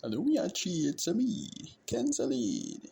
Hello, Yachi, it's me, Kenzaline.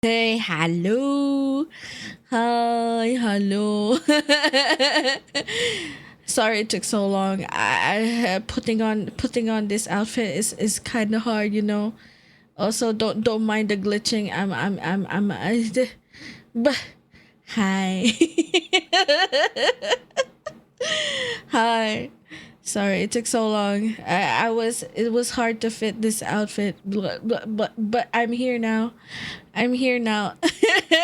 Hey, hello. Hi, hello. Sorry it took so long. Putting on this outfit is kind of hard, you know. Also, don't mind the glitching. But hi. Hi. Sorry, it took so long. It was hard to fit this outfit, but I'm here now. I'm here now.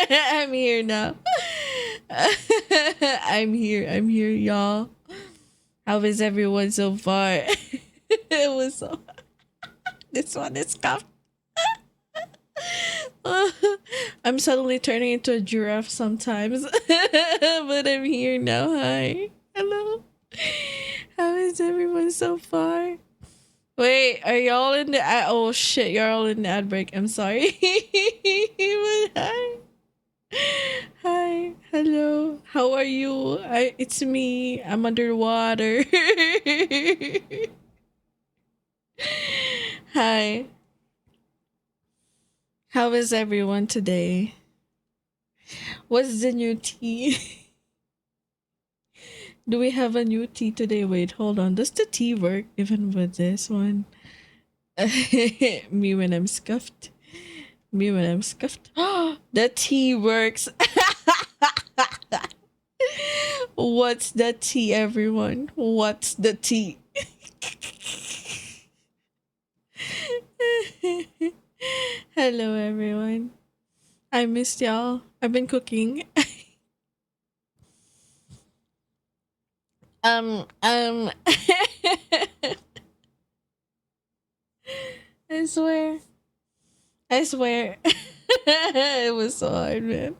I'm here now. I'm here, y'all. How is everyone so far? It was so. This one is cuffed. I'm suddenly turning into a giraffe sometimes, but I'm here now. Hi, hello. How is everyone so far? Wait, are y'all in the? Oh shit, you're all in the ad break. I'm sorry. But hi. Hi, hello. How are you? It's me. I'm underwater. Hi. How is everyone today? What's the new tea? Do we have a new tea today? Wait, hold on. Does the tea work even with this one? Me when I'm scuffed. Me when I'm scuffed. The tea works. What's the tea, everyone? What's the tea? Hello, everyone. I missed y'all. I've been cooking. I swear. I swear. It was so hard, man.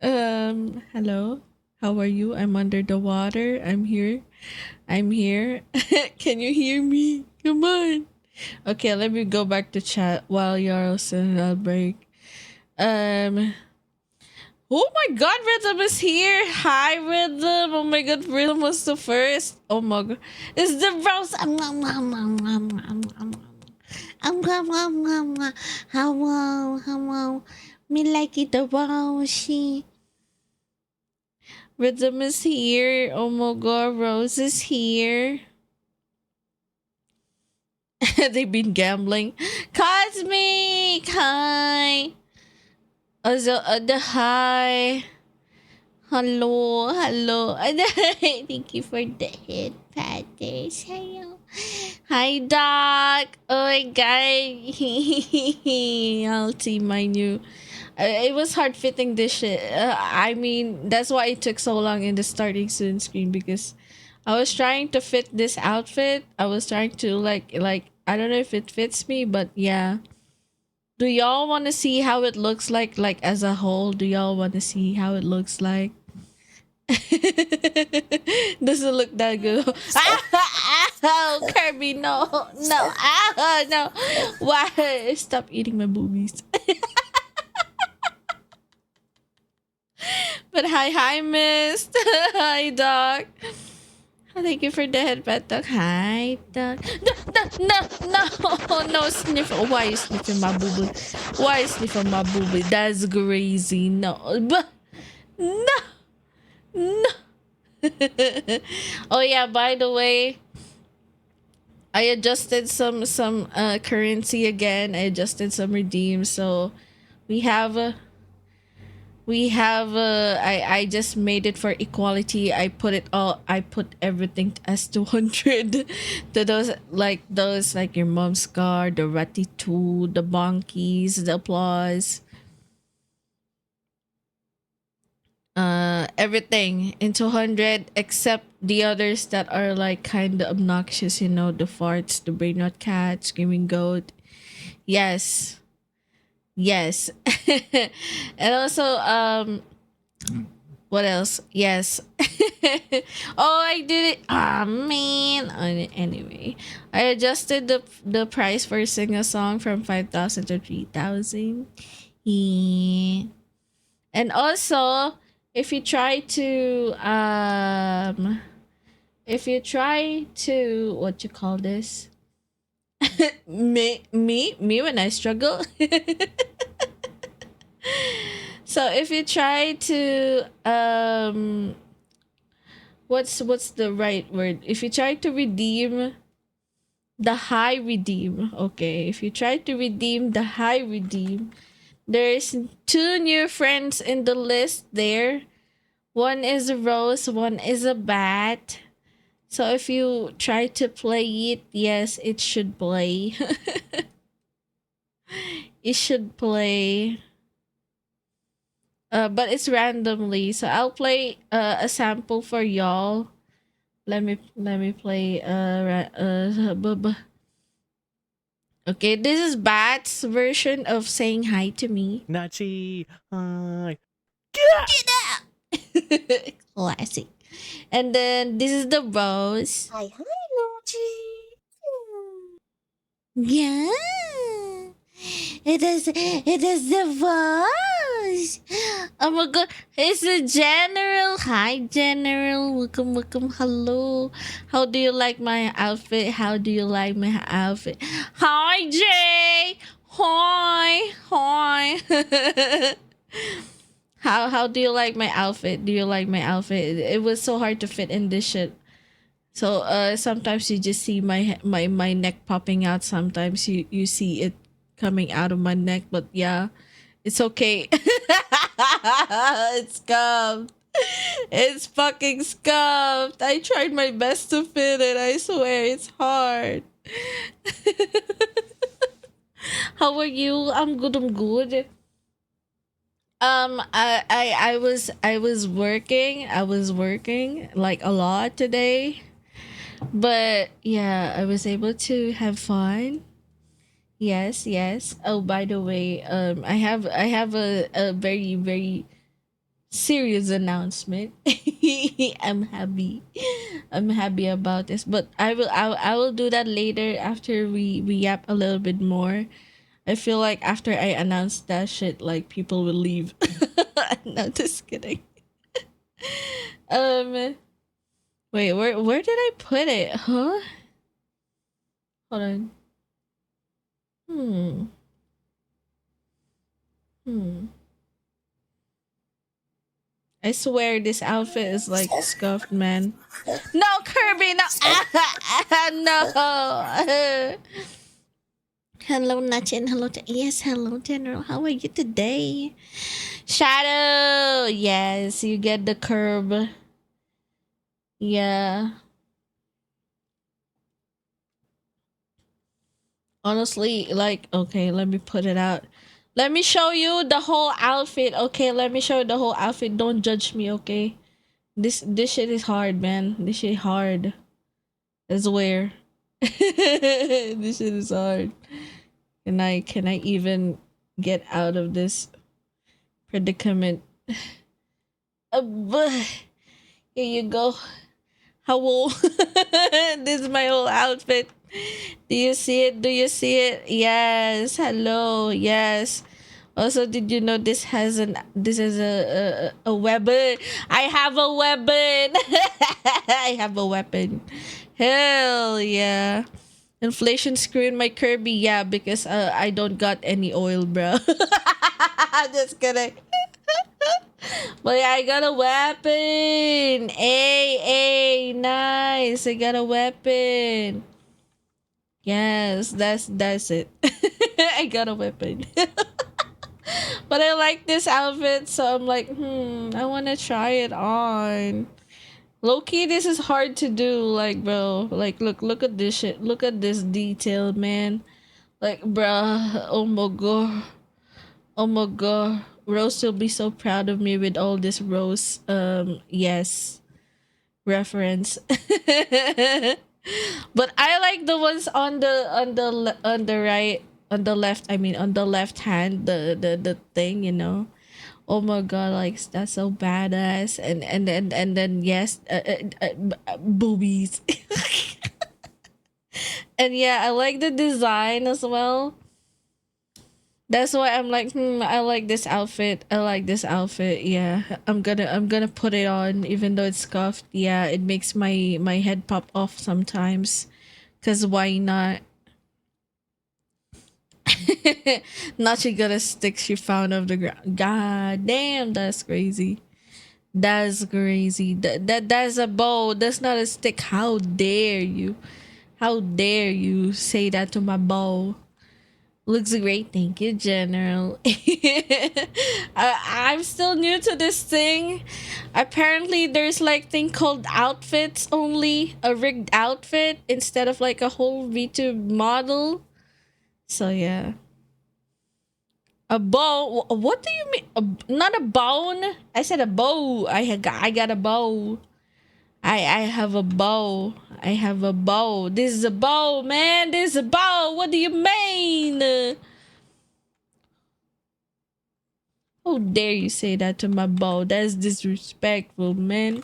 Hello. How are you? I'm under the water. I'm here. I'm here. Can you hear me? Come on. Okay, let me go back to chat while you're sending out break. Um Oh my god, Rhythm is here. Hi, Rhythm. Oh my god, Rhythm was the first. Oh my god. It's the rose. Hello, hello. Me like it the rose. Rhythm is here. Oh my god, Rose is here. They've been gambling. Cosmic! Hi. Also, the hi. Hello, hello. Thank you for the hit, Patters. Hello. Hi, Doc. Oh my god. I'll see my new. It was hard fitting this shit. I mean, that's why it took so long in the starting soon screen because I was trying to fit this outfit. I was trying to like I don't know if it fits me, but yeah. Do y'all want to see how it looks like as a whole? Do y'all want to see how it looks like? Doesn't look that good. Oh, Kirby, no, no, no. Why? Stop eating my boobies. But hi, Miss. Hi, Doc. Thank you for the headband, Doc. Hi, Doc. No, sniff. Why you sniffing my boobie? Why you sniffing my boobie? That's crazy. No, no, no. Oh yeah, by the way, I adjusted some currency again. I adjusted some redeems, so we have I just made it for equality. I put everything as 200 to those like your mom's car, the ratty 2, the bonkies, the applause, everything in 200 except the others that are like kind of obnoxious, you know, the farts, the brain rot cat, screaming goat. Yes. Yes. And also what else? Yes. Oh, I did it. Ah, man. Anyway, I adjusted the price for sing a song from 5,000 to 3,000. Yeah. And also, if you try to what you call this? Me when I struggle. So if you try to what's the right word? If you try to redeem the high redeem, okay. If you try to redeem the high redeem, there's two new friends in the list there. One is a rose, one is a bat. So if you try to play it, yes, it should play. It should play. But it's randomly. So I'll play a sample for y'all. Let me play okay, this is Bat's version of saying hi to me. Nazi, hi. Get out! Classic. And then this is the rose. Hi, hi, Nachi. Yeah. It is the rose. Oh my god. It's the general. Hi general. Welcome. Hello. How do you like my outfit? How do you like my outfit? Hi Jay. Hi. How do you like my outfit? Do you like my outfit? It was so hard to fit in this shit. So sometimes you just see my neck popping out. Sometimes you see it coming out of my neck. But yeah, it's okay. It's scuffed. It's fucking scuffed. I tried my best to fit it. I swear it's hard. How are you? I'm good. I'm good. I was working. I was working like a lot today. But yeah, I was able to have fun. Yes. Oh, by the way, I have a very serious announcement. I'm happy. I'm happy about this, but I will do that later after we yap a little bit more. I feel like after I announce that shit, like people will leave. No, just kidding. Um, wait, where did I put it? Huh? Hold on. Hmm. Hmm. I swear this outfit is like scuffed, man. No, Kirby, no. No. Hello, Nachin. Hello, yes, hello, General. How are you today? Shadow. Yes, you get the curb. Yeah. Honestly, like, okay, let me put it out. Let me show you the whole outfit. Okay, let me show you the whole outfit. Don't judge me, okay? This shit is hard, man. This shit hard. I swear. This shit is hard. Can I even get out of this predicament? But here you go. How old? This is my whole outfit. Do you see it? Do you see it? Yes. Hello. Yes. Also, did you know this is a weapon? I have a weapon. I have a weapon. Hell yeah. Inflation screwing my Kirby, yeah, because I don't got any oil, bro. Just kidding. But yeah, I got a weapon. Hey, nice. I got a weapon. Yes, that's it. I got a weapon. But I like this outfit, so I'm like, I wanna try it on. Low-key, this is hard to do, like, bro. Like, look at this shit. Look at this detail, man. Like, bruh, oh my god. Oh my god. Rose will be so proud of me with all this Rose, yes, reference. But I like the ones on the right, on the left. I mean, on the left hand, the thing, you know. Oh my god, like that's so badass. And then yes, boobies. And yeah, I like the design as well. That's why I'm like, I like this outfit. I like this outfit. Yeah, I'm gonna put it on, even though it's scuffed. Yeah, it makes my head pop off sometimes. Cause why not? Now she got a stick she found off the ground. God damn, that's crazy. That's crazy. That's a bow. That's not a stick. How dare you? How dare you say that to my bow? Looks great, thank you, General. I'm still new to this thing. Apparently, there's like thing called outfits only, a rigged outfit instead of like a whole VTube model. So yeah, a bow. What do you mean? Not a bone. I said a bow. I got a bow. I have a bow. I have a bow. This is a bow, man. This is a bow. What do you mean? How dare you say that to my bow? That's disrespectful, man.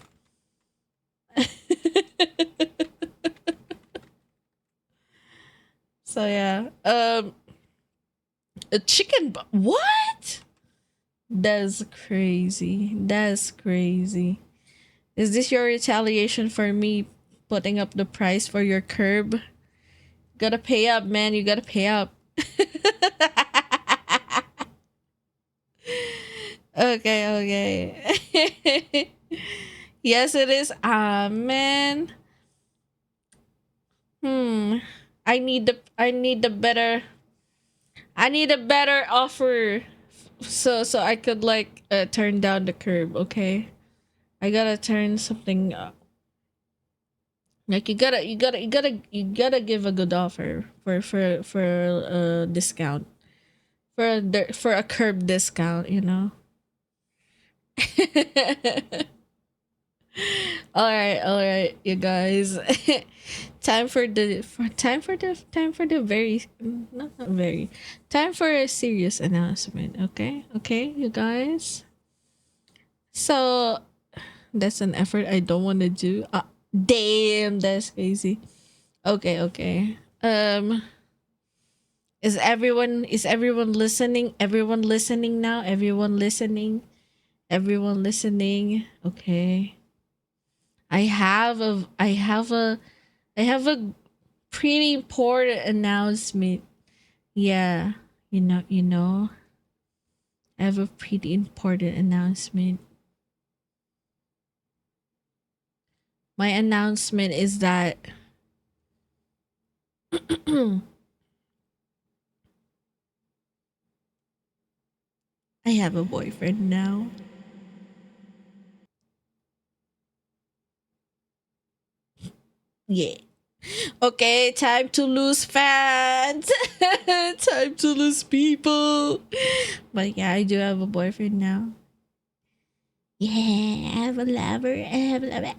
So yeah. A chicken what? That's crazy. That's crazy. Is this your retaliation for me putting up the price for your curb? Gotta pay up, man. You gotta pay up. Okay. Yes, it is. Ah, man. I need a better offer so I could like turn down the curb, okay? I gotta turn something up. Like you gotta give a good offer for a discount. For a curb discount, you know. All right, you guys. Time for the very not very time for a serious announcement. Okay, you guys. So that's an effort I don't want to do. Damn, that's crazy. Okay. Is everyone listening? Everyone listening now? Everyone listening? Everyone listening? Okay. I have a pretty important announcement. Yeah, you know. I have a pretty important announcement. My announcement is that I have a boyfriend now. Yeah. Okay, time to lose fans. Time to lose people. But yeah, I do have a boyfriend now. Yeah, I have a lover. I have a lover.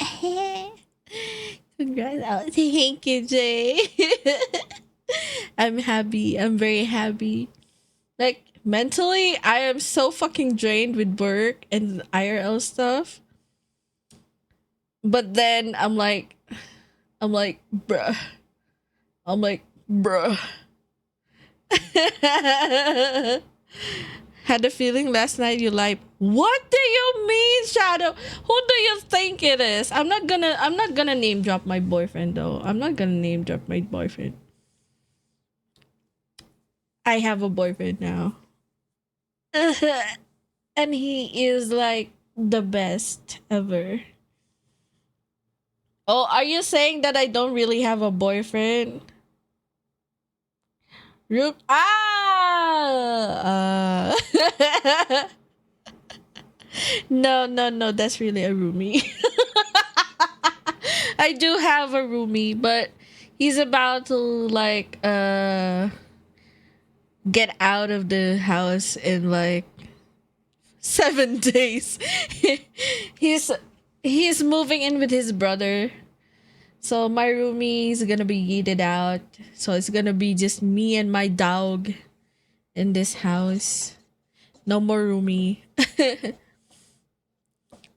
Congrats. Oh, thank you, Jay. I'm happy. I'm very happy. Like, mentally, I am so fucking drained with work and IRL stuff. But then bruh. I'm like, bruh. Had a feeling last night you like, what do you mean, Shadow? Who do you think it is? I'm not gonna name drop my boyfriend though. I'm not gonna name drop my boyfriend. I have a boyfriend now. And he is like the best ever. Oh, are you saying that I don't really have a boyfriend? No, that's really a roomie. I do have a roomie, but he's about to like get out of the house in like 7 days. he's he's moving in with his brother. So my roomie is gonna be yeeted out. So it's gonna be just me and my dog in this house. No more roomie.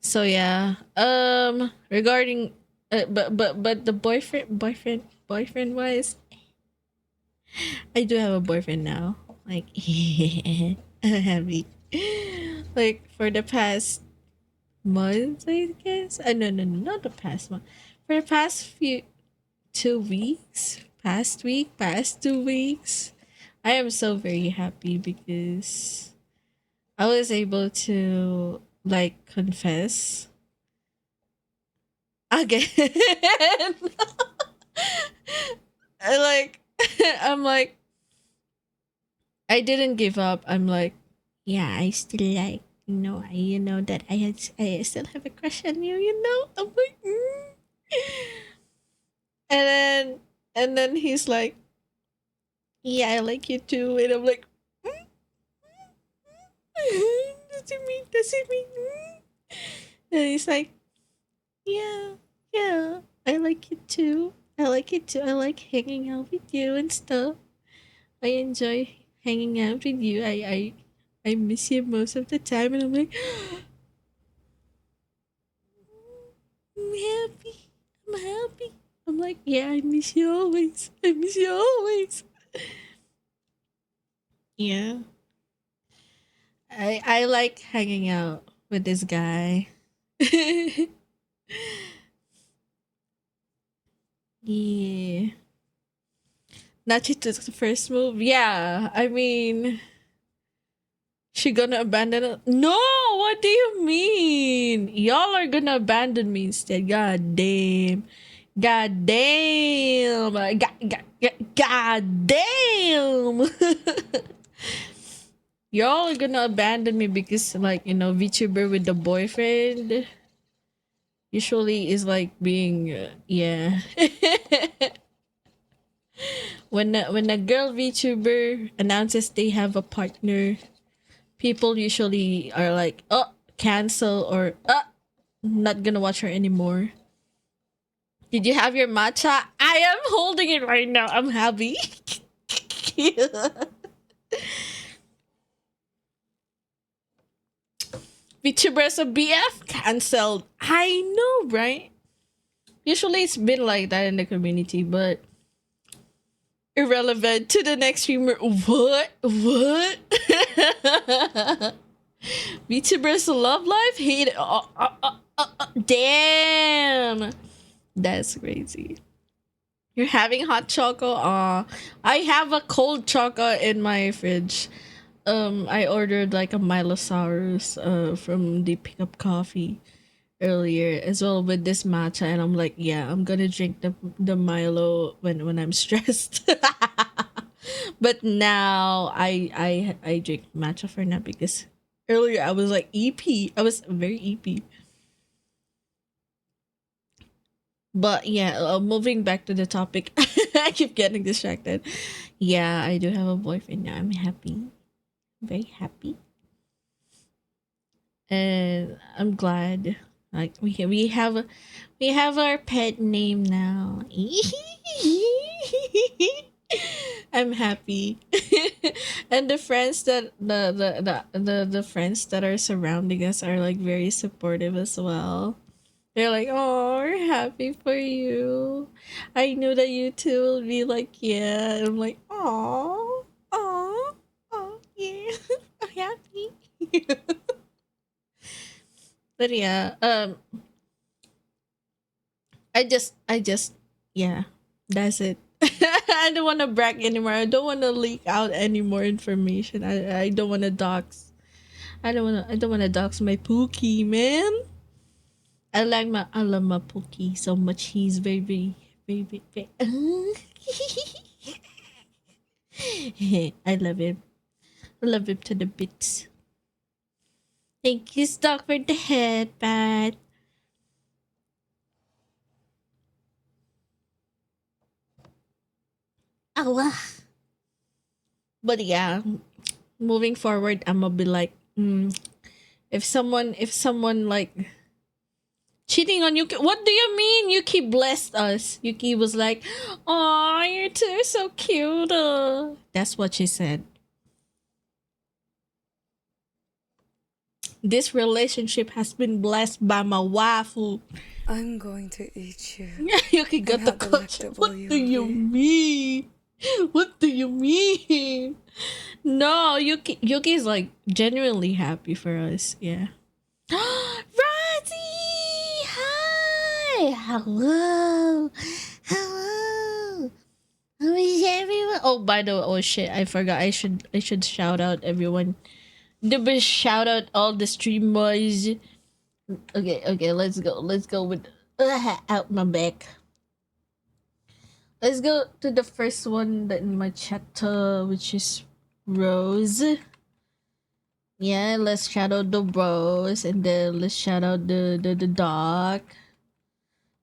So yeah. Regarding but the boyfriend wise, I do have a boyfriend now. Like I'm happy. Like for the past month, I guess. No, not the past month. For the past 2 weeks, past 2 weeks, I am so very happy because I was able to like confess again. I like I'm like I didn't give up. I'm like, yeah, I still like you know that I still have a crush on you. You know, I'm like, and then he's like, yeah, I like you too, and I'm like, does it mean? And he's like, yeah, yeah, I like it too. I like it too. I like hanging out with you and stuff. I enjoy hanging out with you. I miss you most of the time, and I'm like, I'm happy. I'm happy. I'm like, yeah, I miss you always. I miss you always. Yeah. I like hanging out with this guy. Yeah. Nachi took the first move. Yeah. I mean, she gonna abandon it? No, what do you mean? Y'all are gonna abandon me instead. God damn. God damn. God damn. Y'all are gonna abandon me because, like, VTuber with the boyfriend usually is like being, yeah. when a girl VTuber announces they have a partner, people usually are like, oh, cancel, or not gonna watch her anymore. Did you have your matcha? I am holding it right now. I'm happy. VTubers of BF cancelled. I know, right? Usually it's been like that in the community, but irrelevant to the next streamer. What? What? VTubers love life? Hate it. Damn. That's crazy. You're having hot choco? I have a cold choco in my fridge. I ordered like a Milosaurus from the pickup coffee earlier as well with this matcha, and I'm like, yeah, I'm gonna drink the Milo when I'm stressed. But now I drink matcha for now because earlier I was like EP. I was very EP. But yeah, moving back to the topic, I keep getting distracted. Yeah, I do have a boyfriend now. I'm happy, very happy, and I'm glad. Like we have our pet name now. I'm happy, and the friends that the friends that are surrounding us are like very supportive as well. They're like, "Oh, we're happy for you. I knew that you two will be like, yeah." And I'm like, "Oh, oh, oh, yeah, I'm happy." But yeah, I just, yeah, that's it. I don't want to brag anymore. I don't want to leak out any more information. I don't want to dox. I don't want to dox my Pookie, man. I love my Pookie so much. He's very, very, very, very, very I love him. I love him to the bits. Thank you, Stock, for the headband. Awa. But yeah, moving forward, I'm gonna be like, if someone like cheating on Yuki, what do you mean? Yuki blessed us. Yuki was like, "Oh, you two are so cute." That's what she said. This relationship has been blessed by my waifu. I'm going to eat you. Yuki got And the how culture. delectable What you do will you be. mean? What do you mean? No, Yuki's like genuinely happy for us. Yeah. Razi! Hi! Hello! Hello! How is everyone? Oh, by the way, oh shit, I forgot. I should shout out everyone. The best shout out all the streamers. Okay, let's go. Let's go with out my back. Let's go to the first one that in my chat, which is Rose. Yeah, let's shout out the Rose, and then let's shout out the dog.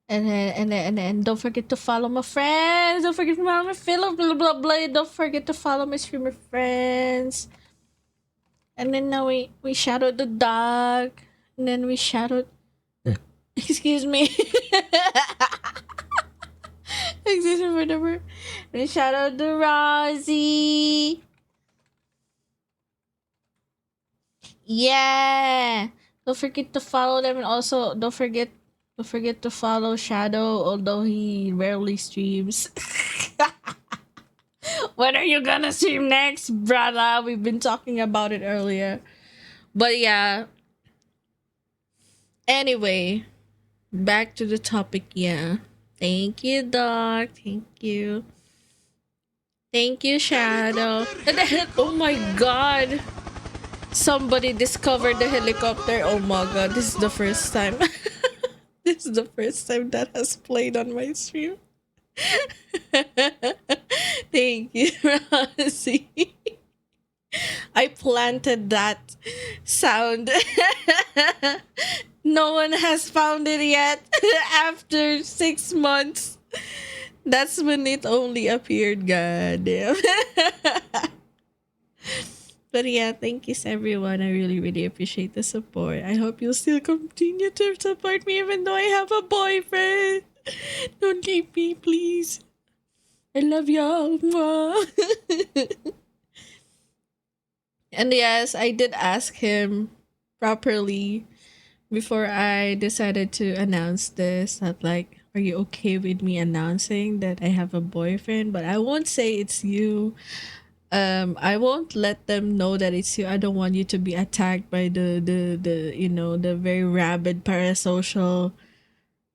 And then don't forget to follow my friends. Don't forget to follow my fellow blah blah blah. Don't forget to follow my streamer friends. And then now we shout out the dog. And then we shout out excuse me. Excuse me for the word. And shout out to Rosie. Yeah. Don't forget to follow them, and also don't forget to follow Shadow, although he rarely streams. When are you gonna stream next, brother? We've been talking about it earlier. But yeah. Anyway, back to the topic, yeah. Thank you, Doc. Thank you. Thank you, Shadow. Oh my god. Somebody discovered the helicopter. Oh my god, this is the first time. This is the first time that has played on my stream. Thank you, Rosie. I planted that sound. No one has found it yet. After 6 months. That's when it only appeared. God damn. But yeah, thank you everyone. I really, really appreciate the support. I hope you'll still continue to support me even though I have a boyfriend. Don't leave me, please. I love y'all. And yes, I did ask him properly before I decided to announce this, that like, are you okay with me announcing that I have a boyfriend? But I won't say it's you. I won't let them know that it's you. I don't want you to be attacked by the you know, the very rabid parasocial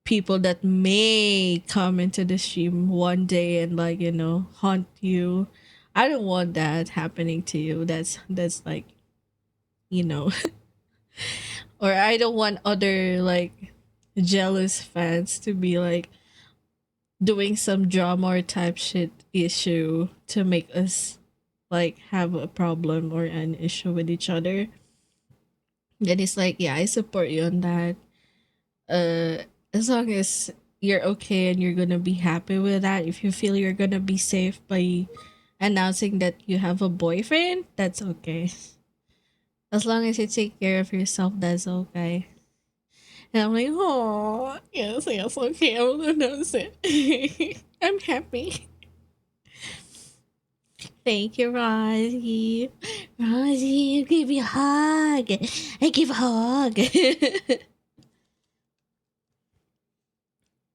people that may come into the stream one day and like, you know, haunt you. I don't want that happening to you. That's like, you know. Or I don't want other like jealous fans to be like doing some drama or type shit issue to make us like have a problem or an issue with each other. Then it's like, yeah, I support you on that. As long as you're okay and you're gonna be happy with that, if you feel you're gonna be safe by announcing that you have a boyfriend, that's okay. As long as you take care of yourself, that's okay. And I'm like, oh, yes, okay, I will announce it. I'm happy. Thank you, Rosie. Rosie, give me a hug. I give a hug.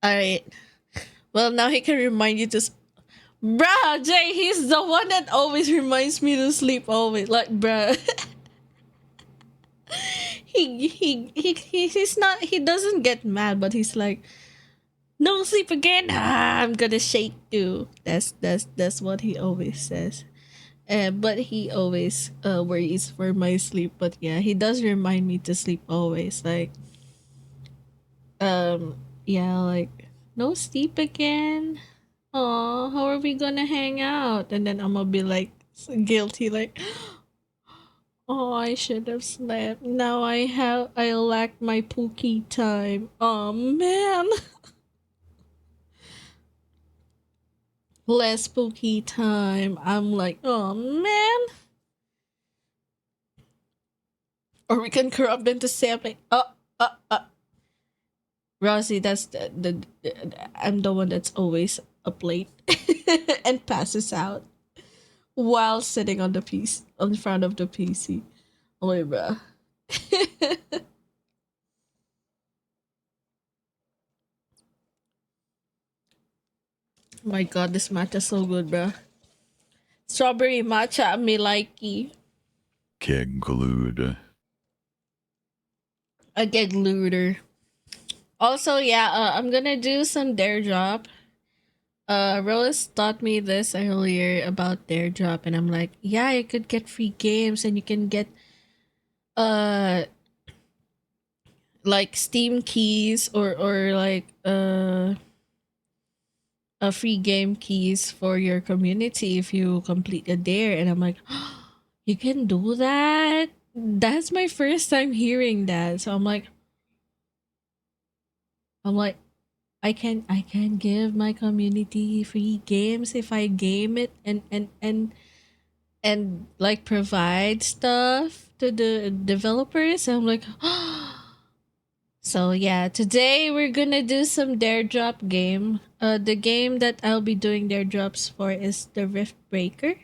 Alright. Well, now he can remind you to... Bruh, Jay, he's the one that always reminds me to sleep always. Like, bruh. He's not... He doesn't get mad, but he's like... No sleep again. I'm gonna shake you. That's what he always says. But he always worries for my sleep. But yeah, he does remind me to sleep always. Like, yeah, like no sleep again. Oh, how are we gonna hang out? And then I'm gonna be like guilty, like, oh, I should have slept. Now I lack my pookie time. Oh man. Less spooky time. I'm like, oh man. Or we can corrupt into 7. Rosie, that's I'm the one that's always up late and passes out while sitting on the PC, on front of the PC. Oh my bruh. My god, this matcha so good, bruh. Strawberry matcha, me likey. Get glued. I get glued. Also, yeah, I'm gonna do some daredrop. Rose taught me this earlier about daredrop, and I'm like, yeah, you could get free games, and you can get uh like Steam keys or like a free game keys for your community if you complete a dare. And I'm like, you can do that. That's my first time hearing that. So I'm like, I can give my community free games if I game it and like provide stuff to the developers. I'm like, so yeah, today we're gonna do some dare drop game. The game that I'll be doing dare drops for is the Riftbreaker.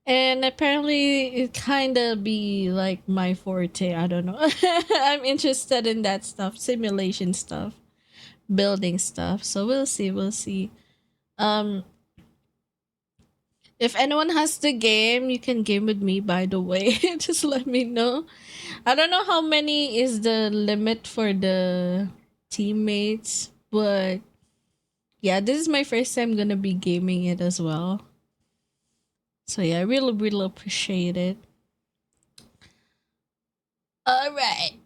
And apparently it kinda be like my forte. I don't know. I'm interested in that stuff, simulation stuff, building stuff. So we'll see. Um if anyone has the game, you can game with me, by the way. Just let me know. I don't know how many is the limit for the teammates, but yeah, this is my first time gonna be gaming it as well. So yeah, I really appreciate it. Alright.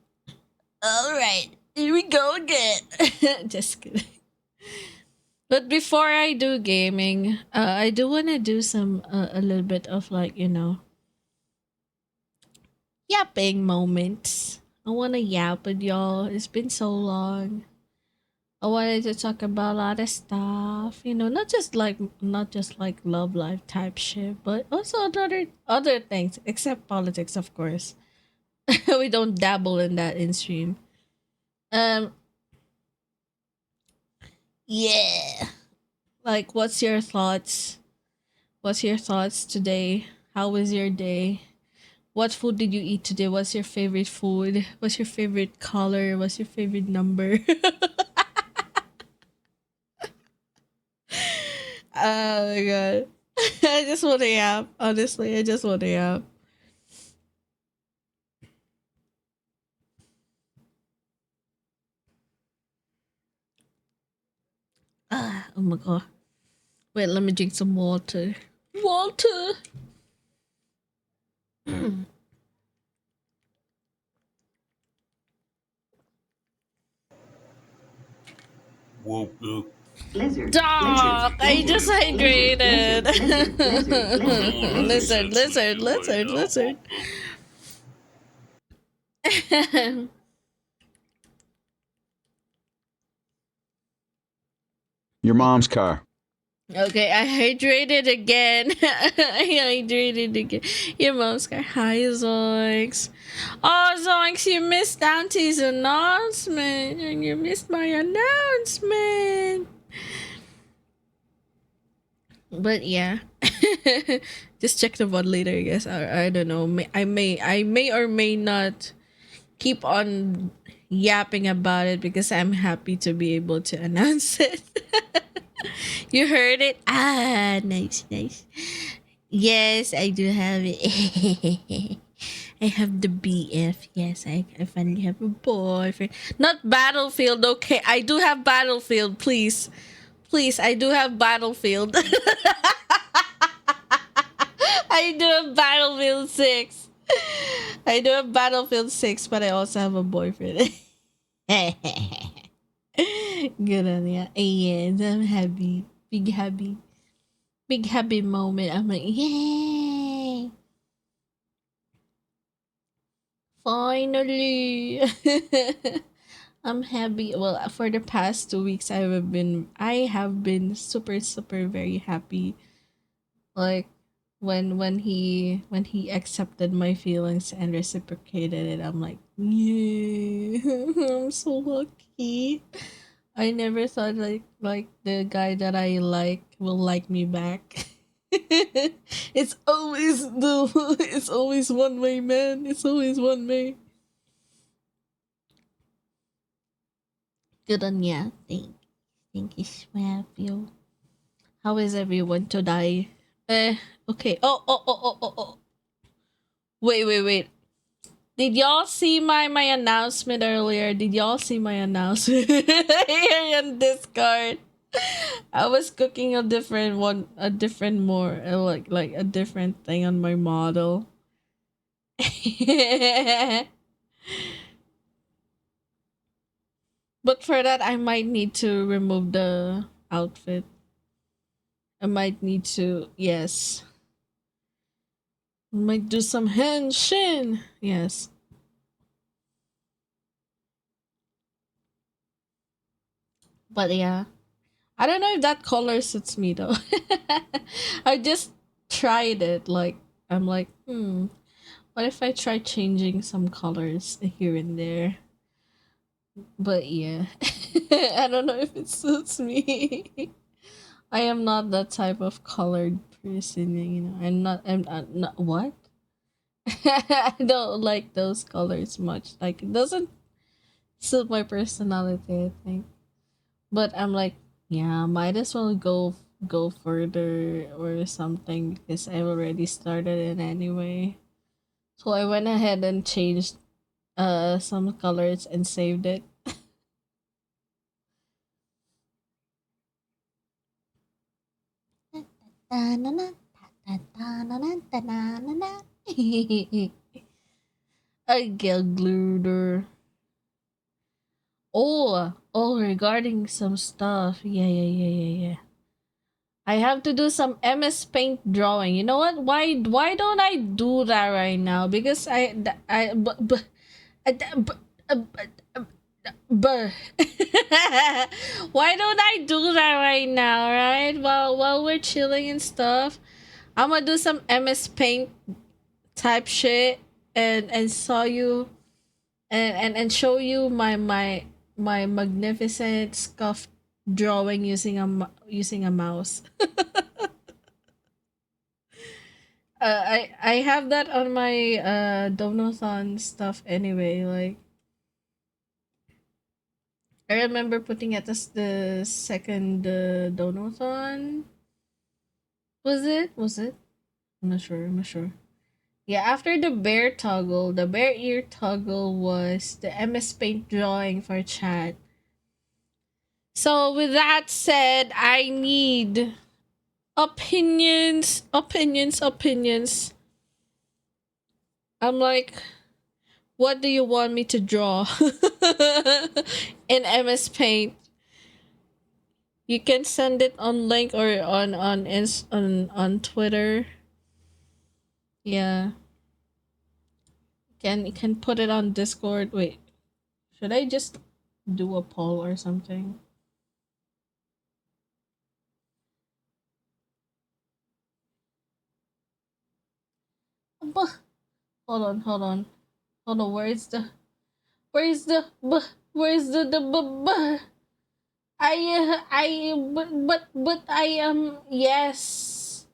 Alright. Here we go again. Just kidding. But before I do gaming, I do wanna do some a little bit of like, yapping moments. I wanna yap with y'all. It's been so long. I wanted to talk about a lot of stuff, not just like love life type shit, but also other things, except politics, of course. We don't dabble in that in stream. Um, yeah. Like, what's your thoughts? What's your thoughts today? How was your day? What food did you eat today? What's your favorite food? What's your favorite color? What's your favorite number? Oh my god. I just want to yap. Honestly, I just want to yap. Oh my god. Wait, let me drink some water. Water! Stop! I just hydrated. Lizard. Your mom's car. Okay, I hydrated again. I hydrated again. Your mom's got hi, Zoinks. Oh, Zoinks, you missed Auntie's announcement. And you missed my announcement. But yeah. Just check the VOD later, I guess. I don't know. I may or may not keep on yapping about it because I'm happy to be able to announce it. You heard it? Ah, nice. Yes, I do have it. I have the BF. Yes, I finally have a boyfriend. Not Battlefield, okay? I do have Battlefield, please. Please, I do have Battlefield. I do have Battlefield 6. I do have Battlefield 6, but I also have a boyfriend. Good on ya. Yes, I'm happy. Big happy. Big happy moment. I'm like, yay! Finally! I'm happy. Well, for the past 2 weeks, I have been super very happy. Like when he accepted my feelings and reciprocated it, I'm like, yeah, I'm so lucky. I never thought like the guy that I like will like me back. It's always one way, man. It's always one way. Good on ya. Thank you, Swapio. How is everyone today? Okay. Oh. Wait. Did y'all see my announcement earlier? Did y'all see my announcement here on Discord? I was cooking a different one, a different more, like a different thing on my model. But for that, I might need to remove the outfit. I might need to, yes. I might do some henshin. Yes. But yeah. I don't know if that color suits me though. I just tried it. Like, I'm like, what if I try changing some colors here and there? But yeah. I don't know if it suits me. I am not that type of colored person, you know. I'm not what? I don't like those colors much. Like it doesn't suit my personality, I think. But I'm like, yeah, might as well go further or something because I've already started it anyway. So I went ahead and changed some colors and saved it. A gluder. Oh, regarding some stuff. Yeah. I have to do some MS Paint drawing. You know what? Why don't I do that right now? Because but why don't I do that right now, right? While we're chilling and stuff, I'm gonna do some MS Paint type shit and saw you and show you my magnificent scuffed drawing using using a mouse. I have that on my Donothon stuff anyway. Like I remember putting it as the second Donothon. Was it? I'm not sure. Yeah, after the bear toggle, the bear ear toggle was the MS Paint drawing for chat. So with that said, I need opinions. I'm like, what do you want me to draw in MS Paint? You can send it on link or on Twitter. Yeah. You can put it on Discord. Wait. Should I just do a poll or something? Hold on. Where's the where's the but I am yes.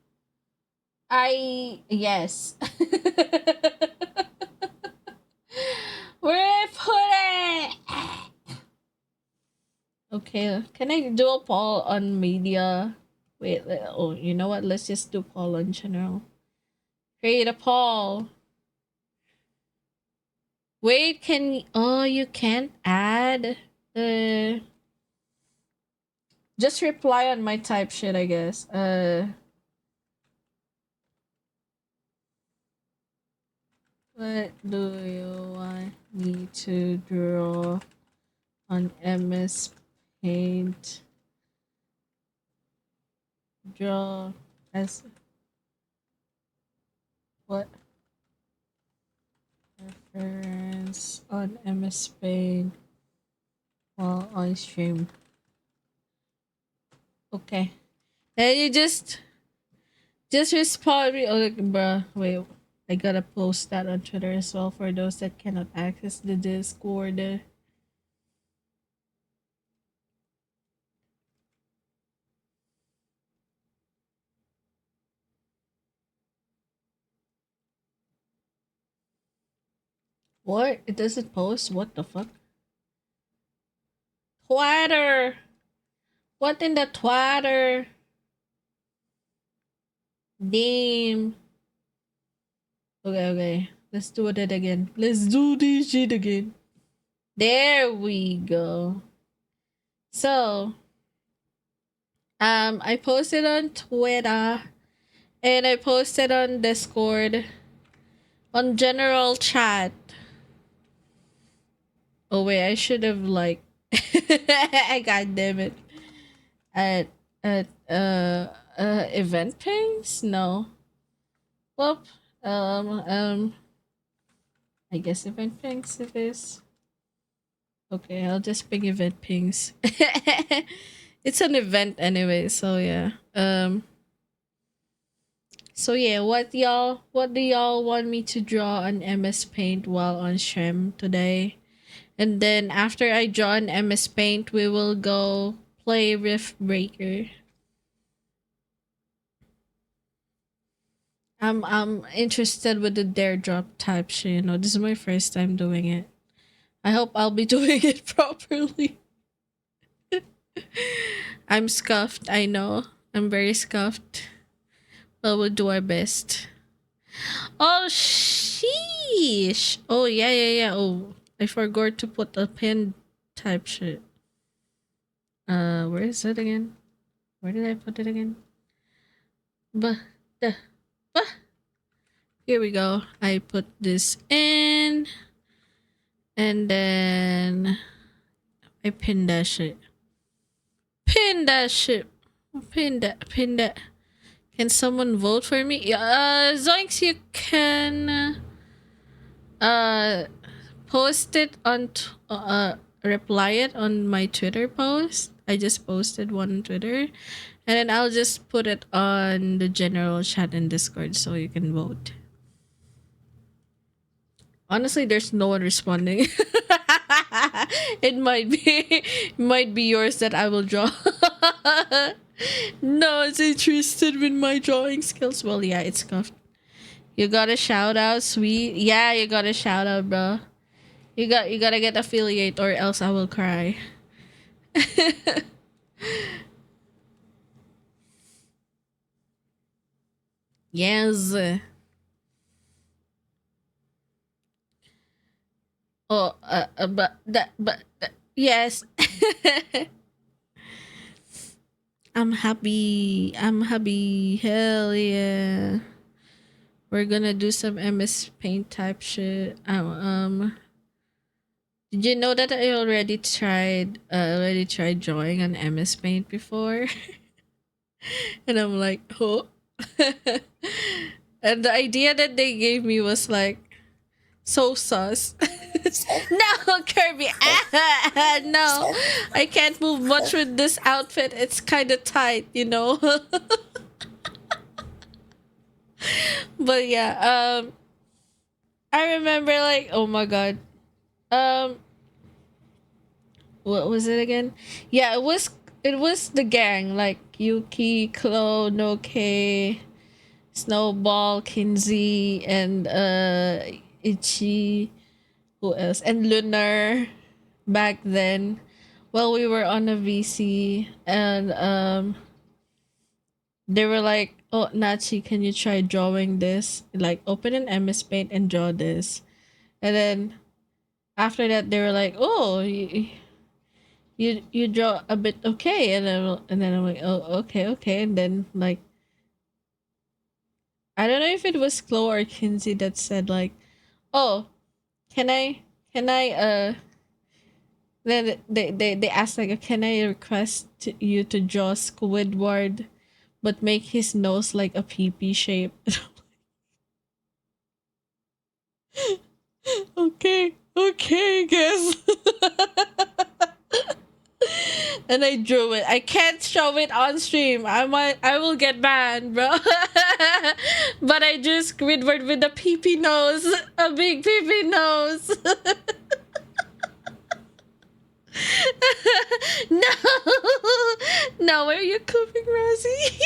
Yes. Where I put it? Okay, can I do a poll on media? Wait, oh, you know what? Let's just do poll on general. Create a poll. Wait, oh, you can't add? Just reply on my type shit, I guess. What do you want me to draw on MS Paint? Draw as what? Reference on MS Paint while on stream. Okay. Then you just respond me. Oh, bruh. Wait. I gotta post that on Twitter as well for those that cannot access the Discord. What? It doesn't post? What the fuck? Twitter! What in the Twitter? Damn. Okay. Let's do it again. Let's do this shit again. There we go. So, I posted on Twitter and I posted on Discord on general chat. Oh wait, I should have like God damn it. At event pings? No. Well, I guess event pings it is. Okay, I'll just pick event pings. It's an event anyway, so yeah. So yeah, what do y'all want me to draw on MS Paint while on stream today? And then after I draw an MS Paint, we will go play Riftbreaker. I'm interested with the daredrop type shit, you know. This is my first time doing it. I hope I'll be doing it properly. I'm scuffed, I know. I'm very scuffed. But we'll do our best. Oh sheesh. Oh yeah. Oh, I forgot to put a pin type shit. Where is it again? Where did I put it again? Here we go. I put this in. And then I pin that shit. Pin that shit. Pin that. Can someone vote for me? Zoinks, you can post it on reply it on my Twitter post. I just posted one on Twitter. And then I'll just put it on the general chat in Discord so you can vote. Honestly, there's no one responding. It might be yours that I will draw. No one's interested with my drawing skills. Well, yeah, it's scuffed. You got a shout out, sweet. Yeah, you got a shout out, bro. You gotta get affiliate or else I will cry. Yes. Oh, yes. I'm happy. Hell yeah. We're gonna do some MS Paint type shit. Did you know that I already tried drawing on MS Paint before? And I'm like, oh. And the idea that they gave me was like so sus. No, Kirby. No, I can't move much with this outfit. It's kind of tight, you know. But yeah, I remember like, oh my god, what was it again? Yeah, it was the gang like Yuki, Chloe, Noke, Snowball, Kinsey, and Ichi. Who else? And Lunar back then. Well, we were on a VC and they were like, "Oh, Nachi, can you try drawing this? Like, open an MS Paint and draw this." And then after that, they were like, "Oh, you draw a bit okay." And then I'm like, "Oh, okay." And then like, I don't know if it was Chloe or Kinsey that said like, "Oh, can I then they asked like, can I request you to draw Squidward but make his nose like a pee shape?" Okay, guess. And I drew it. I can't show it on stream. I will get banned, bro. But I drew Squidward with a pee nose. A big pee nose. No. No, where are you coming, Rosie?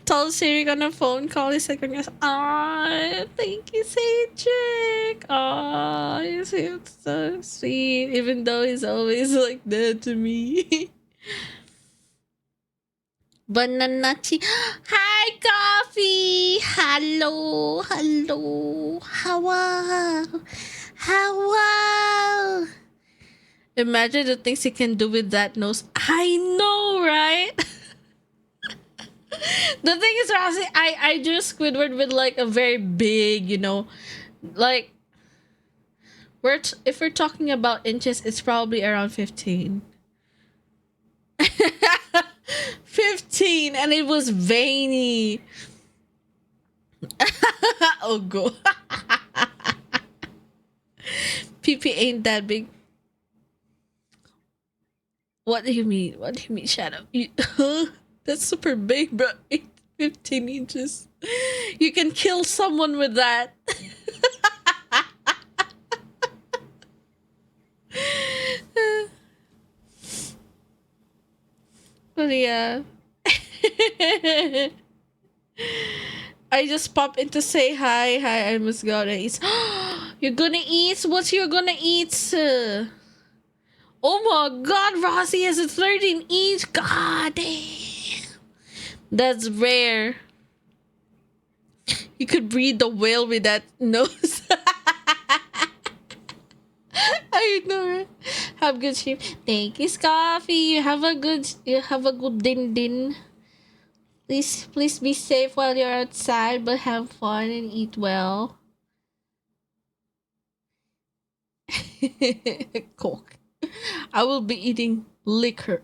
Told Siri on a phone call. He's like, "Aw, thank you, Cedric. Aw, you seem so sweet." Even though he's always like that to me. Bananachi. Hi, Coffee. Hello. How? Imagine the things he can do with that nose. I know, right? The thing is, Rossi, I drew Squidward with like a very big, like if we're talking about inches, it's probably around 15. 15, and it was veiny. Oh, go. PP ain't that big. What do you mean? What do you mean, Shadow? That's super big, bro. 15 inches. You can kill someone with that. But yeah. I just pop in to say hi. Hi, I must go to eat. You're gonna eat? What you're gonna eat? Oh my god, Rossi has a 13 each. God damn. That's rare. You could breed the whale with that nose. I know, right? Have good stream. Thank you, Scoffy. You have a good din. Please be safe while you're outside, but have fun and eat well. Coke. I will be eating liquor.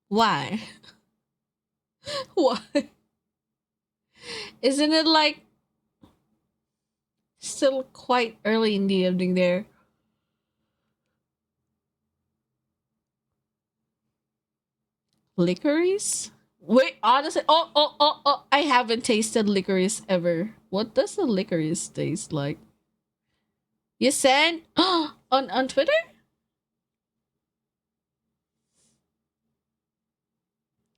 Why? Why? Isn't it like still quite early in the evening there? Licorice? Wait, honestly, oh, I haven't tasted licorice ever. What does the licorice taste like? You sent on Twitter?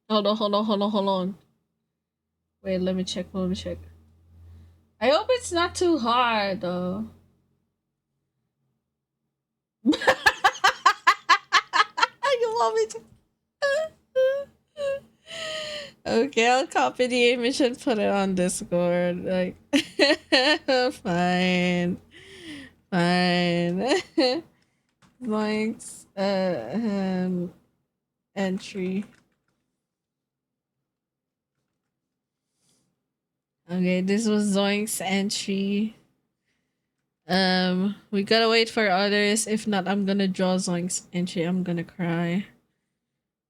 Hold on. Wait, let me check. I hope it's not too hard though. You want me to? Okay, I'll copy the image and put it on Discord. Like, fine. Mike's entry. Okay, this was Zoink's entry. We gotta wait for others. If not, I'm gonna draw Zoink's entry. I'm gonna cry.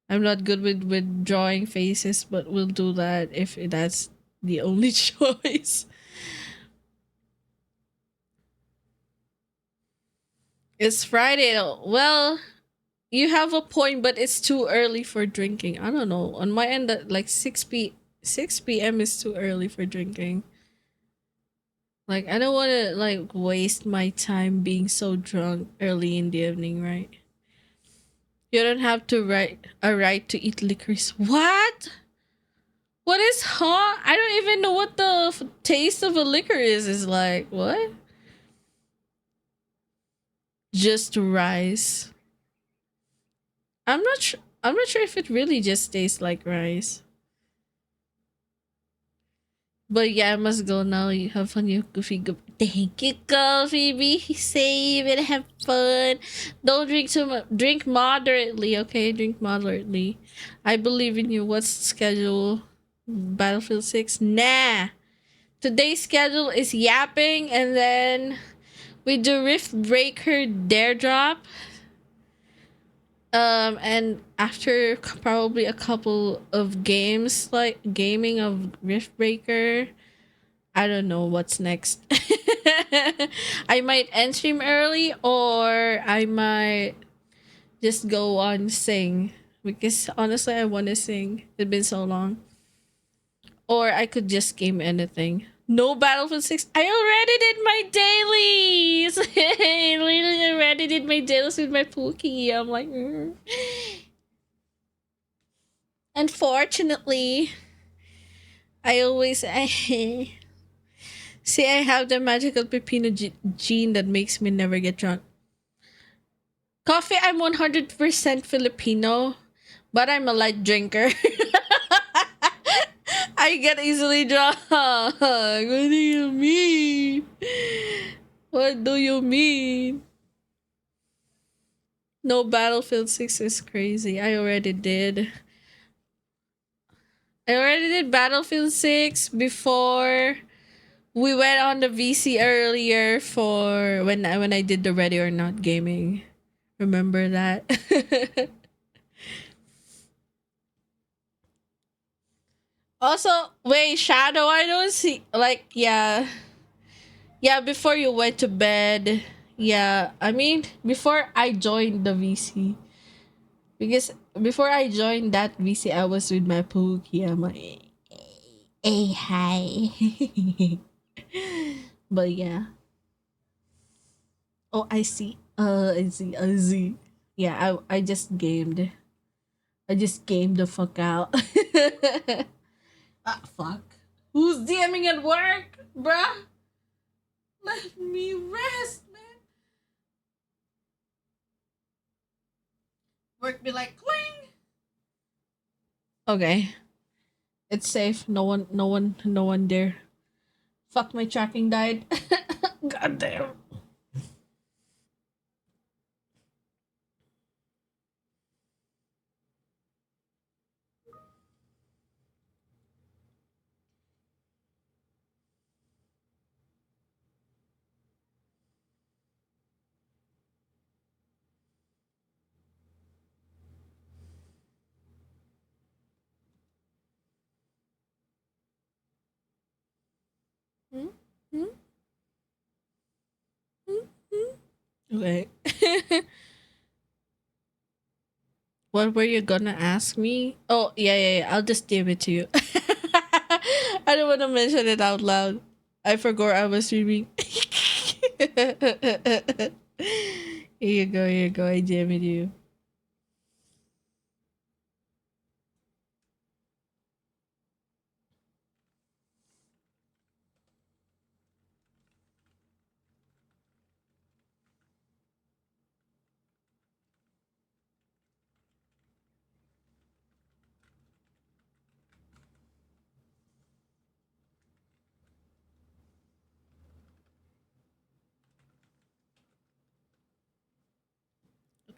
I'm not good with drawing faces, but we'll do that if that's the only choice. It's Friday. Well, you have a point, but it's too early for drinking. I don't know. On my end, like 6 p.m. is too early for drinking. Like, I don't want to like waste my time being so drunk early in the evening, right? You don't have to a right to eat licorice. What? What is I don't even know what the taste of a licorice is like. What? Just rice. I'm not sure. I'm not sure if it really just tastes like rice. But yeah, I must go now. You have fun, you goofy. Thank you, Goofy. Be safe and have fun. Don't drink too much. Drink moderately, okay? Drink moderately. I believe in you. What's the schedule? Battlefield 6? Nah. Today's schedule is yapping, and then we do Riftbreaker daredrop. And after probably a couple of games, like gaming of Riftbreaker, I don't know what's next. I might end stream early, or I might just go on sing, because honestly I want to sing. It's been so long. Or I could just game anything. No Battlefield 6. I already did my dailies. I literally already did my dailies with my Pookie. I'm like, Unfortunately, I always see. I have the magical pepino gene that makes me never get drunk. Coffee, I'm 100% Filipino, but I'm a light drinker. I get easily drunk. What do you mean? What do you mean? No, Battlefield 6 is crazy. I already did. I already did Battlefield 6 before we went on the VC earlier for when I did the Ready or Not gaming. Remember that? Also, wait, Shadow, I don't see like yeah. Yeah, before you went to bed. Yeah, I mean before I joined the VC. Because before I joined that VC, I was with my Pookie. I'm like, hey, hi. But yeah. Oh, I see. I see. Yeah, I just gamed. I just gamed the fuck out. Ah, fuck. Who's DMing at work, bruh? Let me rest, man. Work be like, cling. Okay. It's safe. No one there. Fuck, my tracking died. God damn. Hmm? Hmm? Hmm? Hmm? Okay. What were you gonna ask me? Oh, yeah. I'll just give it to you. I don't want to mention it out loud. I forgot I was streaming. Here you go. I DM it to you.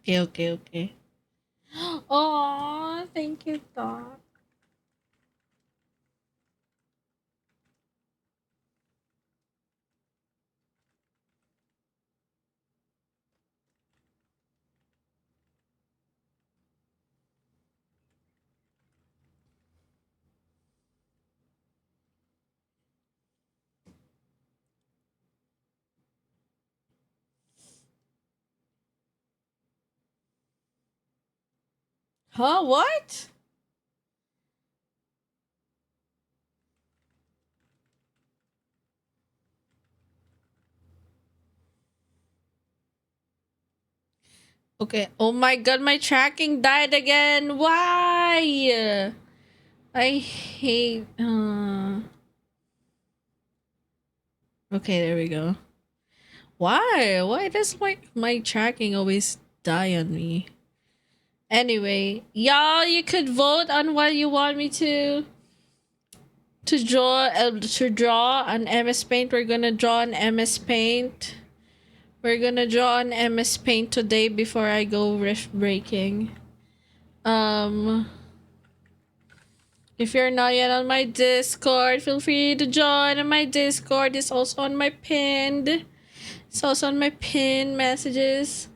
Okay. Oh, thank you, Doc. Huh? What? Okay. Oh my god, my tracking died again. Why? I hate. Okay, there we go. Why? Why does my tracking always die on me? Anyway, y'all, you could vote on what you want me to draw an MS Paint. We're gonna draw an MS Paint. We're gonna draw an MS Paint today before I go rift breaking. If you're not yet on my Discord, feel free to join. And my Discord is also on my pinned. It's also on my pinned messages.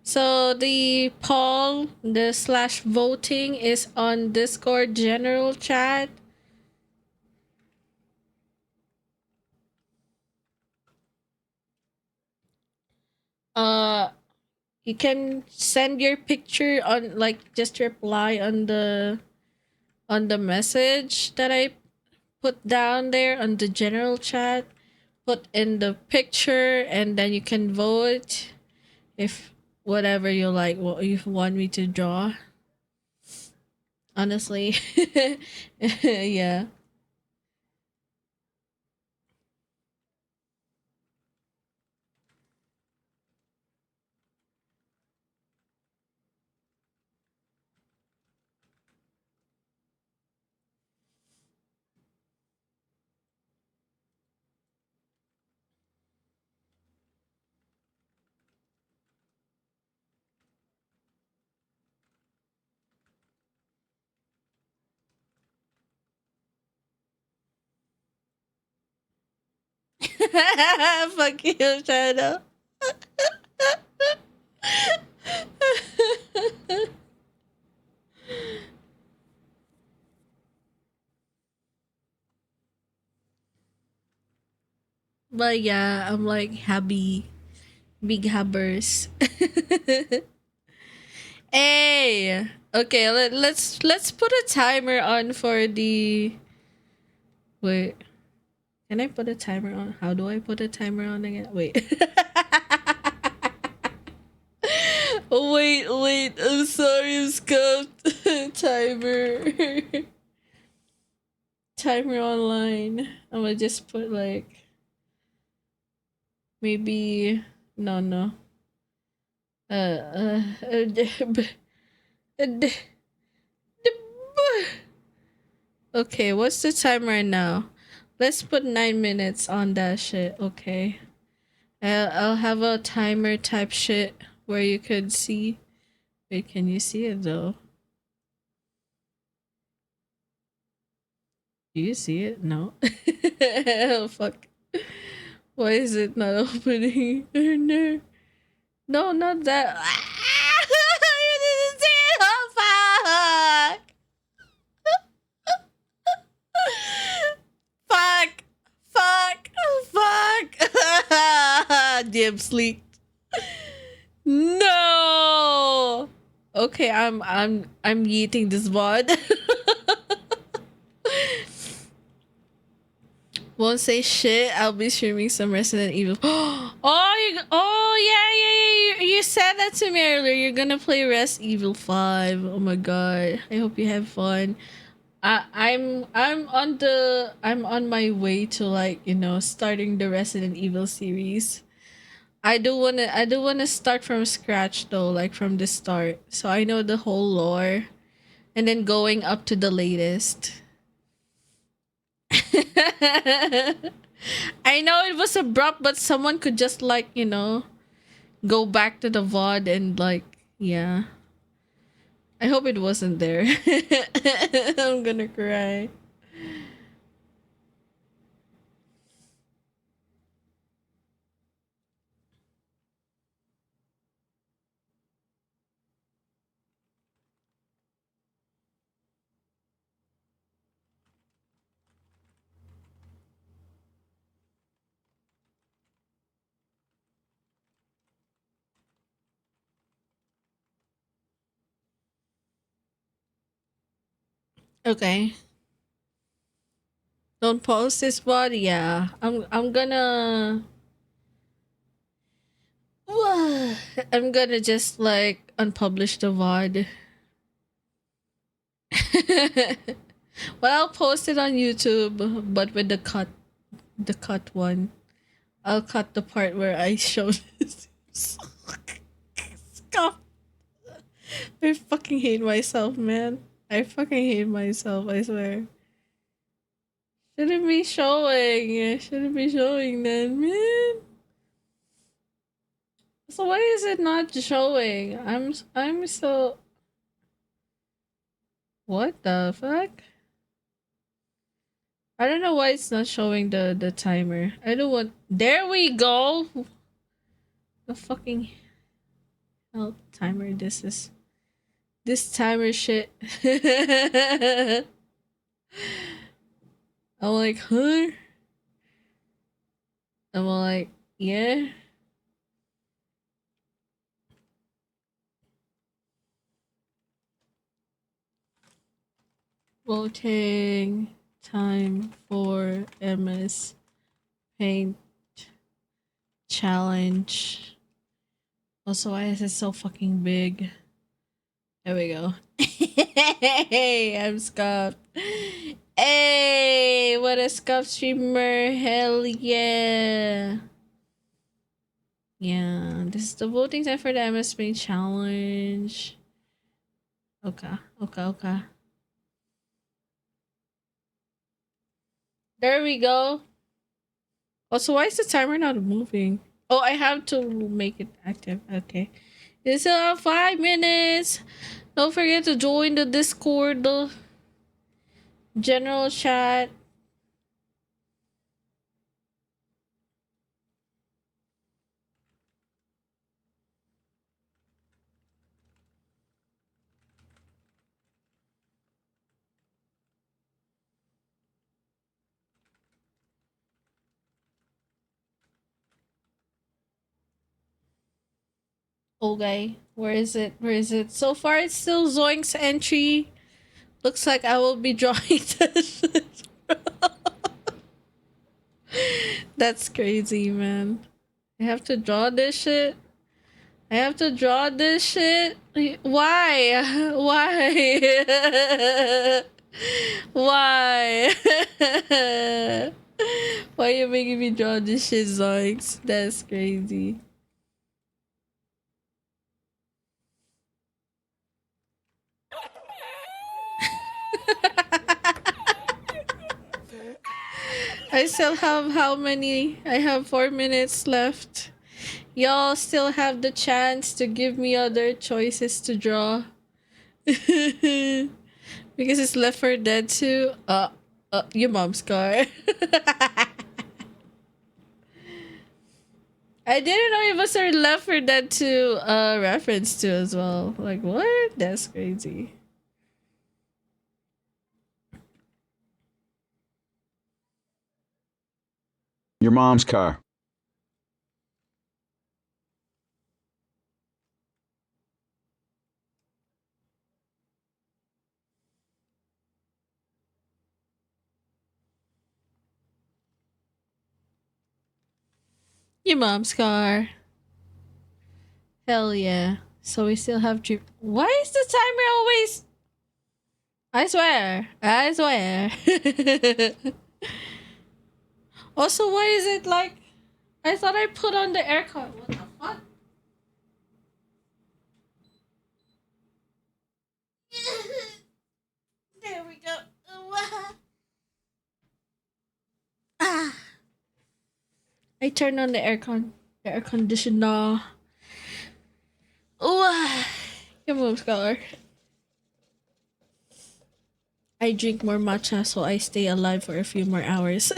So the poll, the slash voting is on Discord general chat. Uh, you can send your picture on like just reply on the message that I put down there on the general chat. Put in the picture and then you can vote if whatever you like, what you want me to draw. Honestly, yeah. Fuck you, Shadow. But yeah, I'm like happy, big habbers. Hey, okay, let's put a timer on for the. Wait, can I put a timer on? How do I put a timer on again? Wait. Wait, I'm sorry, I'm scuffed. Timer. Timer online. I'm gonna just put like maybe no. D- d- okay, what's the time right now? Let's put 9 minutes on that shit. Okay, I'll have a timer type shit where you could see. Wait, can you see it though? Do you see it? No. Oh, fuck. Why is it not opening? No. No, not that. You didn't see it. Oh, fuck. Fuck. Damn sleep. No. Okay, I'm eating this VOD. Won't say shit. I'll be streaming some Resident Evil. Yeah. You said that to me earlier. You're gonna play Res Evil 5. Oh my god. I hope you have fun. I'm on my way to, like, starting the Resident Evil series. I do wanna start from scratch though, like from the start. So I know the whole lore. And then going up to the latest. I know it was abrupt, but someone could just, like, go back to the VOD and, like, yeah. I hope it wasn't there. I'm gonna cry. Okay. Don't post this VOD. Yeah. I'm gonna I'm gonna just, like, unpublish the VOD. Well, I'll post it on YouTube, but with the cut one. I'll cut the part where I showed this. Stop. I fucking hate myself, man. I fucking hate myself, I swear. Shouldn't be showing. Shouldn't be showing then, man. So why is it not showing? I'm so. What the fuck? I don't know why it's not showing the timer. I don't want. There we go. The fucking hell timer. This timer shit. I'm like, huh? I'm like, yeah. Voting time for MS Paint challenge. Also, why is it so fucking big? There we go. Hey, I'm Scott. Hey, what a Scott streamer. Hell yeah. Yeah, this is the voting time for the MS Paint challenge. Okay. There we go. Also, why is the timer not moving? Oh, I have to make it active. Okay. It's 5 minutes. Don't forget to join the Discord, the general chat. Okay, where is it? Where is it? So far, it's still Zoink's entry. Looks like I will be drawing this. That's crazy, man. I have to draw this shit. I have to draw this shit. Why? Why? Why? Why are you making me draw this shit, Zoinks? That's crazy. I still have how many? I have 4 minutes left. Y'all still have the chance to give me other choices to draw. Because it's Left 4 Dead 2. Your mom's car. I didn't know it was a Left 4 Dead 2 reference to as well. Like, what? That's crazy. Your mom's car. Your mom's car. Hell yeah. So we still have three. Why is the timer always? I swear. I swear. Also, why is it like? I thought I put on the aircon. What the fuck? There we go. Ah. I turned on the aircon. The air conditioner. Oh, your mom's color. I drink more matcha so I stay alive for a few more hours.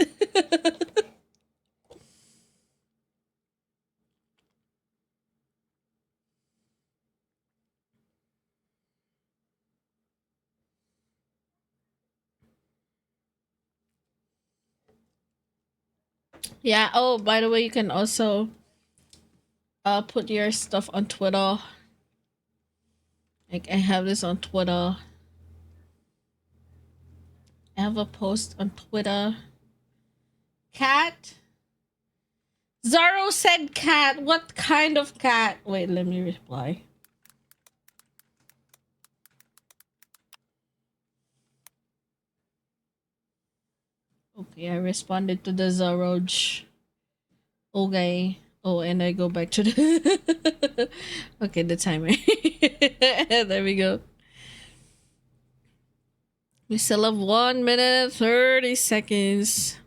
Yeah. Oh, by the way, you can also put your stuff on Twitter. Like I have this on Twitter. I have a post on Twitter. Cat? Zaro said cat. What kind of cat? Wait, let me reply. Okay, I responded to the Zaroj. Okay. Oh, and I go back to the... Okay, the timer. There we go. We still have 1 minute 30 seconds.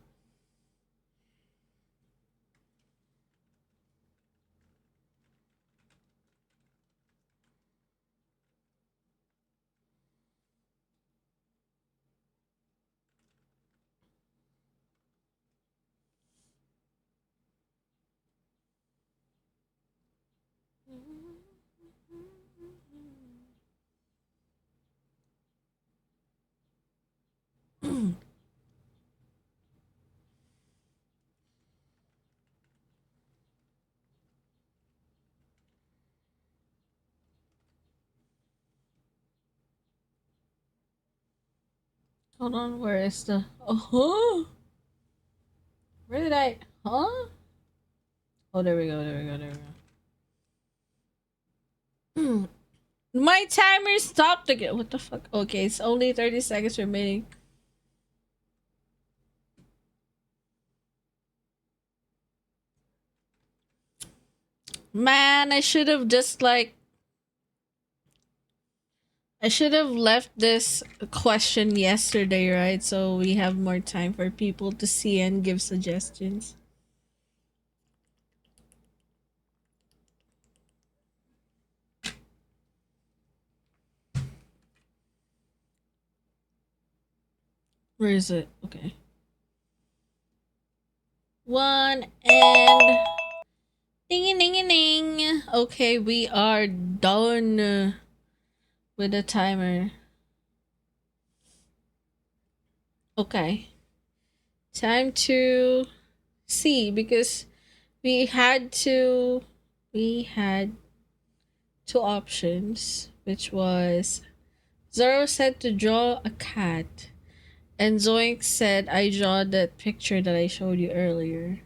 Hold on, where is the... Oh, where did I... Huh? Oh, there we go, there we go, there we go. My timer stopped again. What the fuck? Okay, it's only 30 seconds remaining. Man, I should have just like... I should have left this question yesterday, right? So we have more time for people to see and give suggestions. Where is it? Okay. 1 and... Ding ding ding. Okay, we are done with the timer. Okay. Time to see because we had two options, which was Zoro said to draw a cat, and Zoink said I draw that picture that I showed you earlier.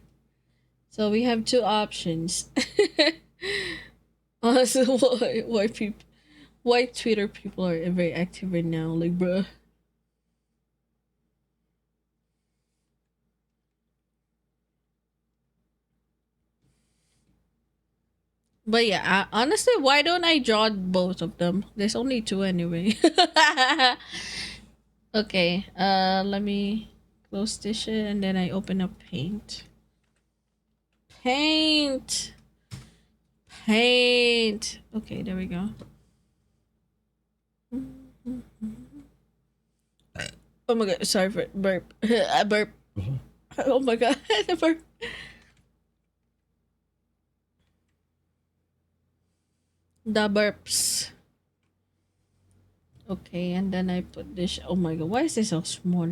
So we have two options. Honestly, why Twitter people are very active right now, like bruh. But yeah, honestly, why don't I draw both of them? There's only two anyway. Okay, let me close this shit and then I open up Paint. Paint! Paint! Okay, there we go. Oh my god, sorry for burp. I burp. Oh my god, I burp. The burps. Okay, and then I put this. Oh my god, why is this so small?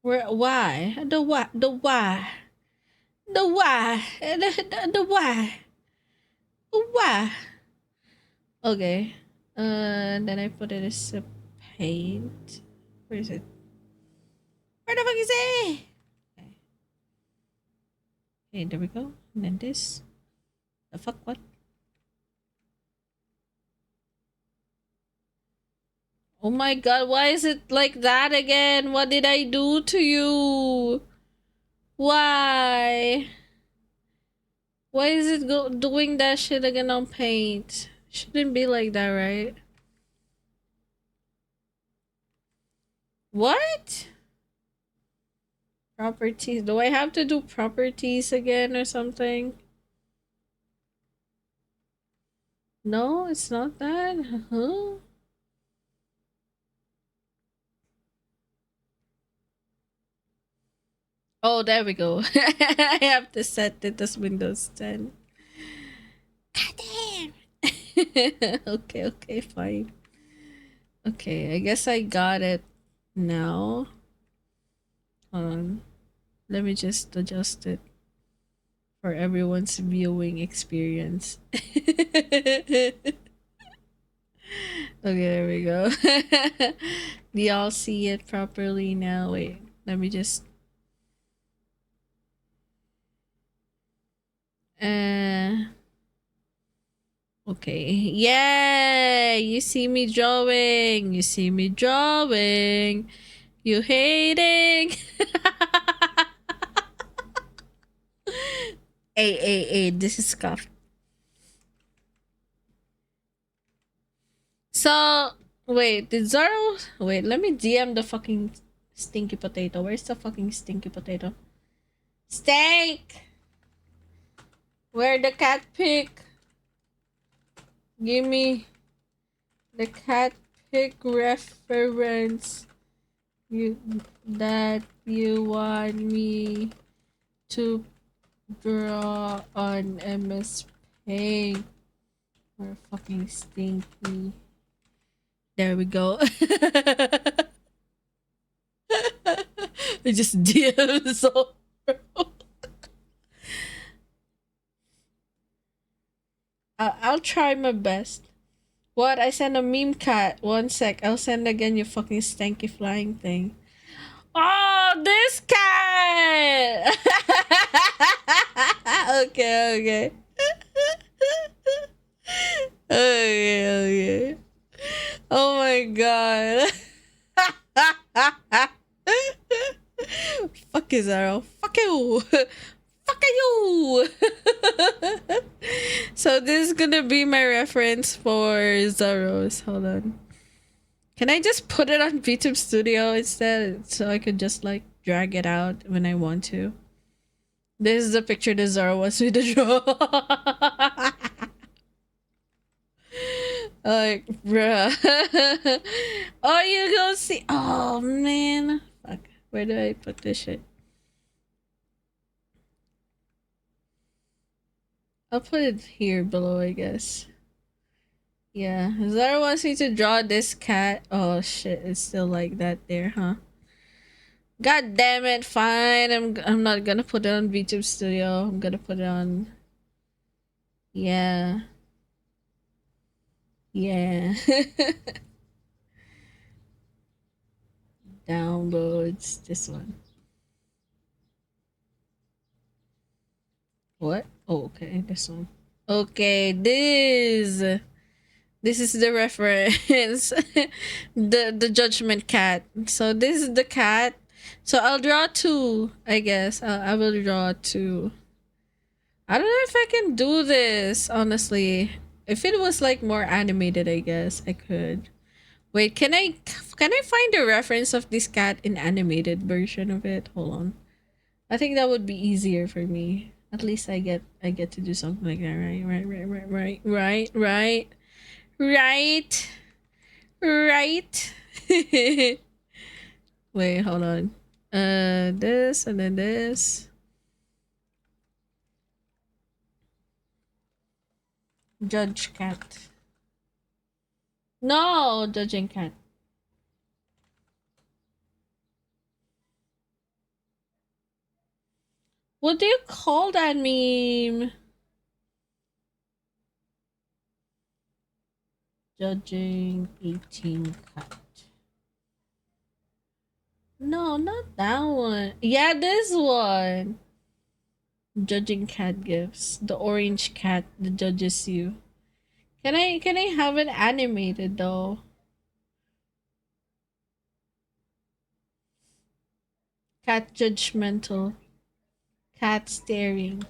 Where? Why? The why? The why? The why? The why? Why? Okay. And then I put it as a paint. Where is it? Where the fuck is it? Okay. Okay, there we go. And then this. The fuck what? Oh my god, why is it like that again? What did I do to you? Why? Why is it doing that shit again on Paint? Shouldn't be like that, right? What? Properties. Do I have to do properties again or something? No, it's not that. Huh? Oh, there we go. I have to set it as Windows 10. God damn. Okay, fine. Okay, I guess I got it now. Hold on. Let me just adjust it for everyone's viewing experience. Okay, there we go. Do y'all see it properly now? Wait, let me just... Okay. Yay! You see me drawing. You see me drawing. You hating. Hey, this is scuffed. So, wait, did Zoro... Wait, let me DM the fucking stinky potato. Where's the fucking stinky potato? Stank! Where the cat pic? Give me the cat pic reference that you want me to draw on MS Paint. Or fucking stinky. There we go. I just DM so. I'll try my best. What? I send a meme cat. 1 sec. I'll send again your fucking stanky flying thing. Oh, this cat! Okay. Okay. Oh my god. Fuck you, Zaro. Fuck you. Fuck you. So this is gonna be my reference for Zaros. Hold on. Can I just put it on VTube Studio instead so I could just like drag it out when I want to? This is the picture that Zaro wants me to draw. Like, bruh. Oh, you go see. Oh, man. Fuck. Where do I put this shit? I'll put it here below, I guess. Yeah. Zara wants me to draw this cat. Oh, shit. It's still like that there, huh? God damn it. Fine. I'm not gonna put it on VTube Studio. I'm gonna put it on... Yeah. Yeah. Downloads this one. What? Oh, okay, this one. Okay, this is the reference. The judgment cat. So this is the cat. So I'll draw two, I guess. I will draw two. I don't know if I can do this, honestly. If it was like more animated, I guess I could. Wait, can I find a reference of this cat in animated version of it? Hold on. I think that would be easier for me. At least I get to do something like that, right? Right. Right. Wait, hold on. This and then this. Judge cat. No, judging cat. What do you call that meme? Judging 18 cat. No, not that one. Yeah, this one. Judging cat gifts. The orange cat that judges you. Can I have it animated though? Cat judgmental. Cat staring.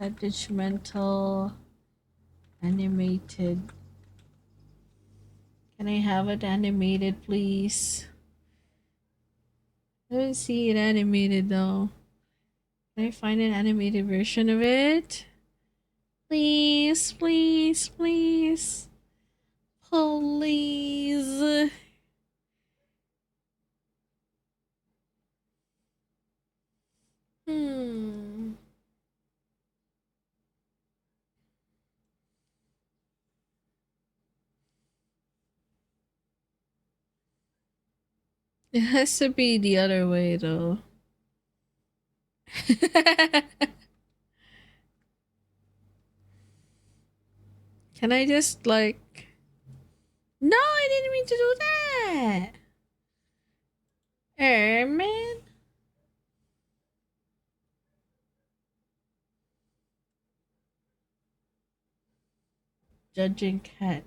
Cat judgmental. Animated. Can I have it animated, please? I don't see it animated though. Can I find an animated version of it? Please, please, please. Please. Hmm. It has to be the other way though. Can I just like... No, I didn't mean to do that. Man. Judging cat.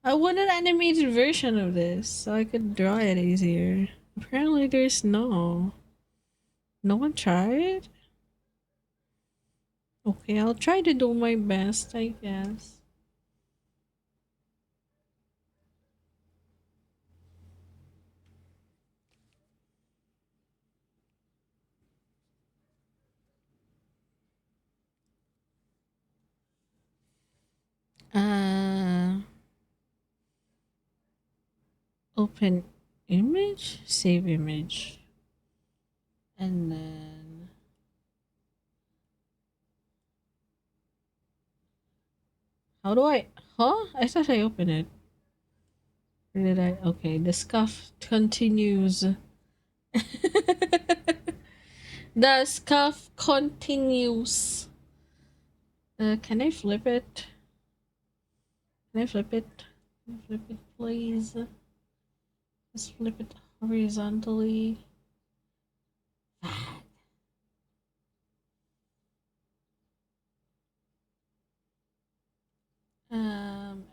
I want an animated version of this so I could draw it easier. Apparently there's no. No one tried? Okay, I'll try to do my best, I guess. Uh, Open image, save image. And then how do I... Huh? I thought I opened it. Or did I? Okay, the scuff continues. The scuff continues. Can I flip it? Can I flip it? Can I flip it, please? Let's flip it horizontally.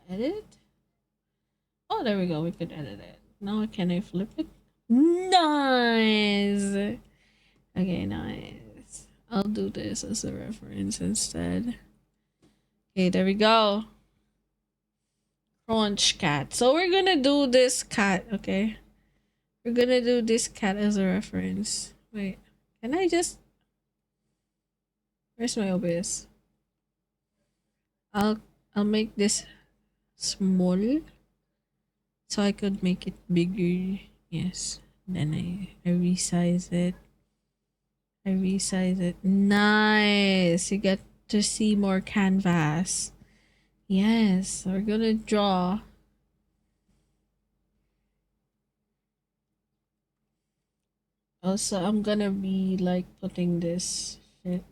Edit? Oh, there we go. We could edit it. Now can I flip it? Nice! Okay, nice. I'll do this as a reference instead. Okay, there we go. Crunch cat. So we're gonna do this cat, okay? We're gonna do this cat as a reference. Wait, can I just... Where's my OBS? I'll make this small so I could make it bigger. Yes. Then I resize it. I resize it. Nice. You get to see more canvas. Yes, we're gonna draw. Also, I'm gonna be like putting this shit,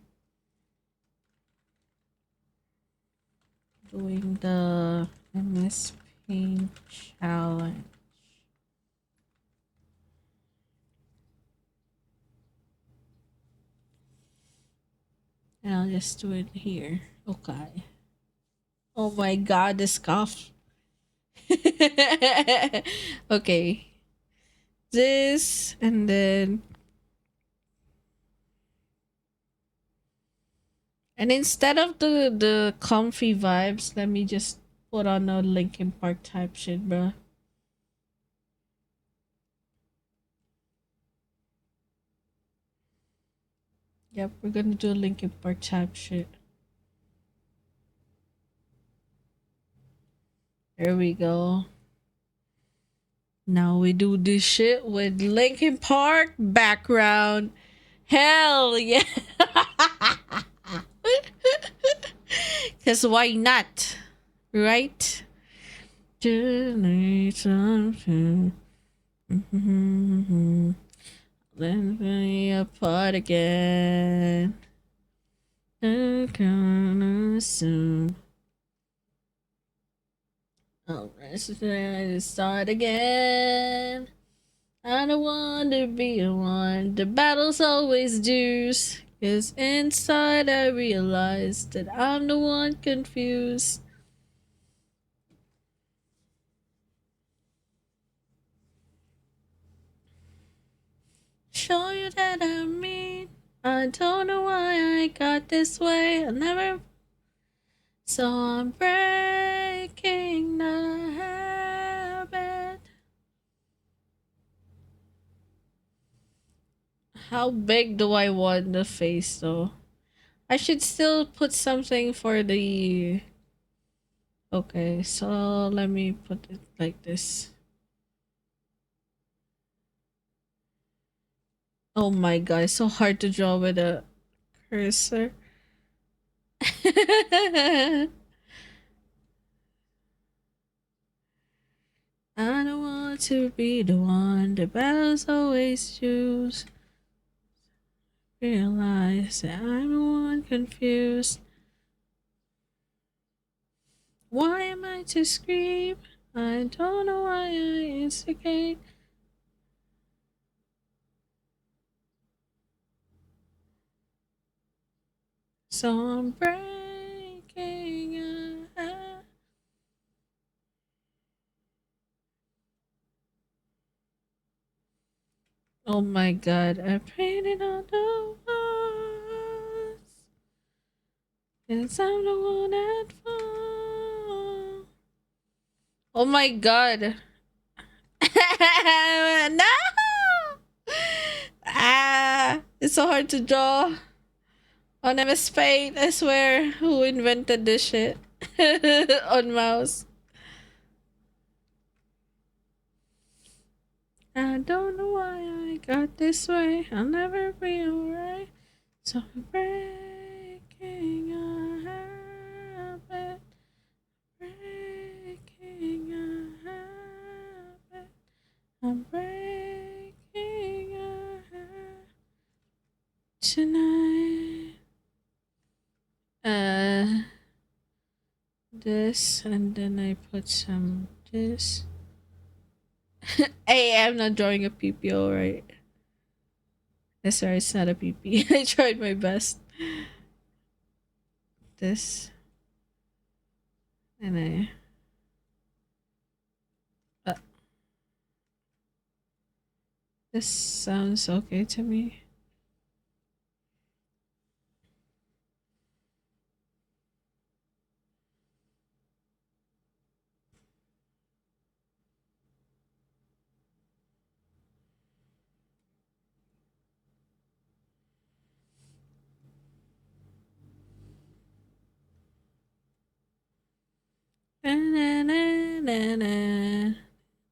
doing the MS Paint challenge. And I'll just do it here. Okay. Oh my god, this cough. Okay. This and then and instead of the comfy vibes, let me just put on a Linkin Park type shit, bro. Yep, we're gonna do a Linkin Park type shit. There we go. Now we do this shit with Linkin Park background. Hell yeah. Cause why not? Right? Then we apart again. Soon. Oh, let's start again. I don't want to be the one. The battle's always deuce. Cause inside I realize that I'm the one confused. Show you that I mean. I don't know why I got this way. I never. So I'm breaking the habit. How big do I want the face though? I should still put something for the. Okay, so let me put it like this. Oh my god, it's so hard to draw with a cursor. I don't want to be the one the battles always choose. Realize that I'm the one confused. Why am I to scream? I don't know why I instigate. So I'm breaking a. Oh my god, I painted on the walls. Cause I'm the one at fault. Oh my god. No! Ah, it's so hard to draw on MS Paint. I swear, who invented this shit on mouse? I don't know why I got this way. I'll never be alright. So I'm breaking a habit. Breaking a habit. I'm breaking a habit tonight. This and then I put some this. Hey, I'm not drawing a PPO, right? Sorry, it's not a PP. I tried my best. This and this sounds okay to me. Na, na, na, na, na.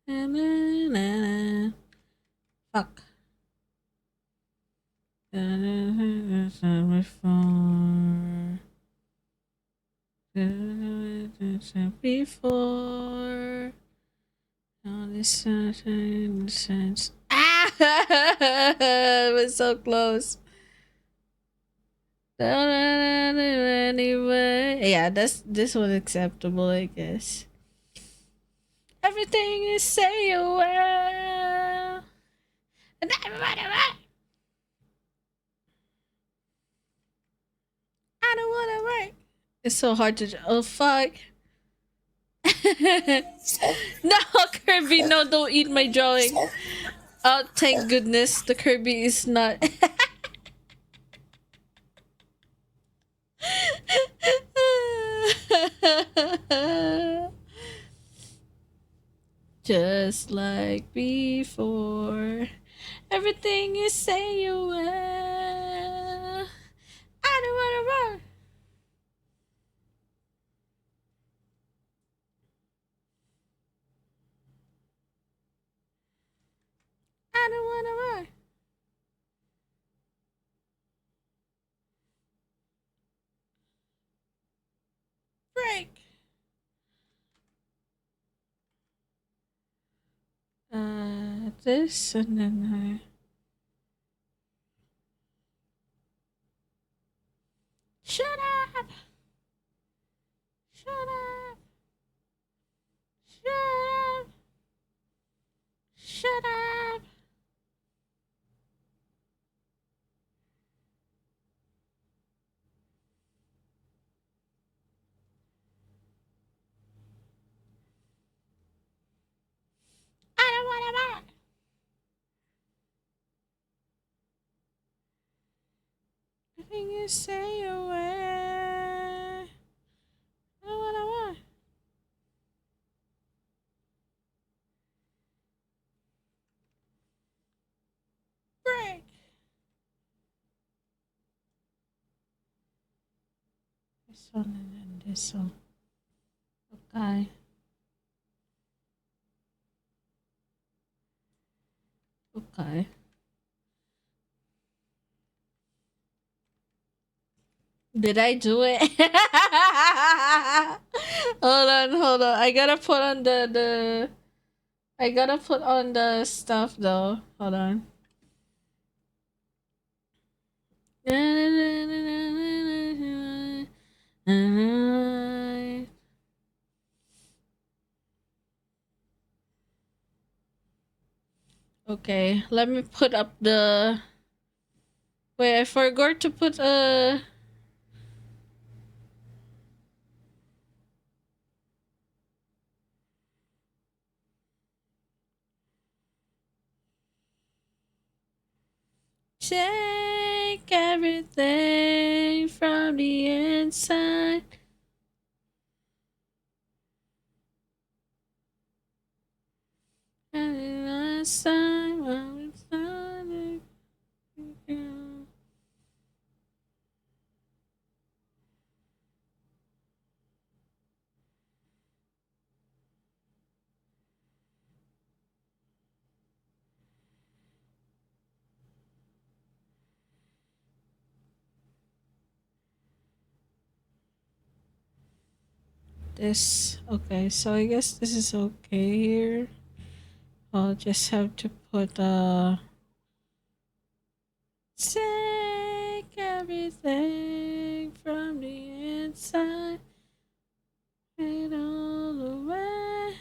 Na, na, na, na. Fuck. Before all this sense. Ah! It was so close. Anyway, yeah, this one acceptable, I guess. Everything you say you will. I don't wanna work. It's so hard to. Oh fuck. No, Kirby, no, don't eat my drawing. Oh, thank goodness the Kirby is not. Just like before. Everything you say you will. I don't wanna run. I don't wanna run. Break. This and then shut up. Shut up. Shut up. Shut up. I don't wanna run. Everything you say you will. I don't wanna run. Break. This one and then this one. Okay. Okay. Did I do it? Hold on. I gotta put on the I gotta put on the stuff though. Hold on. Okay, let me put up the. Wait, I forgot to put a. Take everything from the inside. And last time I was starting. This okay, so I guess this is okay here. I'll just have to put take everything from the inside and all the way.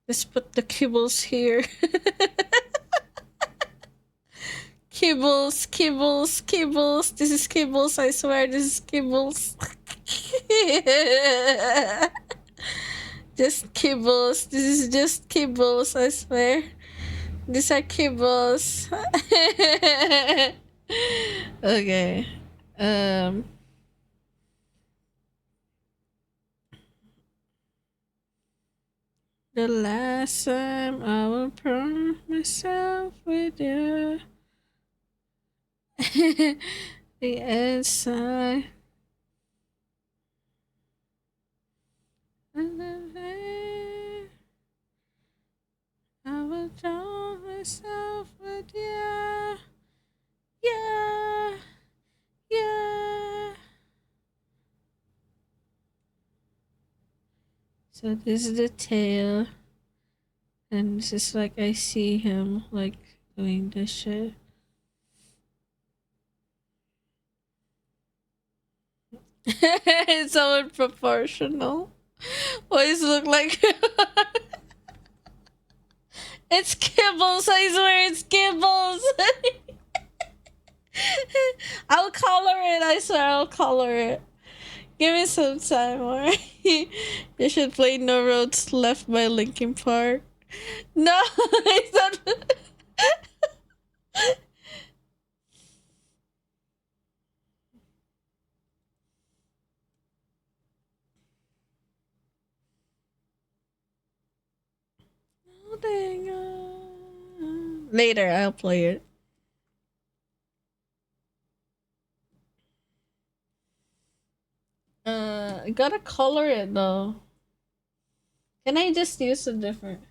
Let's put the kibbles here. Kibbles. This is kibbles, I swear this is kibbles. Just kibbles. This is just kibbles, I swear. These are kibbles. Okay. The last time I will promise myself with you. The inside. I will draw myself with you. Yeah. So this is the tail. And it's just like I see him like doing this shit. It's so unproportional. Why does it look like it's Kibbles, I swear it's Kibbles. I'll color it, I swear I'll color it. Give me some time, alright? You should play No Roads Left by Linkin Park. No, it's not. Oh, dang on. Later, I'll play it. I gotta color it though. Can I just use a different?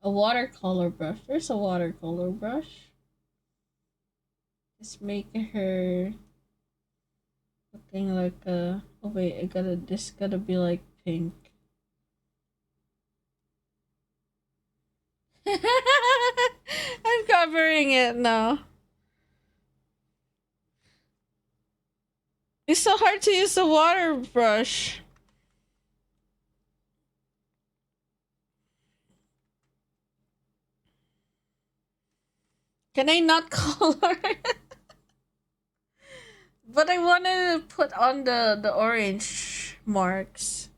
A watercolor brush. There's a watercolor brush. Just make her looking like a. Oh wait, this gotta be like pink. I'm covering it now. It's so hard to use the water brush. Can I not color it? But I wanted to put on the orange marks.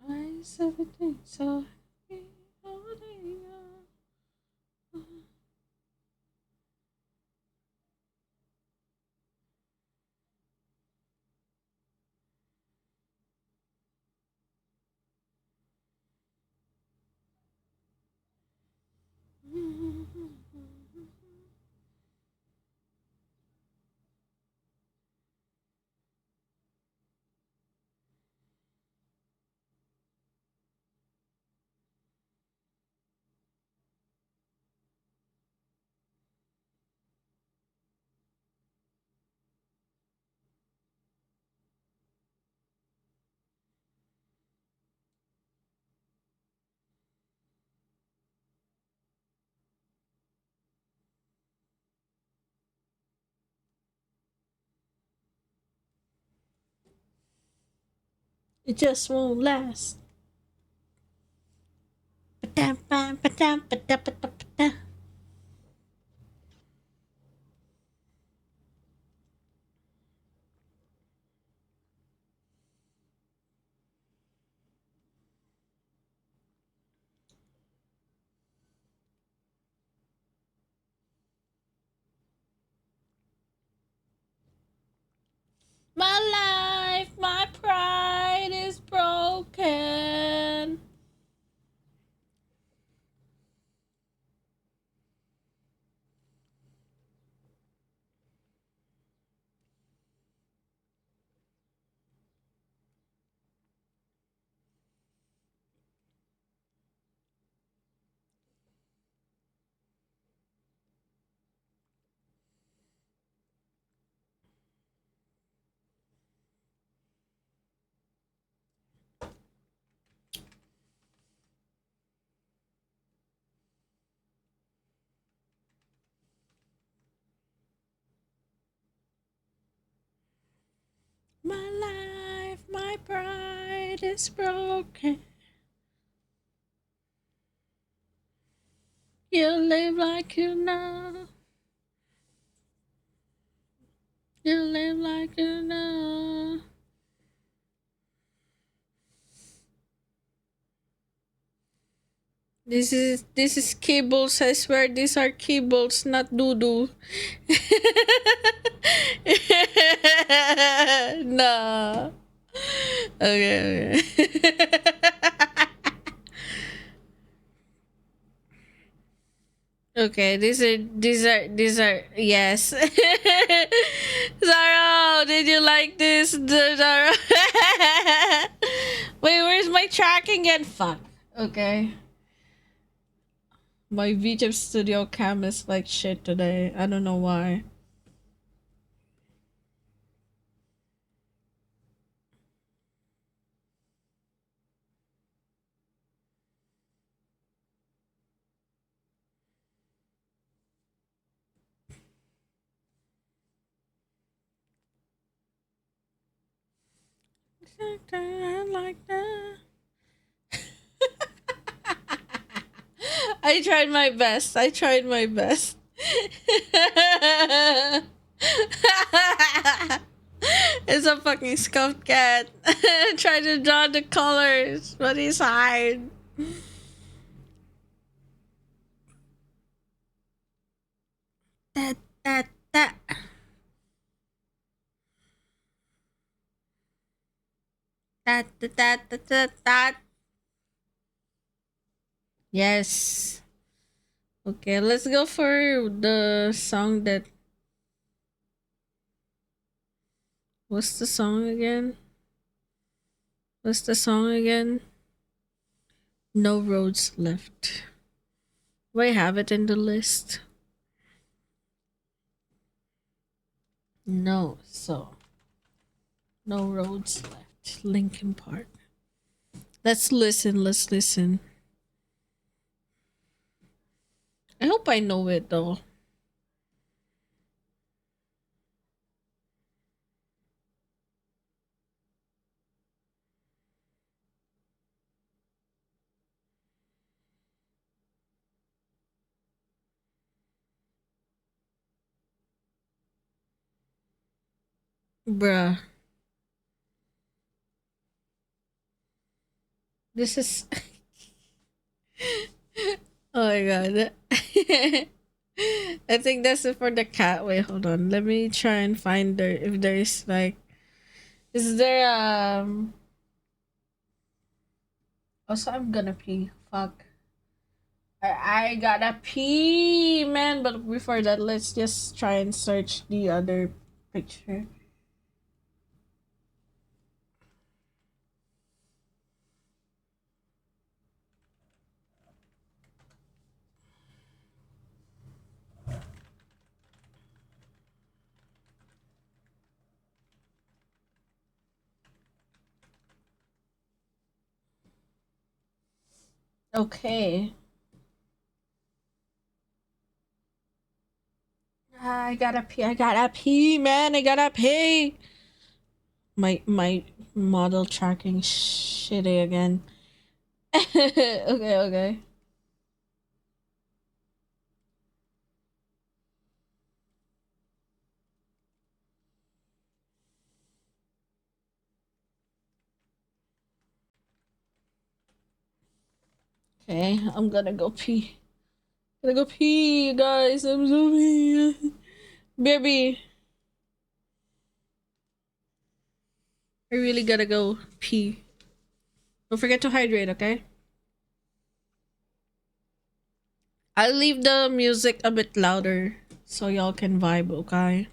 Why is everything so happy? Holding on. It just won't last. My life, my pride is broken. My life, my pride is broken. You live like you know. You live like you know. This is cables. I swear these are cables, not doo-doo. No. Okay, okay. Okay, these are yes. Zaro, did you like this? Zaro. Wait, where's my tracking again? Fuck. Okay. My VTube Studio cam is like shit today. I don't know why. Like that. I tried my best. I tried my best. It's a fucking scuffed cat. Try to draw the colors, but he's hard. That that that. That. Yes. Okay, let's go for the song that. What's the song again? What's the song again? No roads left. Do I have it in the list? No, so no roads left. Linkin Park. Let's listen. Let's listen. I hope I know it though. Bruh. This is. Oh my god. I think that's it for the cat. Wait, hold on. Let me try and find there if there's like. Is there Also, I'm gonna pee. Fuck. I gotta pee, man. But before that, let's just try and search the other picture. Okay. I gotta pee. I gotta pee, man. I gotta pee. My model tracking shitty again. Okay. Okay, I'm gonna go pee. Gonna go pee, you guys. I'm sorry. Baby. I really gotta go pee. Don't forget to hydrate, okay? I'll leave the music a bit louder so y'all can vibe, okay?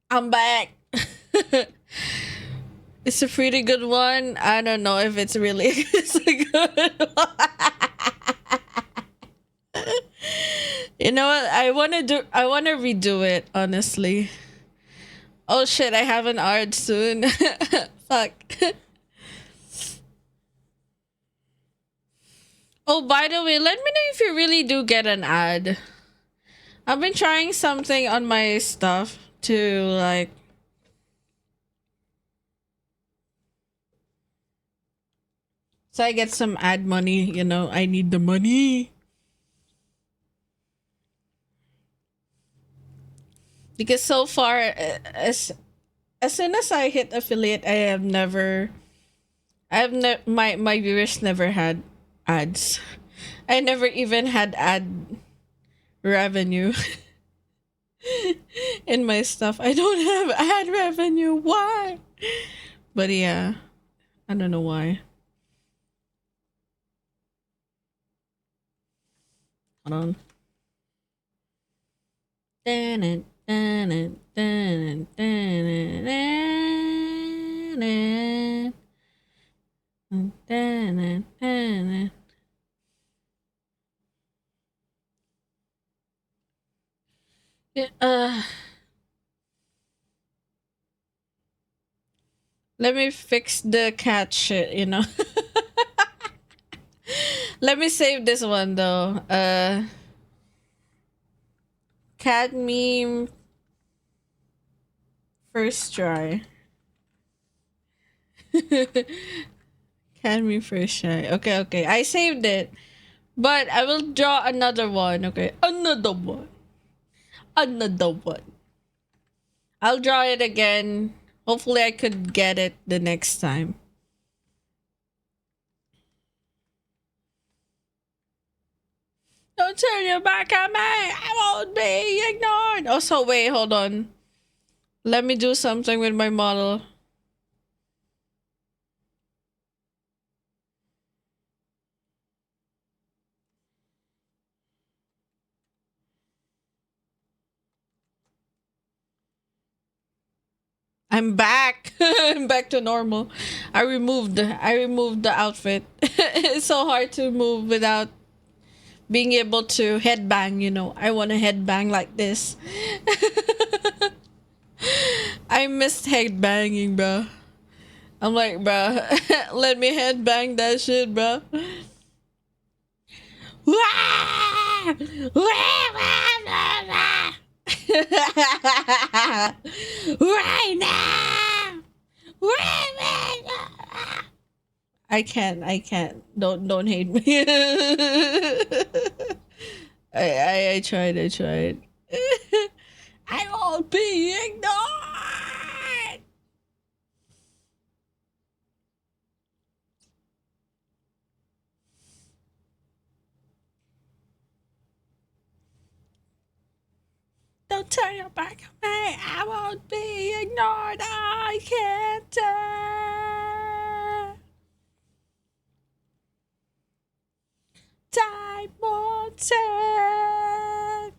I'm back. It's a pretty good one. I don't know if it's really it's a good one. You know what? I wanna redo it, honestly. Oh shit, I have an art soon. Fuck. Oh, by the way, let me know if you really do get an ad. I've been trying something on my stuff to like so I get some ad money, you know. I need the money. Because so far as soon as I hit affiliate, my viewers never had ads. I never even had ad revenue in my stuff. I don't have ad revenue. Why? But yeah, I don't know why. Hold on. Uh, Let me fix the cat shit, you know. Let me save this one though. Cat meme first try. Cat meme first try. Okay, okay. I saved it. But I will draw another one, okay? Another one. Another one. I'll draw it again. Hopefully I could get it the next time. Don't turn your back on me. I won't be ignored. Also, wait, hold on. Let me do something with my model. I'm back. I'm back to normal. I removed the outfit. It's so hard to move without being able to headbang, you know. I want to headbang like this. I missed headbanging, bro. I'm like, bro, let me headbang that shit, bro. Right now. I can't. Don't hate me. I tried, I tried. I won't be ignored. Don't turn your back on me. I won't be ignored. I can't tell. Time won't tell.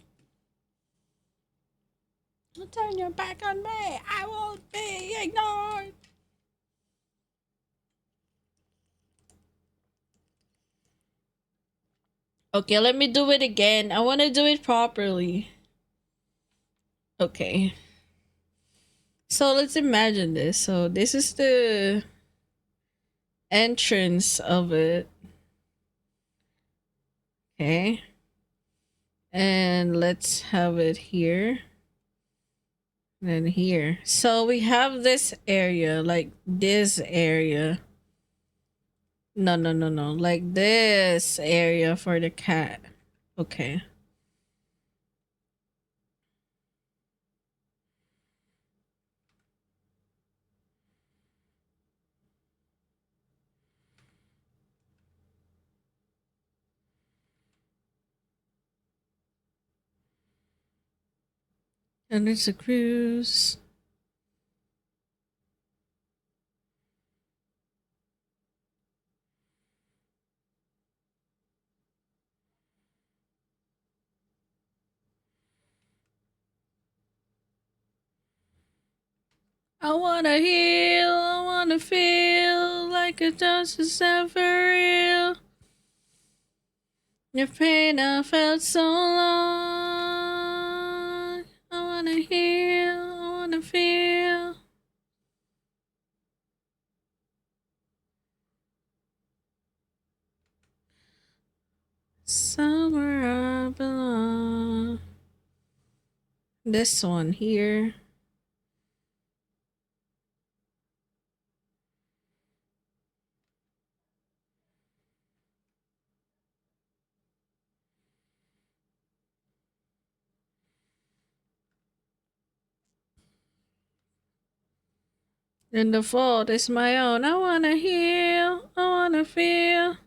Don't turn your back on me. I won't be ignored. Okay, let me do it again. I want to do it properly. Okay. So let's imagine this. So this is the entrance of it. Okay. And let's have it here. And here. So we have this area, like this area. No, no, no, no. Like this area for the cat. Okay. And it's a cruise. I wanna heal, I wanna feel like it doesn't ever real. Your pain I felt so long. I wanna heal, I wanna feel. Somewhere I belong. This one here. And the fault is my own. I wanna heal, I wanna feel.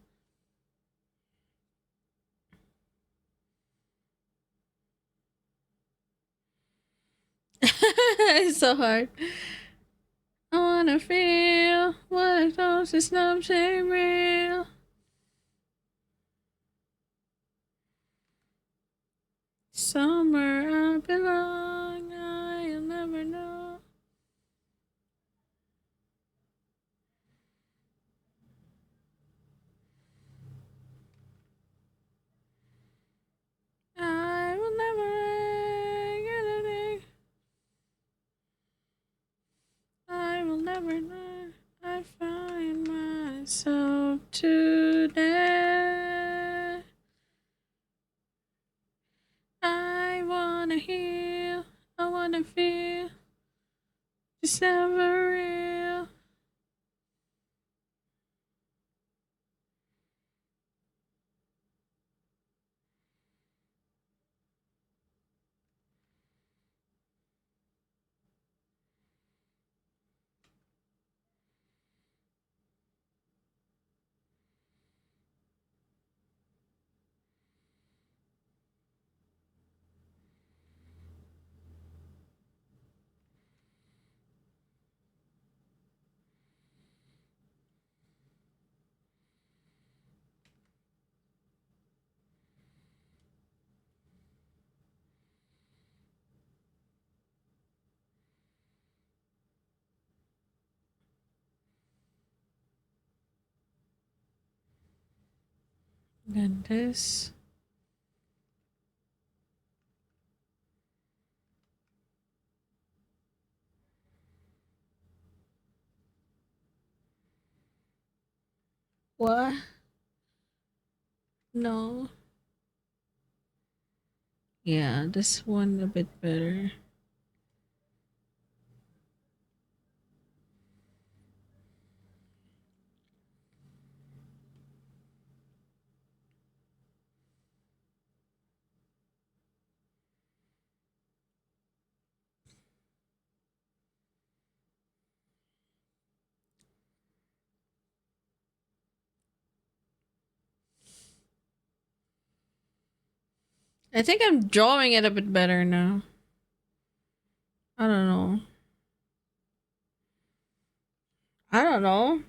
It's so hard. I wanna feel what it knows is not real. Somewhere I belong, I'll never know. I will never get it. I will never know. I find myself today. I wanna heal, I wanna feel. It's never real. Then this. What? No. Yeah, this one a bit better. I think I'm drawing it a bit better now. I don't know. I don't know.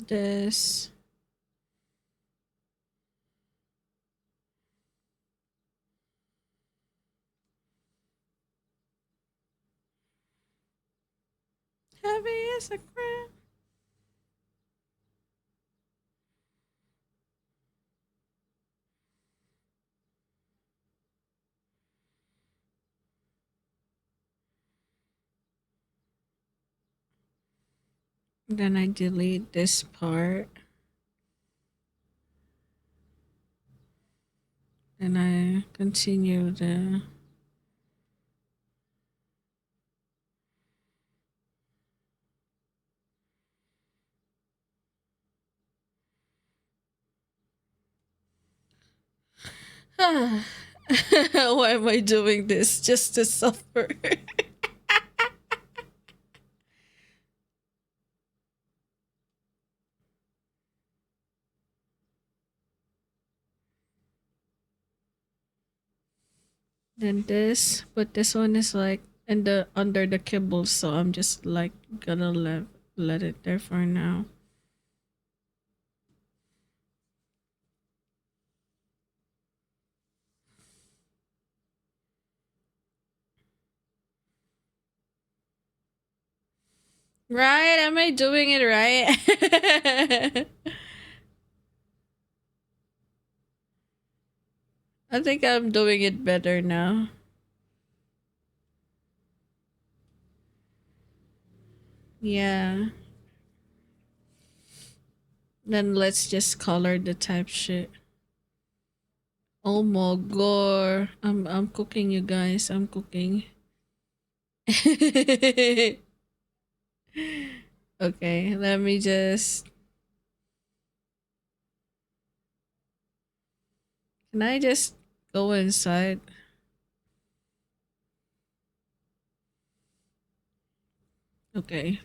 This. Heavy as a crown. Then I delete this part. And I continue the. Why am I doing this? Just to suffer. Then this, but this one is like in the under the kibble, so I'm just like gonna let it there for now. Right? Am I doing it right? I think I'm doing it better now. Yeah. Then let's just color the type shit. Oh my god. I'm cooking, you guys. I'm cooking. Okay, let me just. Can I just go inside? Okay.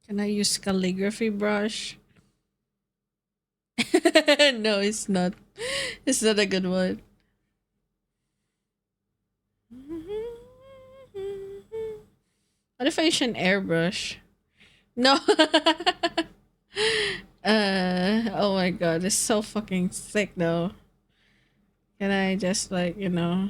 Can I use calligraphy brush? No, it's not. It's not a good one. What if I use an airbrush? No. Oh my god, it's so fucking sick though. Can I just like, yeah.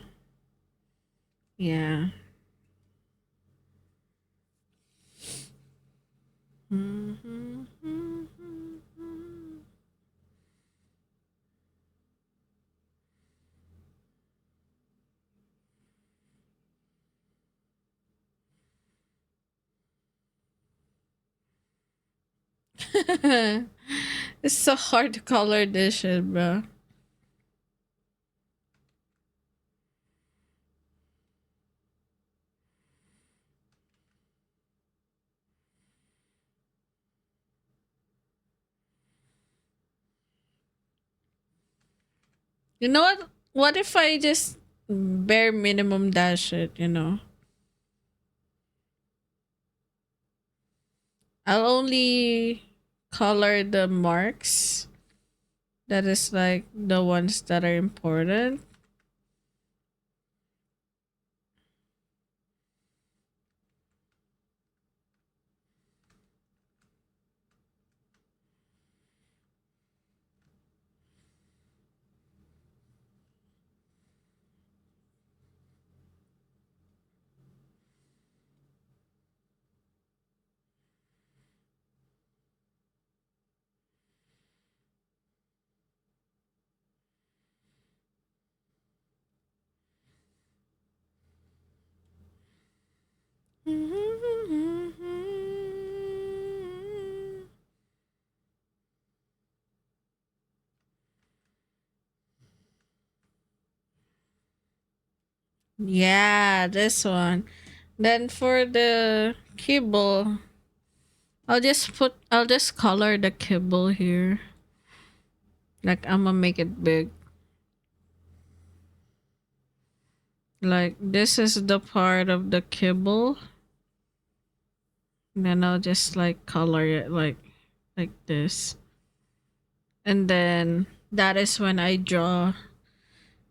It's so hard to color this shit, bro. You know what? What if I just bare minimum dash it? I'll only color the marks that is like the ones that are important. Yeah, this one. Then for the kibble, I'll just color the kibble here. Like I'm gonna make it big. Like this is the part of the kibble. Then I'll just like color it like this. And then that is when I draw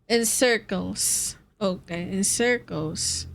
in circles. Okay, in circles.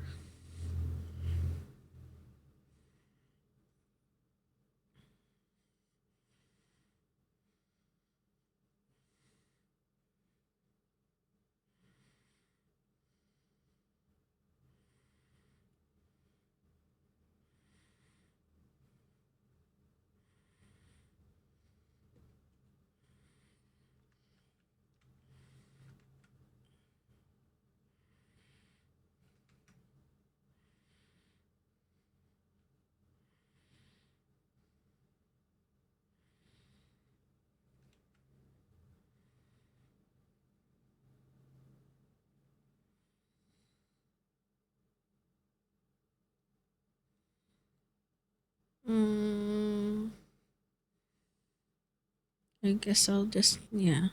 I guess I'll just, yeah.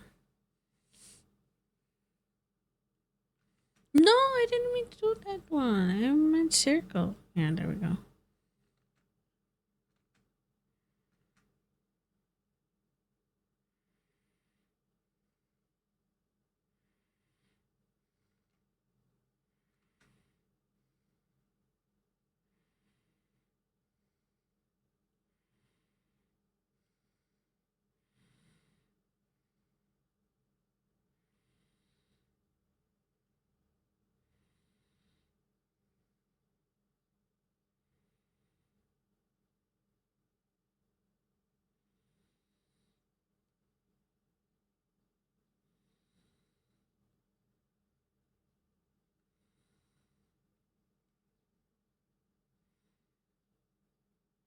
No, I didn't mean to do that one. I meant circle. Yeah, there we go.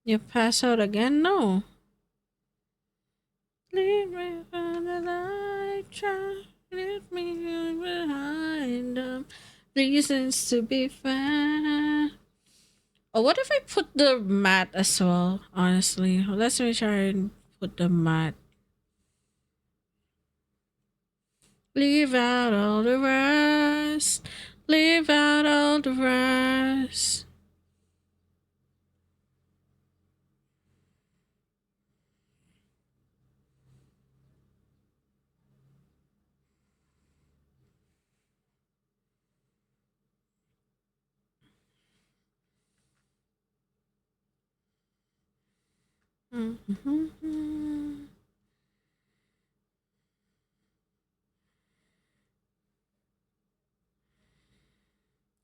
You pass out again? No. Leave me for the light, try, leave me behind them. Reasons to be found. Oh, what if I put the mat as well? Honestly, let's me try and put the mat. Leave out all the rest. Leave out all the rest. Mm-hmm.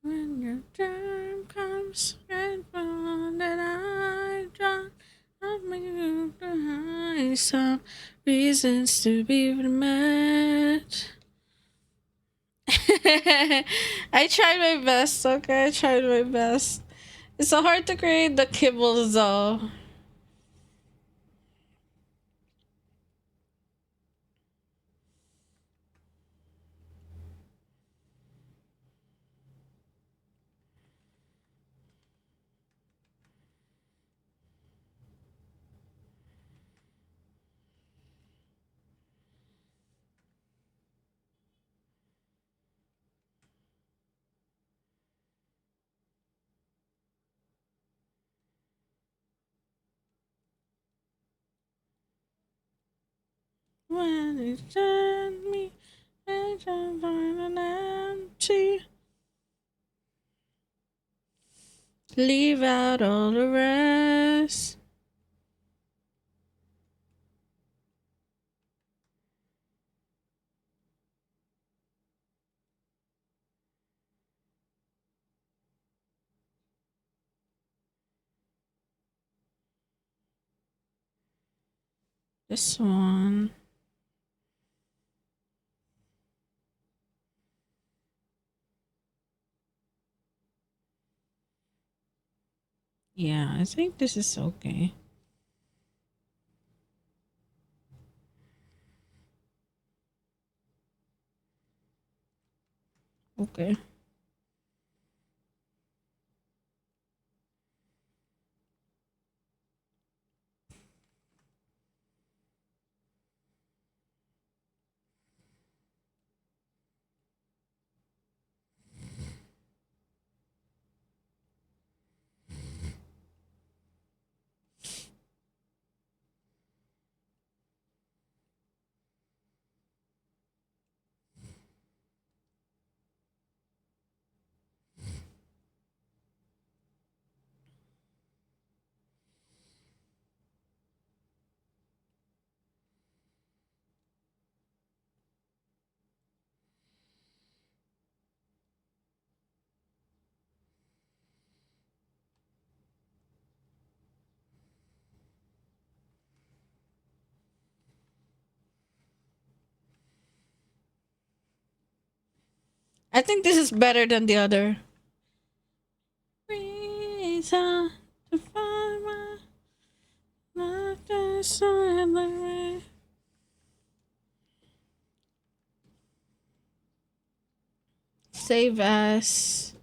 When your time comes, and one that I draw, I'll make you high some reasons to be met. I tried my best, okay? I tried my best. It's so hard to create the kibbles though. When you turn me, I just find an empty. Leave out all the rest. This one. Yeah, I think this is okay. Okay. I think this is better than the other. Reason to find my nothing. Save as.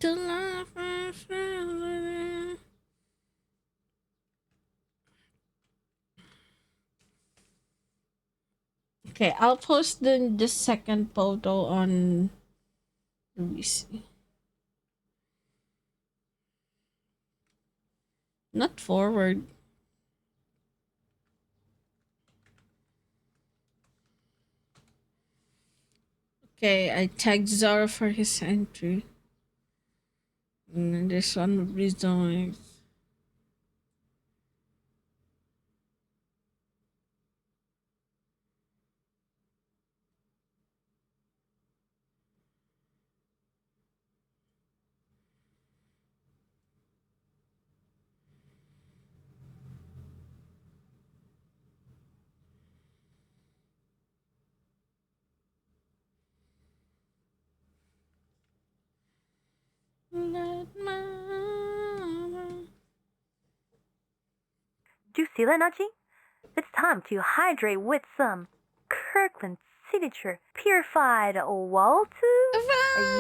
To love my family. Okay, I'll post the second photo on. Let me see. Not forward. Okay, I tagged Zara for his entry. And this one would be doing. Let my... Do you see that, Nachi? It's time to hydrate with some Kirkland signature purified water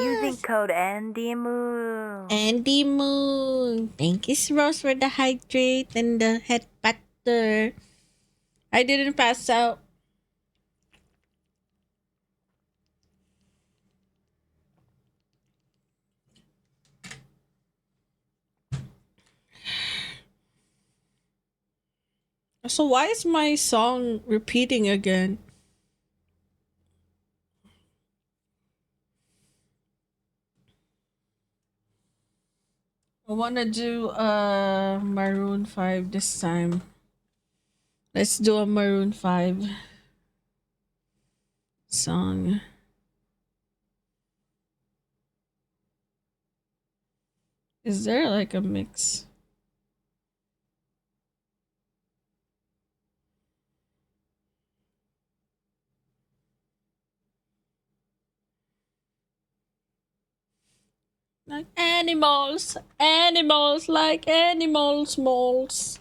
using code ANDYMOON. Andy Moon. Thank you, Rose, for the hydrate and the head butter. I didn't pass out. So why is my song repeating again? I wanna do Maroon 5 this time. Let's do a Maroon 5 song. Is there like a mix? Like animals, animals, like animals, moles.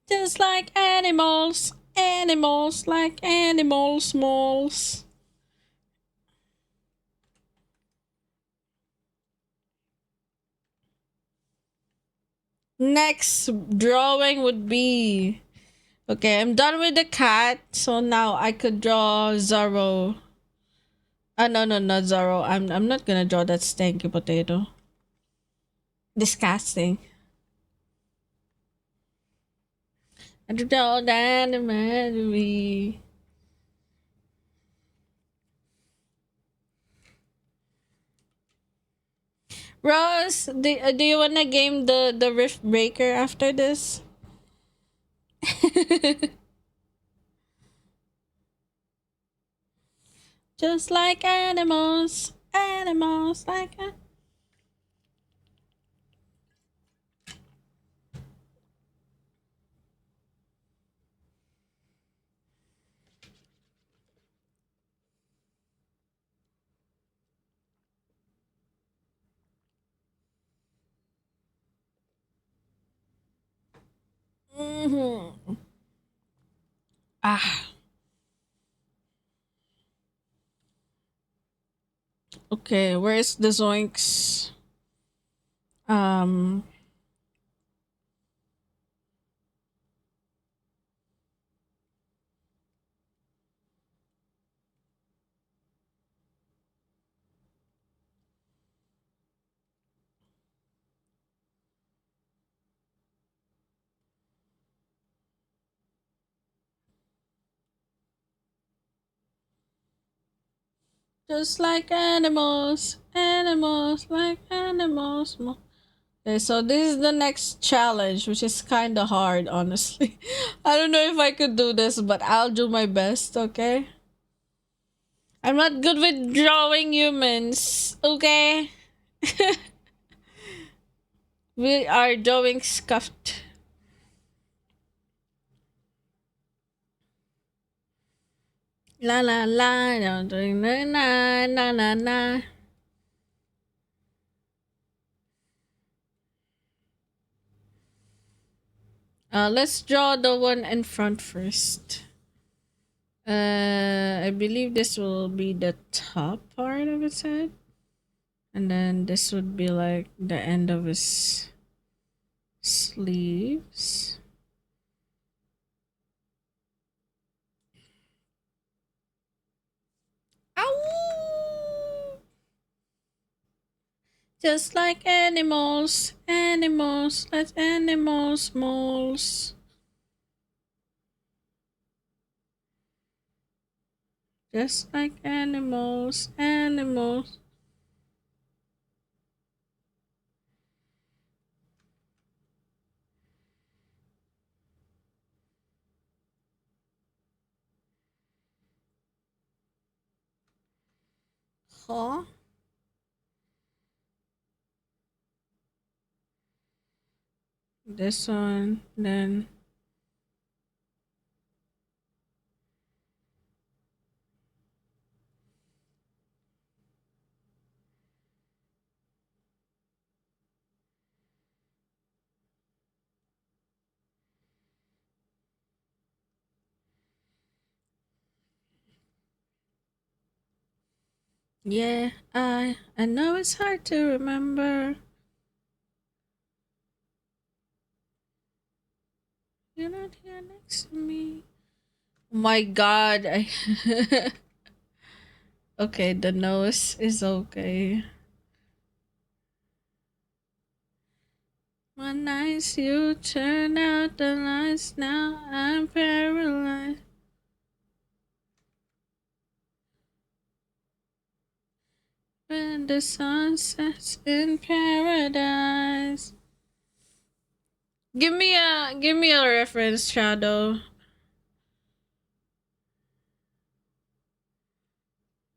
Just like animals, animals, like animals, moles. Next drawing would be... Okay, I'm done with the cat, so now I could draw Zorro. No, not Zorro. I'm not gonna draw that stanky potato. Disgusting. I draw that memory. Rose, do you wanna game the Riftbreaker after this? Just like animals, animals like. Mm-hmm. Ah. Okay, where's the zoinks? Um. Just like animals, animals like animals. Okay, so this is the next challenge, which is kind of hard, honestly. I don't know if I could do this, but I'll do my best, okay? I'm not good with drawing humans, okay? We are drawing scuffed. La la la, na na na na na na. Let's draw the one in front first. I believe this will be the top part of its head. And then this would be like the end of his sleeves. Ow! Just like animals, let animals moles. Just like animals. Huh? This one, then. Yeah, I know it's hard to remember. You're not here next to me. Oh my god. Okay, the nose is okay. One night you turn out the lights, now I'm paralyzed. When the sun sets in paradise. Give me a reference, Shadow.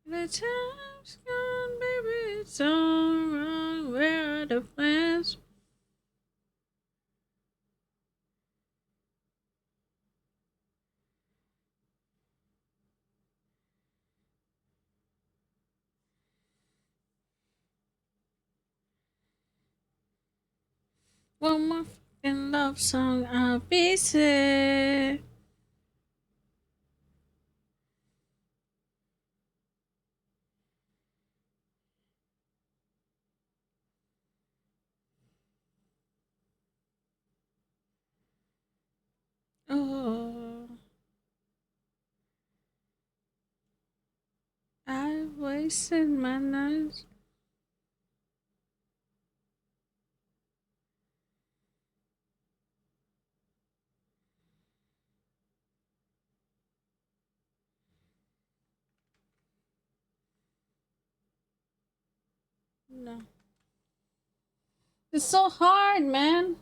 The time's gone, baby, it's all wrong. Where are the plans? One more fucking love song, I'll be sick. Oh, I wasted my nights. No. It's so hard, man.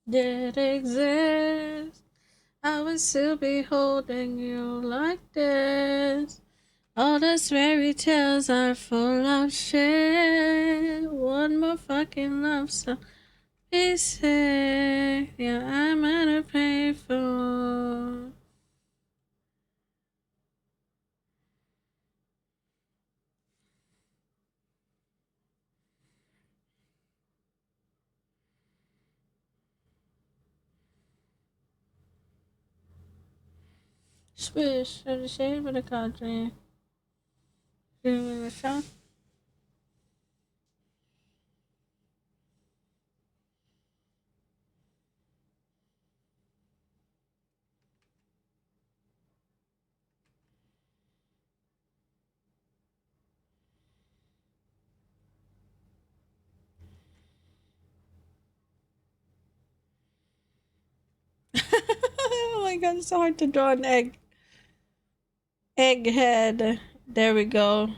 Did it exist? I would still be holding you like this. All those fairy tales are full of shit. One more fucking love song. Be sick. Yeah, I'm gonna pay for. Swish of the shade of the country. Give me a shot. Oh my god, it's so hard to draw an egg. Egghead. There we go.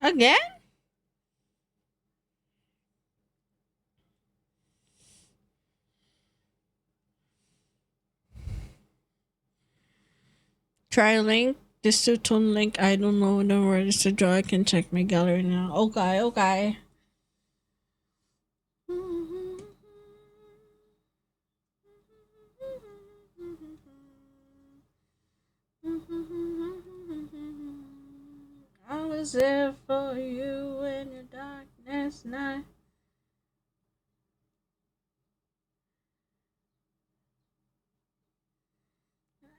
Again? Try link. This two-tone link. I don't know the word is to draw. I can check my gallery now. Okay, okay. I was there for you in your darkness night.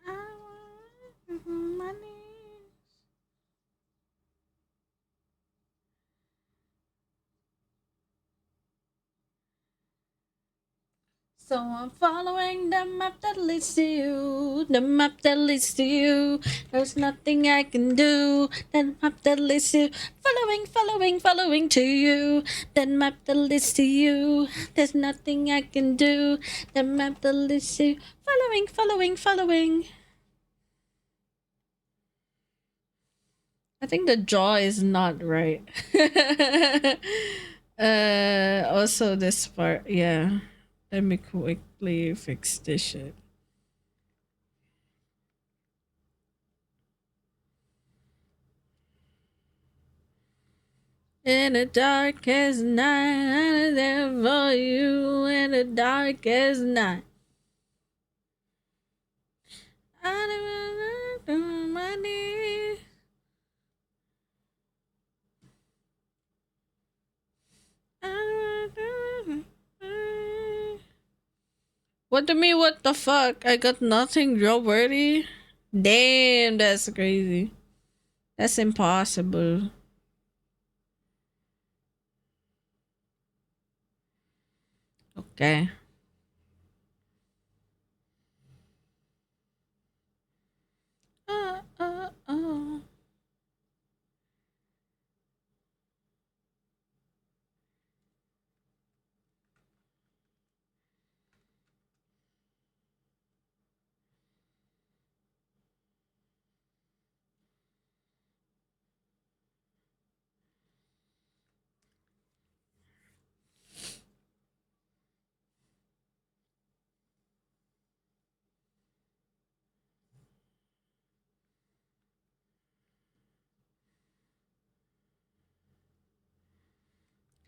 I was on my knees. So I'm following the map that leads to you. The map that leads to you. There's nothing I can do. The map that leads to you. Following, following, following to you. The map that leads to you. There's nothing I can do. The map that leads to you. Following, following, following. I think the jaw is not right. Also this part, yeah. Let me quickly fix this shit. In the darkest night, I'm there for you. In the darkest night, I never on my knees. What do you mean? What the fuck? I got nothing job worthy. Damn, that's crazy. That's impossible. Okay. Uh, uh, uh.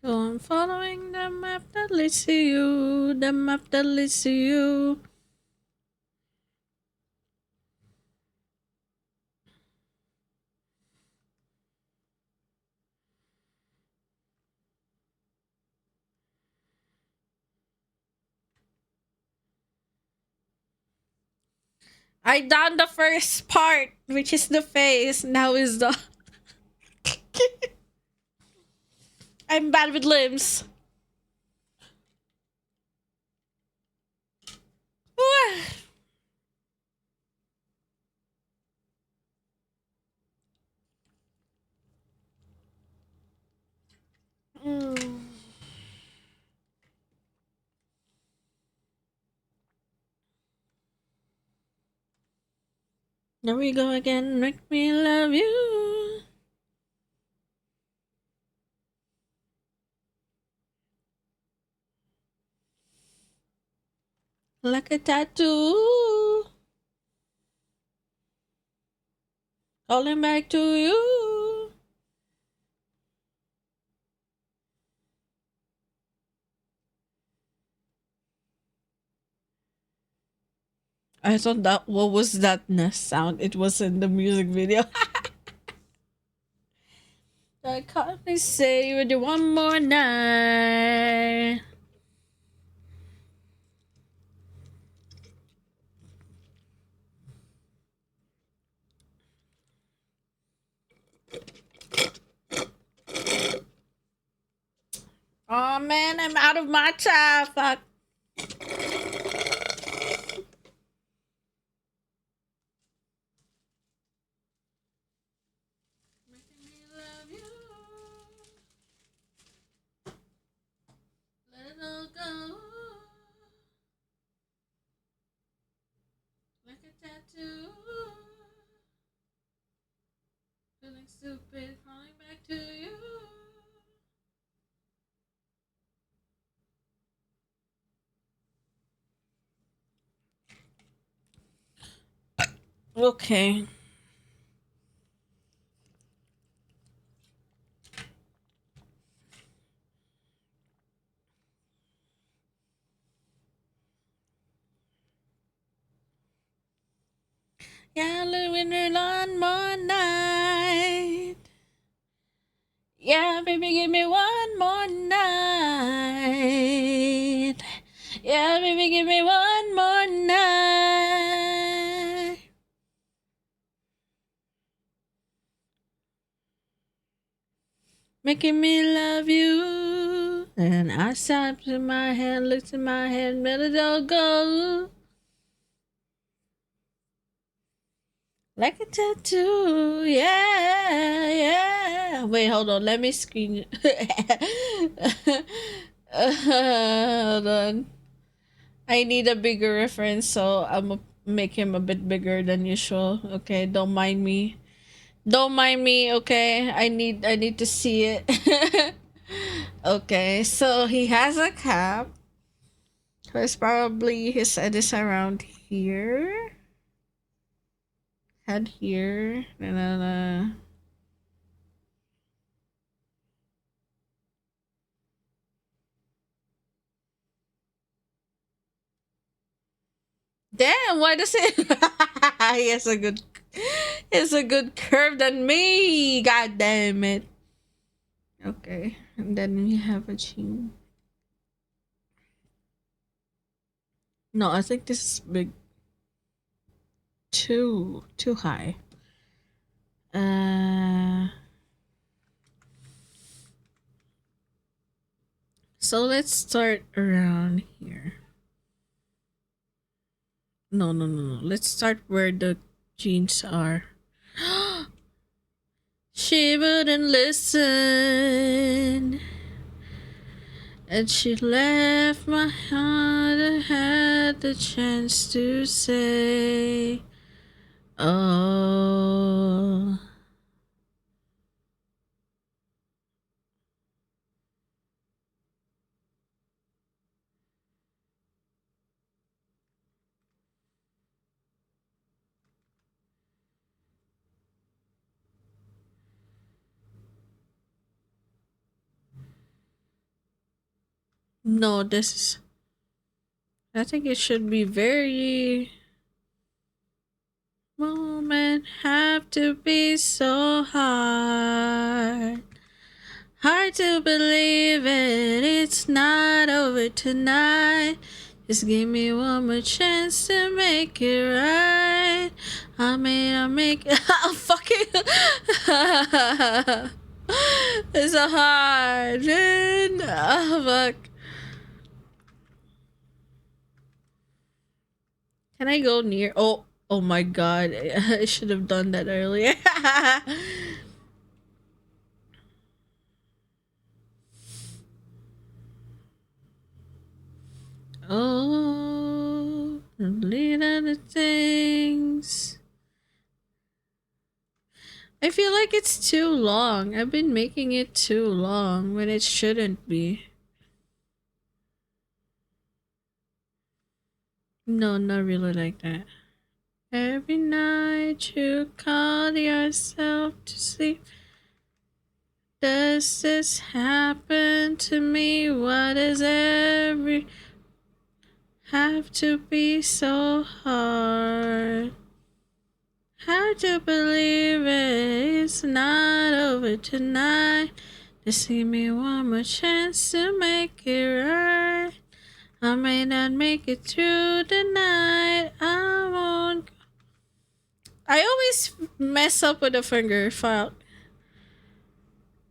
So I'm following the map that leads to you. The map that leads to you. I done the first part, which is the face. Now is the. I'm bad with limbs. Mm. There we go again. Make me love you. Like a tattoo. Calling back to you. I thought that what was that sound? It was in the music video. I can't be say with you one more night. Oh man, I'm out of matcha. Fuck. Making me love you. Let it all go. Like a tattoo. Feeling stupid, calling back to you. Okay. Yeah, living it on more night. Yeah, baby, give me one more night. Yeah, baby, give me one more night. Making me love you. And I stopped in my hand, looked in my hand, let it all go. Like a tattoo, yeah, yeah. Wait, hold on, let me screen. Hold on. I need a bigger reference, so I'm gonna make him a bit bigger than usual. Okay, don't mind me. Don't mind me, okay? I need to see it. Okay, so he has a cap. So it's probably his head is around here. Head here. Damn, why does it he has a good curve than me. God damn it. Okay. And then we have a chin. No, I think this is big. Too high. So let's start around here. No. Let's start where the jeans are. She wouldn't listen. And she left my heart. I had the chance to say, oh. No, this is. I think it should be very. Moment have to be so hard. Hard to believe it, it's not over tonight. Just give me one more chance to make it right. I'll make it. Oh, fucking. It's so hard, man. Oh, fuck. Can I go near? Oh my god. I should have done that earlier. Oh, lead other things. I feel like it's too long. I've been making it too long when it shouldn't be. No, not really like that. Every night you call yourself to sleep. Does this happen to me? Why does every have to be so hard? Hard to believe it's not over tonight. Just give me one more chance to make it right. I may not make it through the night. I won't. I always mess up with the finger file.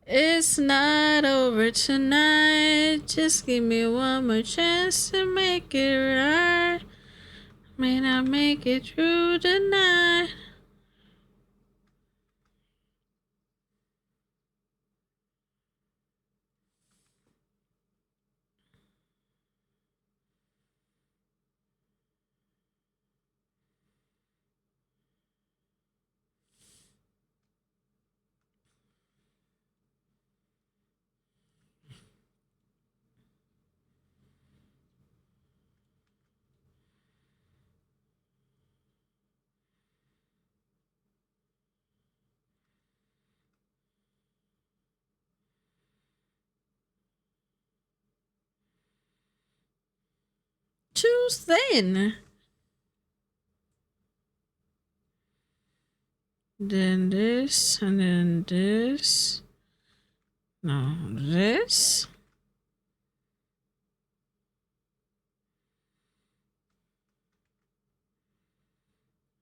It's not over tonight. Just give me one more chance to make it right. May not make it through the night. too thin. Then this, and then this. No, this.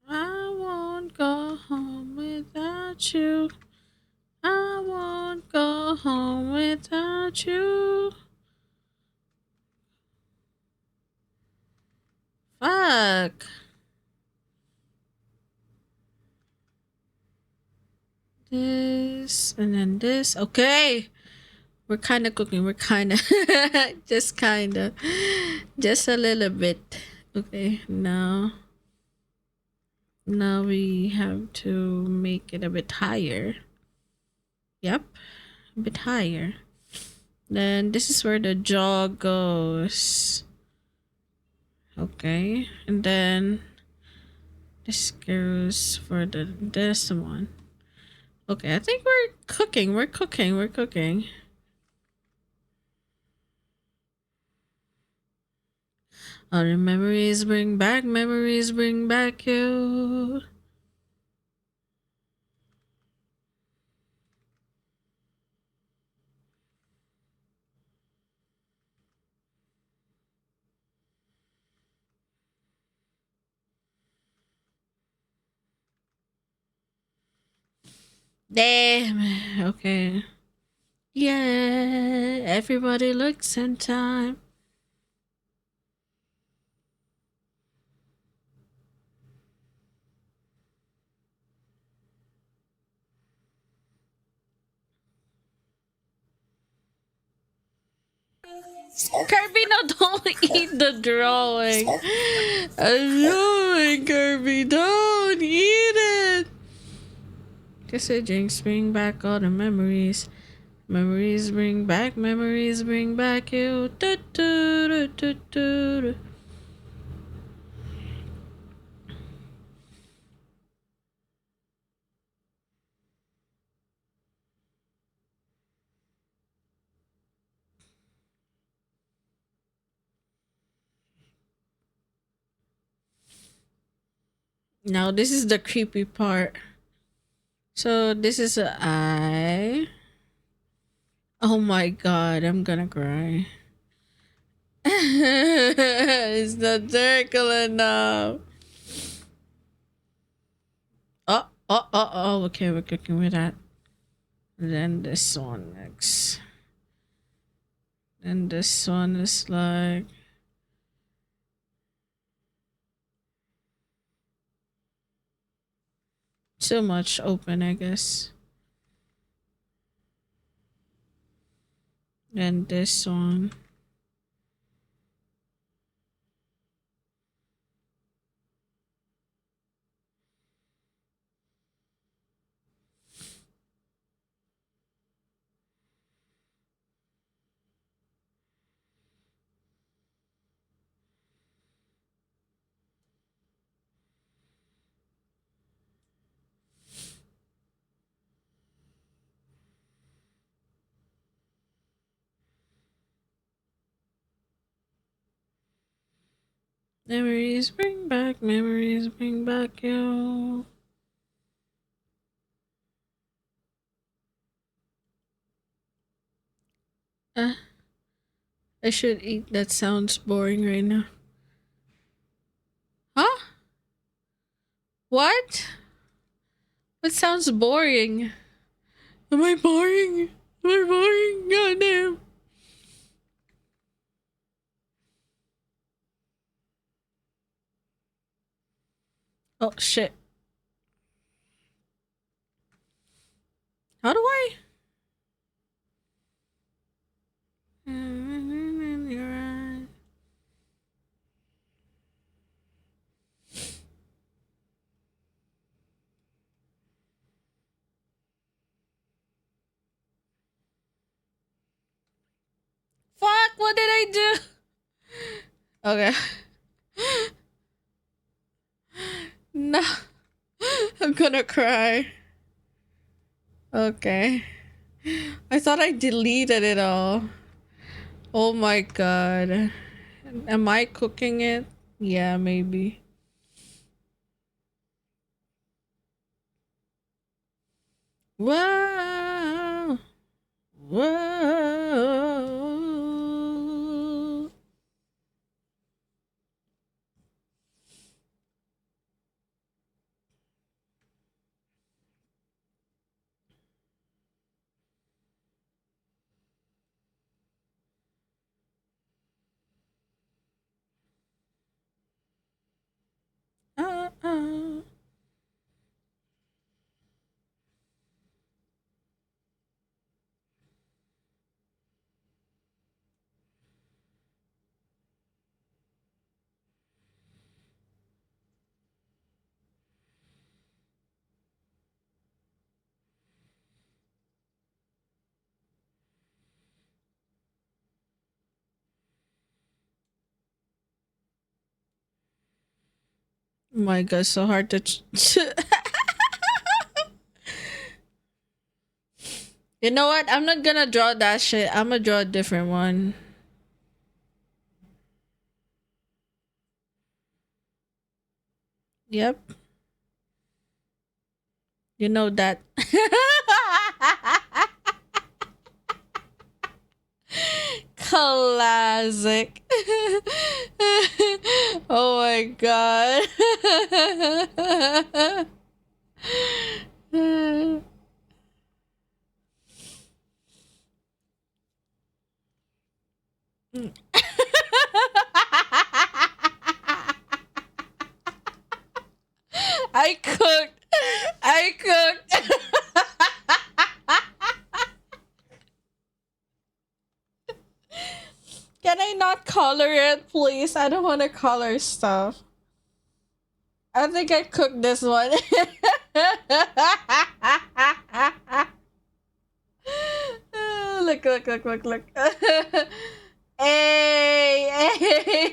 I won't go home without you. I won't go home without you. Fuck. This and then this. Okay. We're kind of cooking. We're kind of. Just kind of. Just a little bit. Okay. Now we have to make it a bit higher. Yep. A bit higher. Then this is where the jaw goes. Okay. And then this goes for this one. Okay, I think we're cooking. We're cooking. We're cooking. All the memories bring back you. Damn. Okay. Yeah. Everybody looks in time. Kirby, no, don't eat the drawing. I'm drawing, Kirby. Don't eat it. Just a jinx, bring back all the memories. Memories bring back you. Do, do, do, do, do. Now this is the creepy part. So this is a eye. Oh my god, I'm gonna cry. It's not circle enough. Oh, okay, we're cooking with that. And then this one next. And this one is like too much open, I guess. And this one. Memories bring back you. I should eat. That sounds boring right now. Huh? What? What sounds boring? Am I boring? Am I boring? Goddamn. Oh shit. How do I? Fuck, what did I do? Okay. No. I'm gonna cry. Okay. I thought I deleted it all. Oh my god. Am I cooking it? Yeah, maybe. Wow. Whoa. Uh. My God, so hard to. You know what? I'm not gonna draw that shit. I'm gonna draw a different one. Yep. You know that. Classic. Oh my God. I cooked. I cooked. Can I not color it, please? I don't want to color stuff. I think I cooked this one. Look, look, look, look, look. Hey, hey.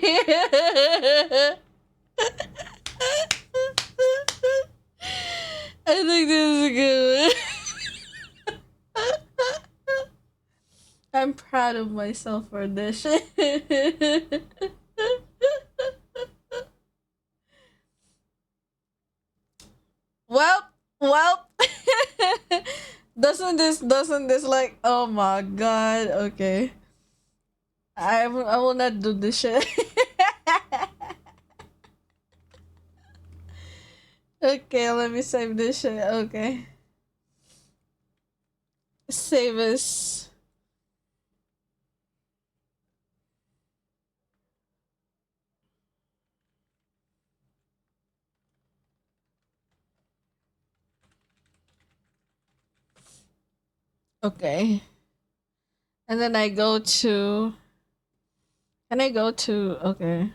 I think this is a good one. I'm proud of myself for this shit. Well, well. doesn't this like, oh my God, okay. I will not do this shit. Okay, let me save this shit. Okay. Save us. Okay. And then I go to. Can I go to. Okay.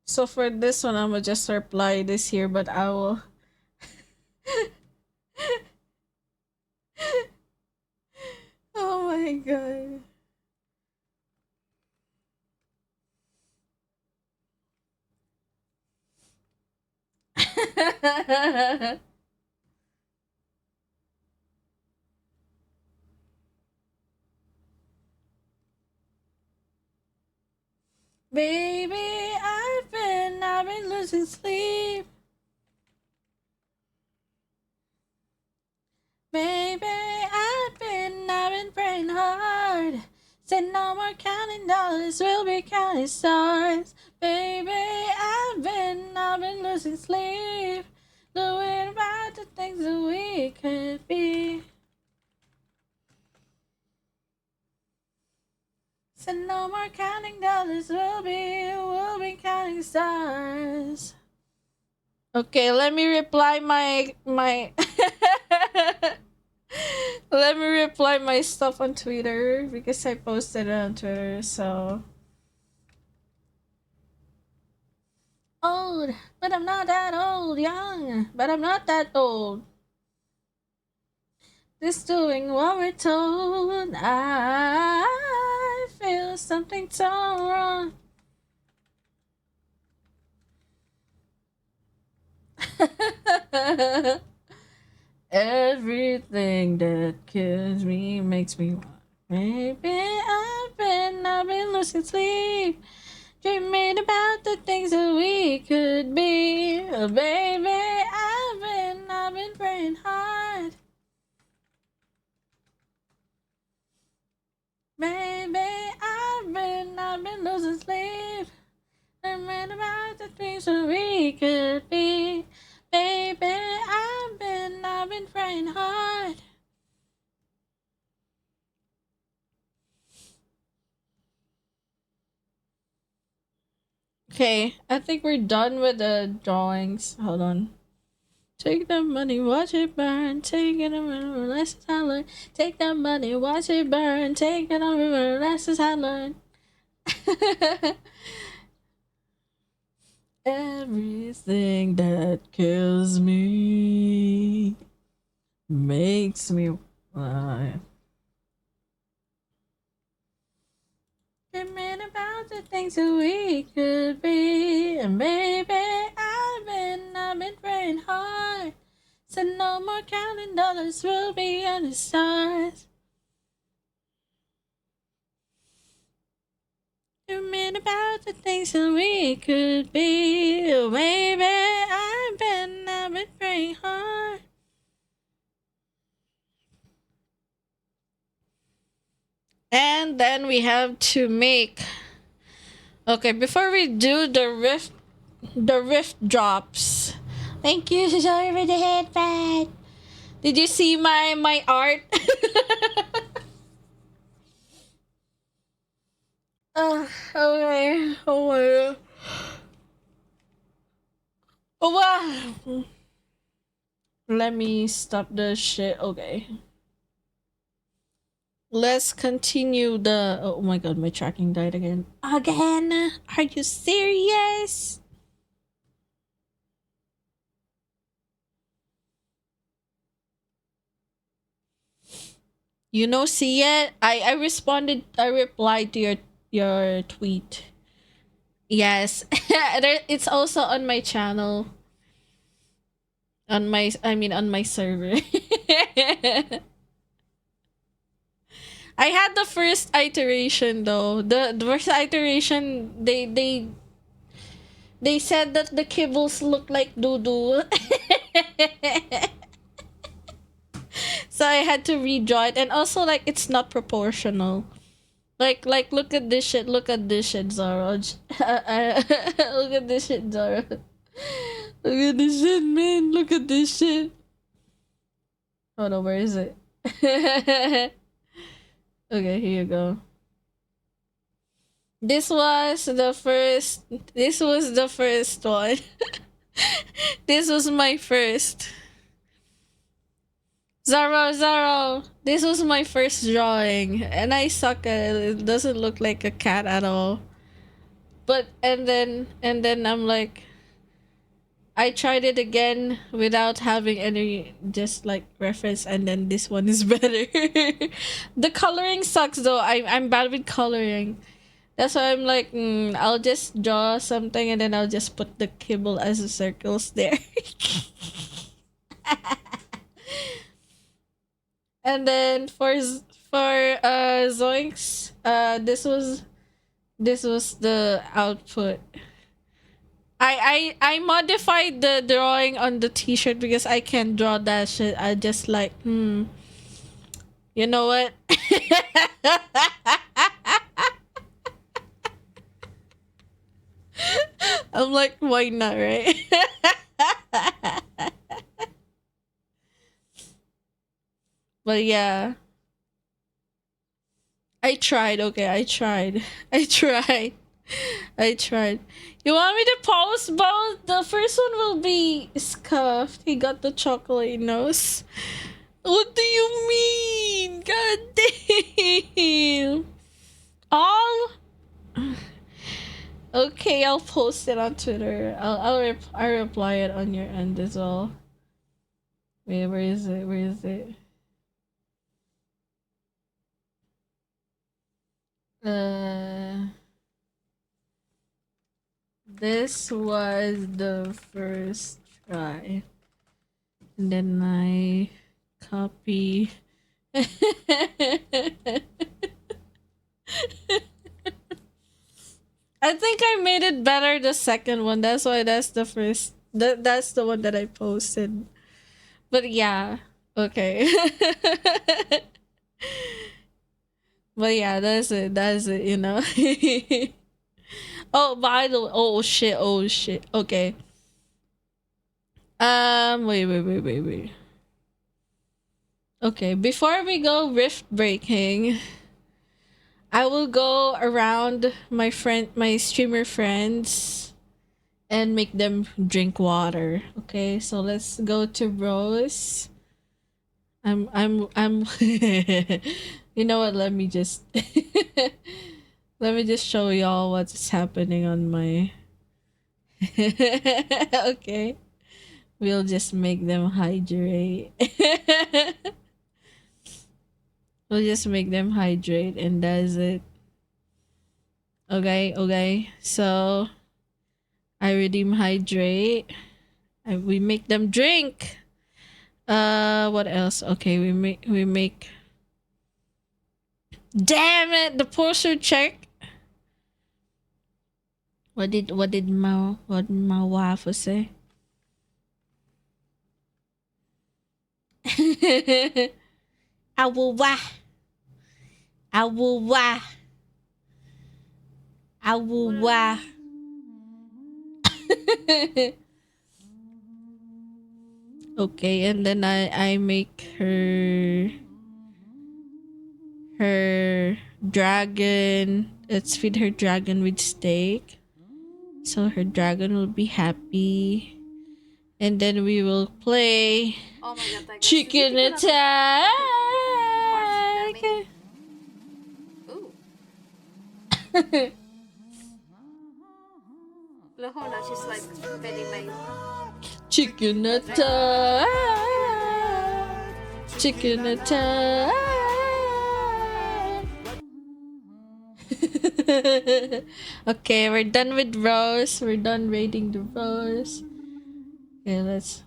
So for this one, I'm gonna just reply this here, but I will. Oh my God. Baby, I've been losing sleep. Baby, I've been praying hard. Said no more counting dollars, we'll be counting stars. Baby, I've been losing sleep. Doing about the things that we could be. Said no more counting dollars, we'll be counting stars. Okay, let me reply my let me reply my stuff on Twitter because I posted it on Twitter, so old, but I'm not that old, young, but I'm not that old. Just doing what we're told. I feel something so wrong. Everything that kills me makes me want. Maybe I've been losing sleep. Dreaming about the things that we could be. Oh, baby, I've been praying hard. Baby, I've been losing sleep. Dreaming about the things that we could be. Baby, I've been praying hard. Okay, I think we're done with the drawings. Hold on. Take that money, watch it burn. Take it over, lessons I learned. Take that money, watch it burn. Take it over, lessons I learned. Everything that kills me makes me fly. Dreaming about the things that we could be, and baby, I've been praying hard. So no more counting dollars, we'll be on the stars. Dreaming about the things that we could be, oh, baby, I've been praying hard. And then we have to make. Okay, before we do the rift drops. Thank you, sorry for the headband. Did you see my art? Okay. Oh my. Oh wow. Let me stop the shit. Okay. Let's continue the. Oh my god, my tracking died again. Again? Are you serious? You know, see it? I responded. I replied to your tweet. Yes, it's also on my channel. On my, I mean, on my server. I had the first iteration though. The first iteration, they said that the kibbles look like doo doo. So I had to redraw it, and also like it's not proportional. Like look at this shit. Look at this shit, Zara. Look at this shit, Zara. Look at this shit, man. Look at this shit. Oh no, where is it? Okay, here you go. This was the first. This was the first one. This was my first. Zaro, this was my first drawing, and I suck at it. It doesn't look like a cat at all. But and then I'm like, I tried it again without having any just like reference, and then this one is better. The coloring sucks though. I'm bad with coloring. That's why I'm like, I'll just draw something and then I'll just put the kibble as a circles there. And then for Zoinks, this was the output. I modified the drawing on the t-shirt because I can't draw that shit. I just like, you know what? I'm like, why not, right? But yeah. I tried, okay, I tried. I tried. I tried. You want me to post both? The first one will be scuffed. He got the chocolate nose. What do you mean? God damn. All? Okay, I'll post it on Twitter. I'll reply it on your end as well. Wait, where is it? Where is it? This was the first try. And then I copy. I think I made it better the second one. That's why that's the first. That's the one that I posted. But yeah, okay. But yeah, that's it. That's it. You know. Oh, by the way, oh shit, oh shit. Okay. Wait. Okay, before we go rift breaking, I will go around my streamer friends, and make them drink water. Okay, so let's go to Rose. I'm you know what, let me just let me just show y'all what's happening on my okay. We'll just make them hydrate. We'll just make them hydrate and that's it. Okay. So I redeem hydrate. We make them drink. What else? Okay, we make damn it, the posture check. What did my wife say? I will wah. Okay, and then I make her dragon. Let's feed her dragon with steak, so her dragon will be happy. And then we will play chicken attack. Look, hold on, she's like petting my Chicken attack. Chicken attack. Okay, we're done with Rose. We're done raiding the Rose. Okay, let's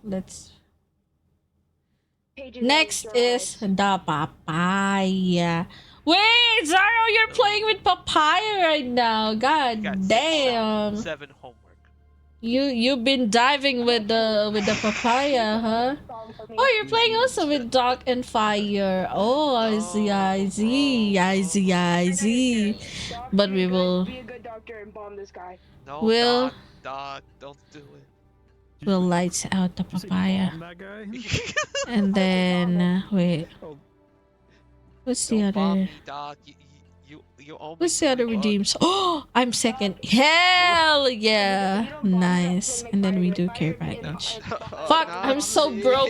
next is the papaya. Wait, Zaro, you're playing with papaya right now. God Got damn. 7 homework. You've been diving with the papaya, huh? Oh, you're playing also with Dark and Fire. Oh, I see. But we will. Be a good doctor and bomb this guy. No, Will Doc, don't do it. will lights out the You say papaya, bomb that guy? and then wait. Oh, What's the Don't bomb other? me, Doc. You owe me What's the other $20. redeems? Oh, I'm second. Hell yeah, nice. And then we do care package. Oh, Fuck, I'm so broke.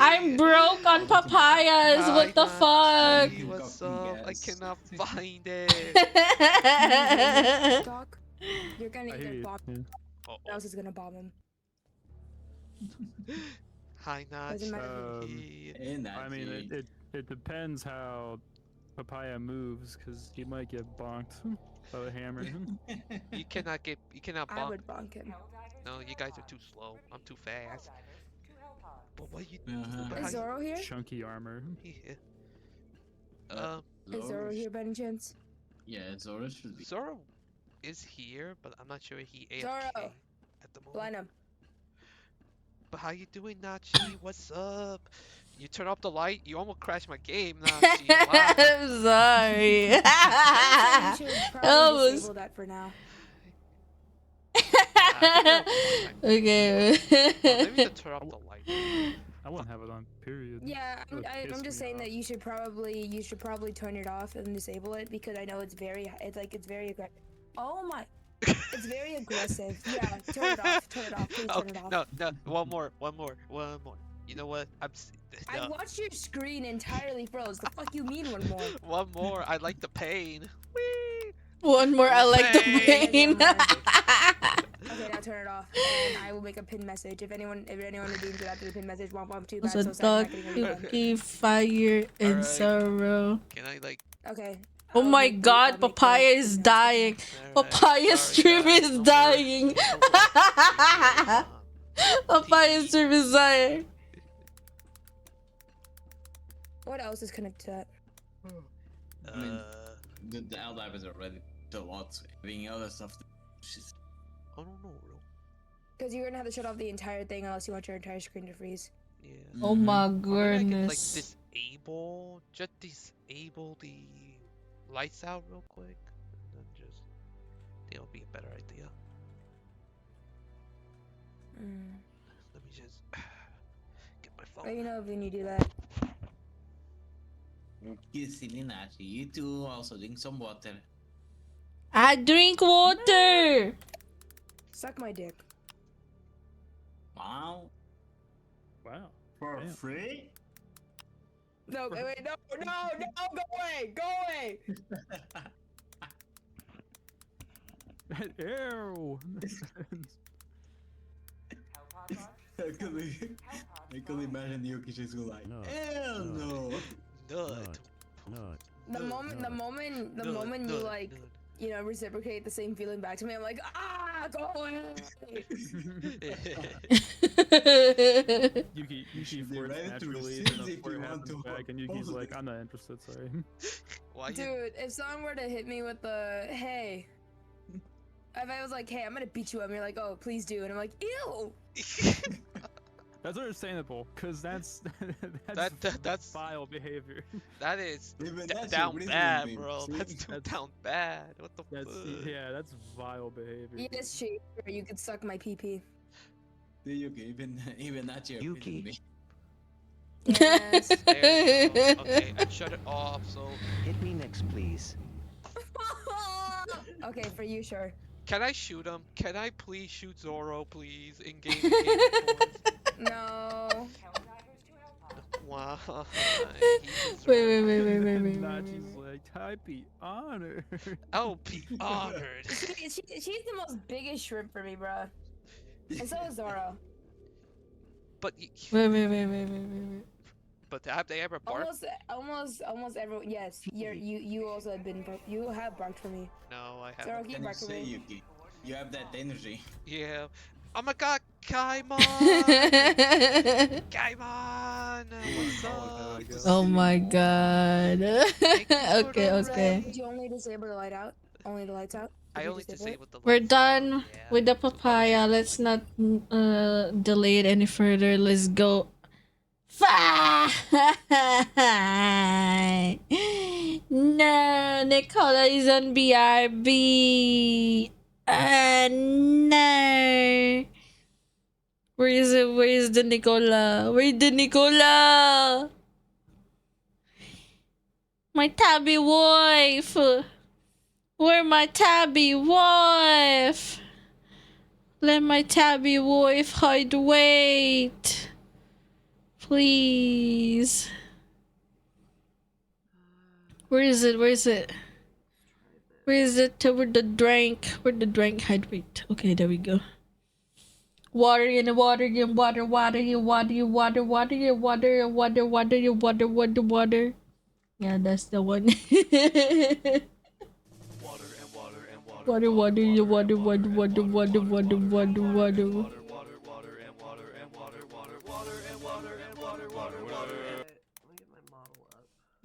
I'm broke on papayas. What the fuck? Nachi, what's up? I cannot find it. Doc, you're gonna I hear get you. bombed. Yeah. Someone else is gonna bomb him. Hi, Doesn't matter. I mean, it depends how papaya moves, because he might get bonked by the hammer. You cannot I bonk. would bonk him. No, you guys are too slow. I'm too fast. But what you? But Is how Zoro here? Chunky armor. you? Yeah. Is Zoro here by any chance? Yeah, Zoro should be. Zoro is here, but I'm not sure he AFK Zoro. at the moment. Blind him. But how you doing, Nachi? What's up? You turn off the light? You almost crashed my game, Nachi. Wow. I'm sorry. You should probably Almost. disable that for now. Okay. Maybe to turn off the light. I wouldn't have it on, period. Yeah, It would piss I'm just me saying off. that you should probably turn it off and disable it, because I know it's very aggressive. Oh my, it's very aggressive. Yeah, turn it off. Please turn it off. No, one more. You know what? I watched your screen entirely froze. The fuck you mean one more? One more. I like the pain. Whee! One more, I like the pain. Okay, now turn it off, and I will make a pin message. If anyone redeems it after the pin message, too bad. So So sad. Dark, I'm not getting a refund. Cookie, Fire, and Alright. Sorrow. Can I like? Okay. Oh my god, papaya is dying. Papaya stream is dying. Papaya stream is dying. What else is connected to that? I mean, the Eldivers are ready. the what? Having other stuff. I don't know, bro. Because you're gonna have to shut off the entire thing unless you want your entire screen to freeze. Yeah. Oh my Or maybe I could like goodness. disable the lights out real quick, and then just it'll be a better idea. Let me just get my phone. Let me know when you do that. Okay, silly Nachi. You too also drink some water. I drink water. Suck my dick. Wow. Wow. For Damn. free? No, wait, no, go away, go away. Ew. I could imagine Yuki just go like, No, hell no. Nut. The moment you like, you know, reciprocate the same feeling back to me, I'm like, go away. Yuki They flirts ran into naturally, scenes and then if flirt you want happens to back, and Yuki's oppose like, it. I'm not interested, sorry. Why you? Dude, if someone were to hit me with the hey, if I was like, hey, I'm gonna beat you up, and you're like, oh, please do, and I'm like, ew. That's understandable, because that's That's vile behavior. that is Even that's down your bad, reasoning, bro. see? That's too down bad. What the That's fuck? yeah, that's vile behavior. Yes, she, you could suck my pee. See, Yuki, even that's your Yuki. reasoning. Yes. There we go. Okay, I shut it off. So Hit me next, please. Okay, for you, sure. can I shoot him? Can I please shoot Zoro, please? In game. No. Why? Wait. Nachi's like, I'd be honored. I'll be honored. She's the most biggest shrimp for me, bruh. And so is Zoro. But Wait. but have they ever barked? Almost everyone. Yes, you also have been. You have barked for me. No, I Zoro, haven't. can you Can you bark for say, me? Yuki? You have that energy. Yeah. Oh my God, Kaimon! Kaimon! What's up? Oh my god. Okay. Did you only disable the light out? Only the lights out? I Did you only disable it? disabled the We're lights done out, yeah. with the papaya. Let's not delay it any further. Let's go. No, Nicola is on BRB. No. Where is it? Where is the Nicola? Where's the Nicola? My tabby wife. Where my tabby wife? Let my tabby wife hide. Wait. Please. Where is it? Where is it? Where is it? Where the drink? Where the drink hide? Wait. Okay, there we go. Water in the water, you water, you water. Yeah, that's the one. Water, you water.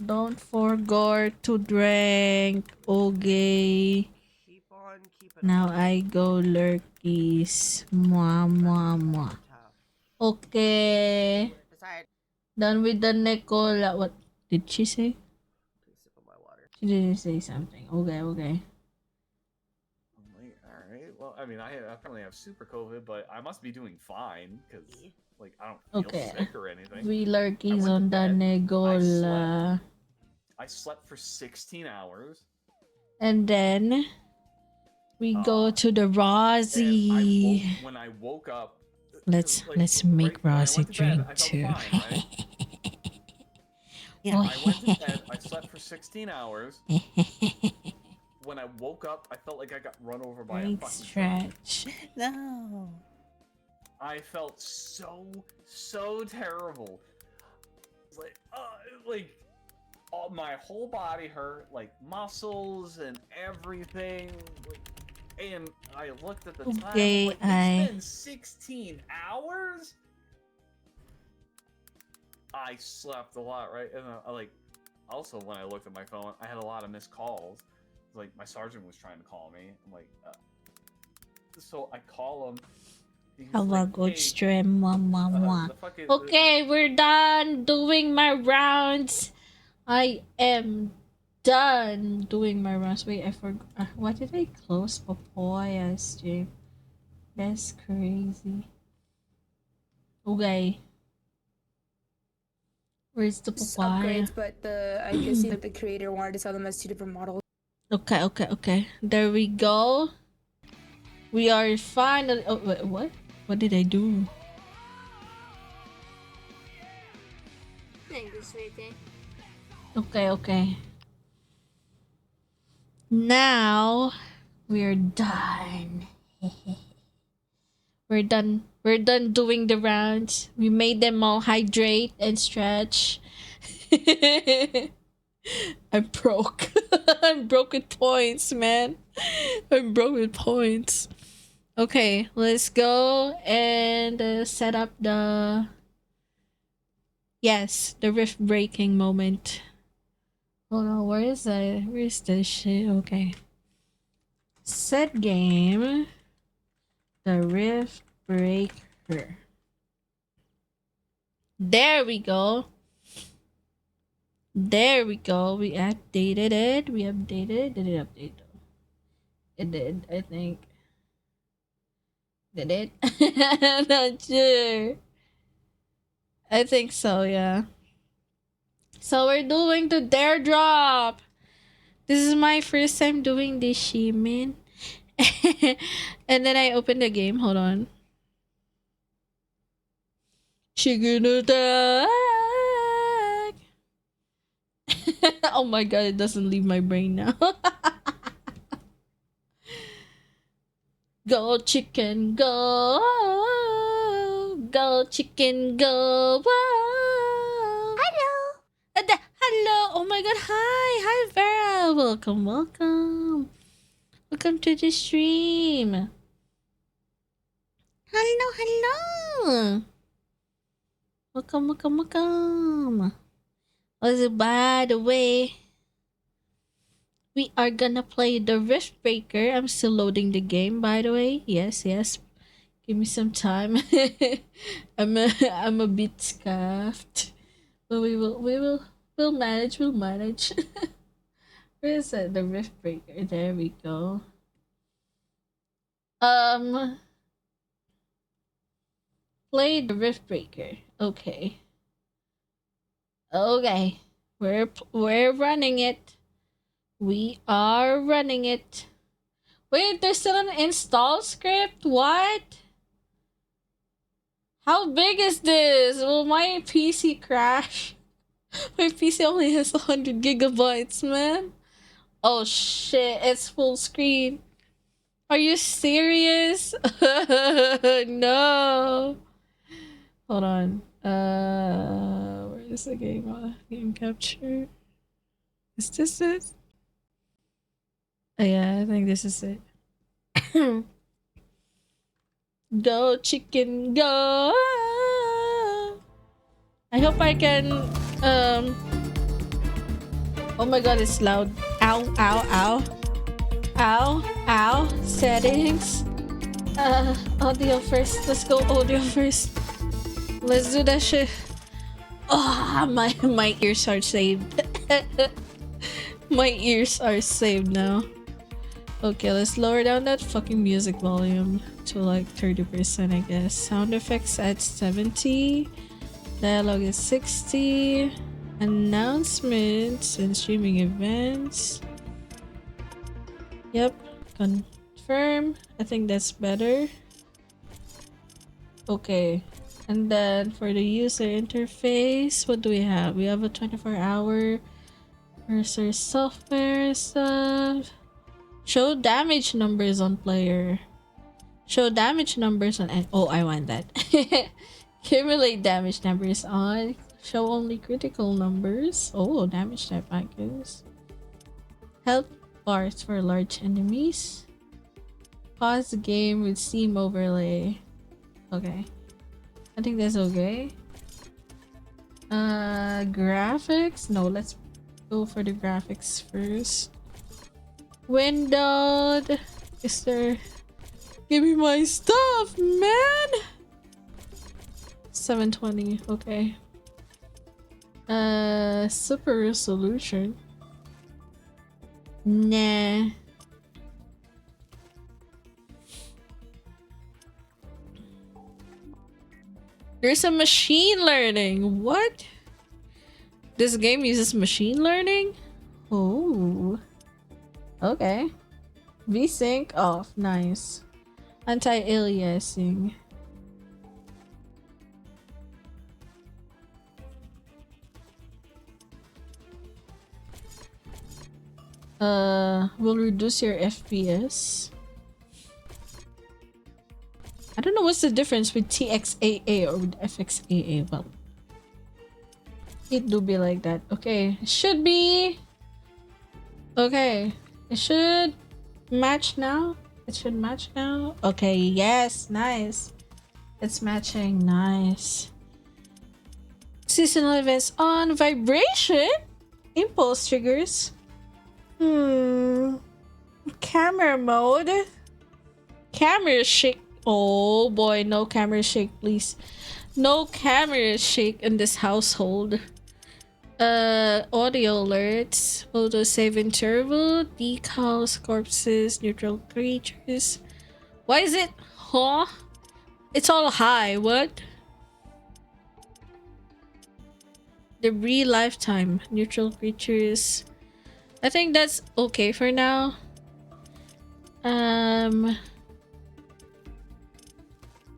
Don't forget to drink. Okay. Now I go lurkies. Mwah. Okay. Done with the Nicola. What did she say? She didn't say something. Okay. Alright, well, I mean, I apparently have super COVID, but I must be doing fine, because, like, I don't feel sick or anything. We lurkies on the Nicola. I slept for 16 hours. And then we go to the Rosie. When I woke up... Let's make Rosie drink too. Yeah, I went to bed, I slept for 16 hours. When I woke up, I felt like I got run over by a fucking stretch. No. I felt so terrible. Like all my whole body hurt, like muscles and everything. And I looked at the time. Okay, Like, it's been 16 hours. I slept a lot, right? And also when I looked at my phone, I had a lot of missed calls. like my sergeant was trying to call me. I'm like, so I call him. He's Have a like, good hey, stream. Mwah, mwah, mwah. the fucking Okay, we're done doing my rounds. I am done doing my rounds. Wait, I forgot. What did I close Papaya stream? That's crazy. Okay. Where's the papaya? Upgrades, but I can see that the creator wanted to sell them as 2 different models. Okay. There we go. We are finally. Oh, wait, what? What did I do? Thank you, sweetie. Okay. Now we're done. We're done doing the rounds. We made them all hydrate and stretch. I'm broke. I'm broke with points, man. I'm broke with points. Okay, let's go and set up the rift breaking moment. Hold on, where is that? Where's this shit? Okay. Set game. The rift breaker. There we go. We updated it. Did it update? It did, I think. Did it? Not sure. I think so, yeah. So we're doing the daredrop. This is my first time doing this Shimin. And then I opened the game. Hold on. She gonna attack. Oh my god, it doesn't leave my brain now. Go chicken, go. Go chicken, go. Hello. Hello. Oh my god, hi. Hi Vera. Welcome. Welcome to the stream. Hello. Welcome. Also, by the way, we are gonna play the Riftbreaker. I'm still loading the game, by the way. Yes. Give me some time. I'm a bit scuffed, but we'll manage. Where is it? The Riftbreaker. There we go. Play the Riftbreaker. Okay. We're running it. We are running it. Wait, there's still an install script? What? How big is this? Will my PC crash? My PC only has 100 gigabytes, man. Oh shit, it's full screen. Are you serious? No. Hold on. Where is the game? Game capture. Is this it? Oh, yeah, I think this is it. Go chicken, go! I hope I can. Oh my god, it's loud. Ow. Settings. Audio first. Let's go audio first. Let's do that shit. Oh, my ears are saved. My ears are saved now. Okay, let's lower down that fucking music volume to like 30%, I guess. Sound effects at 70. Dialogue is 60. Announcements and streaming events. Yep. Confirm. I think that's better. Okay. And then for the user interface, what do we have? We have a 24-hour cursor software stuff. Show damage numbers on player. Show damage numbers on. Oh, I want that. Accumulate damage numbers on. Show only critical numbers. Oh, damage type icons. Health bars for large enemies. Pause the game with Steam overlay. Okay. I think that's okay. Graphics? No, let's go for the graphics first. Windowed. Is there? Give me my stuff, man. 720. Okay. Super resolution. Nah. There's a machine learning. What? This game uses machine learning? Oh. Okay. VSync off. Nice. Anti-aliasing. Will reduce your FPS. I don't know what's the difference with TXAA or with FXAA. Well, it do be like that. Okay, it should be okay. It should match now. It should match now. Okay, yes, nice. It's matching. Nice. Seasonal events on. Vibration. Impulse triggers. Camera mode. Camera shake. Oh boy, no camera shake, please. No camera shake in this household. Audio alerts. Auto save interval. Decals, corpses, neutral creatures. Why is it? Huh? It's all high. What? Debris lifetime. Neutral creatures. I think that's okay for now.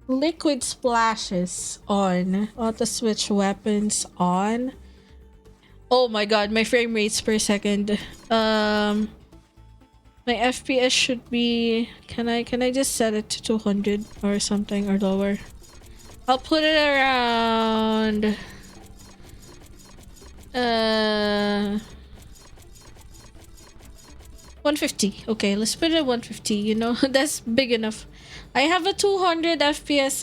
Liquid splashes on. Auto switch weapons on. Oh my god, my frame rates per second. My FPS should be. Can I just set it to 200 or something or lower? I'll put it around 150. Okay, let's put it at 150. You know, that's big enough. I have a 200 FPS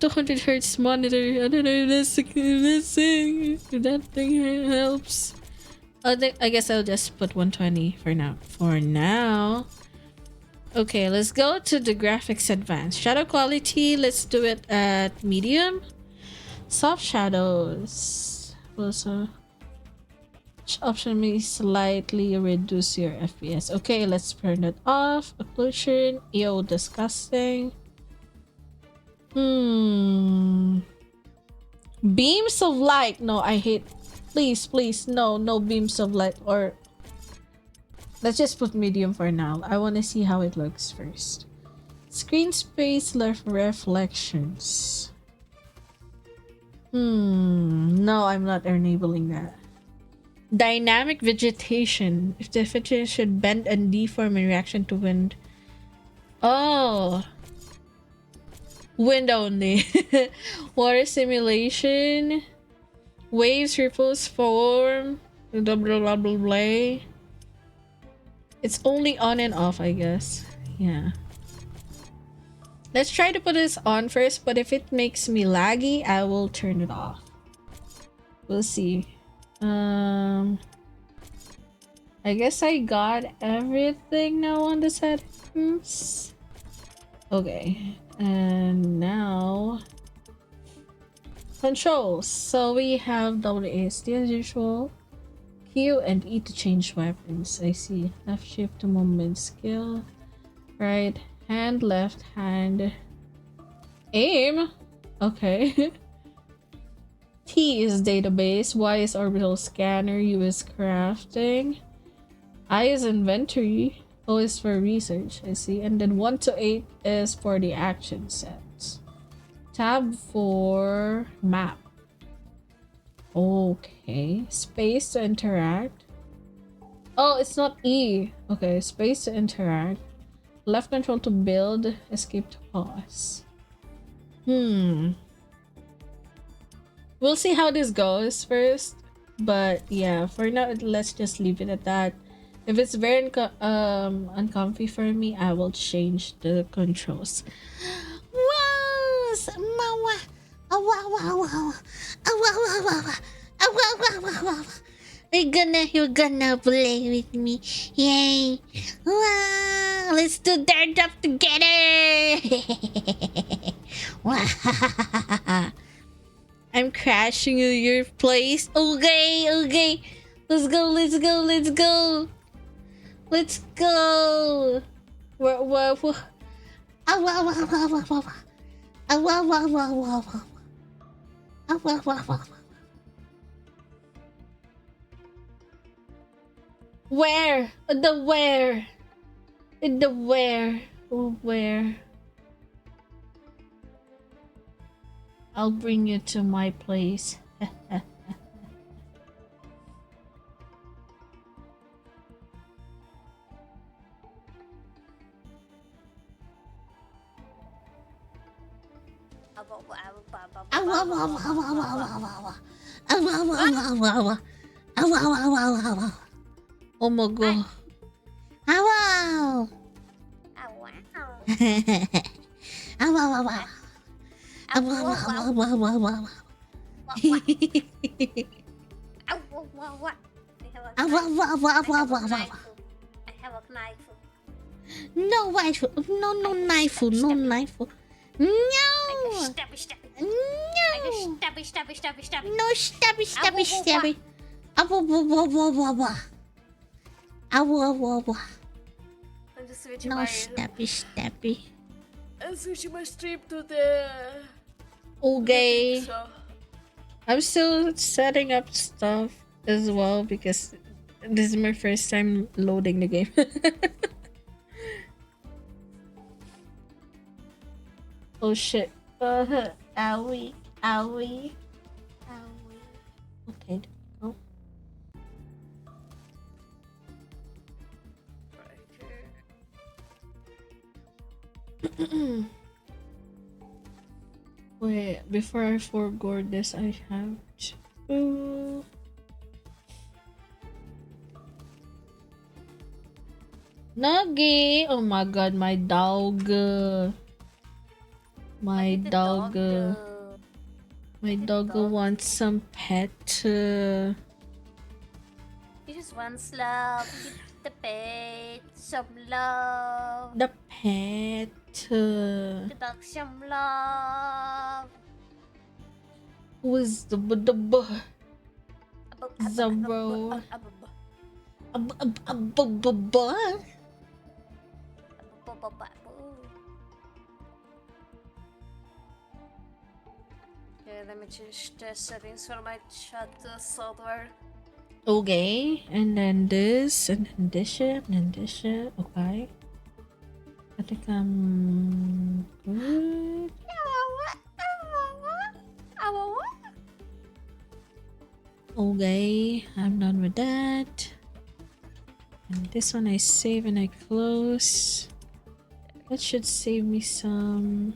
200 hertz monitor. I don't know if that thing helps. I guess I'll just put 120 for now. Okay, let's go to the graphics advanced. Shadow quality, let's do it at medium. Soft shadows. Also, option may slightly reduce your FPS. Okay, let's turn it off. Occlusion. Ew, disgusting. Beams of light. No, I hate. Please, no beams of light. Or let's just put medium for now. I want to see how it looks first. Screen space left reflections. No, I'm not enabling that. Dynamic vegetation. If the vegetation should bend and deform in reaction to wind. Oh. Wind only. Water simulation. Waves, ripples, form. Blah blah blah blah blah. It's only on and off, I guess. Yeah. Let's try to put this on first, but if it makes me laggy, I will turn it off. We'll see. I guess I got everything now on the settings. Okay, and now controls. So we have WASD as usual. Q and E to change weapons. I see. Left shift to movement skill. Right hand, left hand. Aim. Okay. T is database. Y is orbital scanner. U is crafting. I is inventory. O is for research. I see. And then 1 to 8 is for the action sets. Tab for map. Okay. Space to interact. Oh, it's not E. Okay. Space to interact. Left control to build. Escape to pause. We'll see how this goes first. But yeah, for now, let's just leave it at that. If it's very uncomfy for me, I will change the controls. You're gonna play with me. Yay. Wow, let's do daredrop together. Wow. I'm crashing at your place. Okay. Let's go. Let's go. Where? Ah, wow, wow, wow, wow, wow. Ah, wow, wow, wow, wow, wow. Ah, wow, wow, wow. Where? Where? Where? I'll bring you to my place. Oh my god. Wow. I have a knife. No knife. No knife. No knife. No. Stabby. No. Stabby. No stabby. I'm just switching No my stabby. I'm switching my stream to the Okay. so I'm still setting up stuff as well because this is my first time loading the game. Oh shit. Owie. Okay, go. Wait, before I forego this, I have to... Nuggy! Oh my god, my dog. My dog. My dog wants some pet. he just wants love. Give the pet some love. The pet. The dog some love. Who's the Zero. Okay, let me change the settings for my chat software. Okay, and then this, and then this shit, and then this shit. Okay. I think I'm good. Okay, I'm done with that. And this one I save and I close. That should save me some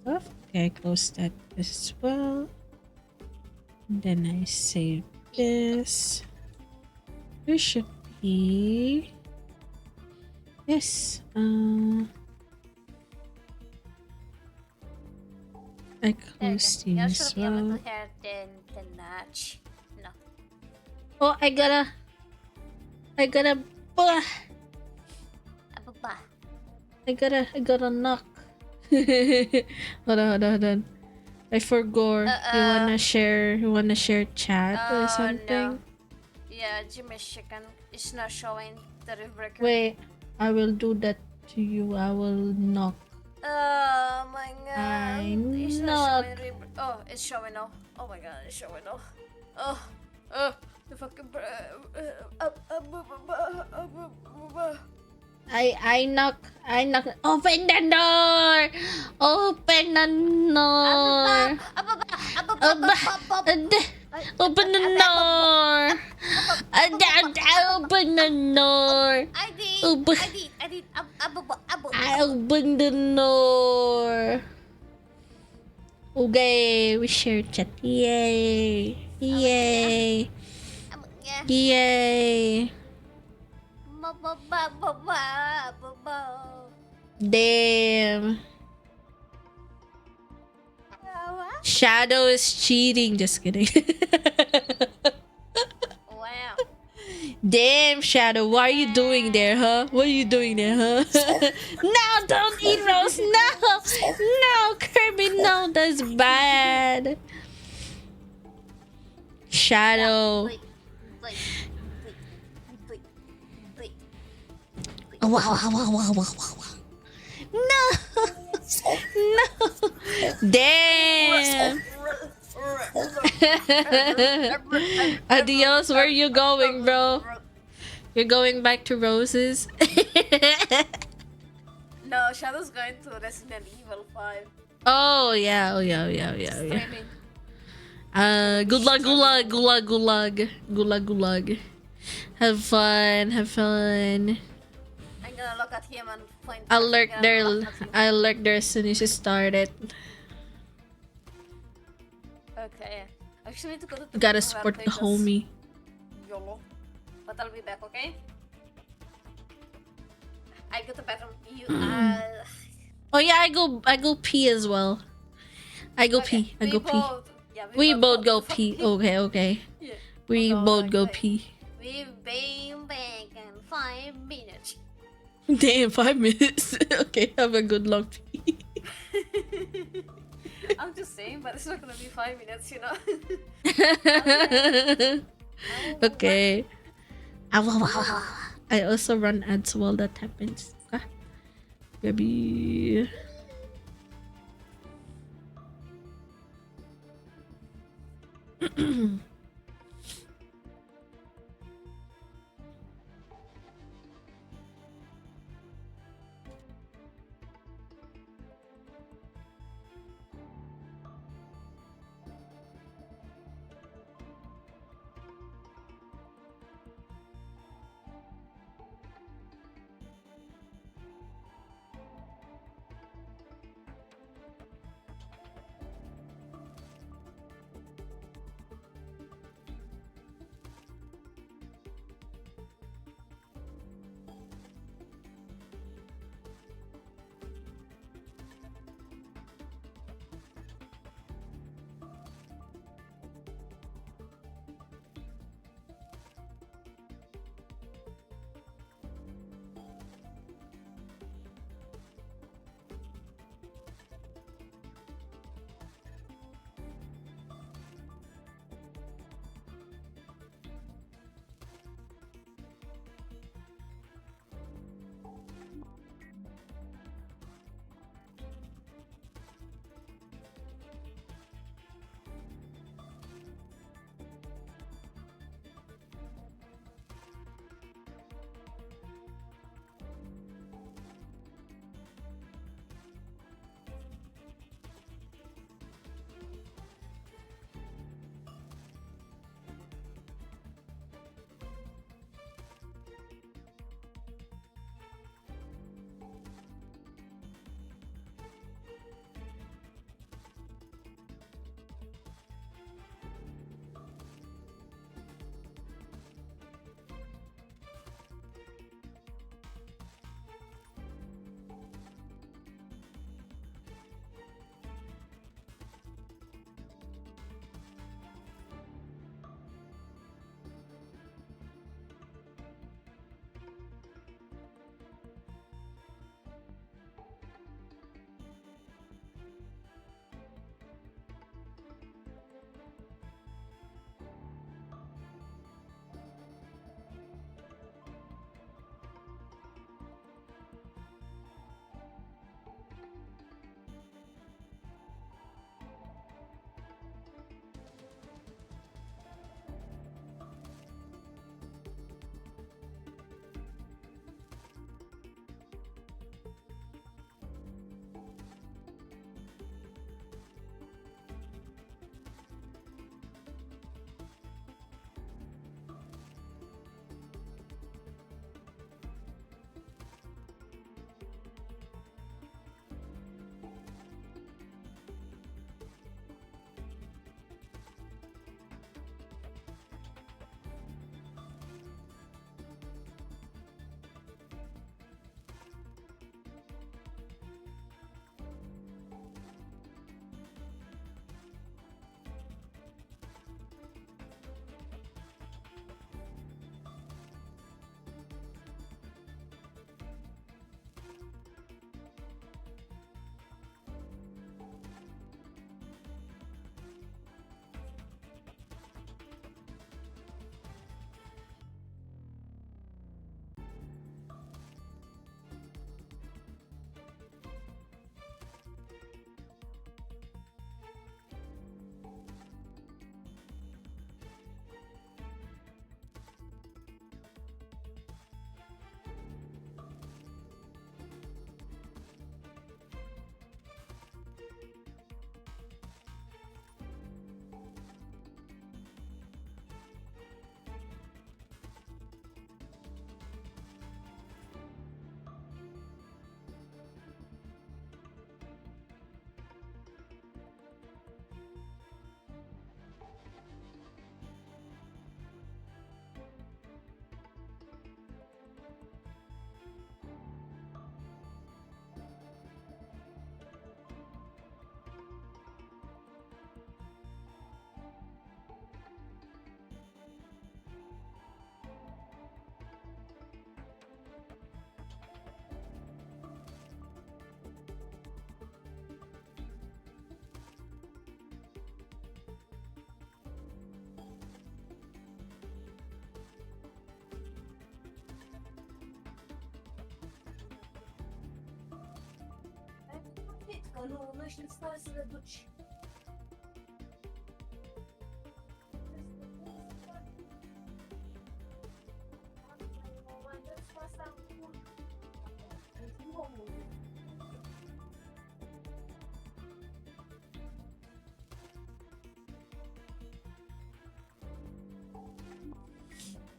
stuff. Okay, I close that as well. And then I save this. There should be this. I closed you as should be able well. to hear the notch. No. Oh, I gotta. I gotta knock. Hold on. I forgot. You wanna share chat or something? No. Yeah, Jimmy's chicken is not showing the Riftbreaker. Wait, I will do that to you. I will knock. Oh my god. It's not knock. showing oh, it's showing now. Oh my god, it's showing now. Oh, the fucking I knock. Open the door. Open the door. Open the door. Open the door. I did. I open the door. Okay, we share chat. Yay. Damn. Shadow is cheating. Just kidding. Wow. Damn, Shadow, what are you doing there, huh? What are you doing there, huh? No, don't eat Rose. No, no, Kirby, no, that's bad. Shadow. Bleep, bleep, bleep, bleep, bleep. Wow, wow, wow, wow, wow, wow. No, no. Damn. Adios, where are you going, bro? You're going back to Roses? No, Shadow's going to Resident Evil 5. Oh, yeah, oh, yeah, oh, yeah, oh, yeah, oh, yeah. Streaming. Gulag, gulag, gulag, gulag. Gulag, gulag. Have fun, have fun. I'm gonna look at him and point. I'll lurk there as soon as you start it. Okay. I actually need to go to the You gotta bathroom support the because homie. YOLO. But I'll be back, okay? I go to the bathroom. You Oh yeah, I go pee as well. I go okay. pee. I go pee. Yeah, We both go to pee. fucking Okay, okay. Yeah. We Oh, both go okay. pee. We've been back in 5 minutes. Damn, 5 minutes. Okay, have a good long pee. I'm just saying, but it's not gonna be 5 minutes, you know? Okay. I also run ads while that happens. Okay. Baby.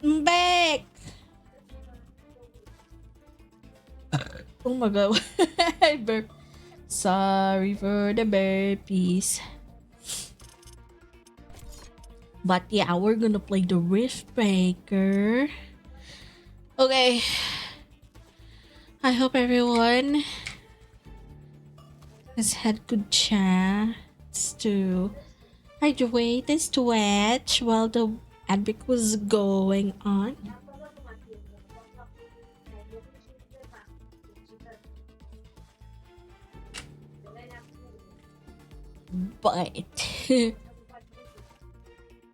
I'm back. Oh my god. I burped. Sorry for the burpees. But yeah, we're gonna play the Riftbreaker. Okay. I hope everyone has had good chance to hydrate and stretch while the adbrick was going on. But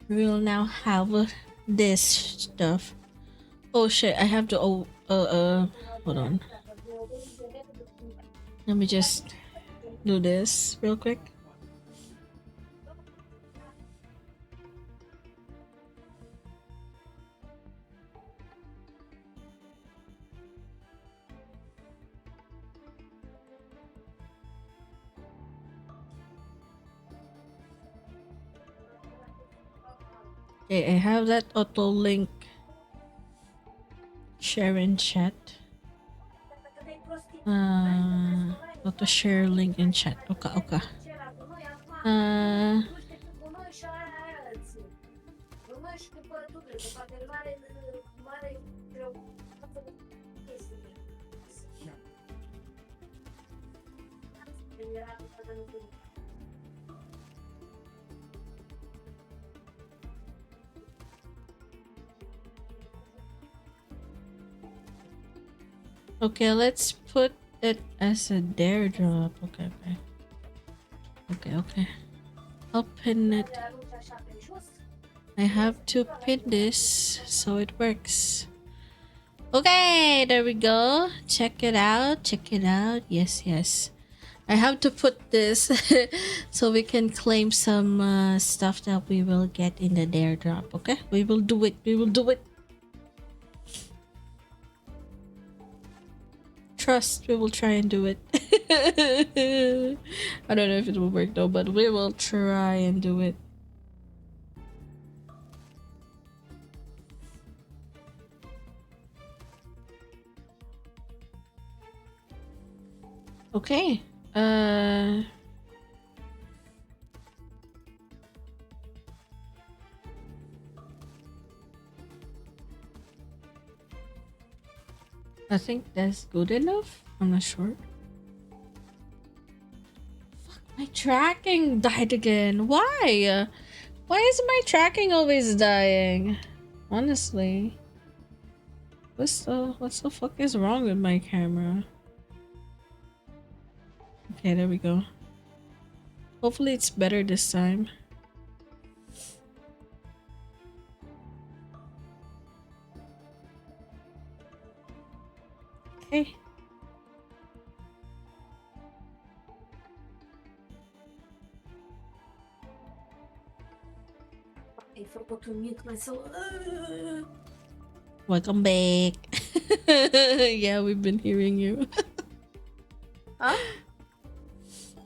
we'll now have this stuff. Oh shit, I have to hold on. Let me just do this real quick. Okay, I have that auto link share in chat. Auto share link in chat. Okay. Okay, let's put it as a daredrop. Okay. I'll pin it. I have to pin this so it works. Okay, there we go. Check it out. Yes. I have to put this so we can claim some stuff that we will get in the daredrop. Okay, we will do it. Trust, we will try and do it. I don't know if it will work though, but we will try and do it. Okay. I think that's good enough. I'm not sure. Fuck, my tracking died again. Why? Why is my tracking always dying? Honestly. What the fuck is wrong with my camera? Okay, there we go. Hopefully it's better this time. Okay. I forgot to mute myself. Welcome back. Yeah, we've been hearing you. Huh?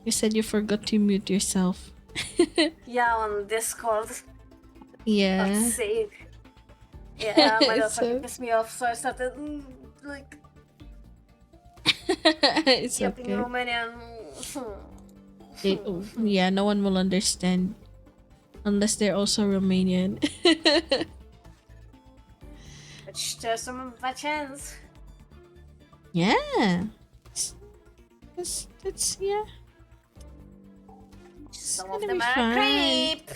You said you forgot to mute yourself. Yeah, on Discord. Yeah. Let's see. Yeah, my It's daughter so- pissed me off, so I started like It's yapping okay. Romanian. Yeah, no one will understand unless they're also Romanian. There's some chance. Yeah. That's yeah. Some gonna of them be are fine. creep.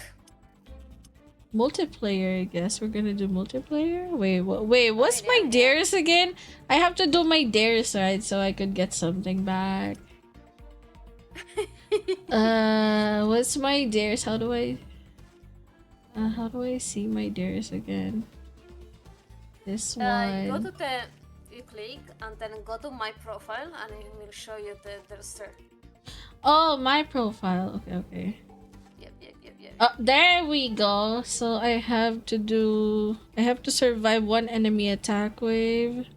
Multiplayer, I guess we're gonna do multiplayer. Wait, what's my dares again? I have to do my dares right so I could get something back. What's my dares? How do I see my dares again? This You go one. to you click and then go to my profile and it will show you the start. Oh, my profile. Okay, okay. Yep. Oh, there we go. So I have to survive one enemy attack wave.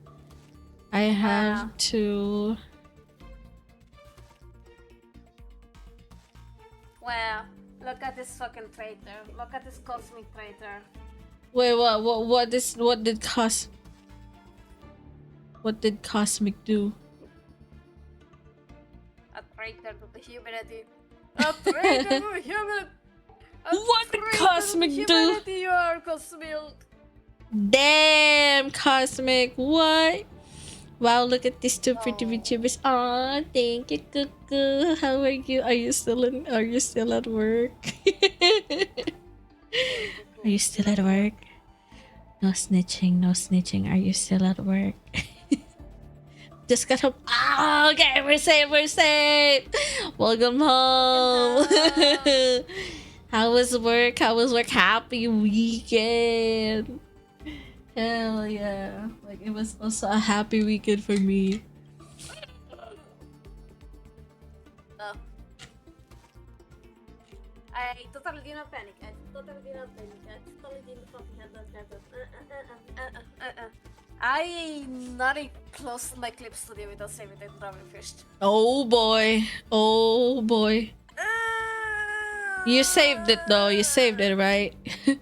I have to. Wow. Look at this fucking traitor. Look at this cosmic traitor. Wait, what did Cosmic do? A traitor to the humanity. A traitor to humanity. What did Cosmic do? Humanity, you are Cosmic. Damn, Cosmic, what? Wow, look at these two pretty VTubers. Aw, thank you, Cuckoo. How are you? Are you still at work? Are you still at work? No snitching. Are you still at work? Just got home. Oh, okay, we're safe. Welcome home. How was work? Happy weekend. Hell yeah. Like, it was also a happy weekend for me. I totally did not panic. I totally did not fucking have that. I not even closed my clip studio without saving the driving first. Oh boy. You saved it though. You saved it, right? Yes, I saved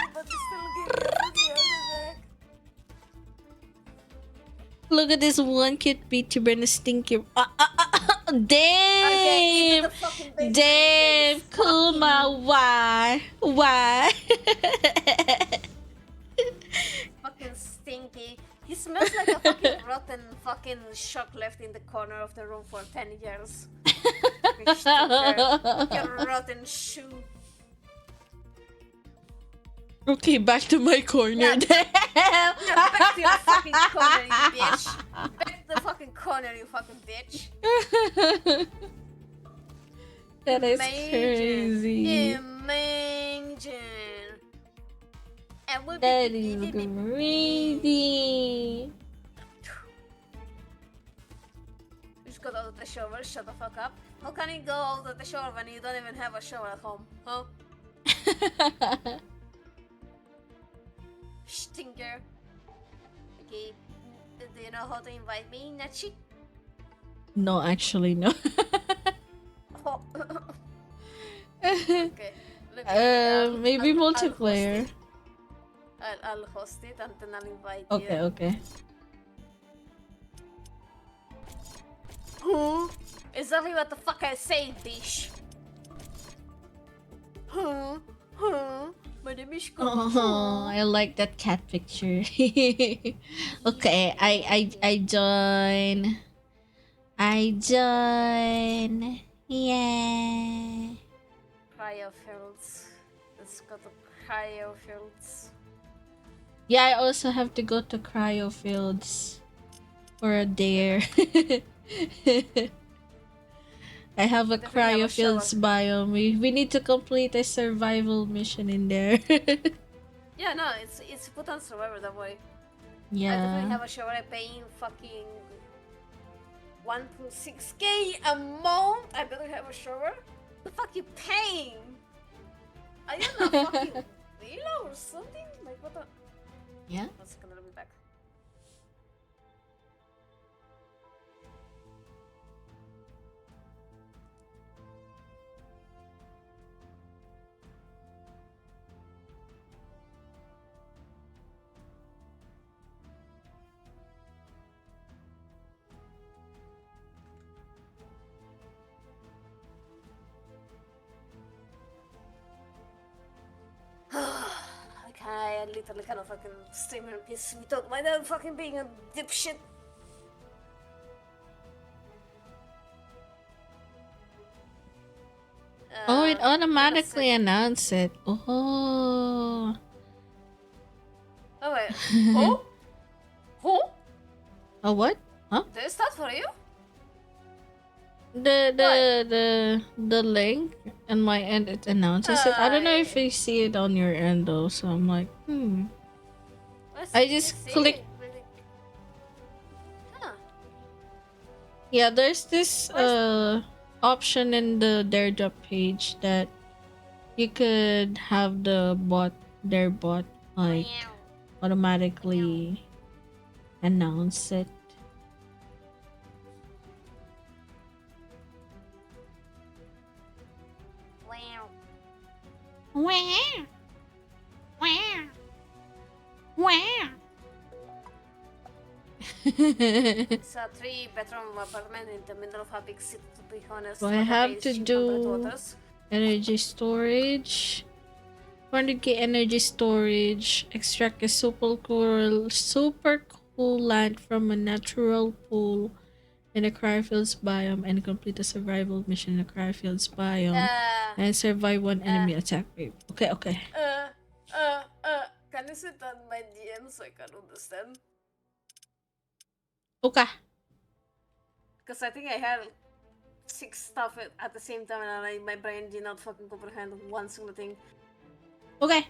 it, but you still give me a fucking heart attack. Look at this one cute VTuber and a stinky. Damn! Okay, into the fucking basement. Damn, Kuma, why? Fucking stinky. He smells like a fucking rotten fucking shock left in the corner of the room for 10 years. Fucking stinker. Fucking rotten shoe. Okay, back to my corner. Yeah, back to your fucking corner, you bitch. Back to the fucking corner, you fucking bitch. That is Imagine. crazy. Imagine. And we'll That is crazy. You just got out of the shower, shut the fuck up. How can you go out of the shower when you don't even have a shower at home, huh? Stinker. Okay, do you know how to invite me, Nachi? No, actually, no. Oh. Okay. Maybe multiplayer. I'll host it and then I'll invite you. Okay. Exactly what the fuck I say, bitch. My name is Oh, I like that cat picture. Okay, I join. Yeah. Cryofields. Let's go to cryofields. Yeah, I also have to go to cryofields for a dare. I have a cryofields biome. We need to complete a survival mission in there. Yeah, no, it's put on Survivor that way. I Yeah. definitely have a shower. I paying fucking 1.6k a month. I better have a shower. The fuck you paying? Are you not fucking villa or something? Like what the? Yeah. 1 second, I'll be back. Okay, I literally kind of fucking streamer and piss without my dad fucking being a dipshit. Oh, it automatically announced it. Oh. Oh wait. Who? Who? Oh, what? Huh? Is that for you? The link on my end, it announces it. I don't know if you see it on your end though, so I'm like, I just click. Huh. Yeah, there's this option in the daredrop page that you could have their bot like automatically announce it. Where? It's a 3-bedroom apartment in the middle of a big city, to be honest. So I have to do energy storage. 400k energy storage. Extract a super coolant from a natural pool in the Cryfields biome and complete a survival mission in the Cryfields biome and survive one enemy attack wave. Okay, okay. Can you sit on my DM so I can understand? Okay. Because I think I had 6 stuff at the same time and my brain did not fucking comprehend one single thing. Okay.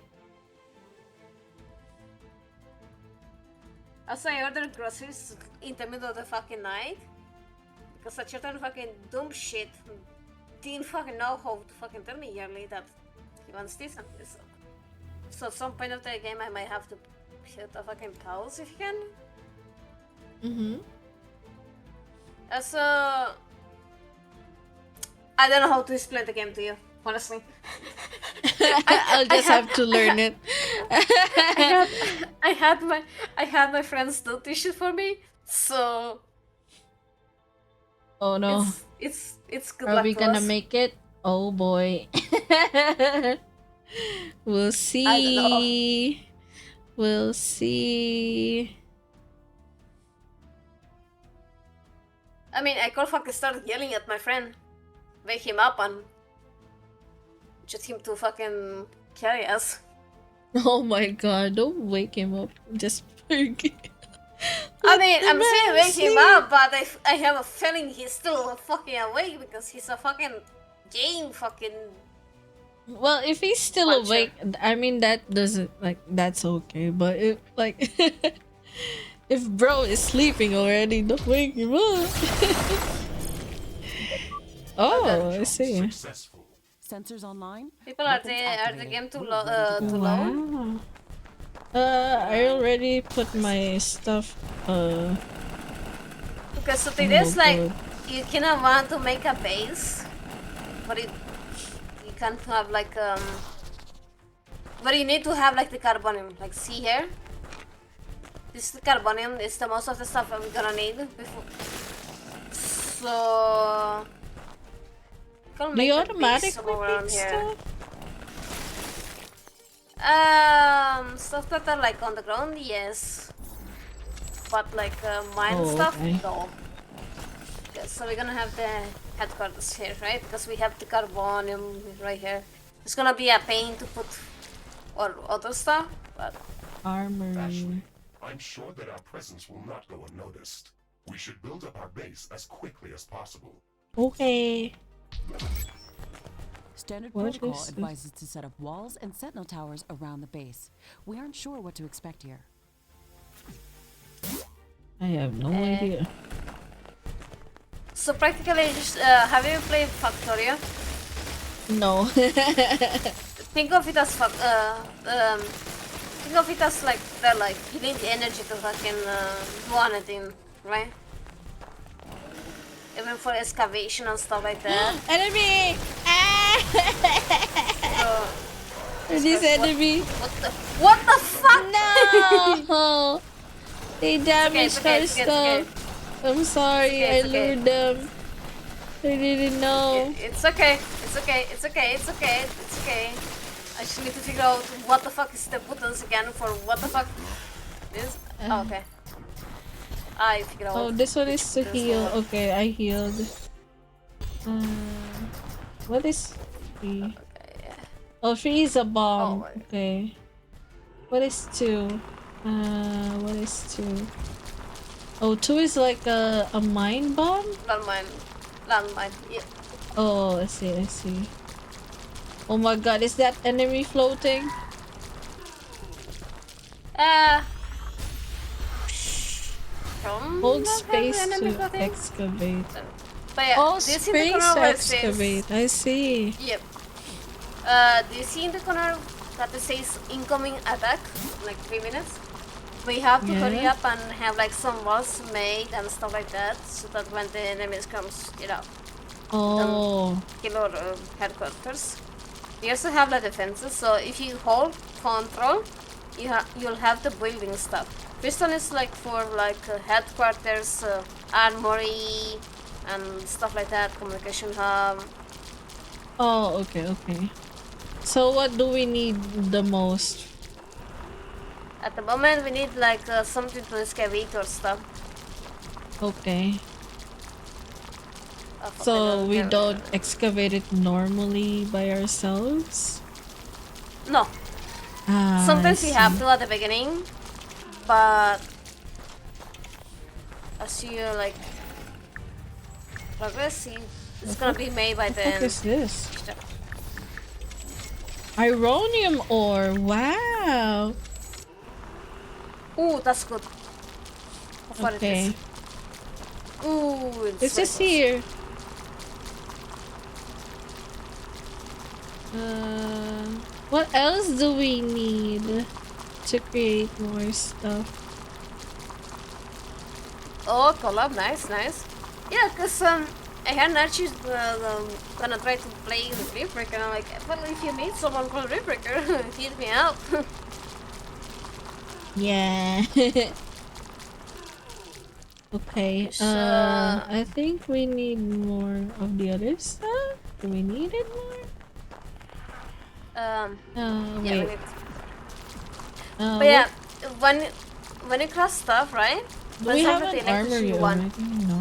Also, I ordered groceries in the middle of the fucking night because a certain fucking dumb shit didn't fucking know how to fucking tell me yearly that he wants this and this. So at some point of the game I might have to hit a fucking pause if you can. Also, I don't know how to explain the game to you, honestly. I'll just have to learn it. I had my friends do this shit for me, so oh no. It's good Are luck we to gonna us. make it? Oh boy. We'll see. I don't know. We'll see. I mean, I could fucking start yelling at my friend, wake him up, and just him to fucking carry us. Oh my god, don't wake him up. Just forget. I mean, I'm saying wake him up, but I have a feeling he's still fucking awake because he's a fucking game fucking. Well, if he's still awake, I mean that doesn't that's okay. But if if bro is sleeping already, don't wake him up. Oh, I see. Sensors online. People are the game too low? Wow. I already put my stuff. Because so it is like you cannot want to make a base, but you can't have like but you need to have like the carbonium. Like see here, this is the carbonium. It's the most of the stuff that we're gonna need before. So Do you automatically make stuff? Stuff that are like on the ground, yes. But like mine stuff, no. Okay, so we're gonna have the headquarters here, right? Because we have the carbonium right here. It's gonna be a pain to put or other stuff, but armory. I'm sure that our presence will not go unnoticed. We should build up our base as quickly as possible. Okay. Standard What protocol is this? advises to set up walls and sentinel towers around the base. We aren't sure what to expect here. I have no idea. so practically, just have you played Factorio? No. Think of it as think of it as like they're like you need the energy to fucking do anything, right? Even for excavation and stuff like that. Enemy! This enemy. What the fuck? No! They damaged our stuff. I'm sorry, I lured them. I didn't know. It's okay. It's okay. It's okay. It's okay. It's okay. I just need to figure out what the fuck is the buttons again for what the fuck is. Oh, okay. I figured out. Oh, this one is to heal. Okay, I healed. What is 3? Oh, 3 is a bomb. Okay. What is 2? What is 2? Oh, 2 is like a mine bomb? Landmine, yeah. Oh, I see, I see. Oh my god, is that enemy floating? Hold space to excavate. But yeah, Oh, do you see in the space corner where it says? excavate. I see. Yep. Do you see in the corner that it says incoming attack? Like 3 minutes. We have to hurry Yeah. up and have like some walls made and stuff like that, so that when the enemies comes, Oh. kill our headquarters. We also have the defenses, so if you hold control, you'll have the building stuff. This one is like for like headquarters, armory, and stuff like that, communication hub. Oh, okay. So what do we need the most? At the moment, we need like something to excavate or stuff. Okay. Oh, fuck, I So we have- don't excavate it normally by ourselves? No. Ah, Sometimes I you have see. to at the beginning, but as you like progress, it's gonna be made by What the the fuck end. is this? Ironium ore. Wow. Ooh, that's good. What it Okay. is. Ooh, it's This very is good. here. What else do we need to create more stuff? Oh, collab, nice. Yeah, cause I heard Nachi's gonna try to play with Riftbreaker, and I'm like, well, if you need someone called Riftbreaker, hit me up. Yeah. Okay. I think we need more of the other stuff. Do we need it more? Yeah, we Wait. need. What- But yeah, when you cross stuff, right? Do For we have example, an the electricity armory one. already? No.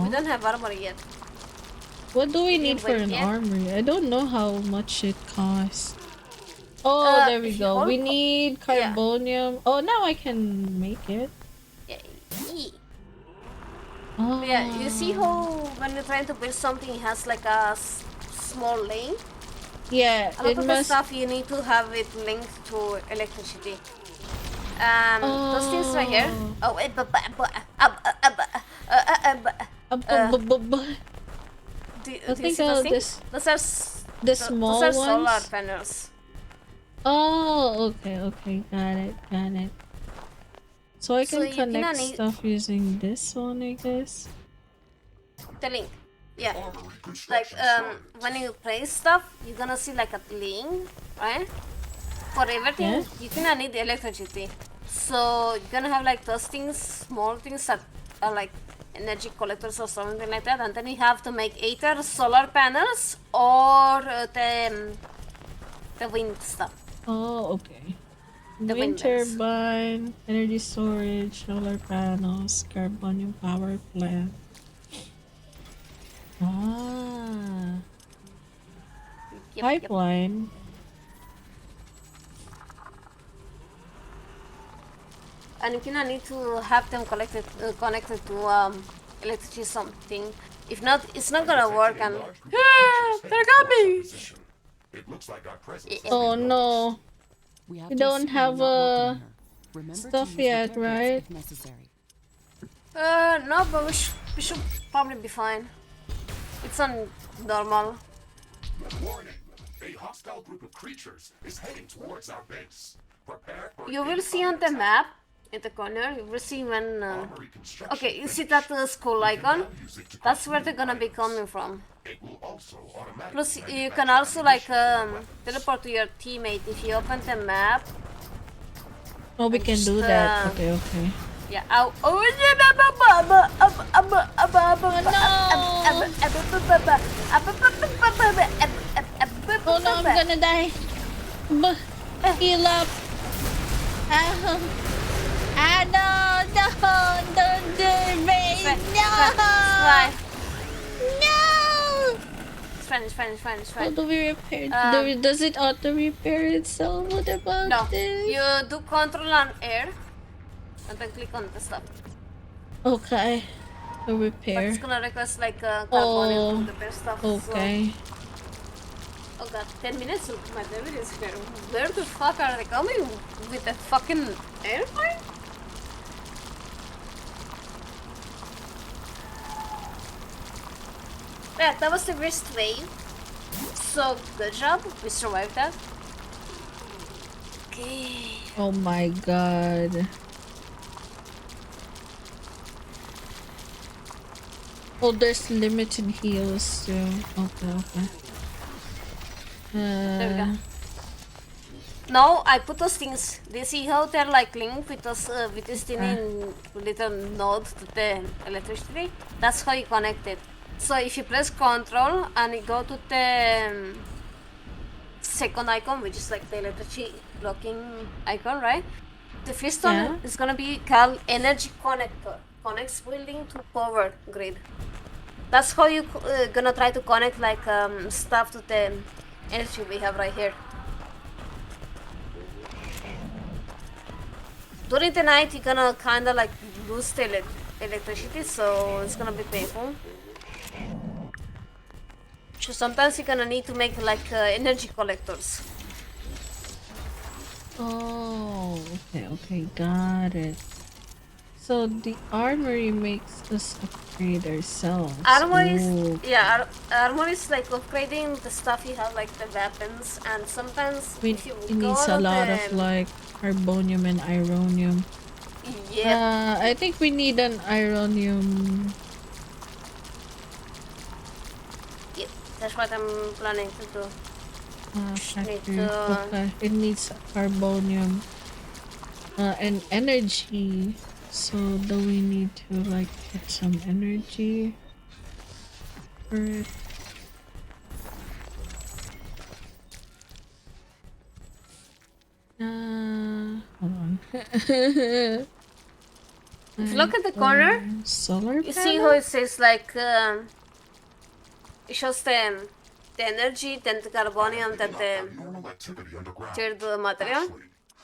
We don't have armor yet. What do we Did you need for wait an yet? armory? I don't know how much it costs. Oh, there we if you go. hold We co- need yeah. carbonium. Oh, now I can make it. Yeah. Oh. But yeah, you see how when you're trying to build something, it has like a small lane. Yeah, A lot it of the must. stuff you need to have it linked to electricity. Those things right here. Oh, I think I'll just those are the small those are solar ones. panels. Oh, okay, got it. So I So can you cannot connect need- stuff using this one, I guess. The link. Yeah. Like when you place stuff, you're gonna see like a link, right? For everything, Yeah. you cannot need electricity. So you're gonna have like those things, small things that are like energy collectors or something like that, and then you have to make either solar panels or the wind stuff. Oh, okay. The Wind windmills. turbine, energy storage, solar panels, carbonium power plant. Ah. Yep, Pipeline. And you cannot need to have them connected to electricity something. If not, it's not gonna work. And they're coming. It looks like our presence Oh no. We have We to don't assume have you're not working here. Remember to stuff use yet, detectors right? if necessary. No, but we should probably be fine. It's on normal. Warning! A hostile group of creatures is heading towards our base. Prepare for You will see on the map in the corner. You will see when. Okay, you see that skull icon? That's where they're gonna be coming from. Plus, you can also like teleport to your teammate if you open the map. Oh, we can do that. Okay. Yeah. Oh. Oh no, I'm gonna die. Heal up. No, don't do it, no. No. It's fine. How do we repair? Does it auto repair itself? What about No, this? you do control on air and then click on the stuff. Okay. To But repair. it's gonna request like carbonium to repair stuff. Okay. So. Oh god, 10 minutes? My baby is here. Where the fuck are they coming? With the fucking airplane? Yeah, that was the first wave. So good job, we survived that. Okay. Oh my god. Oh, there's limited heals too. Okay. There we go. Now I put those things. Do you see how they're like linked with this tiny little node to the electricity? That's how you connect it. So if you press Control and you go to the second icon, which is like the electricity blocking icon, right? The first one is gonna be called Energy Connector. Connects building to power grid. That's how you gonna try to connect like stuff to the energy we have right here. During the night, you're gonna kinda like lose the electricity, so it's gonna be painful. So sometimes you're gonna need to make like energy collectors. Oh, okay, got it. So the armory makes us upgrade ourselves. Armor is like upgrading the stuff you have, like the weapons, and sometimes It needs a lot of like carbonium and ironium. Yeah. I think we need an ironium. Yep, that's what I'm planning to do. Factory. Okay, it needs carbonium and energy. So do we need to like get some energy for it? Hold on. If you look at the corner, solar you see how it says like it shows the energy, then the carbonium, then the material.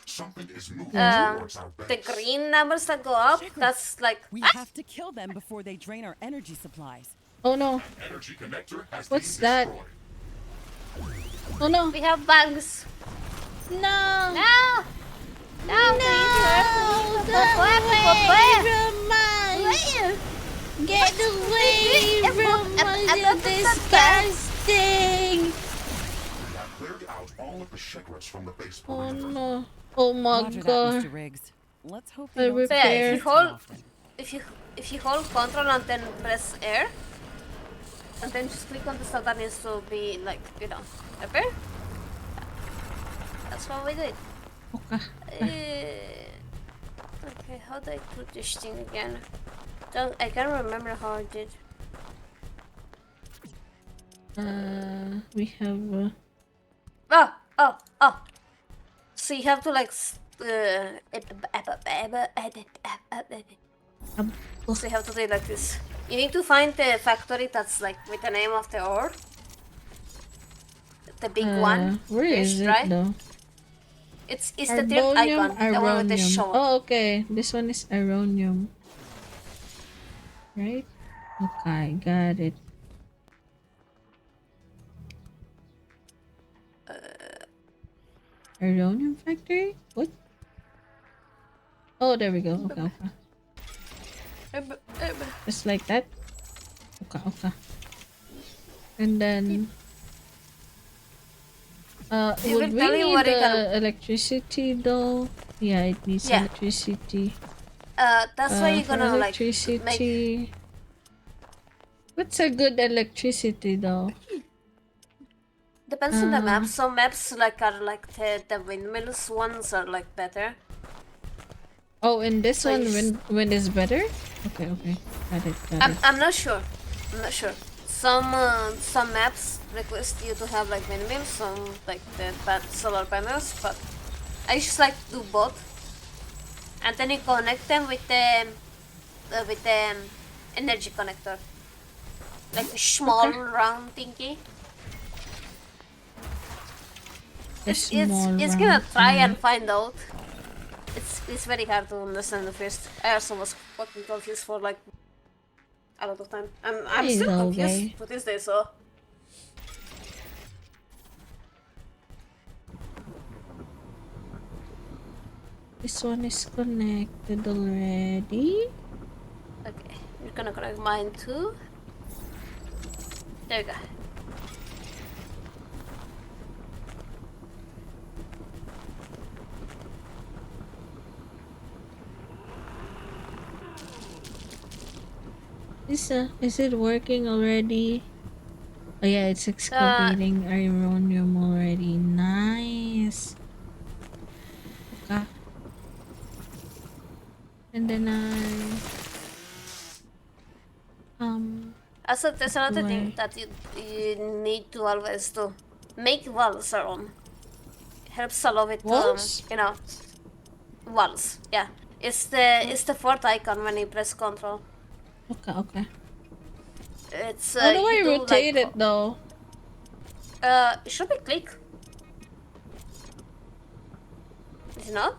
The green numbers that go up, that's like we have to kill them before they drain our energy supplies. Oh no. What's that? Oh no. We have bugs. No. No. No. Get away from us, you disgusting! Oh no. Oh my Roger that, god. Mr. Riggs. Let's hope they don't repair. If you hold control and then press air, and then just click on the stuff that needs to be like, you know, repair. That's what we did. Okay, how do I do this thing again? I can't remember how I did. We have. Oh. So you have to like. So you have to do it like this. You need to find the factory that's like with the name of the ore. The big one. Where is it right? though? It's the third icon. The one with the Ironium. shovel. Oh, okay. This one is ironium. Right? Okay, got it. Ironium factory? What? Oh, there we go. Okay. Just like that. Okay. And then would we need electricity though? Yeah, it needs electricity. That's why you're gonna electricity. like make... What's a good electricity though? Depends on the map. Some maps like are like the windmills ones are like better. Oh, in this one, wind is better. Okay. Got it. I'm not sure. Some maps request you to have like windmills, some like the solar panels, but I just like to do both. And then you connect them with the energy connector, like a small round thingy. It's gonna try and find out. It's very hard to understand at first. I also was fucking confused for like a lot of time. I'm still confused to this day, so. This one is connected already. Okay, you're gonna connect mine too. There you go. Is it working already? Oh yeah, it's excavating uranium already. Nice. Okay. And then Also, there's another why? thing that you need to always do. Make walls around. Helps a lot with Walls? you know, walls. Yeah, it's the fourth icon when you press Control. Okay, okay. It's How do I you do rotate like, it though? it should be click. Is it not?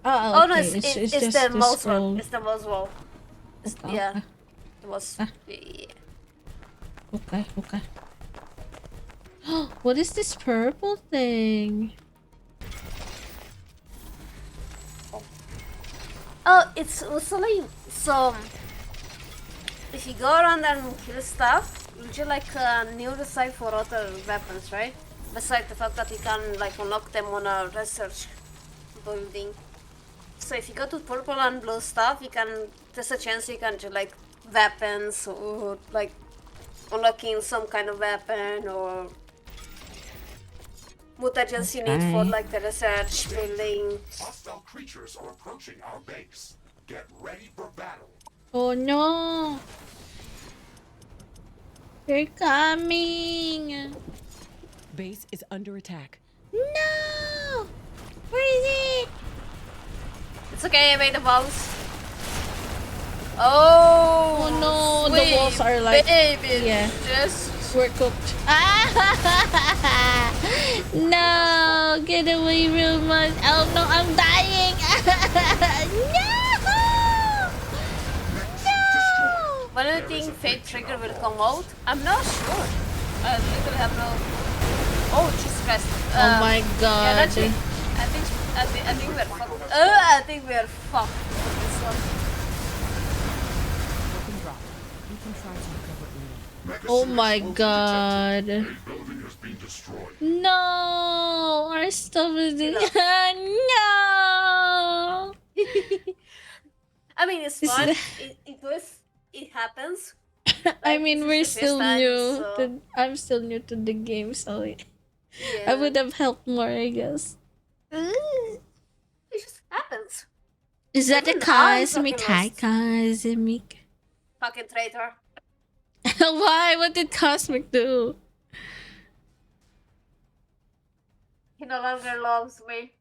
Oh, Oh no, okay. it's It's the just mouse scroll. roll. It's the mouse roll. Okay, Yeah, okay. it was. Ah. Yeah. Okay, okay. What is this purple thing? Oh, it's usually so. If you go around and kill stuff, you like a new recipe for other weapons, right? Besides the fact that you can like unlock them on a research building. So if you go to purple and blue stuff, you can. There's a chance you can do like weapons or like unlocking some kind of weapon or mutagens you need for like the research building. Hostile creatures are approaching our base. Get ready for battle. Oh no! They're coming! Base is under attack. No! Where is it? It's okay, I made the walls. Oh, no, sweet the walls are like baby. yeah. Just We're cooked. No! Get away real much. Oh no, I'm dying! No! when do you think Fate Trigger will come out? I'm not sure. I literally have no. Oh Jesus Christ! Oh my Yeah, god. actually, I think we're fucked. I think we're fucked with this one. Weapon drop. You can try to recover later. Oh my god. Building has been destroyed. No! Our stuff is in. No! I mean, it's Is fun. it- It happens. I mean, we're this is the still first time, new. so- I'm still new to the game, so I Yeah. would have helped more, I guess. It just happens. Is that a Even I'm cosmic? fucking Hi, lost. cosmic. Fucking traitor. Why? What did cosmic do? He no longer loves me.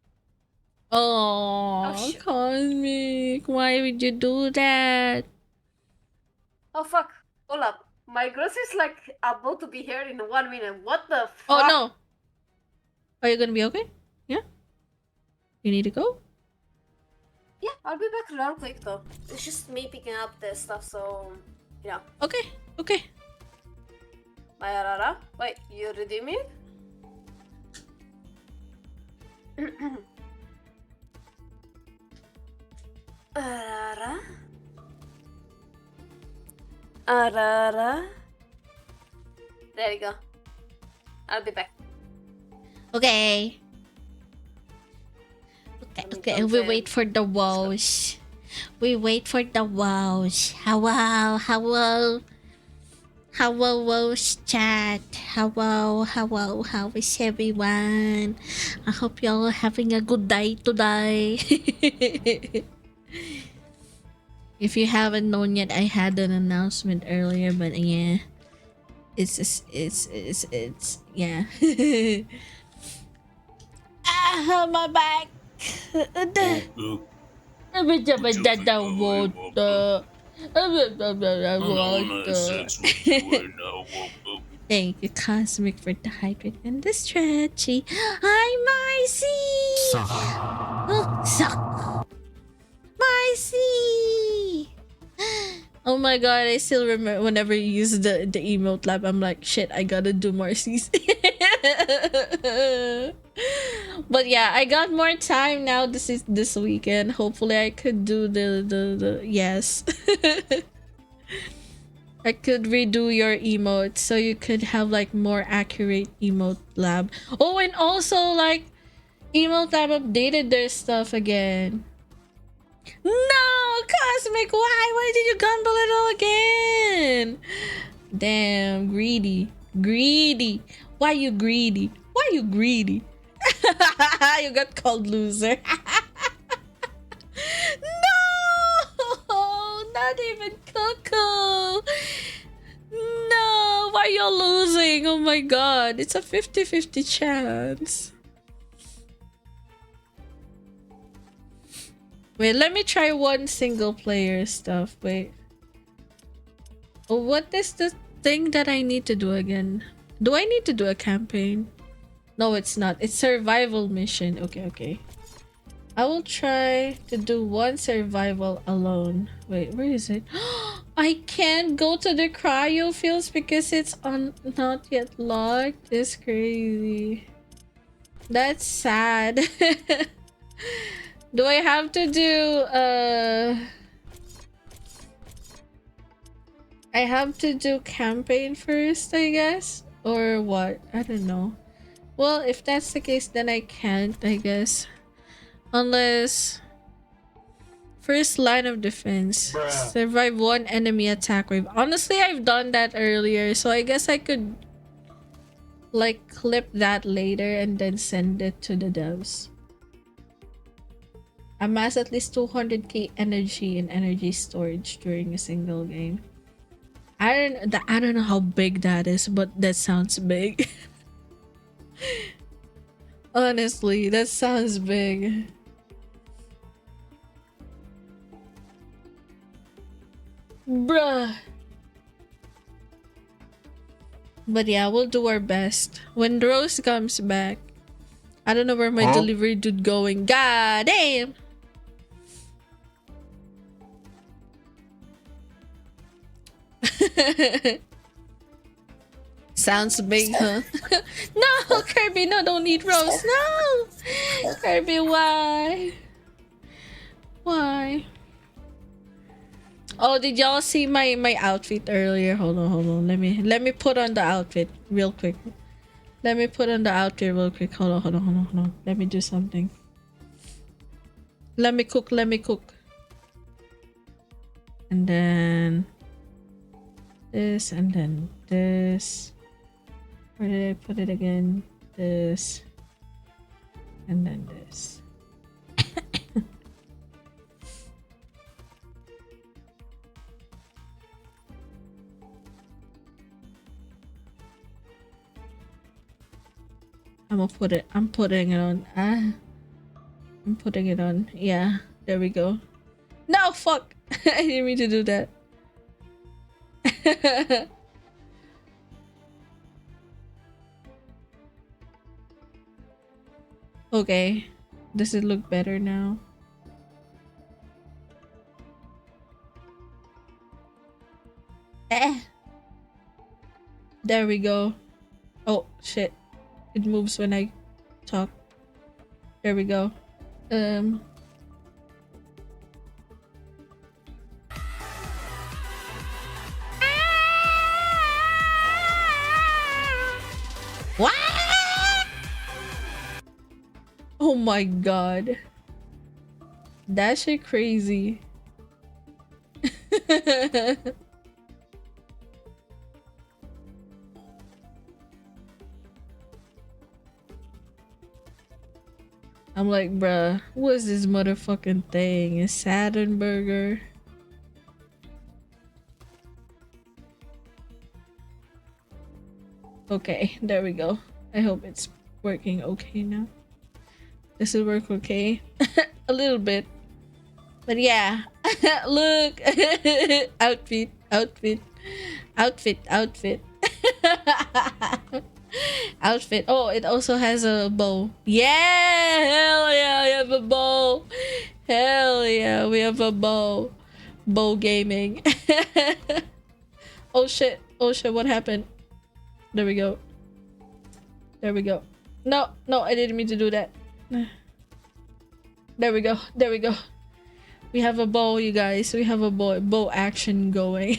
Oh, shit. cosmic. Why would you do that? Oh fuck. Hold up. My grocery's like about to be here in 1 minute. What the fuck? Oh no. Are you gonna be okay? Yeah. You need to go. Yeah, I'll be back real quick though. It's just me picking up the stuff, so you know. Okay. Okay. My Arara. Wait, you redeem it? Arara. Arara. There you go. I'll be back. Okay. Okay. me Okay. jump We in. wait for the wows. We wait for the wows. Hello. Hello. Hello, wows chat. Hello. Hello. How is everyone? I hope y'all are having a good day today. If you haven't known yet, I had an announcement earlier, but yeah, it's yeah. Ah, my back. Thank you, Cosmic, for the hydrate and the stretchy. Hi, Marcy. Oh, suck. Marcy. Oh my god, I still remember whenever you use the emote lab, I'm like, shit, I gotta do Marcy's. But yeah, I got more time now this weekend. Hopefully I could do the yes. I could redo your emote so you could have like more accurate emote lab. Oh, and also like emote lab updated their stuff again. No, Cosmic, why? Why did you gamble it all again? Damn, greedy. Greedy. Why you greedy? Why you greedy? You got called loser. No! Not even Coco! No! Why you losing? Oh my god. It's a 50-50 chance. Wait, let me try one single player stuff. Wait. Oh, what is the thing that I need to do again? Do I need to do a campaign? No, it's not. It's survival mission. Okay, okay. I will try to do one survival alone. Wait, where is it? I can't go to the cryo fields because it's not yet locked. It's crazy. That's sad. Do I have to do I have to do campaign first, I guess? Or what? I don't know. Well, if that's the case, then I can't, I guess. Unless... First line of defense. Bruh. Survive one enemy attack wave. Honestly, I've done that earlier, so I guess I could... like, clip that later and then send it to the devs. Amass at least 200k energy in energy storage during a single game. I don't know how big that is, but that sounds big. Honestly, that sounds big. Bruh. But yeah, we'll do our best. When Rose comes back, I don't know where my delivery dude going. God damn! Sounds big, huh? No, Kirby, no, don't eat Rose. No! Kirby, why? Why? Oh, did y'all see my outfit earlier? Hold on. Let me put on the outfit real quick. Let me put on the outfit real quick. Hold on. Let me do something. Let me cook. And then this, and then this. Where did I put it again? This. And then this. I'm putting it on. I'm putting it on. Yeah, there we go. No, fuck! I didn't mean to do that. Okay. Does it look better now? There we go. Oh, shit. It moves when I talk. There we go. What? Oh my god. That shit crazy. I'm like, bruh, what is this motherfucking thing? A Saturn burger? Okay, there we go. I hope it's working okay now. Does it work okay? A little bit. But yeah. Look! Outfit. Outfit. Oh, it also has a bow. Yeah! Hell yeah, we have a bow. Hell yeah, we have a bow. Bow gaming. Oh shit, what happened? There we go. No, I didn't mean to do that. There we go. We have a bow, you guys. We have a bow action going.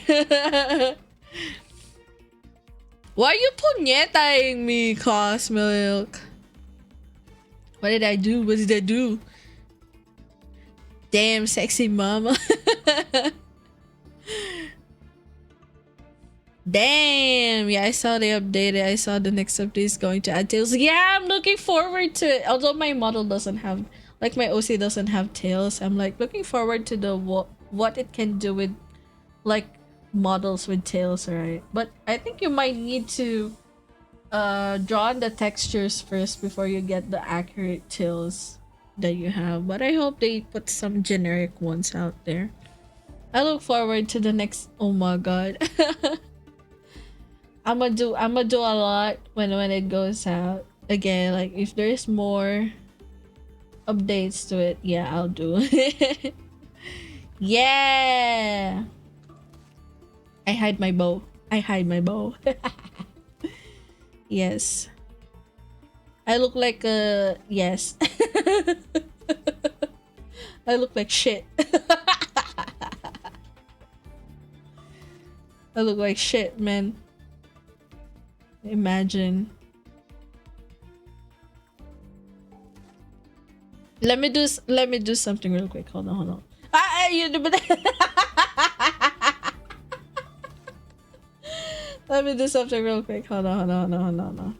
Why are you punyetaing me, Cosmilk? What did I do? What did I do? Damn, sexy mama. Damn. Yeah, I saw they updated. I saw the next update is going to add tails. Yeah, I'm looking forward to it. Although my model doesn't have, like my OC doesn't have tails. I'm like looking forward to the what it can do with like models with tails, right? But I think you might need to draw on the textures first before you get the accurate tails that you have. But I hope they put some generic ones out there. I look forward to the next. Oh my god. I'ma do a lot when it goes out. Again, like if there's more updates to it, yeah, I'll do it. Yeah. I hide my bow. Yes. I look like yes. I look like shit. I look like shit, man. Imagine. Let me do something real quick. Hold on. Let me do something real quick. Hold on.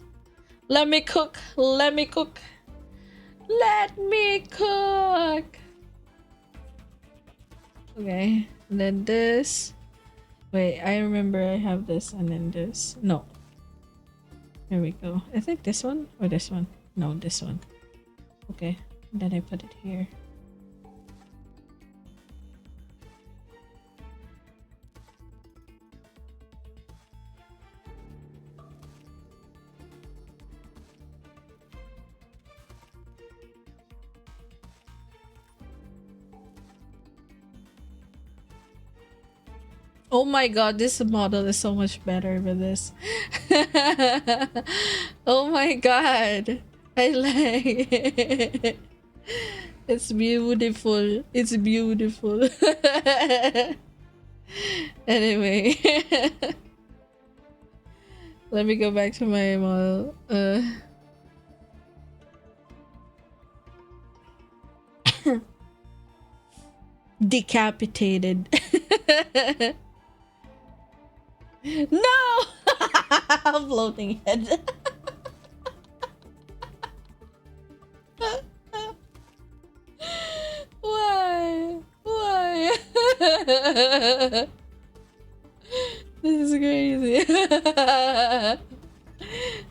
Let me cook. Okay. And then this. Wait, I remember I have this and then this. No. Here we go. I think this one or this one. No, this one. Okay. And then I put it here. Oh my god, this model is so much better with this. Oh my god. I like it. It's beautiful. Anyway. Let me go back to my model. Decapitated. No! Floating head. Why? This is crazy.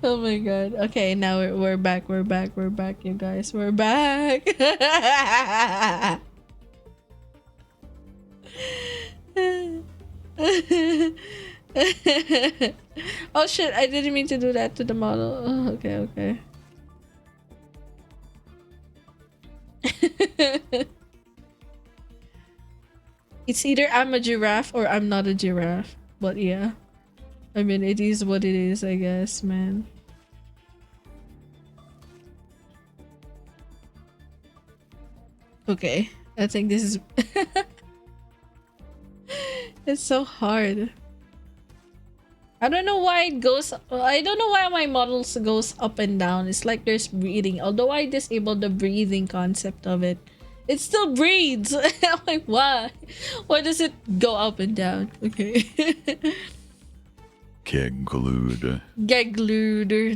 Oh my god. Okay, now we're back, you guys. We're back. Oh shit, I didn't mean to do that to the model. Oh, okay. It's either I'm a giraffe or I'm not a giraffe. But yeah. I mean, it is what it is, I guess, man. Okay. I think this is... It's so hard. I don't know why it goes... I don't know why my models goes up and down. It's like there's breathing. Although I disabled the breathing concept of it, it still breathes. I'm like, why? Why does it go up and down? Okay. Get glued.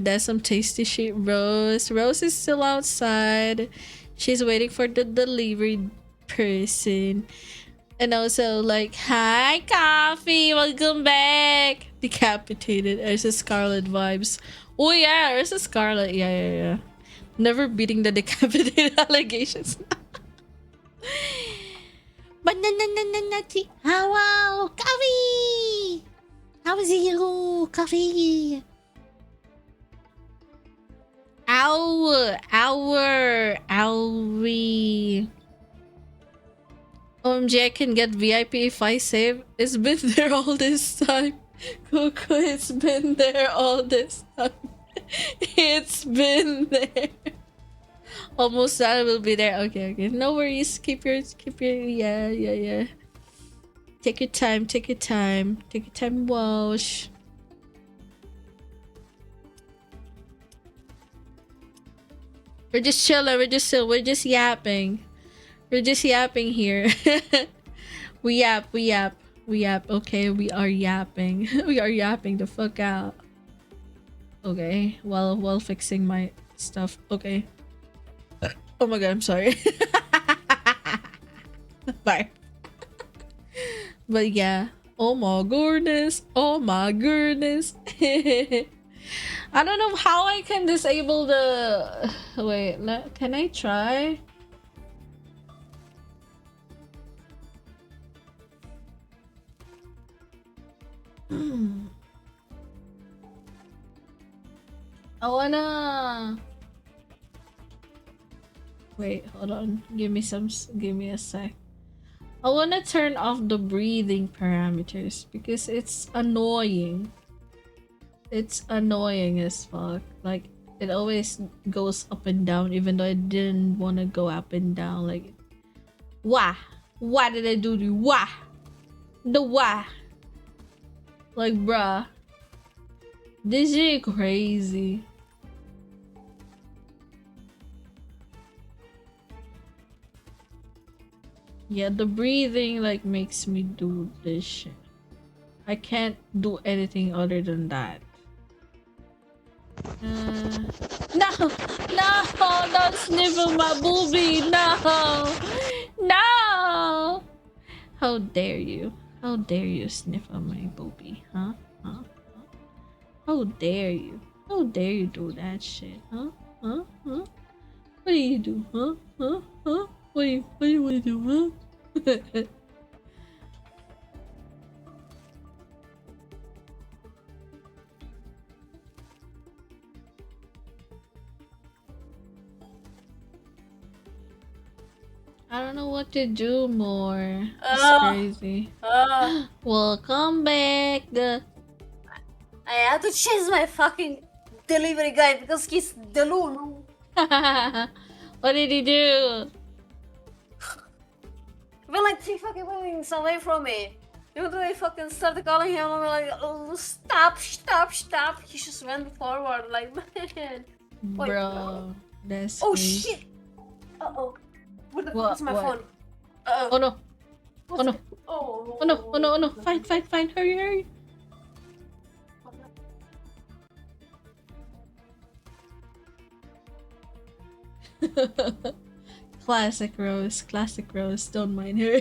That's some tasty shit. Rose is still outside. She's waiting for the delivery person. And also like, hi Coffee, welcome back. Decapitated. There's a Scarlet vibes. Oh yeah, there's a Scarlet. Yeah. Never beating the decapitated allegations. Banana tea. Wow, Coffee. How is you, Coffee? Owie. OMG, I can get VIP if I save. It's been there all this time. Cuckoo, it's been there all this time. It's been there. Almost done, will be there. Okay. No worries. Keep your yeah. Take your time. Take your time. Take your time, Wash. We're just chilling. We're just yapping. We're just yapping here. We yap. Okay, we are yapping. We are yapping the fuck out. Okay, while fixing my stuff. Okay. Oh my god, I'm sorry. Bye. But yeah. Oh my goodness. Oh my goodness. I don't know how I can disable the... Wait, can I try? I wanna... Wait, hold on. Give me a sec. I wanna turn off the breathing parameters because it's annoying. It's annoying as fuck. Like, it always goes up and down even though I didn't want to go up and down. Like, why? Why did I do this? Why? The why? Like, bruh. This shit crazy. Yeah, the breathing like makes me do this shit. I can't do anything other than that. No! Don't sniffle my boobie! No! No! How dare you? How dare you sniff on my boobie? Huh? How dare you? How dare you do that shit? Huh? What do you do? Huh? What do you want to do? Huh? I don't know what to do more. It's crazy. Welcome back. I had to change my fucking delivery guy because he's Delulu. What did he do? We're like 3 fucking wings away from me. Even though I fucking started calling him, I'm like, oh, stop. He just went forward, like, man. Wait, Bro, no. that's Oh crazy. shit! Uh-oh. Where the What? fuck is my What? phone? Uh-oh. Oh no. What's Oh no. it? Oh. Oh no. Fine. Hurry. Classic Rose. Don't mind her.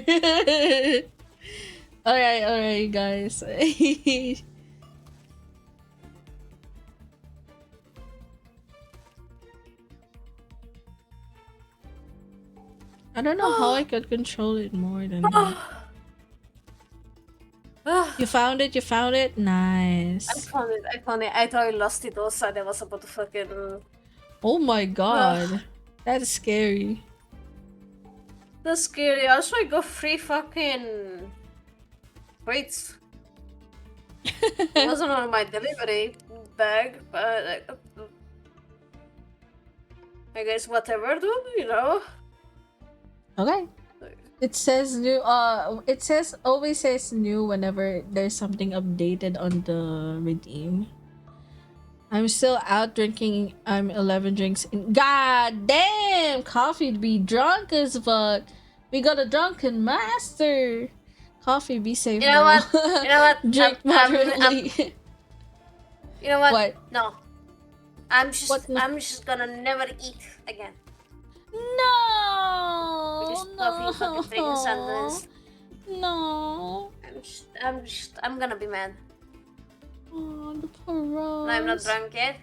Alright, guys. I don't know how I could control it more than that. You found it? Nice. I found it. I thought I lost it also. I was about to fucking... Oh my god. That's scary. That's scary. Also, I got 3 fucking... crates. It wasn't on my delivery bag, but... I guess whatever, dude, you know? Okay. It says new. Always says new whenever there's something updated on the redeem. I'm still out drinking. I'm 11 drinks in. God damn! Coffee be drunk as fuck. We got a drunken master. Coffee, be safe. You know what? Drink moderately. You know what? What? No. I'm just gonna never eat again. No. Just coffee, fucking freaking sandals. No. I'm gonna be mad. Oh, the poor Rose. No, I'm not drunk yet.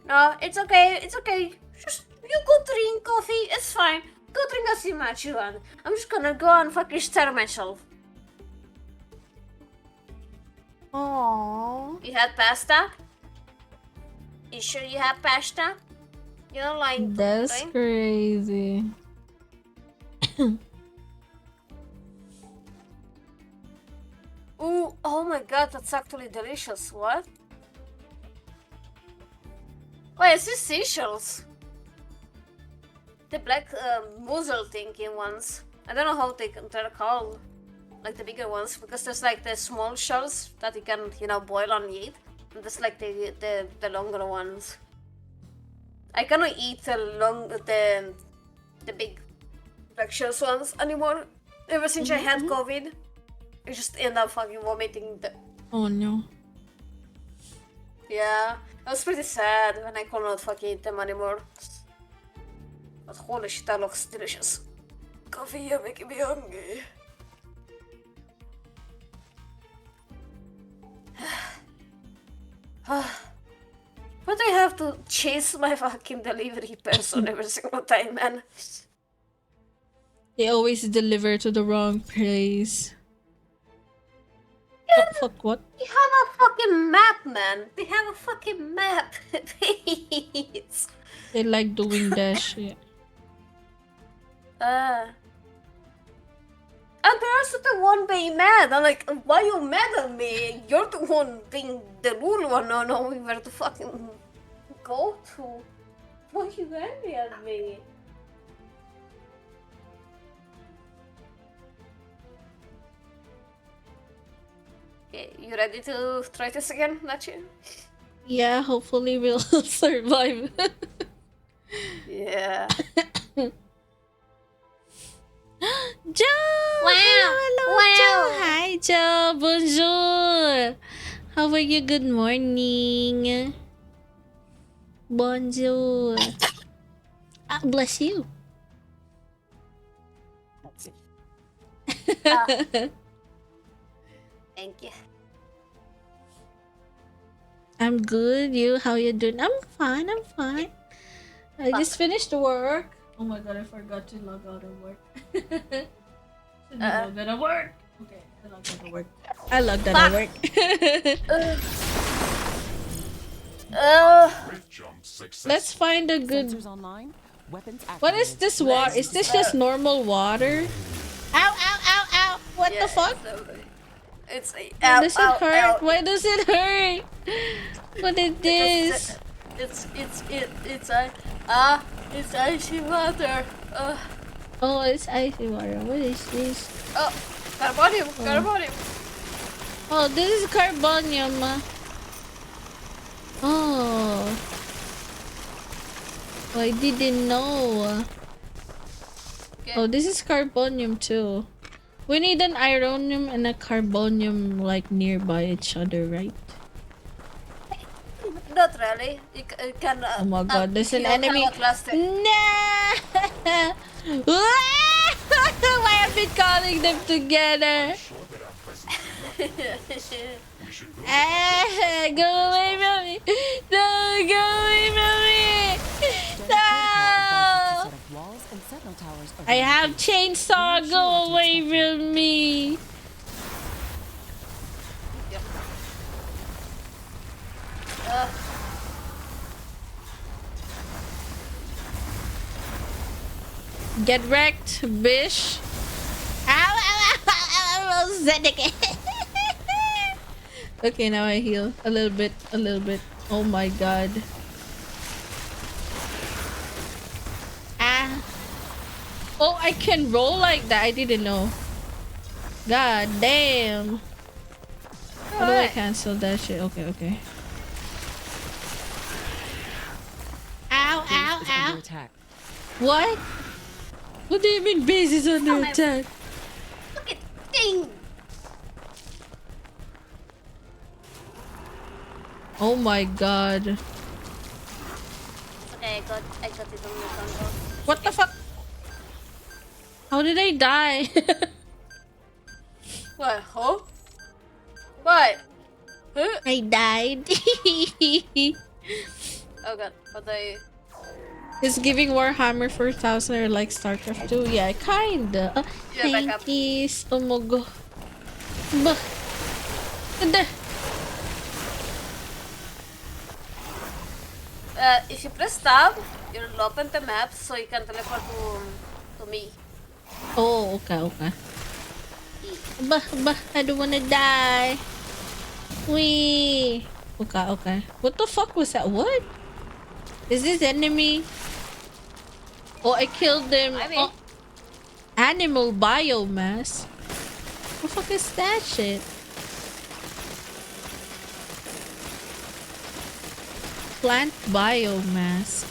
No, it's okay. Just you go drink coffee. It's fine. Go drink as much you want. I'm just gonna go and fucking stir myself. Aww. You had pasta? You sure you have pasta? You don't like That's right? crazy. Ooh, oh my god, that's actually delicious. What? Wait, is this seashells? The black muzzle thinking ones. I don't know how they're called. like the bigger ones, because there's like the small shells that you can, you know, boil and eat, and there's like the longer ones. I cannot eat the big like shells ones anymore. Ever since I had COVID, I just end up fucking vomiting them. Oh no. Yeah, it was pretty sad when I could not fucking eat them anymore. But holy shit, that looks delicious. Coffee, you're making me hungry. But I have to chase my fucking delivery person every single time, man. They always deliver to the wrong place. Oh, fuck, what? They have a fucking map, man. They have a fucking map. Please. They like doing that shit. And they're also the one being mad. I'm like, why you mad at me? You're the one being the rule one, not knowing where to fucking go to. Why you angry at me? Okay, you ready to try this again, Nachi? Yeah, hopefully we'll survive. Yeah. Joe! Wow! Hello, Wow! Joe! Hi, Joe! Bonjour! How are you? Good morning. Bonjour. Ah, bless you. Thank you. I'm good. You? How you doing? I'm fine. I'm fine. I just finished work. Oh my god, I forgot to log out of work. Should log out of work. Okay, I logged out of work. I logged out of work. Let's find a good. What is this water? Is this just normal water? Ow! Ow! Ow! Ow! What the fuck? It's Why does it hurt? Why does it hurt? What is this? It's icy water. Oh, it's icy water. What is this? Oh, carbonium, carbonium. Oh, this is carbonium. Oh. I didn't know. Okay. Oh, this is carbonium too. We need an ironium and a carbonium like nearby each other, right? Not really. You can. Oh my god, there's an enemy. No! Why have been calling them together? Go away from me! No, go away from me! No! I have chainsaw. Go away from me! Get wrecked, bish. Ow, ow, ow, ow, okay, now I heal. A little bit, a little bit. Oh my god. Ah. Oh, I can roll like that. I didn't know. God damn. How do I cancel that shit? Okay, okay. Ow, ow, ow. What? What do you mean base is under attack? Look at thing. Oh my god. It's okay, I got it on the control. What the fuck? How did I die? What? Huh? What? Huh? I died. Oh god, but I... Is giving Warhammer 4000 or like StarCraft 2? Yeah, kinda. Yeah, back up. Thankies. Oh my god. Bah. Ganda. If you press tab, you'll open the map so you can teleport to me. Oh, okay, okay. Bah, bah, I don't wanna die. Wee. Okay, okay. What the fuck was that? What? Is this enemy? Oh, I killed them. Oh. Animal biomass. What the fuck is that shit? Plant biomass.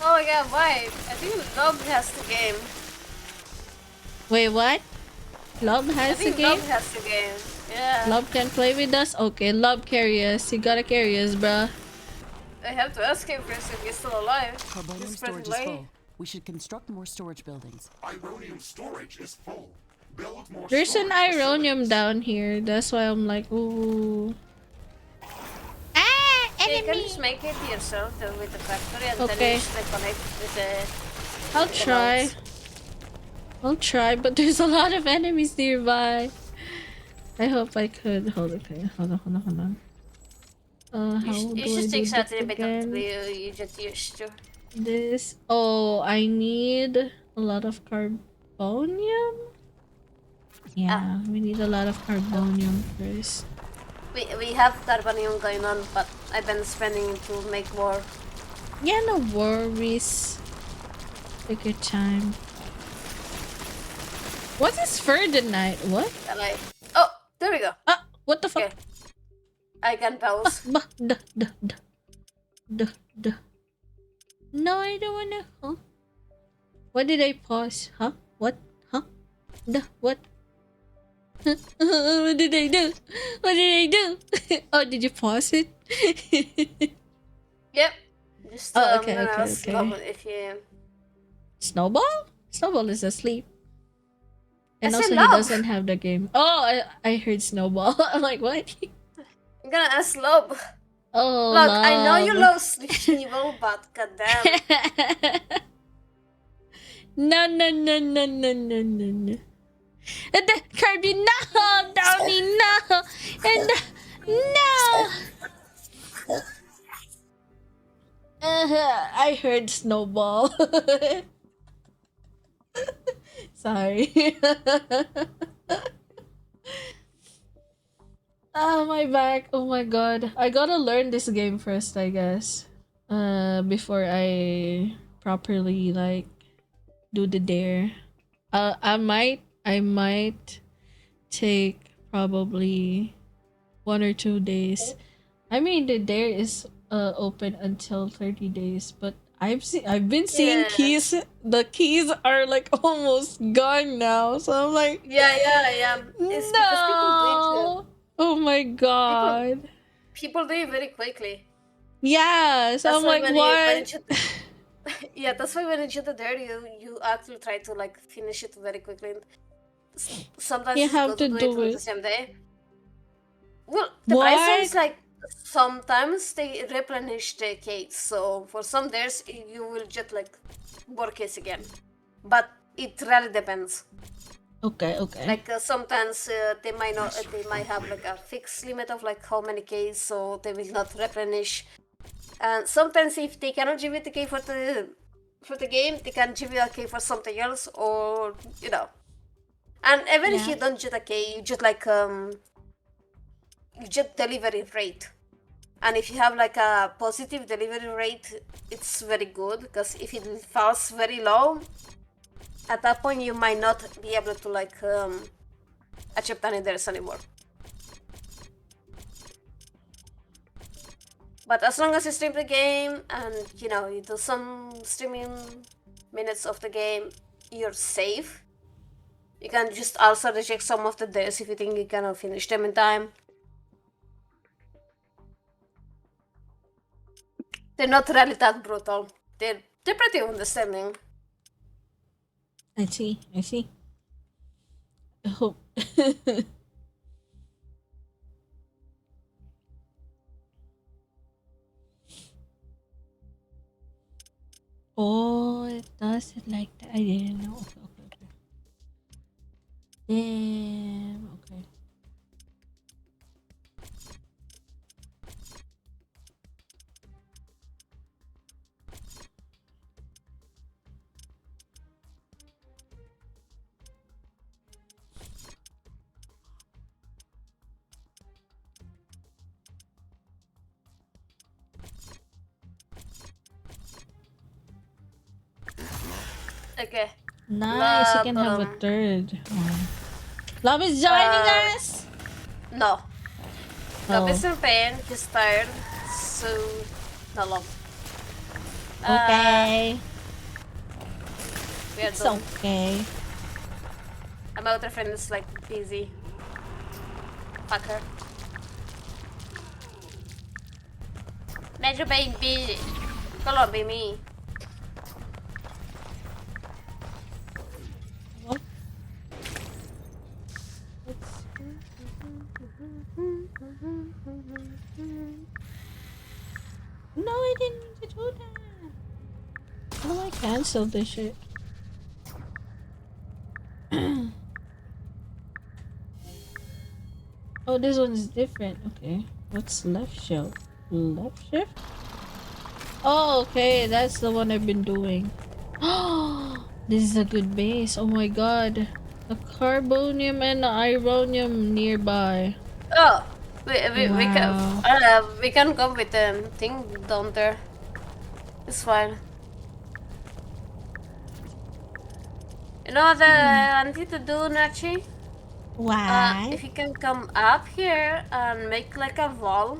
Oh yeah, why? I think Lob has the game. Wait, what? Lob I has a think game? Lob has the game. Yeah. Lob can play with us? Okay, Lob carry us. You gotta carry us, bruh. I have to ask him first if he's still alive. Carbonium He's pretty storage is late. full. We should construct more storage buildings. Ironium storage is full. Build more There's an storage ironium down here. That's why I'm like, ooh. Ah, Yeah, you can enemy! just make it yourself with the factory and then Okay. you just like connect with the... I'll with the try. nodes. I'll try, but there's a lot of enemies nearby. I hope I could. Hold on. How It do I just do takes this a little bit of again? you just used to. This. Oh, I need a lot of carbonium. Yeah, we need a lot of carbonium first. We have carbonium going on, but I've been spending to make more. Yeah, no worries. Take your time. What is Ferdinand? What? And oh, there we go. Ah, what the fuck? Okay. I can pause. Duh. No, I don't wanna. Huh? What did I pause? Huh? What? Huh? What? What did I do? What did I do? Oh, did you pause it? Yep. Just Okay. if you. Snowball? Snowball is asleep. And I also said he Lob. doesn't have the game. Oh, I heard Snowball. I'm like, what? I'm gonna ask Lob. Oh, Look, I know you Lob. love Sleep Evil, but goddamn. No. And the Kirby, no! Downy, no! And no! I heard Snowball. Sorry. Oh, my back. Oh my god. I gotta learn this game first, I guess. Before I properly, like, do the dare. I might take probably 1 or 2 days. I mean, the dare is open until 30 days, but I've been seeing Yeah. keys. The keys are like almost gone now, so I'm like, Yeah. It's because people do it. no. Oh my god. People do it very quickly. Yeah, so That's I'm why like, when what? yeah, that's why when you do the dare, you actually try to like finish it very quickly. Sometimes You it's have good to to do do it on the it. same day. Well, the price What? is like sometimes they replenish the case, so for some days you will just like work case again, but it really depends. Okay. Like sometimes they might not, they might have like a fixed limit of like how many Ks, so they will not replenish. And sometimes if they cannot give you the key for the game, they can give you a key for something else, or you know. And even if Yeah. you don't get a key, you just like you just delivery rate. And if you have like a positive delivery rate, it's very good, because if it falls very low, at that point you might not be able to like accept any dares anymore. But as long as you stream the game and you know you do some streaming minutes of the game, you're safe. You can just also reject some of the dares if you think you cannot finish them in time. They're not really that brutal. They're pretty understanding. I see. I hope. Oh, it does it like that. I didn't know. Okay. Damn. Okay. Okay. Nice, you can have a third. Love is joining us! No. Love Oh. is in pain, he's tired, so no love. Okay. We are It's done. okay. My other friend is like busy. Fuck her. Medyo baby. Kalau baby. What? No, I didn't mean to do that. How do I cancel this shit? Oh, this one's different. Okay. What's left shift? Left shift? Oh, okay. That's the one I've been doing. Oh, this is a good base. Oh my god. The carbonium and the ironium nearby. Oh, Wow. we can go with the thing down there. It's fine. You know what I need to do, Nachi? Why? If you can come up here and make like a wall.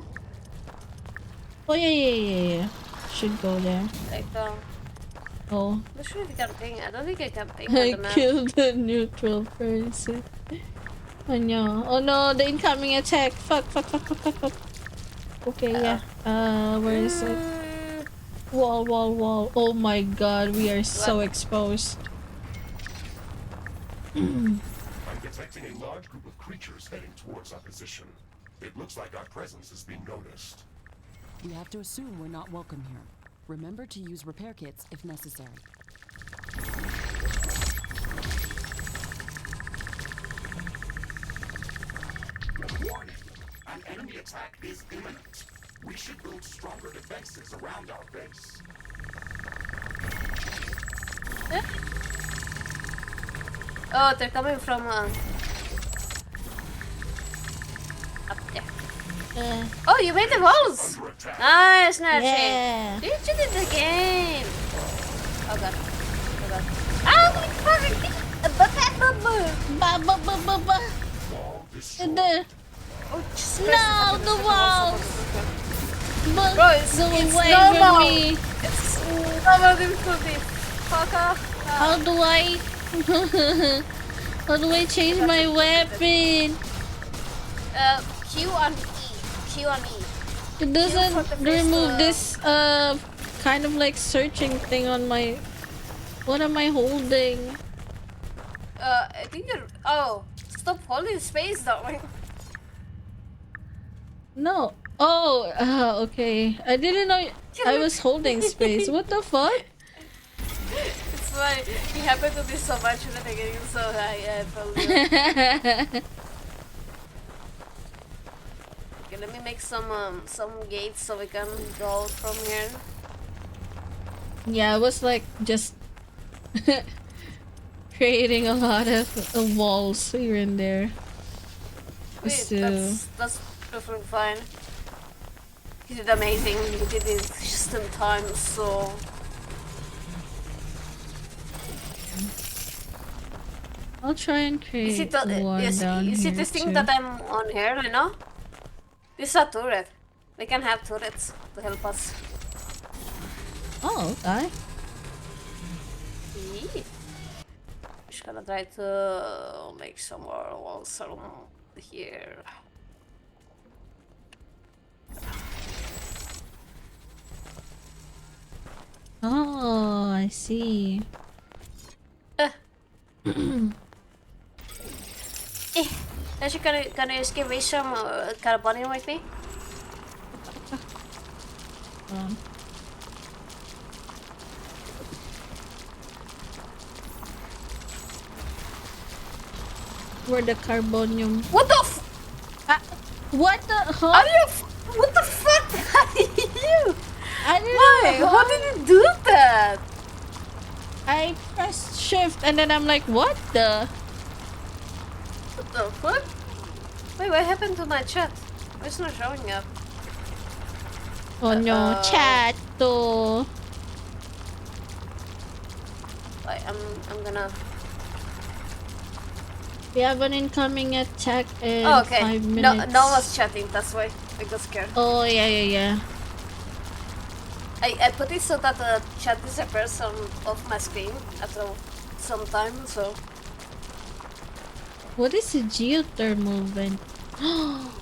Oh yeah. Should go there. Like Oh. not sure if you can ping. I don't think I can ping I on the map. killed the neutral person. Oh no. Oh no, the incoming attack. Fuck. Okay, yeah. Where is it? Wall. Oh my god, we are so exposed. I'm detecting a large group of creatures heading towards our position. It looks like our presence is being noticed. We have to assume we're not welcome here. Remember to use repair kits if necessary. Warning! An enemy attack is imminent. We should build stronger defenses around our base. Oh, they're coming from up there. Oh, you made the walls! Nice, Nachi! Yeah. You did it again! Oh god. Oh my fucking... Oh, just No, the walls! Bro, it's away normal! from me! It's normal difficulty! Fuck off! How do I... How do I change my weapon? Q and E. Q and E. It doesn't remove this kind of like searching thing on my... What am I holding? I think you're... Oh, stop holding space that way. No. Oh, okay. I didn't know I was holding space. What the fuck? It's fine. It happened to me so much in the beginning, so I felt it. Okay, let me make some gates so we can go from here. Yeah, I was like just creating a lot of walls here and there. Wait, So that's perfectly fine. You did amazing. You did it just in time, so... I'll try and create one down you see here this thing too. that I'm on here, you know? This is a turret. We can have turrets to help us. Oh, okay. Just gonna try to make some more walls around here. Oh, I see. Actually, can you just give me some carbonium with me? Where the carbonium? What the f- What the? Huh? Are you? What the fuck are you? I don't Why? know. How did you do that? I pressed shift and then I'm like, what the? What the fuck? Wait, what happened to my chat? Why it's not showing up? Oh no, chat to. Like, I'm gonna... We have an incoming attack in Oh, okay. 5 No, minutes. no one was chatting, that's why I got scared. Oh, yeah. I put it so that the chat disappears off my screen after some time, so... What is a geothermal vent? Oh.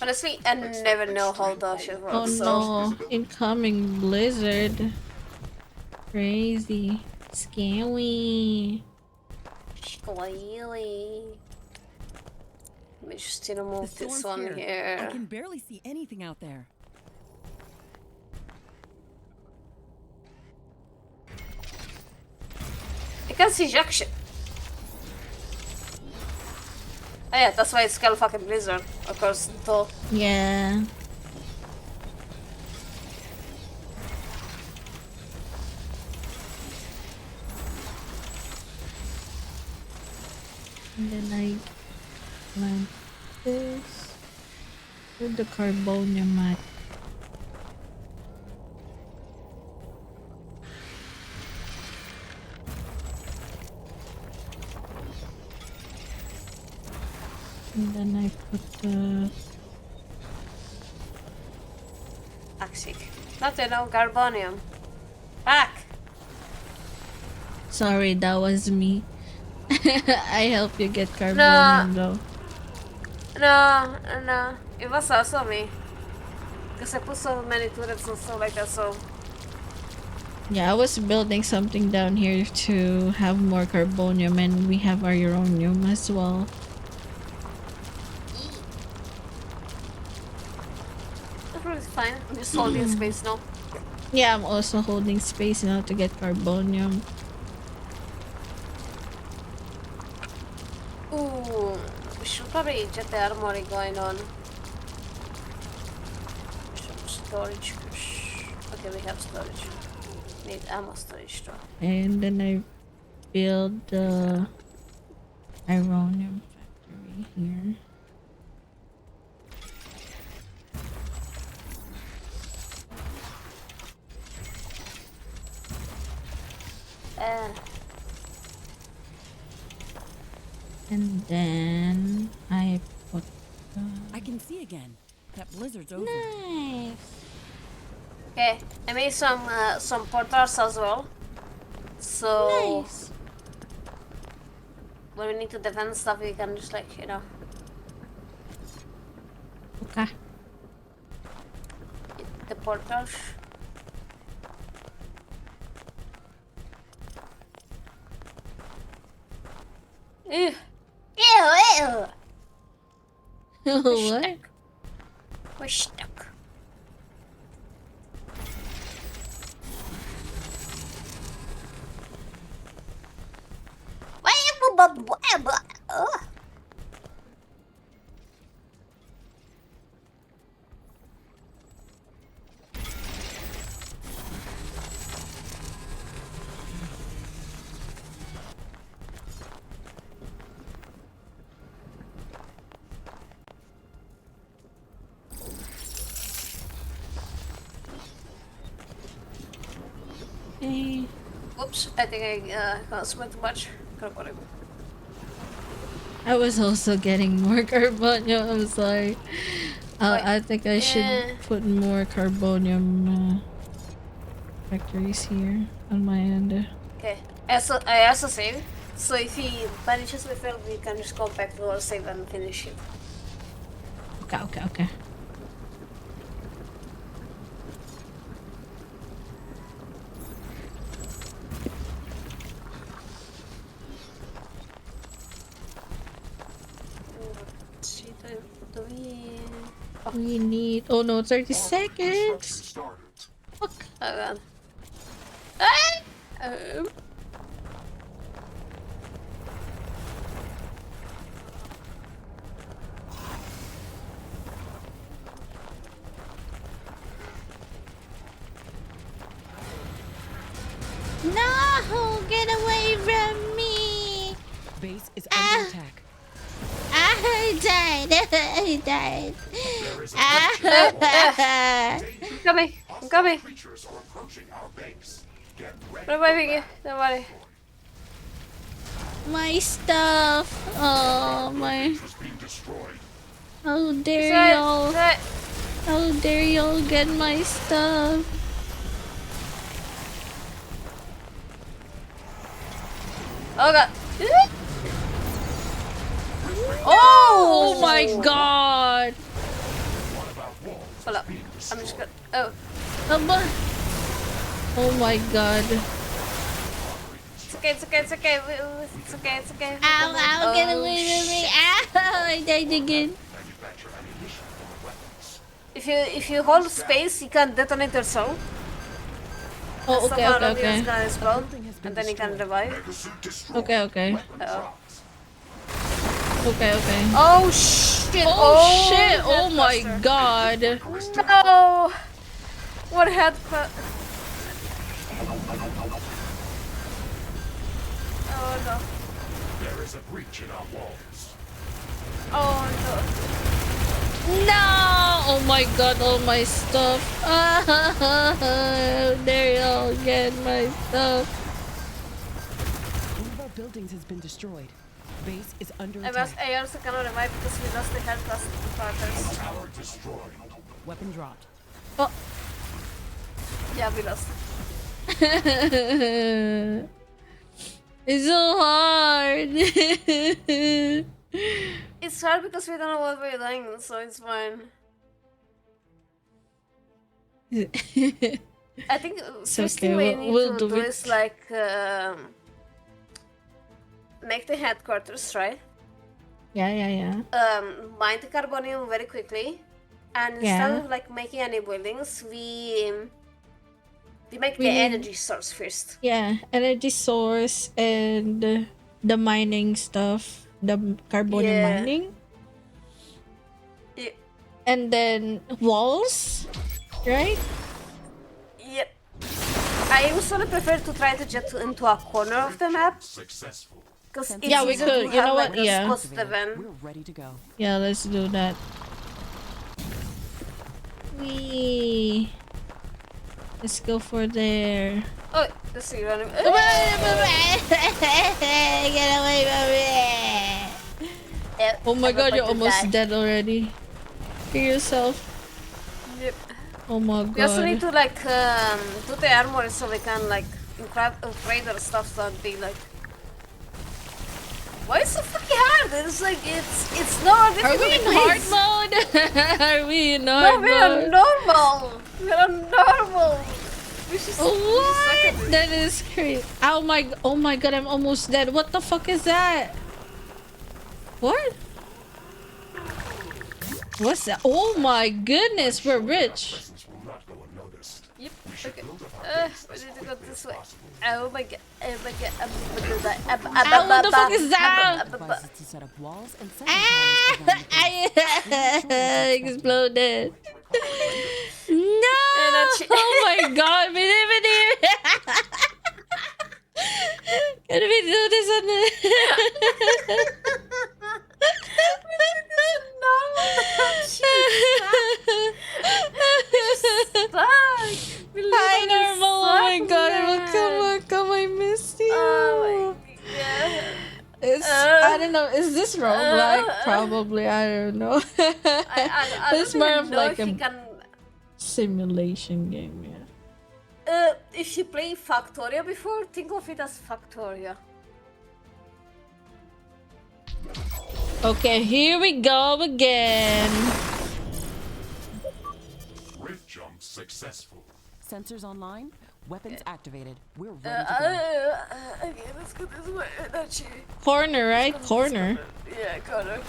Honestly, I never know how the shit works, Oh so... no, incoming blizzard. Crazy. Scary. Squealy. Let me just remove The this storm's one here. here. I can barely see anything out there. I can see jack shit. Oh yeah, that's why it's called fucking blizzard. Of course, though. Yeah. And then I plant this with the carbonium mat. And then I put the... Toxic. Not enough carbonium. Back! Sorry, that was me. I help you get carbonium though. No. It was also me. Because I put so many turrets and stuff like that, so... Yeah, I was building something down here to have more carbonium, and we have our uranium as well. It's fine. I'm just holding space now. Yeah, I'm also holding space now to get carbonium. Ooh, we should probably get the armory going on. Some storage. Okay, we have storage. Need ammo storage though. And then I build the uranium factory here. And then I put I can see again. That blizzard's over. Nice. Okay, I made some portals as well. So Nice. when we need to defend stuff, we can just like, you know. Okay. The portals. Ew. Ew. What? We're stuck. Okay. Oops, I think I consumed too much. I was also getting more carbonium. I'm sorry. I think I should put more carbonium factories here on my end. Okay. I also save. So if he vanishes with it, we can just go back to our save and finish it. Okay. We need... Oh no, 30 seconds! Fuck. Oh god. No! Get away from me! Base is under attack. I died. I'm coming. Creatures are approaching our base. Reviving you, don't worry. My stuff. Oh my. How dare Sorry, y'all? sorry. How dare y'all get my stuff? Oh god. Oh my god. Hold up. I'm just gonna. Oh. Oh my god. It's okay, it's okay, it's okay. It's okay, it's okay. Ow, ow, get away from me. Ow, I died again. If you hold space, you can detonate yourself. Oh, okay, Somehow okay, Robbie okay. is gonna explode, and then you can revive. Okay, okay. Uh-oh. Okay, okay. Oh shit! Oh shit! Oh my god! No! What had? Oh no! There is a breach in our walls. Oh no! No! Oh my god! All my stuff! There y'all get my stuff. One of our buildings has been destroyed. Base is under I attack. also cannot revive because we lost the health class fighters. Tower destroyed. Weapon dropped. Oh. Yeah, we lost. It's so hard. It's hard because we don't know what we're doing, so it's fine. I think first thing we need to do is like make the headquarters, right? Yeah. Mine the carbonium very quickly, and instead of like making any buildings, we make the energy source first. Yeah, energy source and the mining stuff, the carbonium mining. Yeah. And then walls, right? Yep. I usually prefer to try to get into a corner of the map. Successful. Because it's yeah, we easier could. to You have, know what? like, Yeah. We're ready to go. Yeah, let's do that. Let's go for there. Oh, let's see. Running. Get away from me! Oh my god, you're almost dead already. Heal yourself. Yep. Oh my god. We also need to like do the armor so we can like upgrade our stuff so it'd be like. Why is it so fucking hard? It's like it's not Are we in hard mode? Are we in hard mode? No, we're on normal. We're on normal. We should what? That is crazy. Oh my god, I'm almost dead. What the fuck is that? What? What's that? Oh my goodness, we're rich. Yep. Okay. We need to go this way. Oh my god. Oh my god. What the fuck is that? To set up walls and I exploded. No! Oh my god, we didn't even. Can we do this on the? Hi, normal. Oh my god, welcome. I missed you. Oh my god. It's I don't know. Is this roguelike? Probably. I don't know. I It's more of like a can... simulation game. Yeah. If you play Factoria before, think of it as Factoria. Okay, here we go again. Rift jump successful. Sensors online. Weapons activated. We're ready to go. Okay, let's go this way. Not you. Corner, right? Corner. Yeah, corner.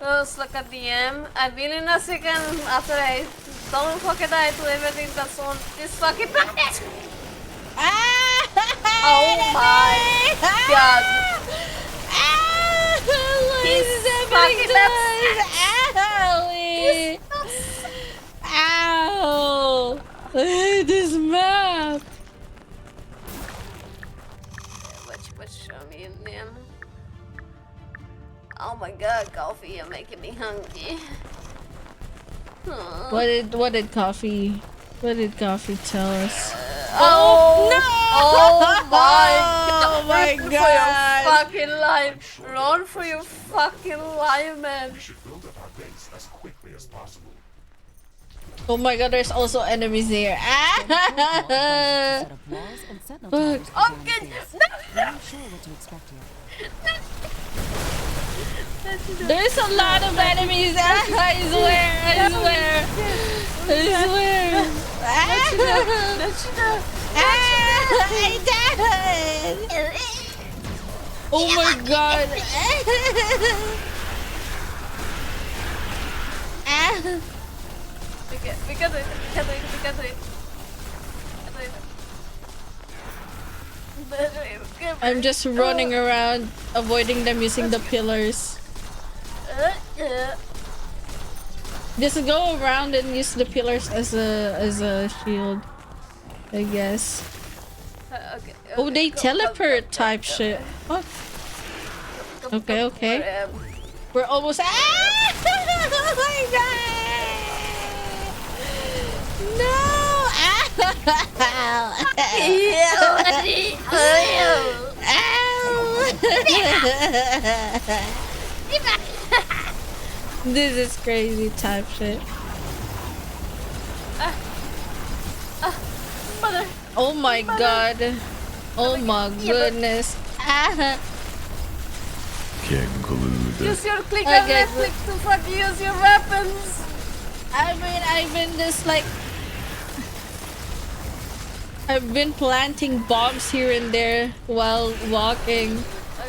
Let's look at the M. I've been in a second after I don't fucking die to everything that's on this fucking planet. Oh my god. This is happening to us. Ow! This map. What show me in them? Oh my god, coffee, you're making me hungry. What did coffee tell us? Oh, no! Oh my Oh my Run god! for your fucking life! Run for your fucking life, man! We should build up our base as quickly as possible. Oh my god, there's also enemies here. Set up walls and sentinel towers Fuck. around the Okay, base. no, We're not sure what to expect here. There's a lot of enemies. I swear. I swear. I swear. I died. Oh my god. We can do it. I'm just running around, avoiding them using the pillars. Just go around and use the pillars as a shield, I guess. Oh, they teleport type shit. What? Okay, okay. We're almost. Oh my god! No! This is crazy type shit. Mother. Oh my god. Oh my goodness. Get glued. Use your click and left click to fucking use your weapons. I mean, I've been just like... I've been planting bombs here and there while walking.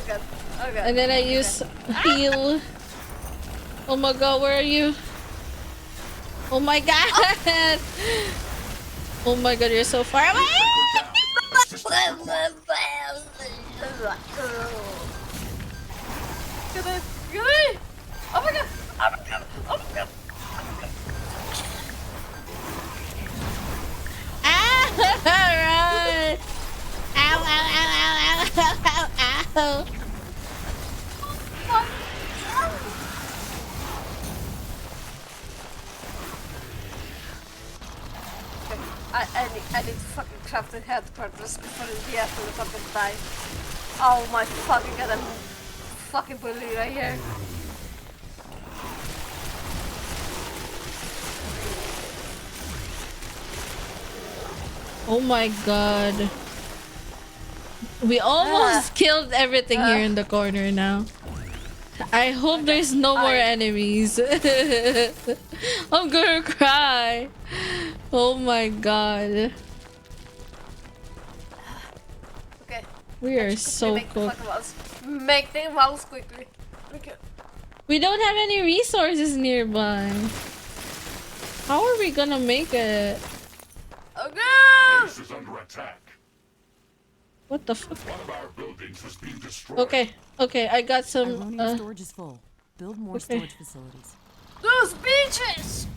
Okay. Okay. And then I use heal. Oh my god, where are you? Oh my god! Oh my god, you're so far away! Oh my god! Oh my god! Oh my god! Run! Ow, ow, ow, ow, ow, ow, ow, ow. I need to fucking craft the headquarters before we have to fucking die. Oh my fucking god, I'm fucking bully right here. Oh my god. We almost killed everything here in the corner now. I hope there's no more enemies. I'm gonna cry. Oh my god. Okay. We are so make the cooked. fucking walls. Make the walls quickly. Okay. We don't have any resources nearby. How are we gonna make it? Okay. Base is under attack. What the fuck? One of our buildings was being destroyed. Okay, okay, I got some. Ironium storage is full. Build more storage facilities. Those beaches!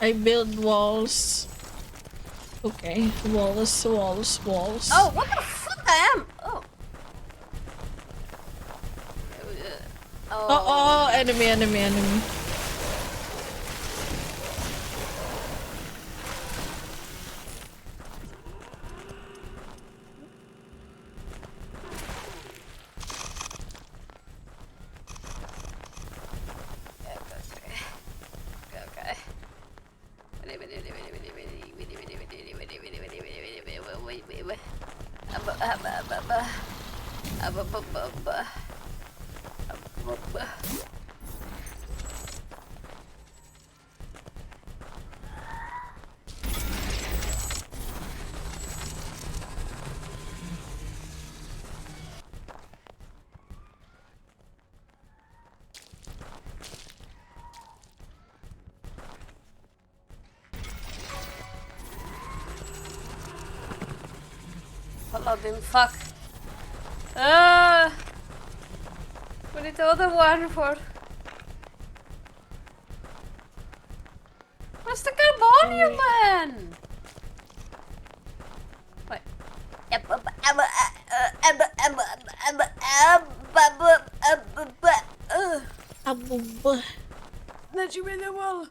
I build walls. Okay, walls, walls, walls. Oh, what the fuck I am? Oh. Oh, enemy, enemy, enemy. Paladin, fuck. We need the other one for... Where's the carbonium man? Wait. Nachi, build a wall.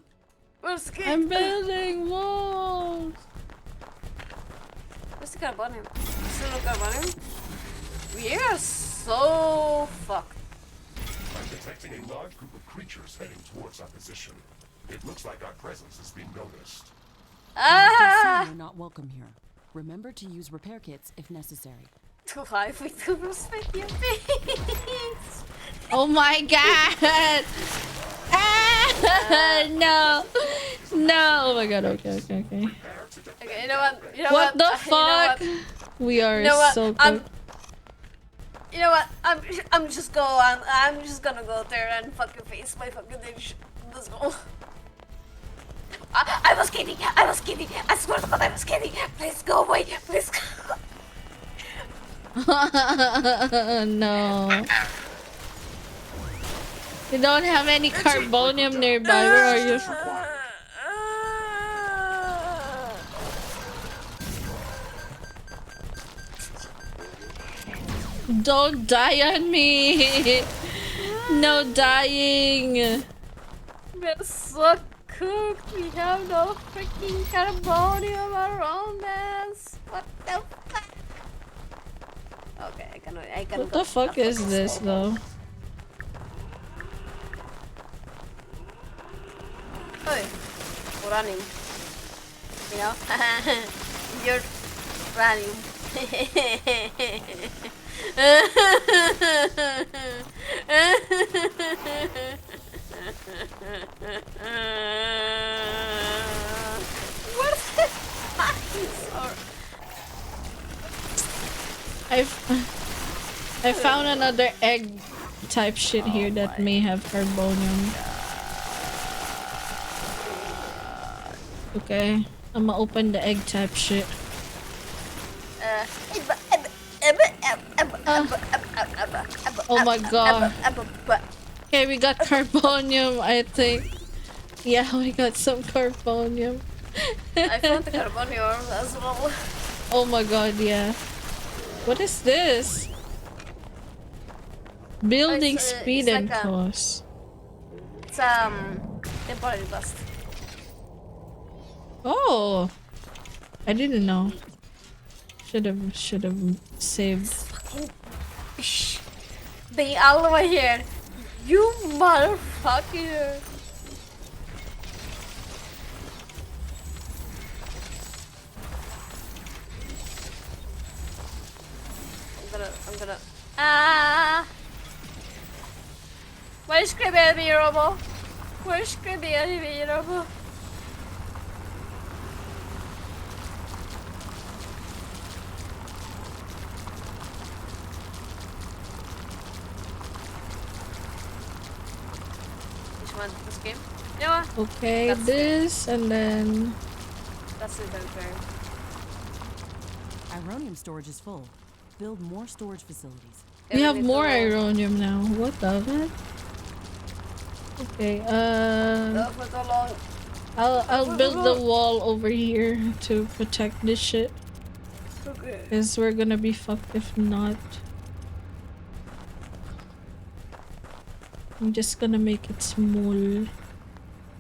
We're scared. I'm building walls. Where's the carbonium? Still no carbonium? We are so fucked. I'm detecting a large group of creatures heading towards our position. It looks like our presence is being noticed. You're not welcome here. Remember to use repair kits if necessary. Too high for to respect your face. Oh my god! Ah, no! No! Oh my god, okay. Okay, you know what? What the fuck? You know We are so I'm, good. you know what? I'm just gonna go there and fucking face my fucking dish. Let's go. I was kidding. I swear to God, I was kidding. Please go away. Please go. No. You don't have any carbonium nearby. Where are you? Don't die on me. No dying. We're so cooked. We have no freaking carbonium around us. What the fuck? Okay, I can. What the fuck is this though? Hey, we're running. You know? You're running. What the fuck is our... I found another egg type shit here that may have carbonium. Okay, I'm gonna open the egg type shit. Oh my god. Okay, we got carbonium, I think. Yeah, we got some carbonium. I found the carbonium as well. Oh my god, yeah. What is this? Building speed it's and like cost. It's temporary bust. Oh, I didn't know. Should have saved. Fucking bish. They all over here. You motherfucker. I'm gonna. Ah! Where's Baby Robo? Where's Baby Robo? Which one? This game? You know what? Okay, That's this and then. That's it, okay. Ironium storage is full. Build more storage facilities. We have more ironium now. What the heck? Okay, I'll build the wall over here to protect this shit. Okay. Cause we're gonna be fucked if not. I'm just gonna make it small.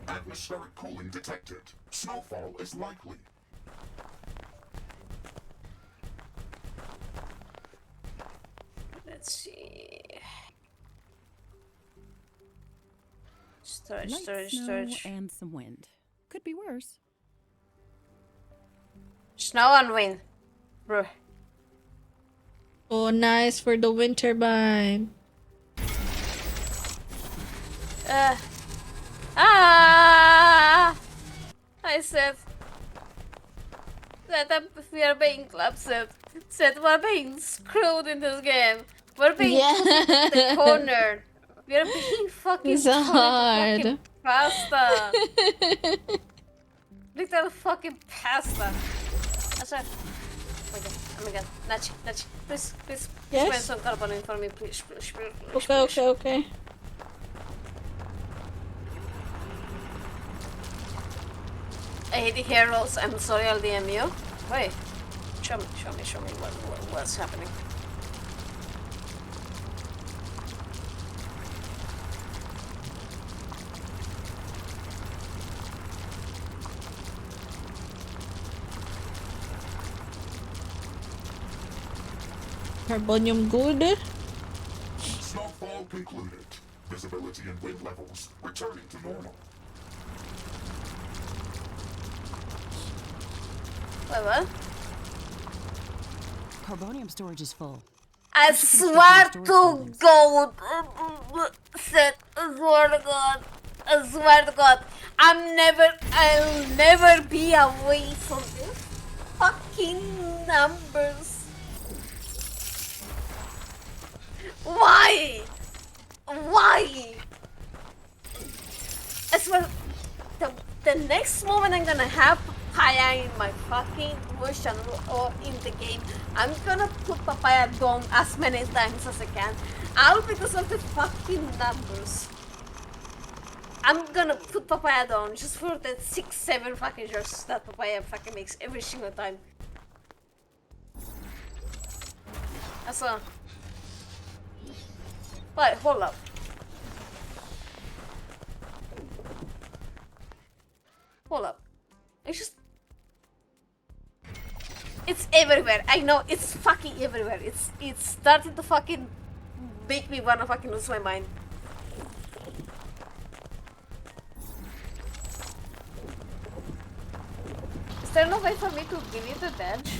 Atmospheric cooling detected. Snowfall is likely. Let's see. Storage, Light storage, snow storage. and some wind. Could be worse. Snow and wind. Bro. Oh, nice for the wind turbine. I said that we are being club said we're being screwed in this game. We're being the corner. We are being fucking It's thrown into hard. fucking pasta. Little fucking pasta. I said, oh my god, Nachi, please, Yes? spend some carbon for me, please. Okay. I hate the heroes. I'm sorry, I'll DM you. Wait, show me what's happening. Carbonium good. Snowfall concluded. Visibility and wind levels returning to normal. Wait, what? Carbonium storage is full. I swear to God, Seth, I swear to God, I swear to God, I'll never be away from these fucking numbers. Why? Why? I swear, the next moment I'm gonna have papaya in my fucking voice channel or in the game, I'm gonna put papaya down as many times as I can. All because of the fucking numbers. I'm gonna put papaya down just for the 6-7 fucking shots that papaya fucking makes every single time. So, wait, hold up. Hold up. It's everywhere. I know it's fucking everywhere. It's starting to fucking make me wanna fucking lose my mind. Is there no way for me to give you the badge?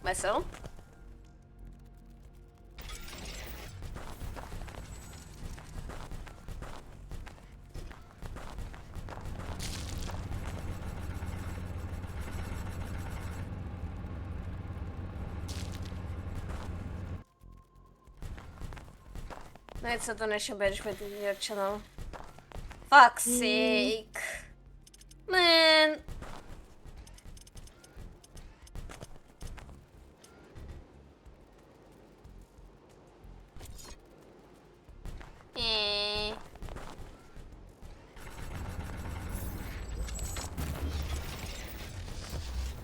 Myself? No, it's a donation badge with your channel. Fuck's sake. Man. Eh.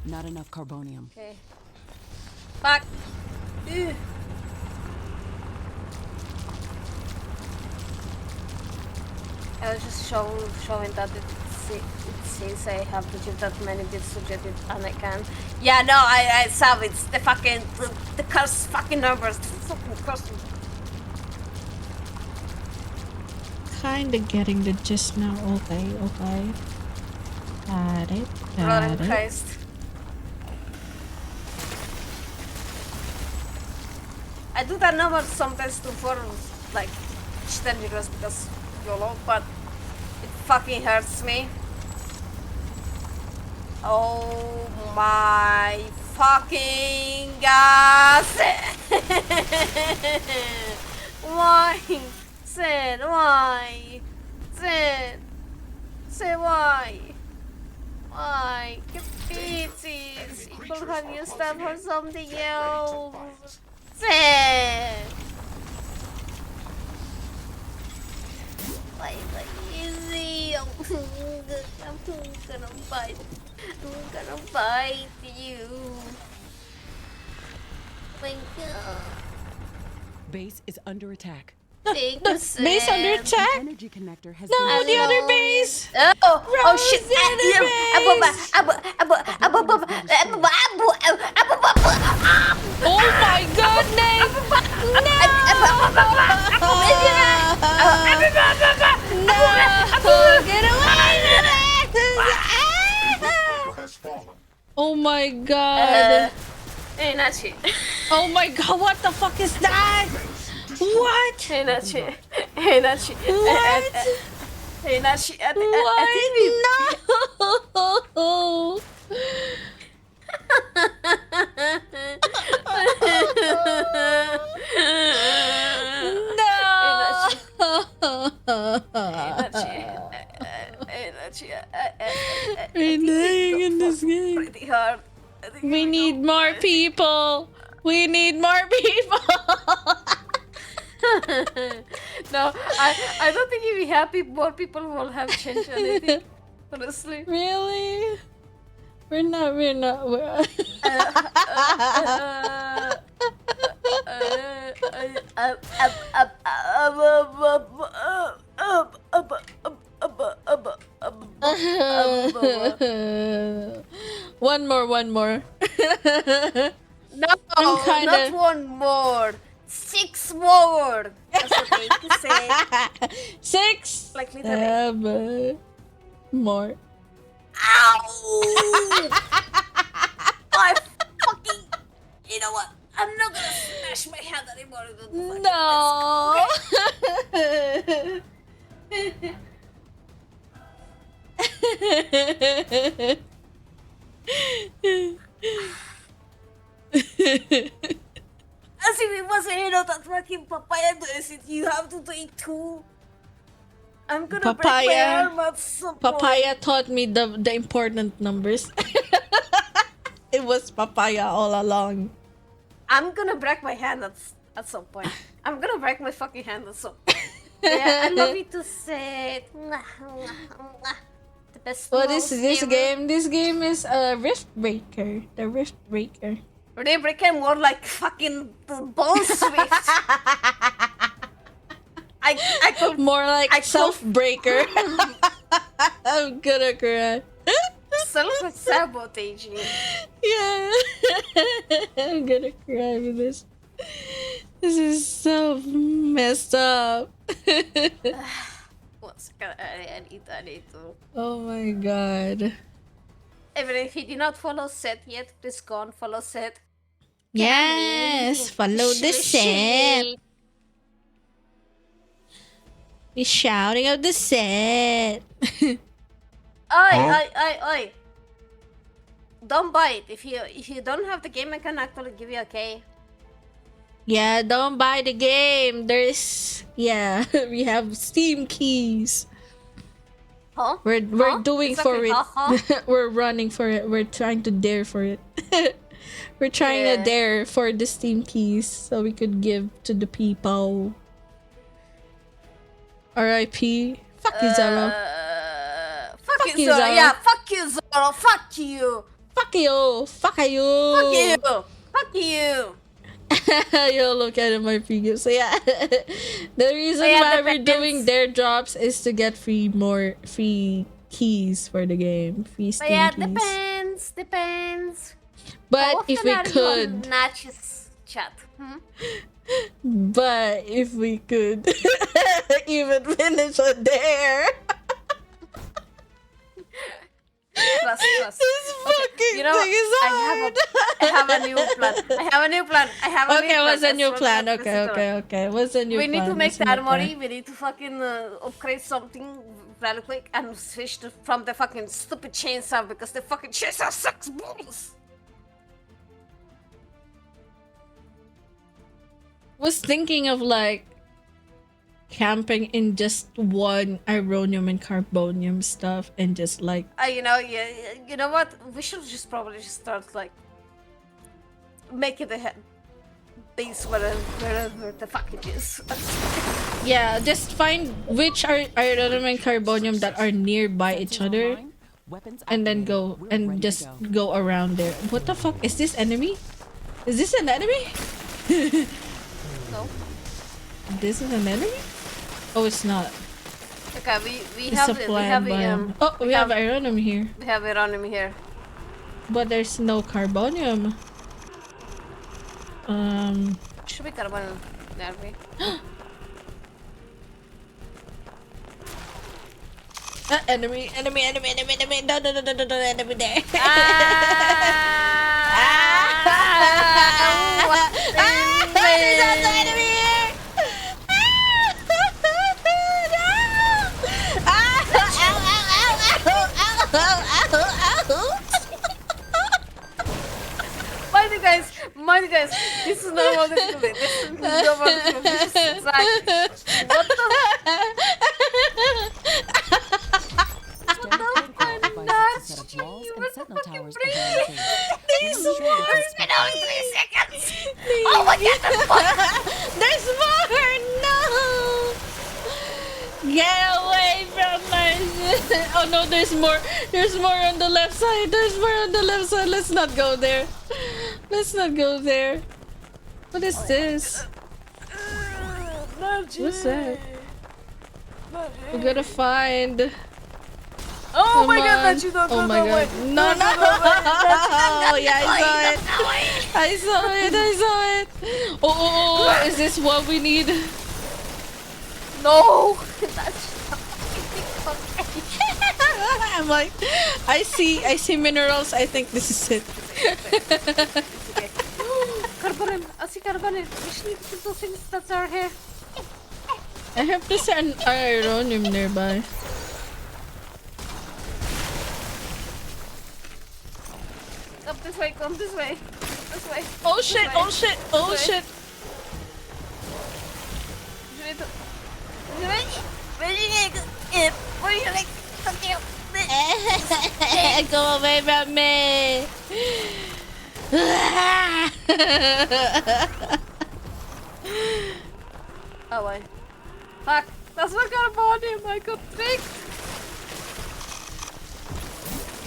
Not enough carbonium. Okay. Fuck. Ugh. I was just showing that it says I have to give that many bits to get it, and I can. Yeah, no, I saw it. It's the fucking the curse fucking numbers. The fucking curse. Kinda getting the gist now. Okay, okay. Got it. Lord Got in it. Christ. I do that number sometimes too for like 10 euros because YOLO, but it fucking hurts me. Oh my fucking god! Why? Sid, why? Sid, why? Why? Get pieces. People have used that for something else. Sid! Why easy? I'm gonna bite. I'm gonna bite you. My god. Base is under attack. Thank you, Base under Sid. attack? Energy connector has No, been the other base! Oh shit! Oh my goodness! No! Get away! Oh my god! Hey, Nachi. Oh my god, what the fuck is that? What? Hey, Nachi. Hey, Nachi. What? Hey, Nachi. No! We're dying in this game. Pretty hard. We need more people. We need more people. No, I don't think if we have more people will have changed anything. Honestly. Really? We're not. No, I'm kind not of one more. 6 more. That's what they say. 6, Like literally. 7 more. Ow! I fucking. You know what? I'm not gonna smash my hand anymore. No. As if it wasn't enough that fucking papaya does it. You have to take 2. I'm gonna break my arm at some point. Papaya taught me the important numbers. It was papaya all along. I'm gonna break my hand at some point. I'm gonna break my fucking hand at some point. Yeah, I love you to say it. The best. What is this game? This game is Riftbreaker. The Riftbreaker. Riftbreaker more like fucking ball swift. I could more like self-breaker. I'm gonna cry. Self-sabotaging. Yeah. I'm gonna cry with this. This is so messed up. One second, I need to. Oh my god. Even if you did not follow Seth yet, please go and follow Seth. Yes, follow the set. Be shouting out the set. Oi. Don't buy it. If you don't have the game, I can actually give you a key. Yeah, don't buy the game. We have Steam keys. Huh? We're doing Exactly. for it. Huh? We're running for it. We're trying to dare for it. We're trying to dare for the Steam keys so we could give to the people. R.I.P. Fuck you, Zoro. Fuck you, Zoro. Yeah, fuck you, Zoro. Fuck you. Fuck you. Fuck you. Fuck you. Fuck you. Yo, look at my figure. So yeah, the reason why we're doing daredrops is to get more free keys for the game. Free Steam keys. Depends. But if we could, Natchez chat. But if we could even finish a dare. Trust. This fucking thing is hard. I have a new plan. Okay, what's the new plan? Okay. What's the new plan? We need to make the armory. We need to fucking upgrade something really quick and switch from the fucking stupid chainsaw because the fucking chainsaw sucks balls. Was thinking of like camping in just one ironium and carbonium stuff and just like You know what? We should probably start like making the base wherever the fuck it is. yeah, just find which are ironium and carbonium that are nearby each other and then go and just go around there. What the fuck is this enemy? Is this an enemy? No. This is an enemy? Oh, it's not. Okay, we It's have a plant biome. We have ironium here. We have ironium here. But there's no carbonium. Should be carbon nerve. Enemy, no, enemy there. There's also enemy here. Mind you guys, this is normal difficulty. This is normal difficulty. This is like, what the? These more! It's been only 3 seconds! Oh my god, there's more! No! Get away from my... Oh no, there's more! There's more on the left side! There's more on the left side! Let's not go there! Let's not go there! What is this? What's that? We gotta find... Oh my Come god, on. that you don't Oh go my that way. god. No, no. Oh, yeah, I saw it. I saw it. I saw it. Oh, is this what we need? No! That's I'm like, I see minerals. I think this is it. Carbon, I see carbon. We should need to keep those things that are here. I have to send ironium nearby. Come this way, come this way. This way. Oh this shit, way. oh shit, oh This way. shit. You need to... Where you like... Go away from me. Oh wait. Fuck! That's not gonna bond him, I got tricked!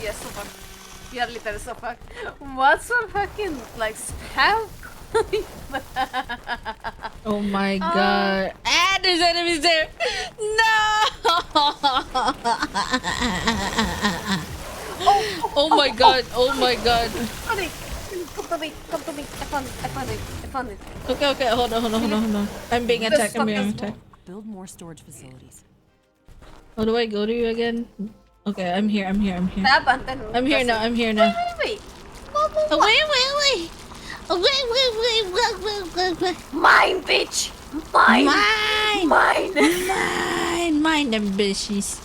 Yes, so fuck. You are literally so fucked. What's your fucking, like, spell? Oh my god. Ah, there's enemies there. No! Oh my god, oh my god. Honey, come to me, come to me. I found it, I found it, I found it. Okay, okay, hold on, hold on, hold on, hold on. I'm being attacked, I'm being attacked. Build more storage facilities. How do I go to you again? Okay, I'm here, I'm here, I'm here. Tab and then I'm here now, I'm here now. Wait, Oh, wait. Oh, wait. Mine, bitch! Mine! Mine them bitches.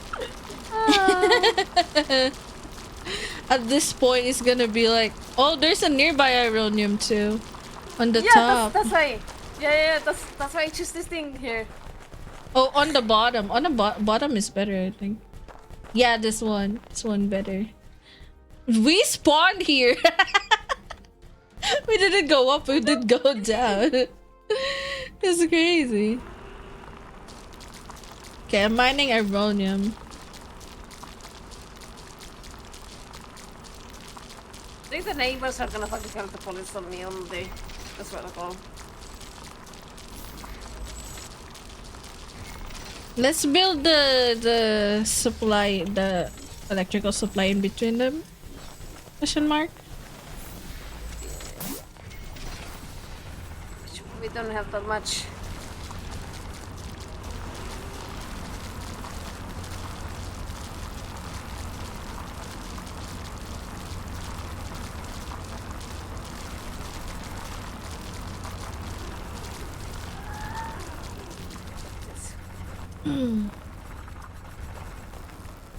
At this point, it's gonna be like, oh, there's a nearby ironium too, on the top. That's why. Yeah, that's why I choose this thing here. Oh, on the bottom. On the bottom is better, I think. Yeah, this one better. We spawned here. We didn't go up. We did go down. It's crazy. Okay, I'm mining ironium. I think the neighbors are gonna fucking call the police on me on the day. That's what I call. Let's build the supply, the electrical supply in between them. Question mark. We don't have that much.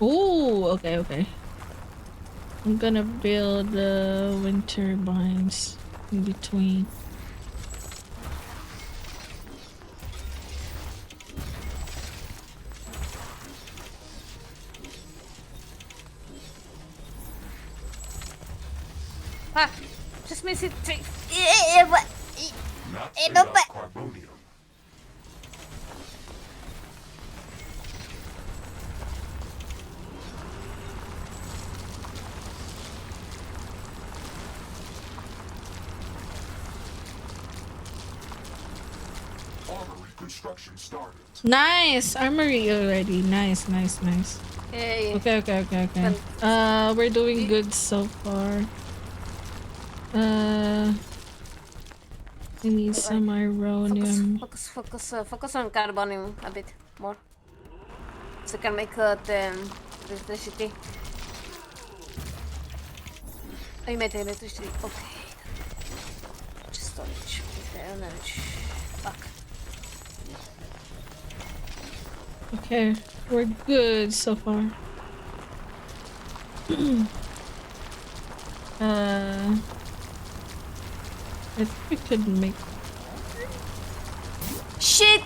Ooh, okay. I'm gonna build the wind turbines in between. Ah, just miss it. Not enough carbonium. Armory construction started. Nice armory already. Nice. Hey. Okay. We're doing good so far. We need some ironium. Focus on carbonium a bit more. So we can make the electricity. I made the electricity. Okay. Just storage. The energy. Fuck. Okay, we're good so far. I think we could make. Shit!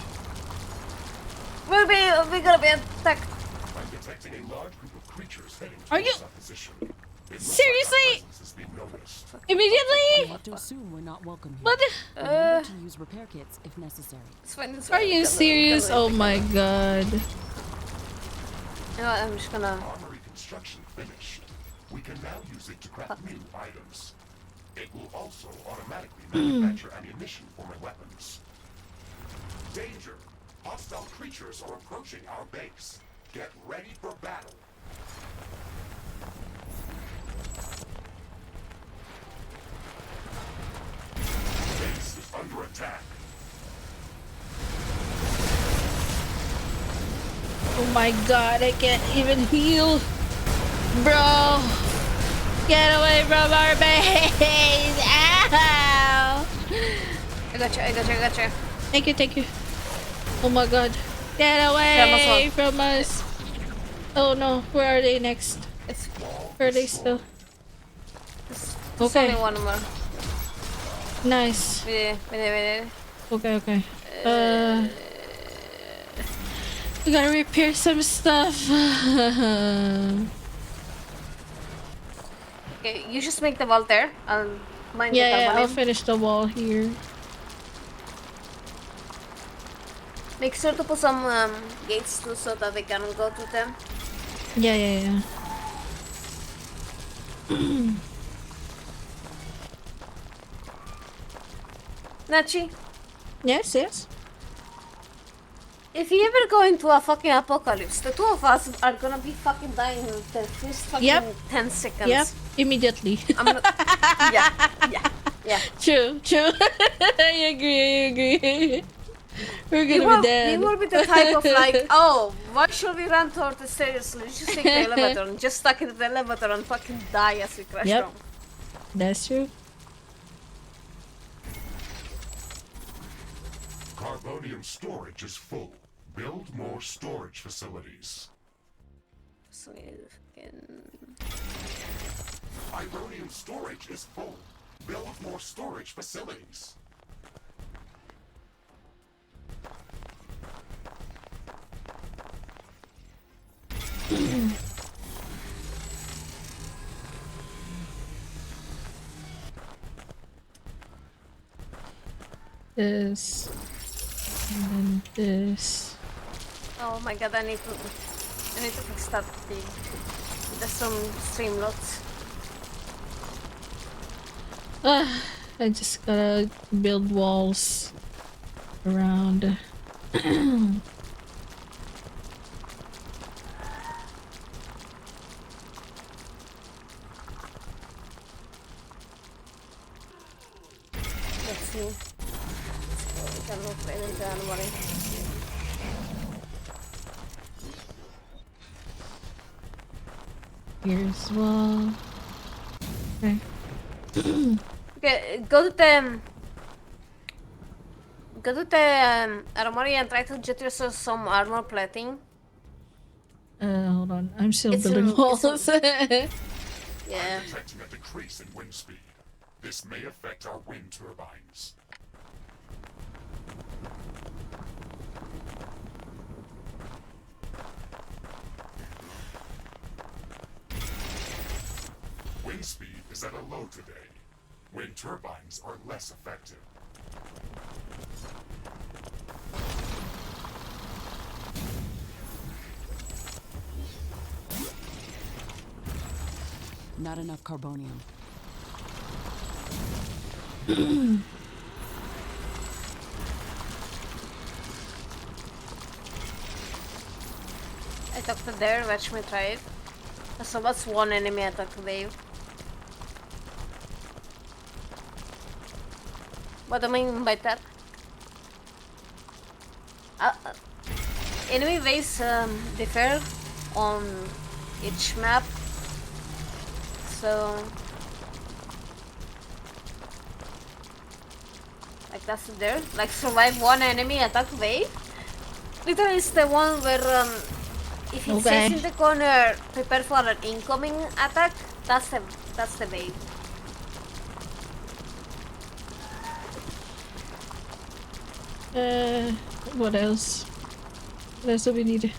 We're gonna be attacked. I'm detecting a large group of creatures heading Are you towards our position. It looks seriously? like our presence has been noticed. You Immediately? have to assume we're not welcome here. What? Remember to use repair kits if necessary. It's fine. Are you serious? Oh my god. You know what, I'm just gonna... Armory construction finished. We can now use it to craft new items. It will also automatically manufacture ammunition for my weapons. Danger! Hostile creatures are approaching our base. Get ready for battle. Base is under attack. Oh my god, I can't even heal. Bro, get away from our base. Ow. I got you. Thank you. Oh my god. Get away from us. Oh no, where are they next? Where are they still? There's only one more. Nice. Wait. Okay. We gotta repair some stuff. Okay, you just make the wall there. I'll mind the Yeah, I'll carbonium. finish the wall here. Make sure to put some gates too so that they can go to them. Yeah. Nachi, Yes. if you ever go into a fucking apocalypse, the two of us are gonna be fucking dying in the first fucking 10 seconds. Yep, immediately. I'm not... Yeah. True. I agree. We're You gonna be dead. will be the type of like, oh, why should we run toward the stairs? Let's just take the elevator and just stuck into the elevator and fucking die as we crash down. That's true. Carbonium storage is full. Build more storage facilities. So we can... Carbonium storage is full. Build more storage facilities. This. And then this. Oh my god, I need to fix that thing. There's some streamlots. I just gotta build walls around. Let's see. So we can move right into January. Here as well. Okay. Okay, go to the armory and try to get yourself some armor plating. Hold on. I'm still It's building in- walls. Yeah. I'm detecting a decrease in wind speed. This may affect our wind turbines. Wind speed is at a low today. Wind turbines are less effective. Not enough carbonium. I talked to there, watch me try it. So what's one enemy attack wave? What do I mean by that? Enemy waves differ on each map. So like that's there. Like survive one enemy attack wave. Literally is the one where if it says in the corner prepare for an incoming attack, that's the wave. What else? What else do we need?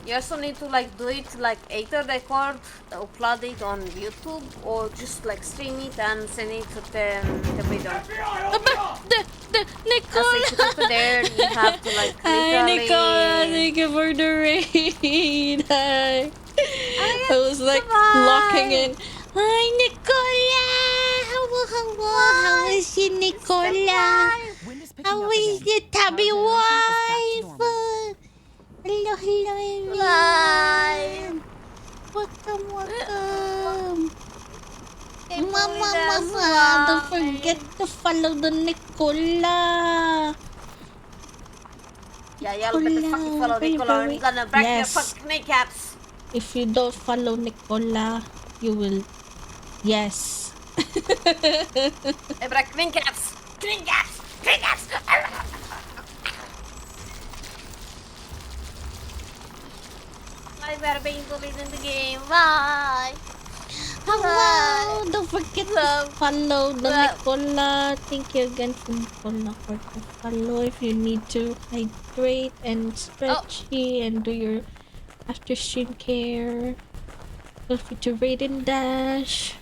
You also need to like do it like either record, upload it on YouTube, or just like stream it and send it to the video. Nicole! As if you go to there, you have to like Hi, literally... Nicole! Thank you for the raid! Hi! I was like locking in. Hi, Nicola! How is you, Nicola? How is your tabby wife? Hello, hello, Bye. Welcome, welcome. Hey, Mama, that's mama, don't why. forget to follow the Nicola. Yeah, y'all better fucking follow Nicola. I'm gonna break your Yes. fucking kneecaps. If you don't follow Nicola, you will. Yes. I break kneecaps. Kneecaps. Kneecaps. I better be bullied in the game. Bye. Hello, don't forget to follow the Nicola. Thank you again for Nicola for the follow. If you need to hydrate and stretchy and do your after stream care, feel free to raid and dash.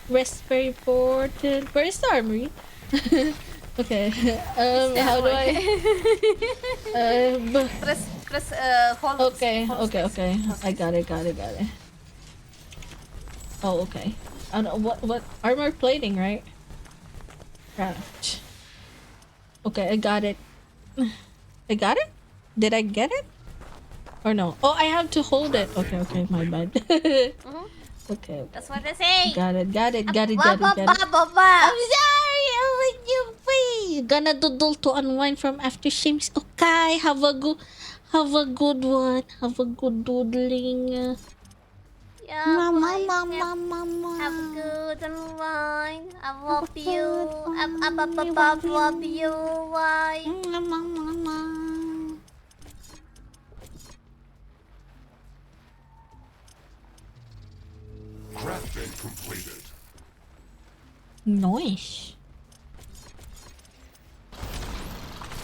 Rest very important. Where is the armory? Okay. How do I? Chris, hold. Okay. I got it. Oh, okay. I don't know what armor plating, right? Craft. Okay, I got it. I got it? Did I get it? Or no? Oh, I have to hold it. Okay, my bad. Okay. That's what they say. Got it. I'm sorry. You gonna doodle to unwind from after streams. Okay, have a good one. Have a good doodling. Yeah, Mama. have a good unwind. I love you. Love you. Why? Crafting completed. Nice.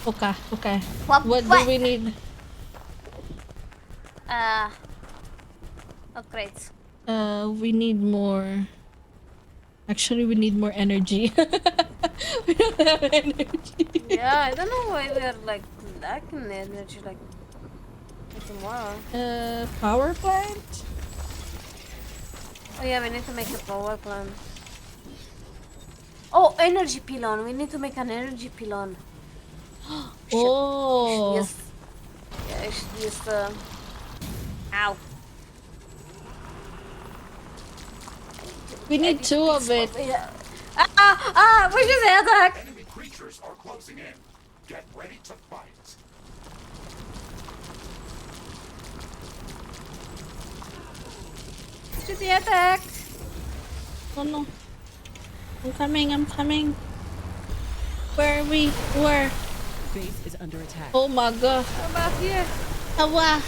Okay. What do we need? Upgrades. We need more. Actually, we need more energy. We don't have energy. Yeah, I don't know why they're like lacking energy like tomorrow. Power plant? Oh yeah, we need to make a power plant. Oh, energy pylon. We need to make an energy pylon. Oh. I should use the... Ow. We need two of it. Which is the attack? Enemy creatures are closing in. Get ready to fight. Should be attacked. Oh no. I'm coming. Where are we? Where? Base is under attack. Oh my god. Come back here. Awa.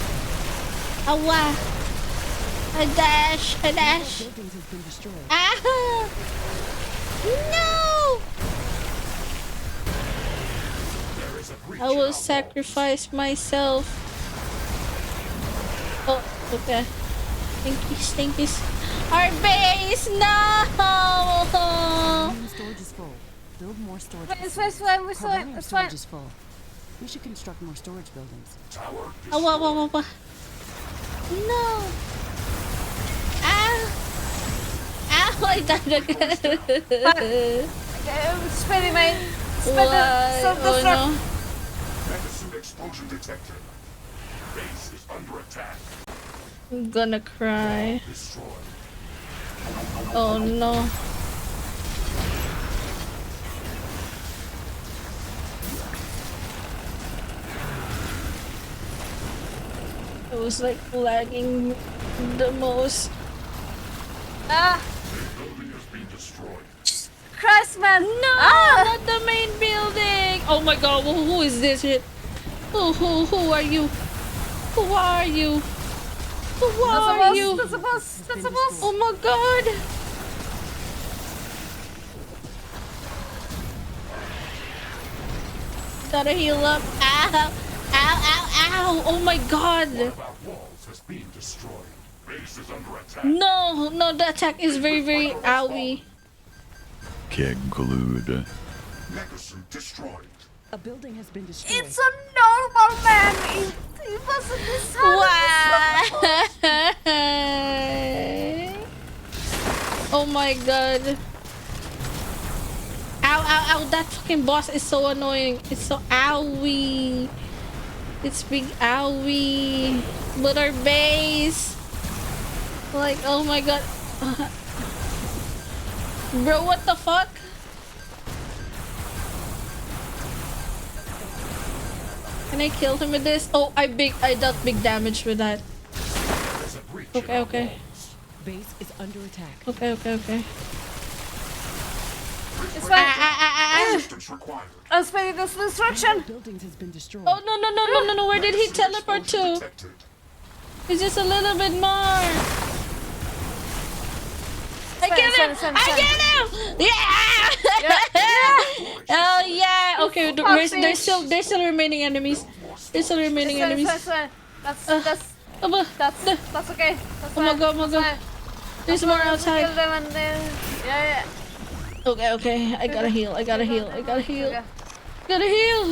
I dash. Buildings have been destroyed. Ah! No! I will sacrifice myself. Oh, okay. Thank you. Our base, no! Storage is full. Build more storage. It's fine. It's fine. Storage is full. We should construct more storage buildings. Awa. No! Ow, I died again. Spinning my... Oh no. Megasuit explosion detected. Base is under attack. I'm gonna cry. Destroyed. Oh no. It was like lagging the most. Building has been destroyed. Christ, man. No, not the main building. Oh my god, who is this shit? Who are you? Who are you? That's a boss. Oh my god. Gotta heal up. Ow. Oh my god. Walls has been destroyed. Base is under attack. No, the attack is very owie. Get glued. Megasuit destroyed. A building has been destroyed. It's a normal man. It wasn't this hard. Why? Oh my god. Ow. That fucking boss is so annoying. It's so owie. It's Big Owie. But our base. Like, oh my god. Bro, what the fuck? Can I kill him with this? Oh, I dealt big damage with that. Okay, okay. Base is under attack. Okay, okay, okay. It's fine. I was paying this destruction. Buildings has been destroyed. Oh no no no no no no! Where did he teleport to? It's just a little bit more. I get him! I get him! Yeah! Oh yeah! Okay, there's still remaining enemies. There's still remaining enemies. That's okay. That's Oh my god! Oh my god! There's more outside. Kill them and then yeah. Okay, okay. I gotta heal. I gotta heal. I gotta heal. Gotta heal.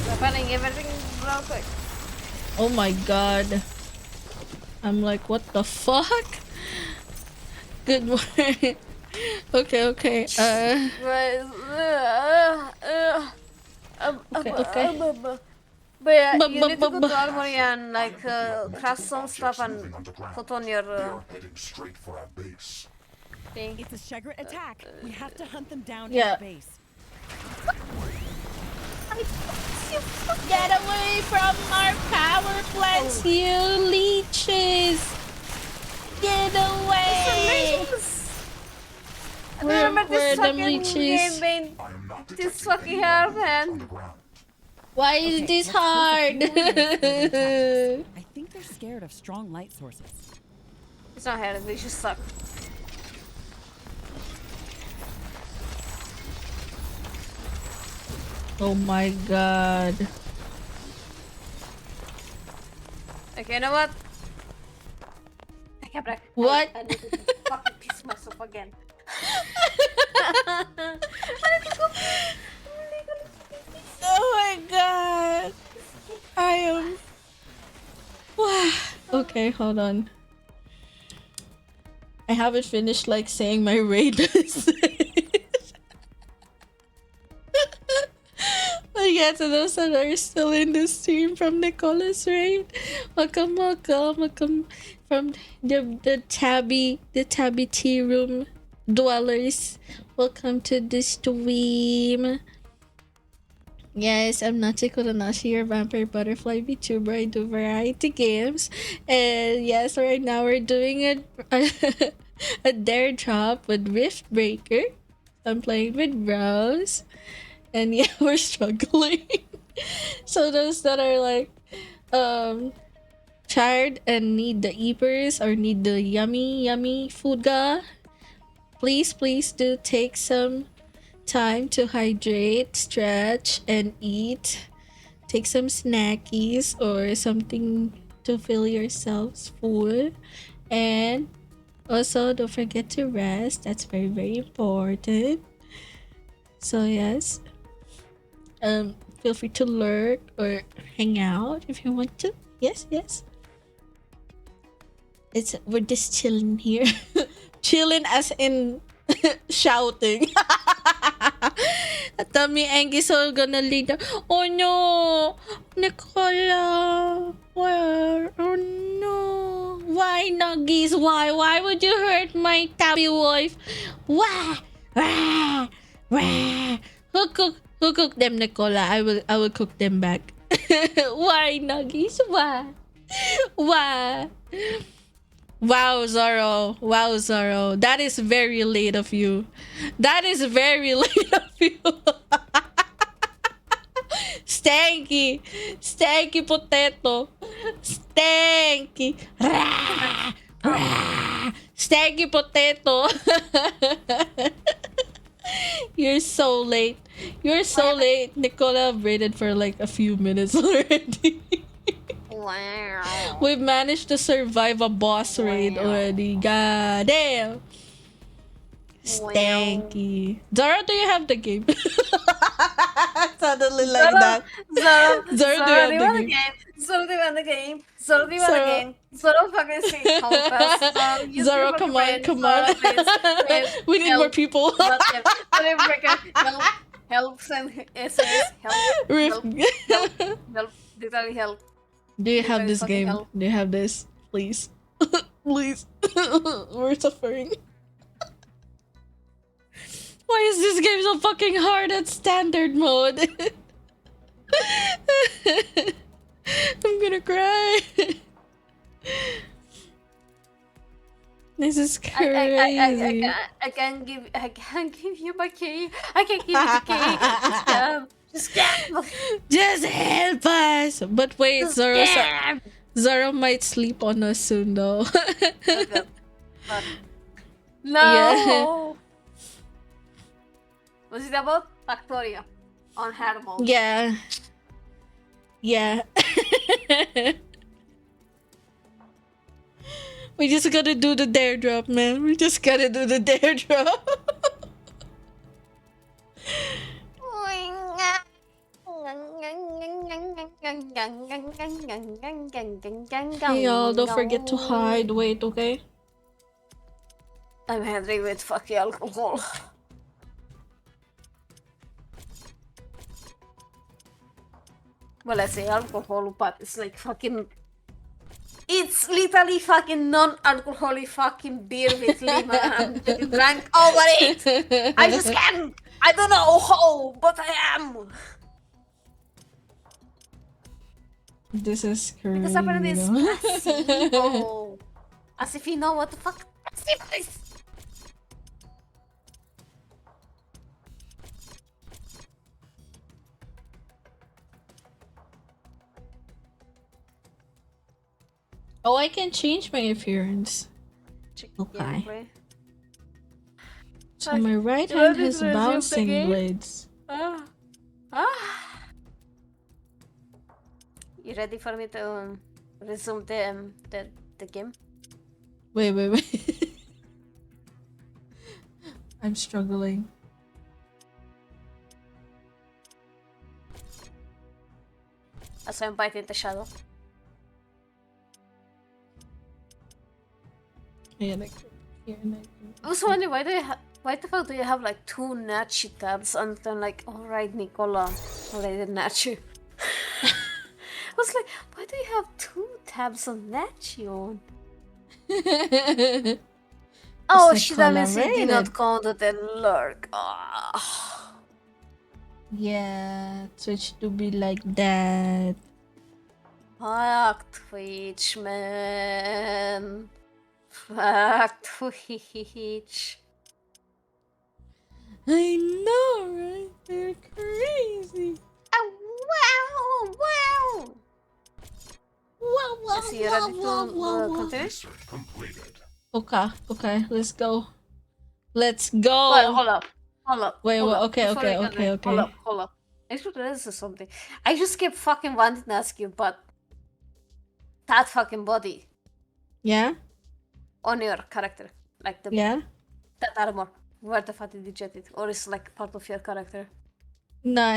Preparing everything real quick. Oh my god. I'm like, what the fuck? Good morning. Okay, okay. Okay, okay. But yeah, you need to go to armory and like craft some stuff and put on your thing. It's a Shegret attack. We have to hunt them down Yeah. at base. Get away from our power plants, you leeches! Get away! Remember this them fucking leeches? game, man. This fucking hard, man. Why is this hard? I think they're scared of strong light sources. It's not hard, they just suck. Oh my god. Okay, you know what? I can't break. What? I need to fucking piss myself again. I need to go. Oh my god. I am. Okay, hold on. I haven't finished like saying my raid. But yeah, to those that are still in the stream from Nicola's raid, welcome, welcome, welcome from the tabby tea room dwellers. Welcome to the stream. Yes, I'm Nachi Kuronashi, your vampire butterfly VTuber. I do variety games, and yes, right now we're doing a dare drop with Riftbreaker. I'm playing with Rose. And yeah, we're struggling. So those that are like tired and need the eepers or need the yummy food ga, please do take some time to hydrate, stretch, and eat. Take some snackies or something to fill yourselves full. And also don't forget to rest. That's very important. So yes. Feel free to lurk or hang out if you want to. Yes. We're just chilling here. Chilling as in shouting. Tommy Angisol gonna lead the... Oh no! Nicola! Where? Oh no! Why, Nuggies? Why? Why would you hurt my tabby wife? Wah! Wah! Wah! Who cooked them, Nicola? I will cook them back. Why, Nuggies? Why? Why? Wow, Zoro. Wow, Zoro. That is very late of you. That is very late of you. Stanky. Stanky potato. Stanky. Rah, rah. Stanky potato. You're so late. You're so late. Nicola waited for like a few minutes already. Wow. We've managed to survive a boss raid already. God damn. Stanky. Zara, do you have the game? Suddenly like that. Zara, do you have the game? Zoro, do you want the game? Zoro, do you want the game? Zoro fucking say compass. Zara, come on. We need more people. Riftbreaker, no. helps and SOS, help, Rift. help, literally help. Do you have Literally this fucking game? help. Do you have this? Please. Please. We're suffering. Why is this game so fucking hard at standard mode? I'm gonna cry. This is crazy. I can't give you my key. I can't give you the key. Just scam. Just help us. But wait, Just Zoro, scam. Zoro might sleep on us soon, though. No. Yeah. Was it about Factoria on hard mode? Yeah. Yeah. We just gotta do the daredrop, man. We just gotta do the daredrop. Hey y'all, don't forget to hide. Wait, okay? I'm having with fucking alcohol. Well, I say alcohol, but it's like fucking... It's literally fucking non-alcoholic fucking beer with lemon. I'm getting drunk over it. I just can't. I don't know how, but I am. This is crazy. Because apparently it's placebo. As if you know what the fuck placebo is. Oh, I can change my appearance. Okay. Yeah, So my right hand has bouncing blades. You ready for me to resume the game? Wait. I'm struggling. As I'm biting the shadow. I was wondering why the fuck do you have like 2 Nachi tabs and then like, alright Nicola, alright Nachi. I was like, why do you have 2 tabs on Nachi on? Oh shit, I did not count the lurk. Oh. Yeah, Twitch to be like that. Fuck Twitch, man. Fuck Twitch. I know, right? They're crazy. Oh, wow! Wow, So you ready to continue? Okay, let's go. Let's go. Well, hold up. Wait, hold up. okay. Hold up. I should realize something. I just kept fucking wanting to ask you, but that fucking body Yeah? on your character, like the that armor, where the fuck did you get it? Or is like part of your character? No,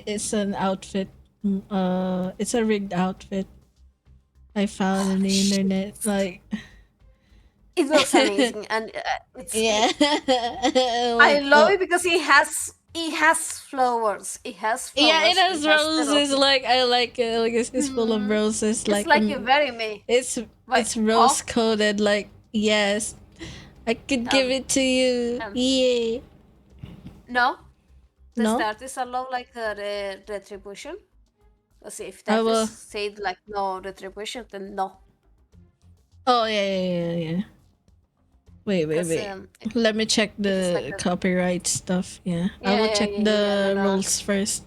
it's an outfit. It's a rigged outfit. I found on the internet, like. It looks amazing, and it's I Like, love it because it has flowers. It has flowers. Yeah, it has roses. petals. Like I like it. Like it's full of roses. It's like you very me. It's rose coated. Like yes, I could give it to you. Yeah. No. Does No? the artist allow like retribution? Let's see if the I will- artist said like no retribution, then no. Oh yeah. Wait. Let me check the copyright stuff. Yeah, I will check the rules first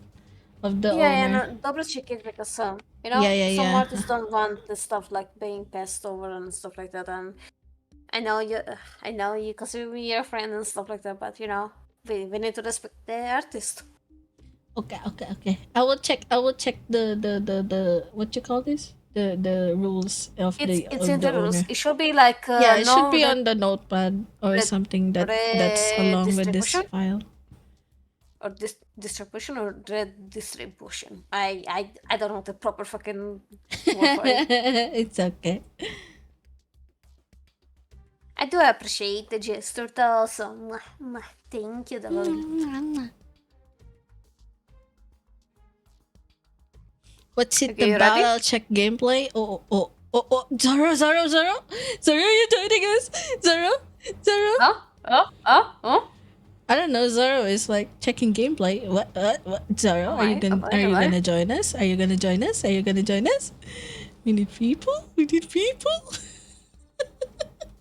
of the owner. No, double check it because you know some artists don't want the stuff like being passed over and stuff like that. And I know you consider me your friend and stuff like that, but you know we need to respect the artist. Okay. I will check the what you call this? The rules of It's of in the the rules. owner. It should be like Yeah, it no should be on the notepad or something that's along with this redistribution? file. Or distribution or redistribution. I don't know the proper fucking word for it. It's okay. I do appreciate the gesture though, so thank you, Dolly. What's it Okay, you about? ready? I'll check gameplay. Zoro, you joining us? Zoro. Oh. I don't know. Zoro is like checking gameplay. What? Zoro, Am I? are you gonna join us? Are you gonna join us? Are you gonna join us? We need people.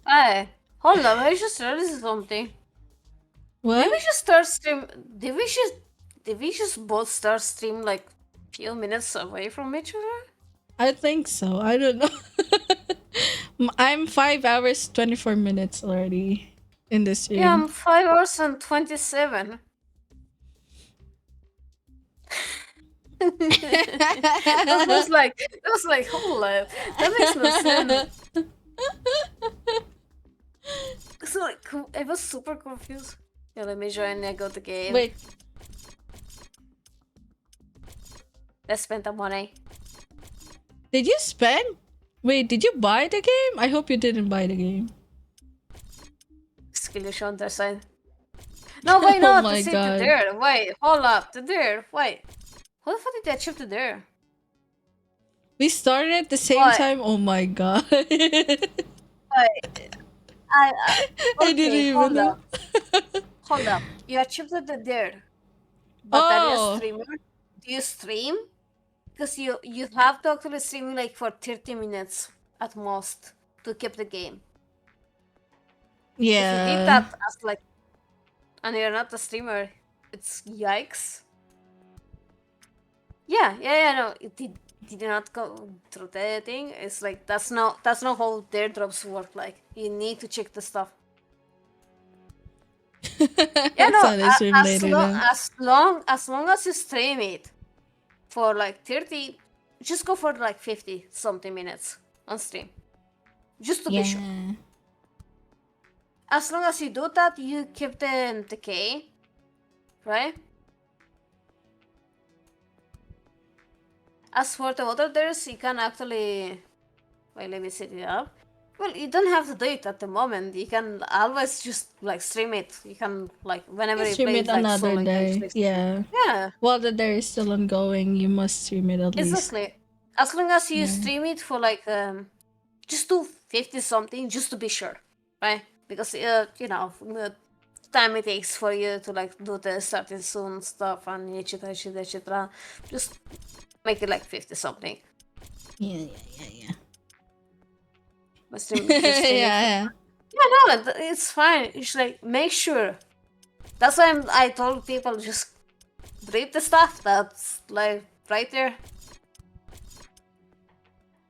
Hey, hold on. I just realized something. What? Did we just start stream? Did we just both start stream like few minutes away from each other? I think so. I don't know. I'm 5 hours 24 minutes already in this stream. Yeah, I'm 5 hours and 27. That was like, hold on. That makes no sense. So like, I was super confused. Yeah, let me join and go to game. Wait. Let's spend the money. Did you spend? Wait, did you buy the game? I hope you didn't buy the game. Skillish on their side. No, why not? Oh my To see God. the dirt. Wait, hold up. The dirt. Wait. How the fuck did they achieve the dirt? We started at the same What? time. Oh my God. Wait. I didn't Okay, even hold know. up. Hold up. You achieved the dirt. But are you a Oh. streamer? Do you stream? Because you have to actually stream like for 30 minutes at most to keep the game. If you did Yeah. that as like, and you're not a streamer, it's yikes. Yeah, no, it did not go through the thing. It's like that's not how daredrops work. Like you need to check the stuff. Yeah, no, Saw the stream as later long then. as long as you stream it for like 30, just go for like 50 something minutes on stream, just to be sure. Yeah. As long as you do that, you keep the decay, right? As for the other dares, you can actually... Wait, let me set it up. Well, you don't have to do it at the moment. You can always just like stream it. You can like whenever you Stream play it like another solo day. games. Yeah. Yeah, While the day is still ongoing, you must stream it at least. exactly. As long as you Yeah. stream it for like just do 50 something, just to be sure, right? Because you know the time it takes for you to like do the starting soon stuff and etc. Just make it like 50 something. Yeah. But stream it. Yeah. Yeah, no, it's fine. It's like make sure. That's why I told people just read the stuff that's like right there.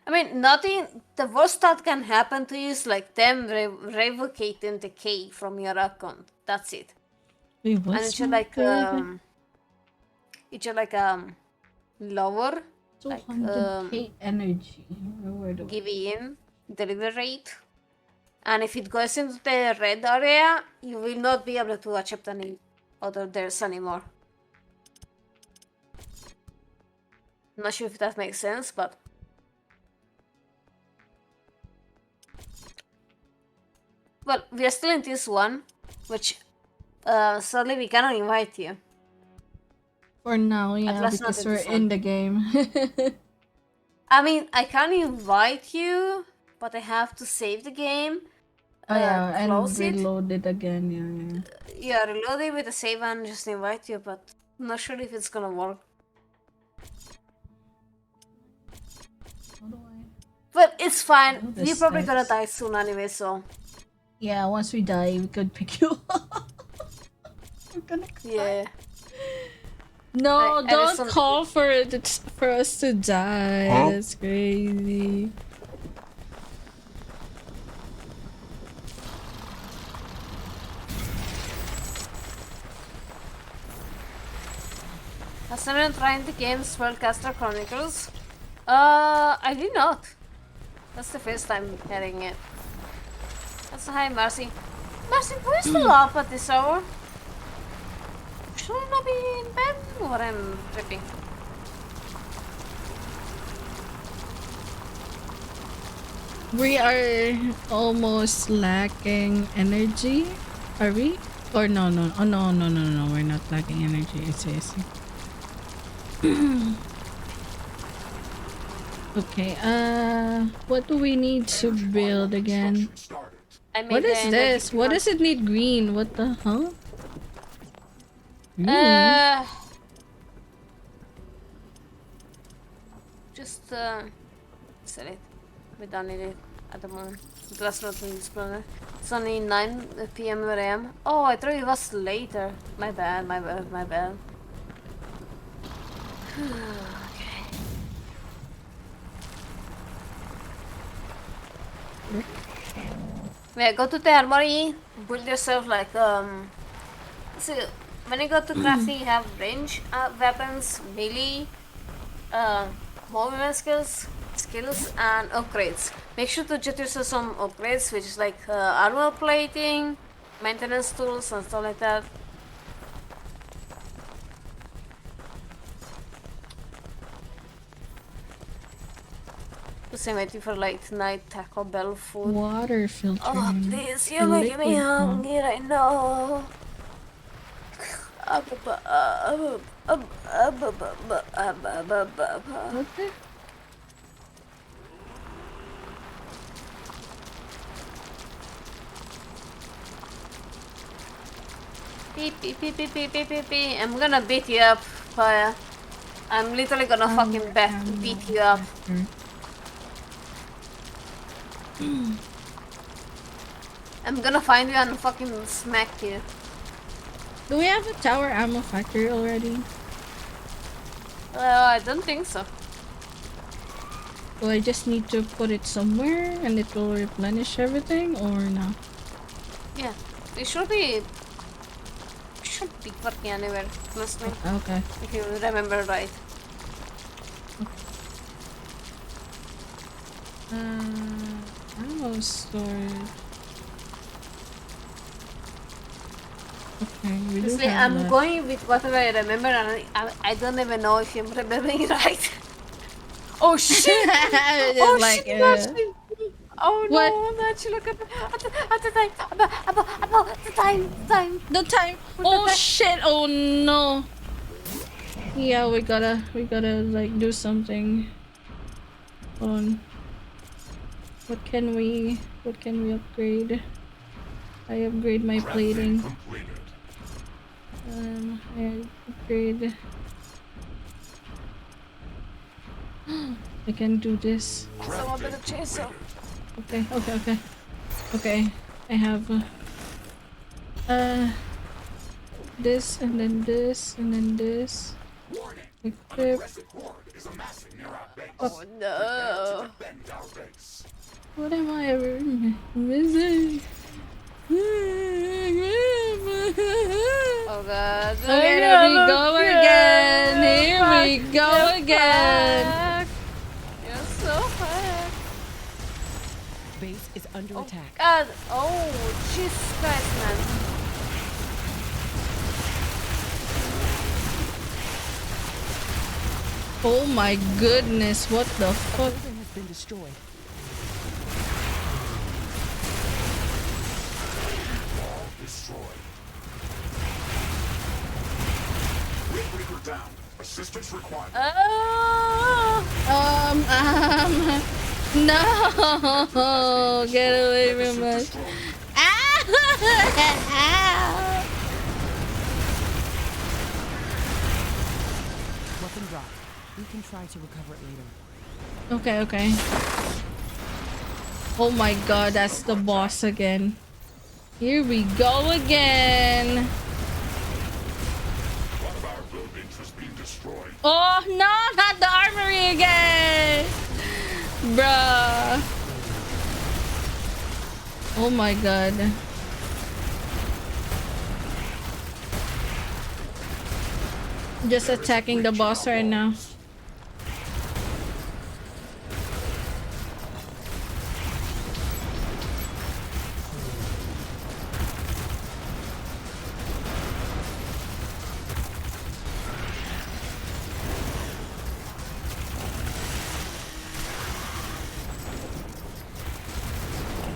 I mean, nothing. The worst that can happen to you is like them revocating the key from your account. That's it. Wait, And what's it should like lower like 200k energy. Where do I- give in delivery rate. And if it goes into the red area, you will not be able to accept any other dares anymore. Not sure if that makes sense, but well, we are still in this one, which sadly we cannot invite you. For now, yeah, least not because in we're this in one. the game. I mean, I can invite you, but I have to save the game. Oh yeah, and close it. reload it again. Yeah, reload it with a save and just invite you, but I'm not sure if it's gonna work. How do I? But it's fine. Oh, the We're probably gonna steps. die soon anyway, so Yeah, once we die, we could pick you up. We're gonna cry. yeah. No, I don't listen- call for us to die. Huh? That's crazy. Has anyone tried the game's Worldcaster Chronicles? I did not. That's the first time hearing it. That's hi, Marcy. Marcy, who is still up at this hour? Should I not be in bed? Or I'm tripping? We are almost lacking energy. Are we? Or no. Oh no. We're not lacking energy. It's Okay, what do we need to build again? I made What the is energy this? What one. does it need green? What the huh? Green? Just sell it. We don't need it at the moment. That's not in this planet. It's only 9 p.m. where I am. Oh, I thought it was later. My bad, my bad, my bad. Okay. Yeah, go to the armory, build yourself like so when you go to crafting you have range weapons, melee, movement skills and upgrades. Make sure to get yourself some upgrades, which is like armor plating, maintenance tools and stuff like that. I'm waiting for like tonight Taco Bell food. Water filter. Oh please, you're making me hungry right now. Okay. Beep beep beep beep beep beep beep beep. I'm gonna beat you up, Fire. I'm literally gonna fucking beat you up. I'm gonna find you and fucking smack you. Do we have a tower ammo factory already? I don't think so. Do I just need to put it somewhere and it will replenish everything or no? Yeah, it should be working anywhere, honestly. Okay. If you remember right. Ammo storage. Okay, we do Honestly, have I'm that. going with whatever I remember, and I don't even know if I'm remembering right. Oh shit! Oh Like, shit! Actually. Oh what? no! Actually, look at the time. About the time. The time. Oh shit! Oh no! Yeah, we gotta like do something. Hold on. What can we upgrade? I upgrade my plating. I upgrade. I can do this. Someone better chase her. Okay. I have this and then this and then this. Equip. Oh no! What am I ever missing? Oh god! Okay, here we go again. Here we go again. You're so fucked. Base is under attack. God! Oh, Jesus Christ, man! Oh my goodness! What the fuck? Building has been destroyed. Wall destroyed. Riftbreaker down. Assistance required. No! Get away from us! Weapon drop. We can try to recover it later. Okay. Oh my god, that's the boss again. Here we go again. One of our buildings has been destroyed. Oh no, not the armory again! Bruh. Oh my god. Just attacking the boss right now.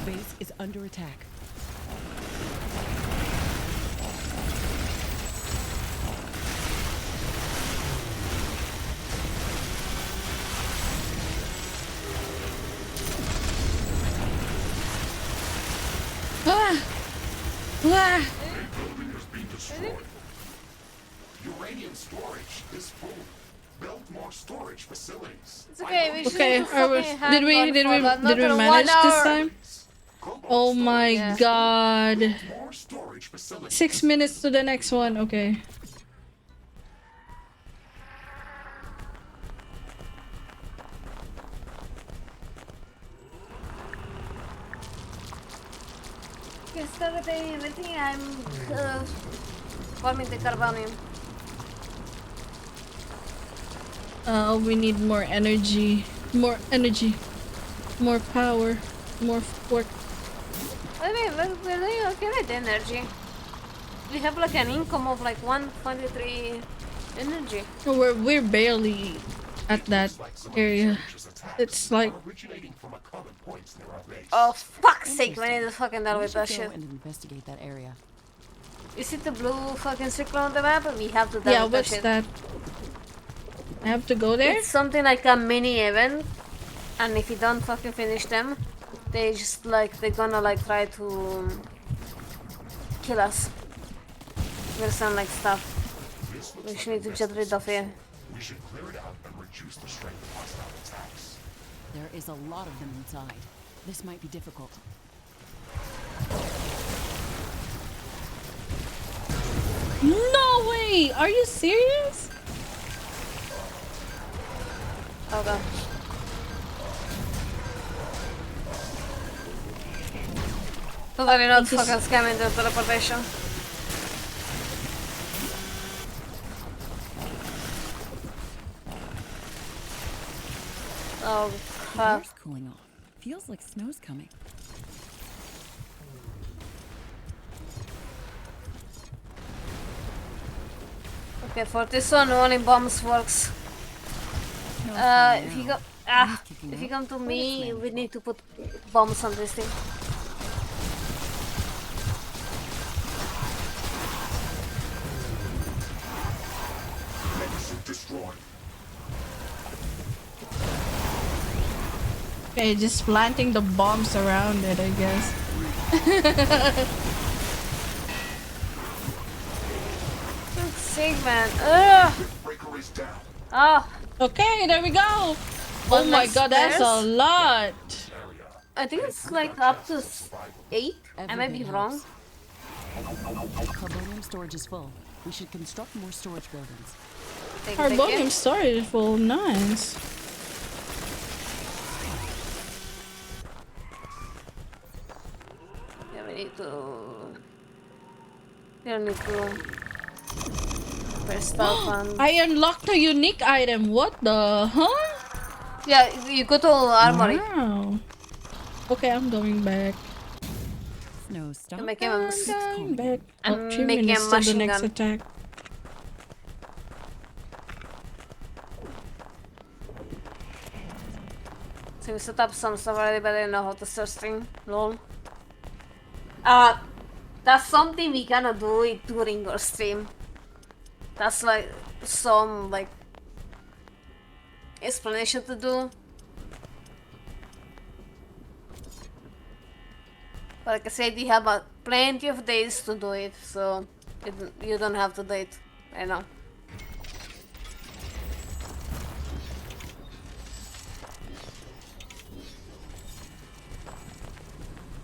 Base is under attack. destroyed. Uranium storage is full. Build more storage facilities. It's okay, we should Okay, just fucking hang did on we for manage another 1 this hour. time? Oh my god. More storage facilities. 6 minutes to the next one, okay. Instead of anything, I'm farming the carbonium. We need more energy. More energy. More power. More work. I mean, we're doing okay with energy. We have like an income of like 123 energy. We're barely at that area. It's like Oh fuck's sake, we need to fucking deal with that Go shit. and investigate that area. You see the blue fucking circle on the map? We have to deal yeah, with that what's shit. that? I have to go there? It's something like a mini event, and if you don't fucking finish them, they just like they're gonna like try to kill us with some like stuff. We should need to get rid of it. We should clear it out and reduce the strength of hostile attacks. There is a lot of them inside. This might be difficult. No way! Are you serious? Hold on. Totally not fucking scamming the teleportation. Oh The crap. air's cooling off. Feels like snow's coming. Okay, for this one only bombs works. If you go if you come to me, we need to put bombs on this thing. Megasuit destroyed. Okay, just planting the bombs around it, I guess. Sick man. Ugh. Riftbreaker is down. Oh. Okay, there we go. Oh One my next god, that's a stairs. lot. I think it's like up to 8. I might be wrong. Carbonium storage is full. We should construct more storage buildings. Carbonium storage full, nice. Yeah, we need to. We don't need to. Press stuff on. I unlocked a unique item. What the huh? Yeah, you go to armory. Wow. Okay, I'm going back. No, stop. Make him I'm going back. Oh, 3 make minutes a to the machine next gun. attack. So we set up some stuff already, but I don't know how to search thing. Lol. That's something we gonna do it during our stream. That's like some like explanation to do. But like I said, you have plenty of days to do it, so you don't have to do it right now.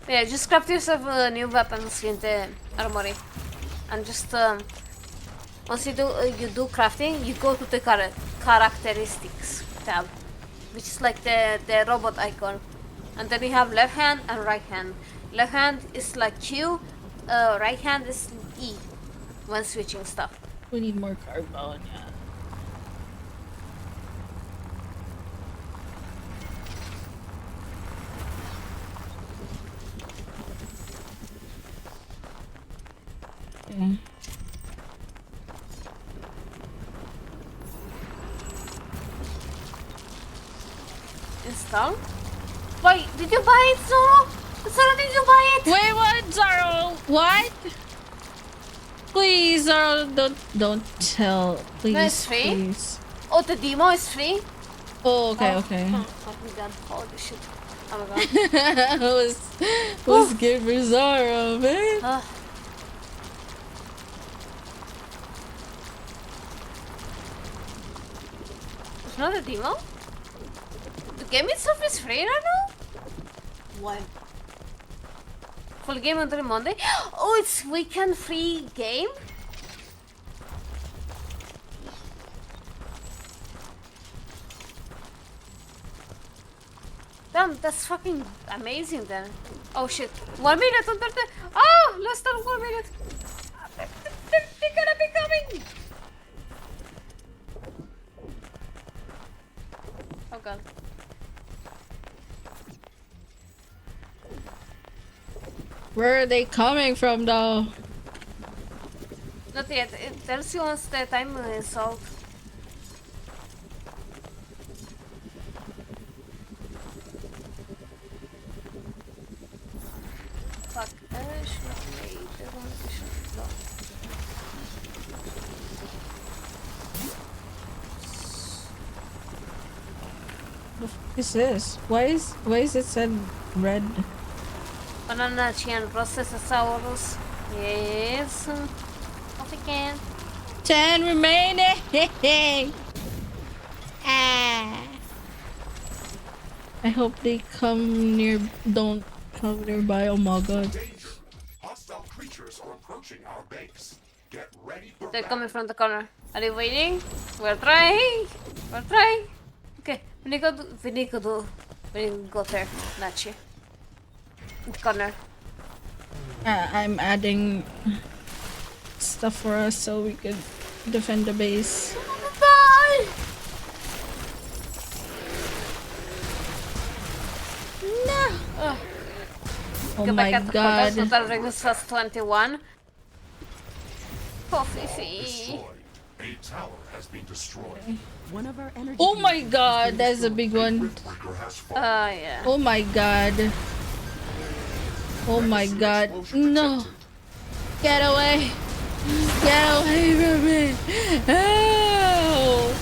Yeah, just craft yourself new weapons in the armory, and just once you do crafting, you go to the characteristics tab, which is like the robot icon, and then you have left hand and right hand. Left hand is like Q, right hand is E when switching stuff. We need more carbon. Yeah. Okay. Install? Wait, did you buy it, Zoro? Zoro, did you buy it? Wait, what, Zoro? What? Please, Zoro, don't tell. Please, No, it's free? please. Oh, the demo is free? Oh, okay, okay. Oh my god, holy shit. Oh my god. was good for Zoro, man. There's not a demo? The game itself is free right now? Why? Full game until Monday? Oh, it's weekend free game? Damn, that's fucking amazing then. Oh shit. 1 minute on 30. Oh, less than 1 minute. They're gonna be coming. Oh god. Where are they coming from though? Not yet. It tells you once the time is out. Fuck. What is this? Why is it said red? Banana chicken processosaurus. Yes. Off again. 10 remaining. Ah. I hope they come near. Don't come nearby. Oh my god. Danger. Hostile creatures are approaching our base. Get ready for They're coming from the corner. Are you waiting? We're trying. We're trying. Okay, we need to go there, Nachi. The corner. I'm adding stuff for us so we could defend the base. Bye! No! Oh Go my back at the god. portal. Total Regus was 21. Oh, Fifi. destroyed. A tower has been destroyed. One of our energy Oh my god, that's a big one. Riftbreaker has fallen. Yeah. Oh my god. Oh my god. No. Get away. Get away from me. Oh.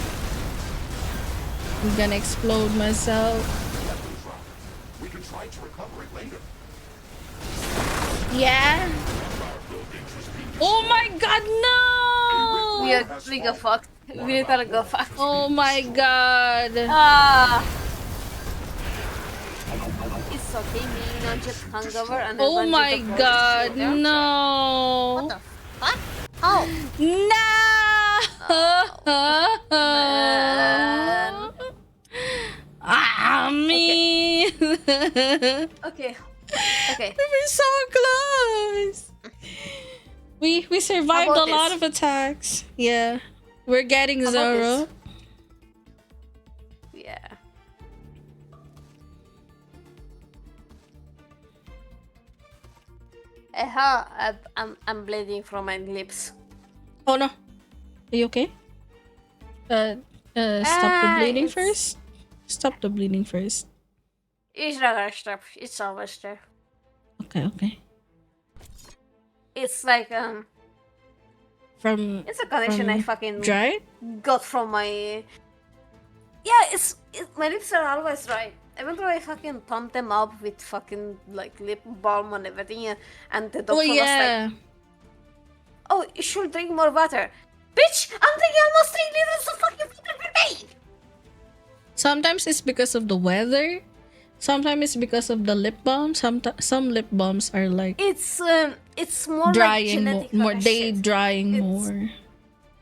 I'm gonna explode myself. We can try to recover it later. Yeah. Oh my god, no. We go fucked. We gotta go fucked. Oh my god. Ah. It's okay, me not just hungover and Oh my god, no. What the fuck? How? No. Man. Ah, me. Okay. Okay. We were so close. We survived a lot of attacks. Yeah. We're getting Zoro. Yeah. I'm bleeding from my lips. Oh no. Are you okay? Stop the bleeding first. Stop the bleeding first. It's not gonna stop. It's always there. Okay, okay. It's like From it's a condition I from fucking dry? got from my. Yeah, my lips are always dry. Even though I fucking pump them up with fucking like lip balm and everything, and the doctor Oh yeah. was like, "Oh, you should drink more water." Bitch, I'm drinking almost 3 liters of fucking water per day. Sometimes it's because of the weather. Sometimes it's because of the lip balm. Some lip balms are like It's more like drying genetic more. fucking They shit. drying It's- more.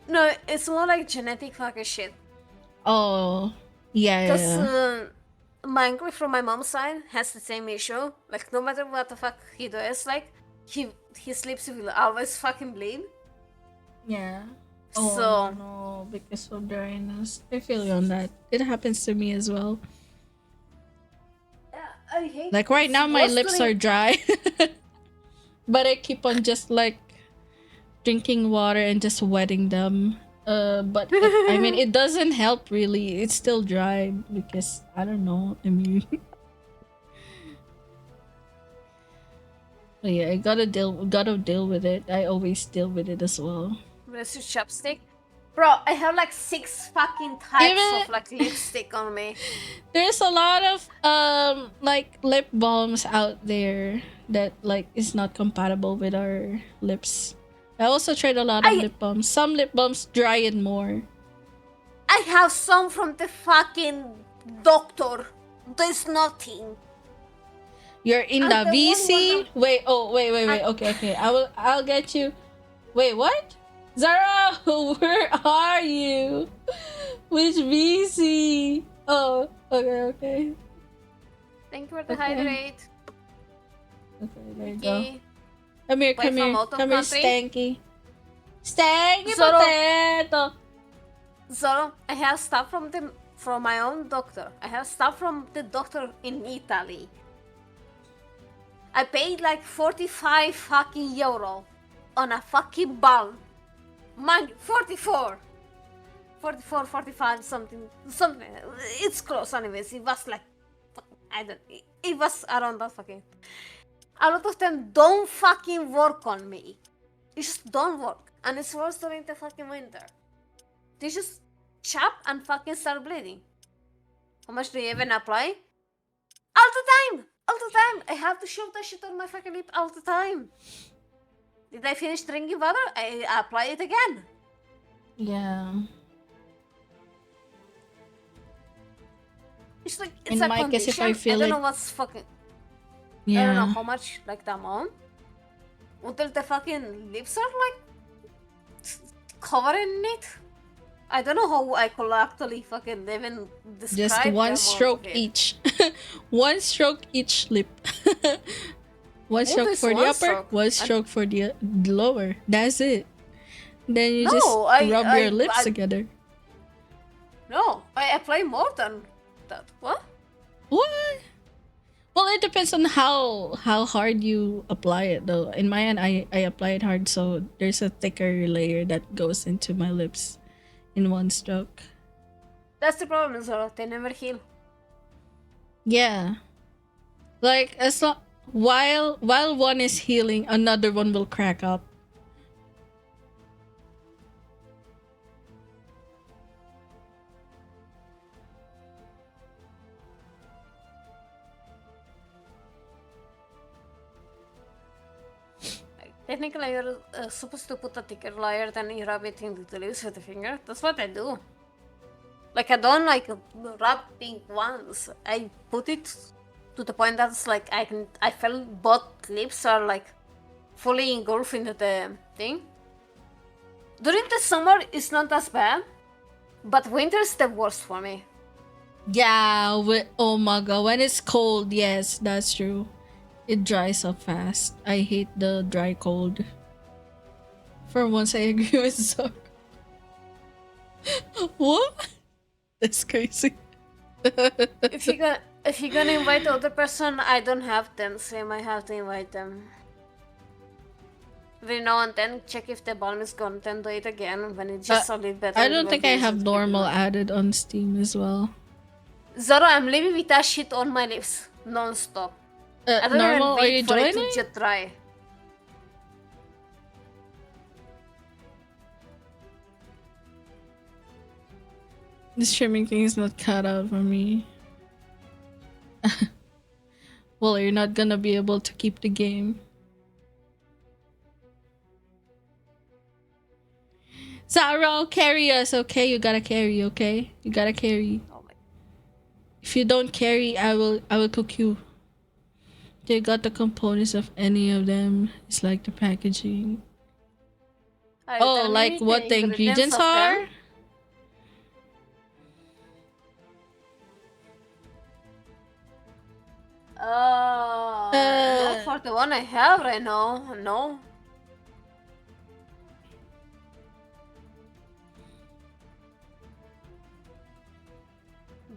No, it's more like genetic fucking shit. Oh yeah. Because Yeah. my uncle from my mom's side has the same issue. Like no matter what the fuck he does, like his lips will always fucking bleed. Yeah. Oh So- no, because of dryness. I feel you on that. It happens to me as well. I hate Like right now my What's lips doing- are dry. But I keep on just like drinking water and just wetting them. But I mean it doesn't help really. It's still dry because I don't know. I mean But yeah, I gotta deal with it. I always deal with it as well. Let's use chapstick. Bro, I have like 6 fucking types Even- of like lipstick on me. There's a lot of like lip balms out there that like is not compatible with our lips. I also tried a lot of lip balms. Some lip balms dry it more. I have some from the fucking doctor. There's nothing. You're in the I'm the only VC? one Wait, wait. Okay. I'll get you. Wait, what? Zara, where are you? Which VC? Oh, okay. Thank you for the Okay. hydrate. Okay, there you Vicky. go. Come here, Way from out of Come here, country. Stanky. Stanky Zoro. potato. So I have stuff from my own doctor. I have stuff from the doctor in Italy. I paid like 45 fucking euro on a fucking balm. Mind you, 44, 45, something. It's close anyways. It was like, it was around that fucking. A lot of them don't fucking work on me. It just don't work. And it's worse during the fucking winter. They just chop and fucking start bleeding. How much do you even apply? All the time! I have to shove that shit on my fucking lip all the time. Did I finish drinking water? I apply it again. Yeah. It's like, In it's a my case, if I condition. feel I don't it- know what's fucking... I Yeah. don't know how much, like, the amount. Until the fucking lips are, like, covered in it. I don't know how I could actually fucking even describe Just the one amount stroke of it. each. One stroke each lip. One What stroke is for the one upper, stroke? one stroke for the lower. That's it. Then you No, just I- rub I- your lips I- together. No, I apply more than that. What? What? Well, it depends on how hard you apply it, though. In my end, I apply it hard, so there's a thicker layer that goes into my lips in one stroke. That's the problem, Zoro. They never heal. Yeah, like as long while one is healing, another one will crack up. Technically, you're supposed to put a thicker layer than you rub it into the lips with the finger. That's what I do. Like, I don't like rub pink ones. I put it to the point that's like I feel both lips are like fully engulfed into the thing. During the summer, it's not as bad, but winter's the worst for me. Yeah, oh my god, when it's cold, yes, that's true. It dries up fast. I hate the dry cold. For once, I agree with Zoro. What? That's crazy. If you're gonna invite the other person, I don't have them, so I might have to invite them. Every now and then, check if the balm is gone, then do it again when it's just a little better. I don't think I have normal added on Steam as well. Zoro, I'm living with that shit on my lips non-stop. I don't normal, even are wait you for it joining? to just dry. The streaming thing is not cut out for me. Well, you're not gonna be able to keep the game. Zaro, carry us, okay? You gotta carry, okay? You gotta carry. If you don't carry, I will cook you. They got the components of any of them. It's like the packaging. Oh, like what the ingredients are? Not for the one I have right now, no.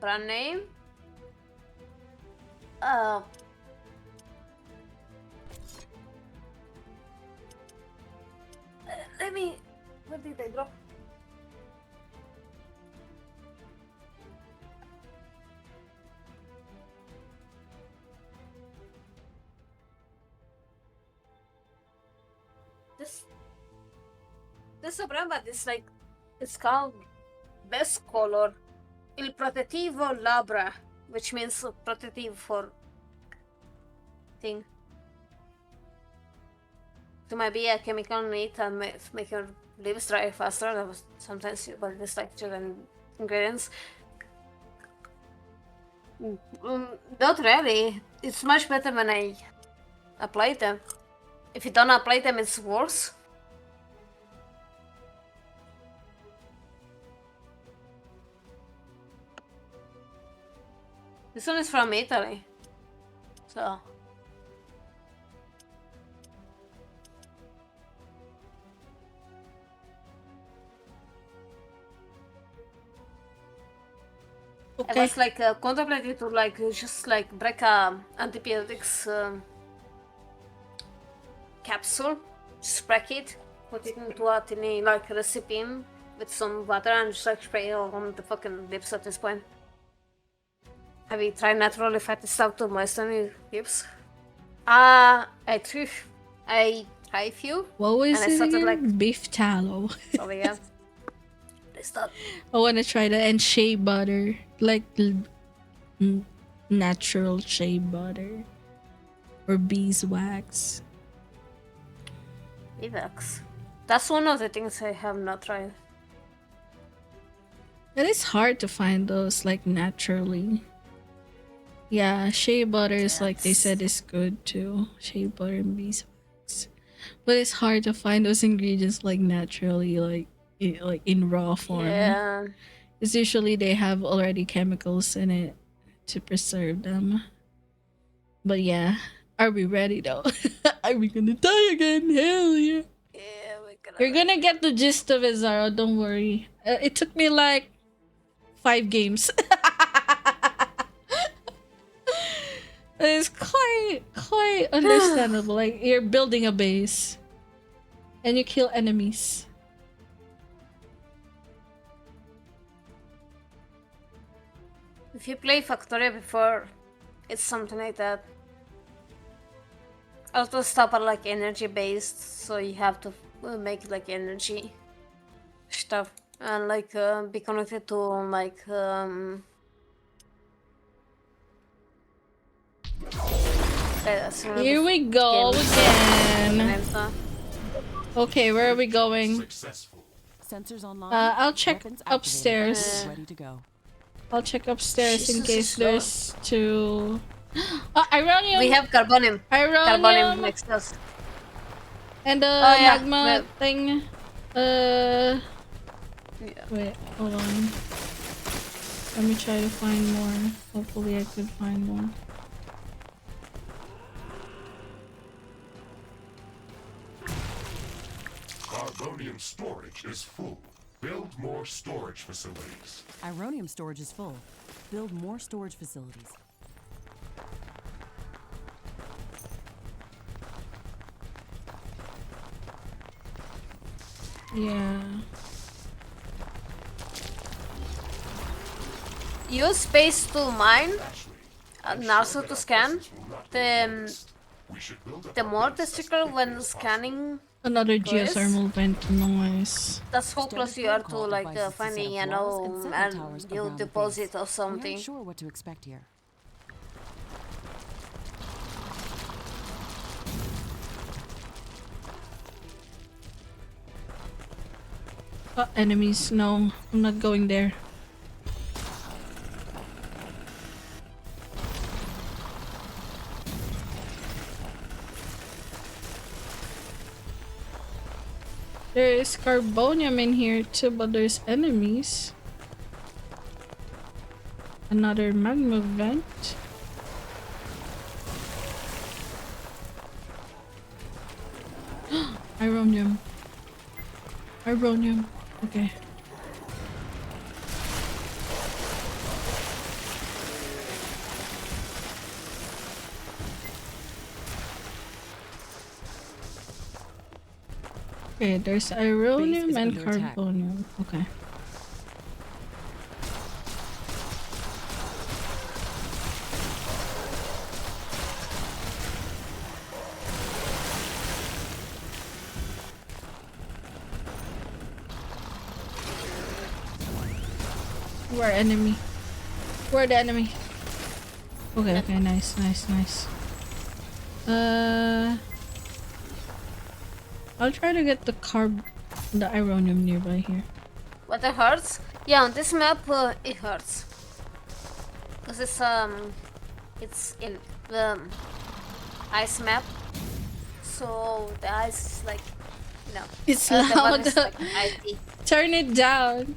Brand name? Let me... What did I drop? This is a brand, but it's like... It's called Best Color Il Protettivo Labbra, which means protective for thing. There might be a chemical in it that make your lips dry faster. That was sometimes, but it's like children ingredients. Not really. It's much better when I apply them. If you don't apply them, it's worse. This one is from Italy. So. Okay. I was like contemplating to like just like break a antibiotics capsule, just break it, put it into a tiny like recipe with some water and just like spray it on the fucking lips at this point. Have you tried naturally fatty stuff to moisten your lips? I tried few. What was and I it started again? like Beef tallow. oh yeah. Stop. I want to try that, and shea butter, like natural shea butter or beeswax. Beeswax. That's one of the things I have not tried. It is hard to find those like naturally. Yeah, shea butter is like they said is good too. Shea butter and beeswax, but it's hard to find those ingredients like naturally, like in raw form. Yeah. Because usually they have already chemicals in it to preserve them. But yeah, are we ready though? Are we gonna die again? Hell yeah. Yeah, we're gonna. You're gonna get the gist of it, Zara. Don't worry. It took me like 5 games. It's quite understandable. Like you're building a base, and you kill enemies. If you play Factorio before, it's something like that. Also, stuff are like energy based, so you have to make like energy stuff and like be connected to like Here we go again. Okay, where are we going? Sensors online. I'll check Weapons upstairs. activated. Ready to go. I'll check upstairs in Jesus, case slow. there's two. Ironium. We have carbonium. Carbonium Ironium next to us. and the yeah, magma thing. Yeah. Wait, hold on. Let me try to find more. Hopefully, I could find more. Carbonium storage is full. Build more storage facilities. Ironium storage is full. Build more storage facilities. Yeah. Use space to mine and also to scan. The more testicle when scanning. Another Chris? geothermal vent noise. That's how close you are to like finding a new deposit or We something. aren't sure what to expect here. Enemies. No, I'm not going there. There is carbonium in here too, but there's enemies. Another magma vent. Ironium. Ironium. Okay. Okay, there's ironium is and under attack. carbonium. Okay. Where enemy? Where the enemy? Okay, okay, nice, nice, nice. I'll try to get the ironium nearby here. But it hurts? Yeah, on this map it hurts. Cause it's in the ice map. So the ice is like, you know. It's the loud. weather is like icy. Turn it down.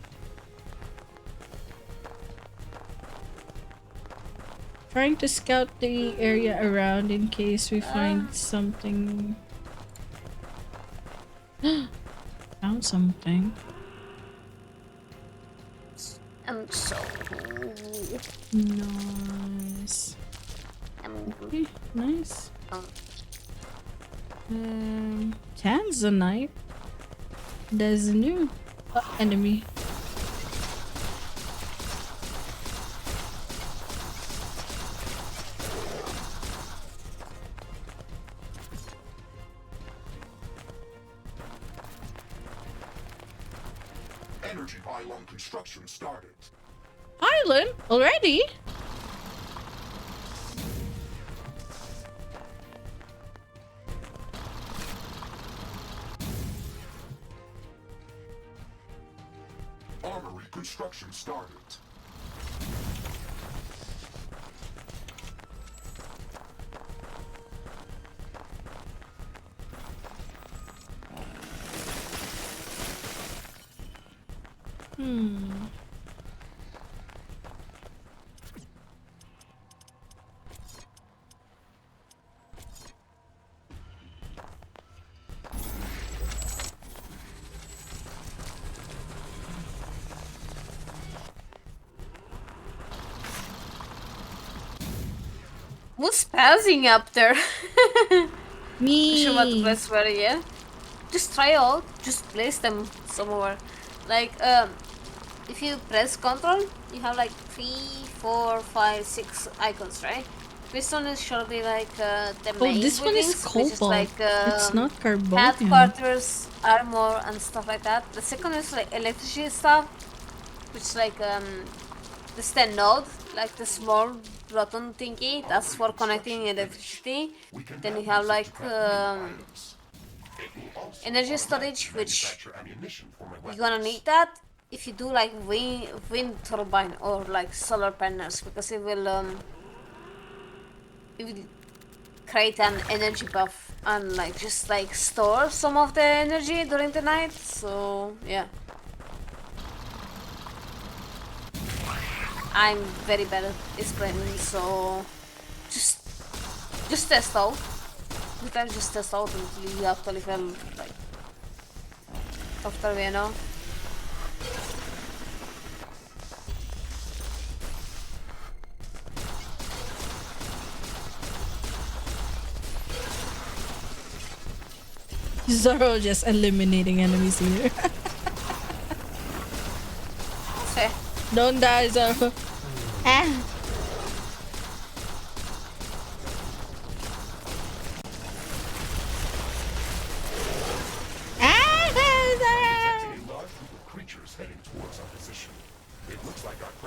Trying to scout the area around in case we find something. Found something. I'm so nice. Okay, nice. Tanzanite. There's a new enemy. Energy pylon construction started. Island already? Armory construction started. Who's passing up there? Me. Sure what to place where, yeah? Just try out. Just place them somewhere. Like, if you press control, you have like 3, 4, 5, 6 icons, right? This one is surely like the main this one is buildings, which is cobalt. like It's not carbonium. headquarters, armor, and stuff like that. The second is like electricity stuff, which is like this the node, like the small rotten thingy. That's for connecting electricity. Then you have like energy storage, which you're gonna need that if you do like wind turbine or like solar panels, because it will create an energy buff and like just like store some of the energy during the night. So yeah, I'm very bad at explaining, so just test out. You can just test out until you actually feel like after, you know. Zoro just eliminating enemies here. Okay. Don't die, Zoro. Ah.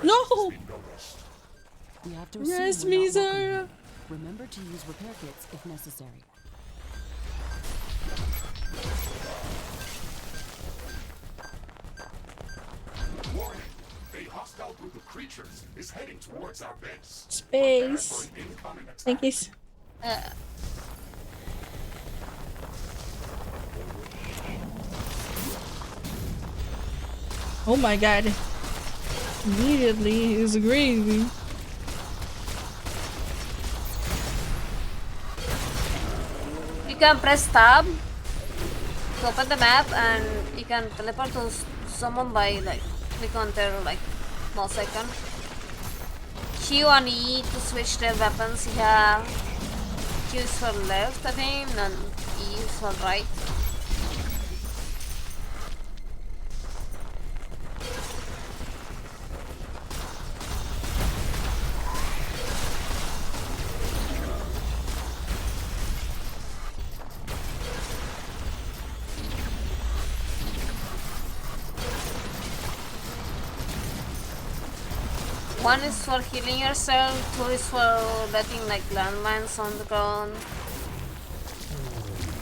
No! We have to Rest assume me, we're not welcome Zara. here. Remember to use repair kits if necessary. Warning! A hostile group of creatures is heading towards our base. Space. Thank you. Oh my god. Immediately he's agreeing with me. You can press tab to open the map, and you can teleport to someone by like click on their like mouse icon. Q and E to switch their weapons. Yeah, Q is for left, I think, and E is for right. One is for healing yourself, 2 is for letting like landmines on the ground.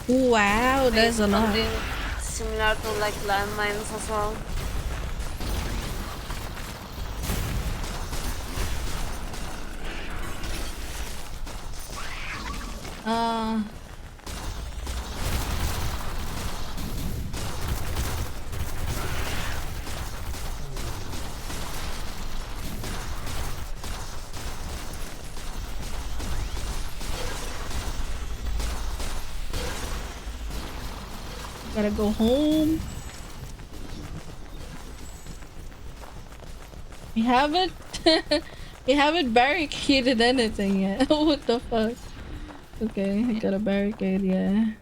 Wow, there's a lot. Something similar to like landmines as well. Gotta go home. We haven't we haven't barricaded anything yet. What the fuck? Okay, I got a barricade, yeah.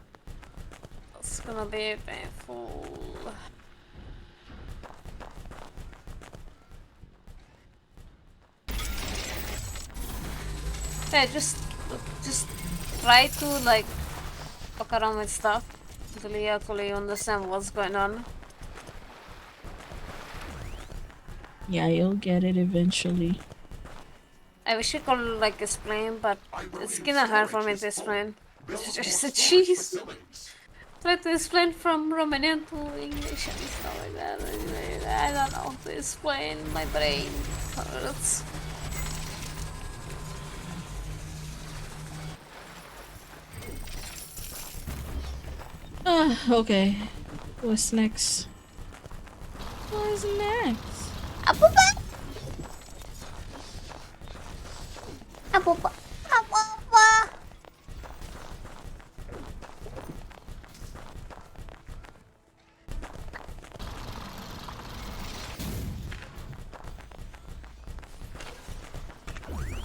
It's gonna be painful. Yeah, just try to like fuck around with stuff until you actually understand what's going on. Yeah, you'll get it eventually. I wish I could like explain, but it's kinda hard for me to explain. It's just a cheese. Try to explain from Romanian to English and stuff like that. I don't know how to explain. My brain hurts. Okay. What's next? What's next? Abuba! Abuba! Abuba!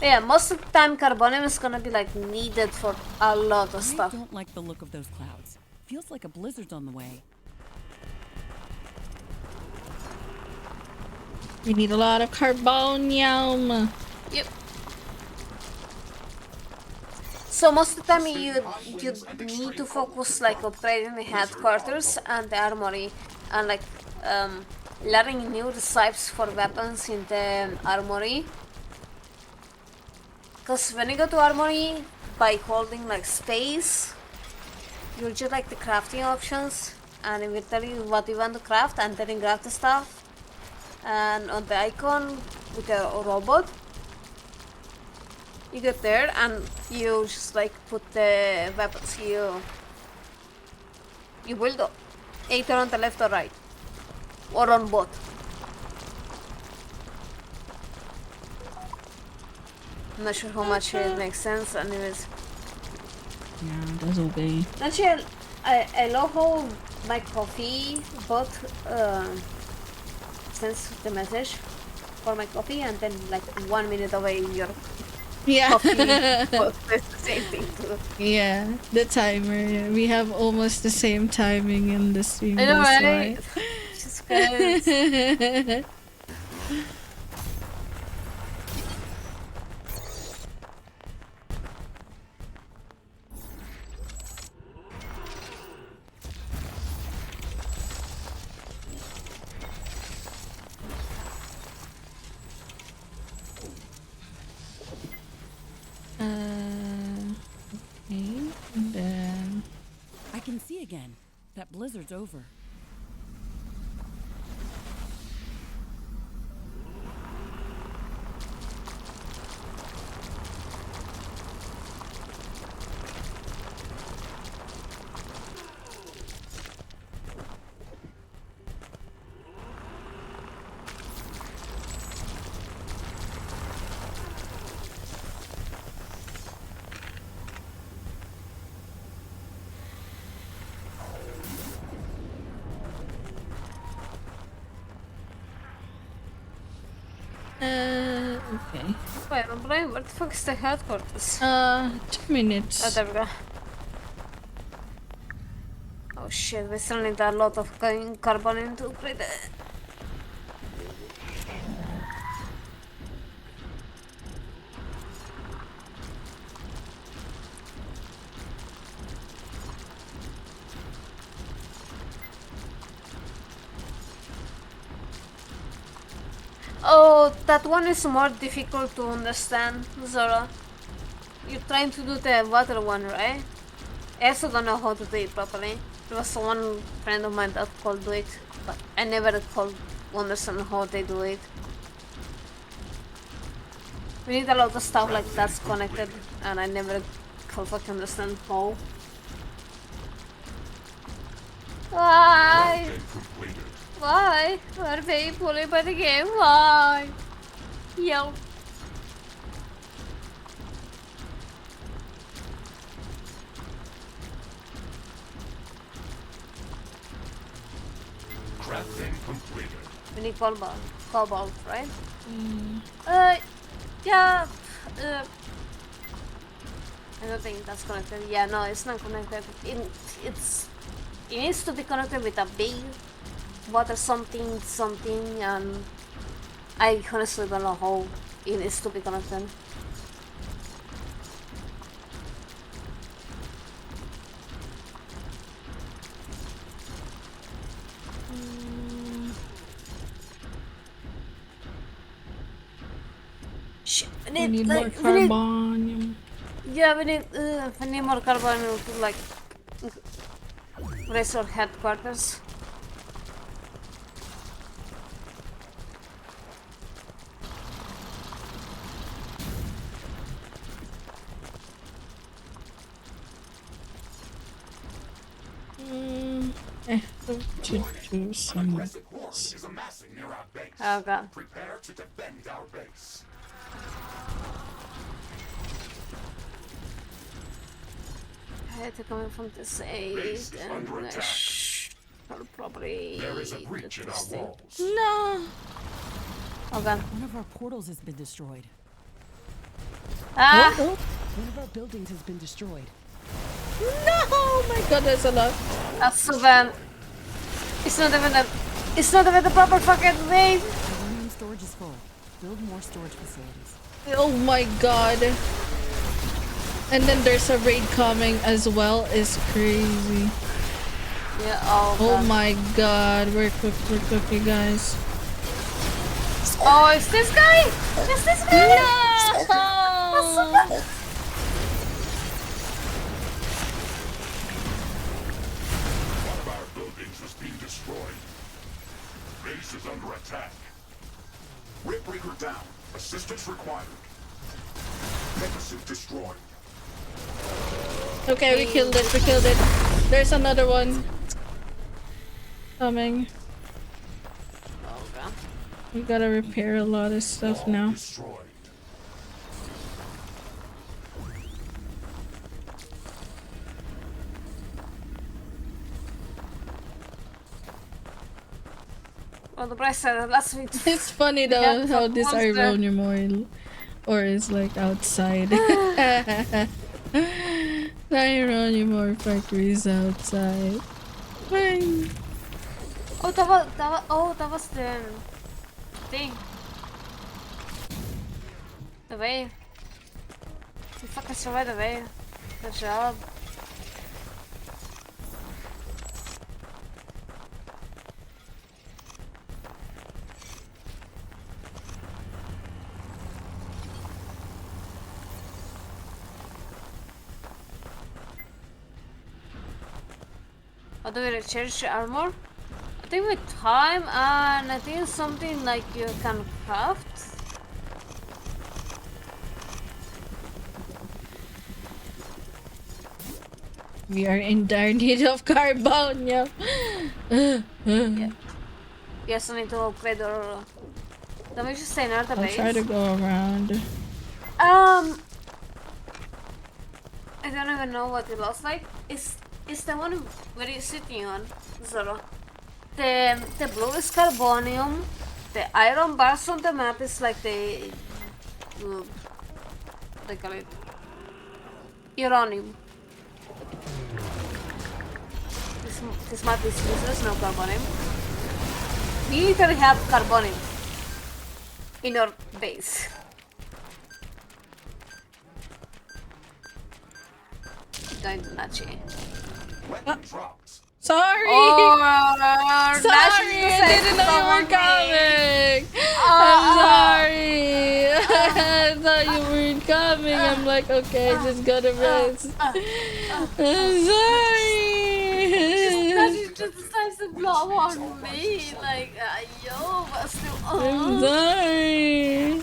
Yeah, most of the time carbonium is gonna be like needed for a lot of stuff. I don't like the look of those clouds. Feels like a blizzard's on the way. We need a lot of carbonium. Yep. So most of the time you need to focus like upgrading the headquarters and the armory and like learning new recipes for weapons in the armory. Because when you go to armory by holding like space, you'll get like the crafting options and it will tell you what you want to craft and then you grab the stuff. And on the icon with a robot, you get there and you just like put the weapons you build either on the left or right or on both. I'm not sure how much it makes sense, anyways. Yeah, that's okay. Actually, I love how my coffee bot sends the message for my coffee and then like 1 minute away your coffee bot says the same thing too. Yeah, the timer. Yeah. We have almost the same timing in the stream. I know, that's right? why. Just cause. Okay, and then I can see again. That blizzard's over. okay. Wait, I'm blind. Where the fuck is the headquarters? 2 minutes. Oh, there we go. Oh shit, we still need a lot of carbon to upgrade it. Oh, that one is more difficult to understand, Zora. You're trying to do the water one, right? I also don't know how to do it properly. There was one friend of mine that could do it, but I never could understand how they do it. We need a lot of stuff like that's connected, and I never can't fucking understand how. Why? Why? Why are they bullied by the game? Why? Yo. Crafting completed. We need cobalt, right? Yeah. I don't think that's connected. Yeah, no, it's not connected. It needs to be connected with a big water something, and I honestly don't know how it needs to be connected. We need more carbon. Yeah, we need more carbon to like raise our headquarters. To do some. Is amassing near our base. Oh god. Prepare to defend our base. They're coming from this side, and I'll probably. There is a breach in our walls. No. Oh god. One of our portals has been destroyed. Ah! One of our buildings has been destroyed. No! Oh my god, there's a lot. That's so bad. It's not even the proper fucking way. Uranium storage is full. Build more storage facilities. Oh my god. And then there's a raid coming as well. It's crazy. Yeah, oh my god. We're cooked, you guys. Oh, it's this guy? It's this guy? No! That's so bad. One of our buildings is being destroyed. Base is under attack. Riftbreaker down. Assistance required. Megasuit destroyed. Okay, we killed it. There's another one coming. Oh god. We gotta repair a lot of stuff now. Destroyed. Well, the price said last week. It's funny though how this Ironium ore is like outside. The Ironium ore factory is outside. Fine. Oh, that was the thing. The wave. You fucking survived the wave. Good job. How do we recharge armor? I think with time, and I think it's something like you can craft. We are in dire need of carbon, yeah. Yeah. Yes, I need to upgrade our. Let me just stay near the base. I'll try to go around. I don't even know what it looks like. It's the one where you're sitting on, Zoro. The blue is carbonium. The iron bars on the map is like the what they call it, uranium. This map is useless, no carbonium. We literally have carbonium in our base. Going to Nachi. Sorry! Oh, sorry! I didn't know you were coming! I'm sorry! I thought you weren't coming. I'm like, okay, I just gotta rest. I'm sorry! She just decides to blow on me. Like, yo, but still. I'm sorry!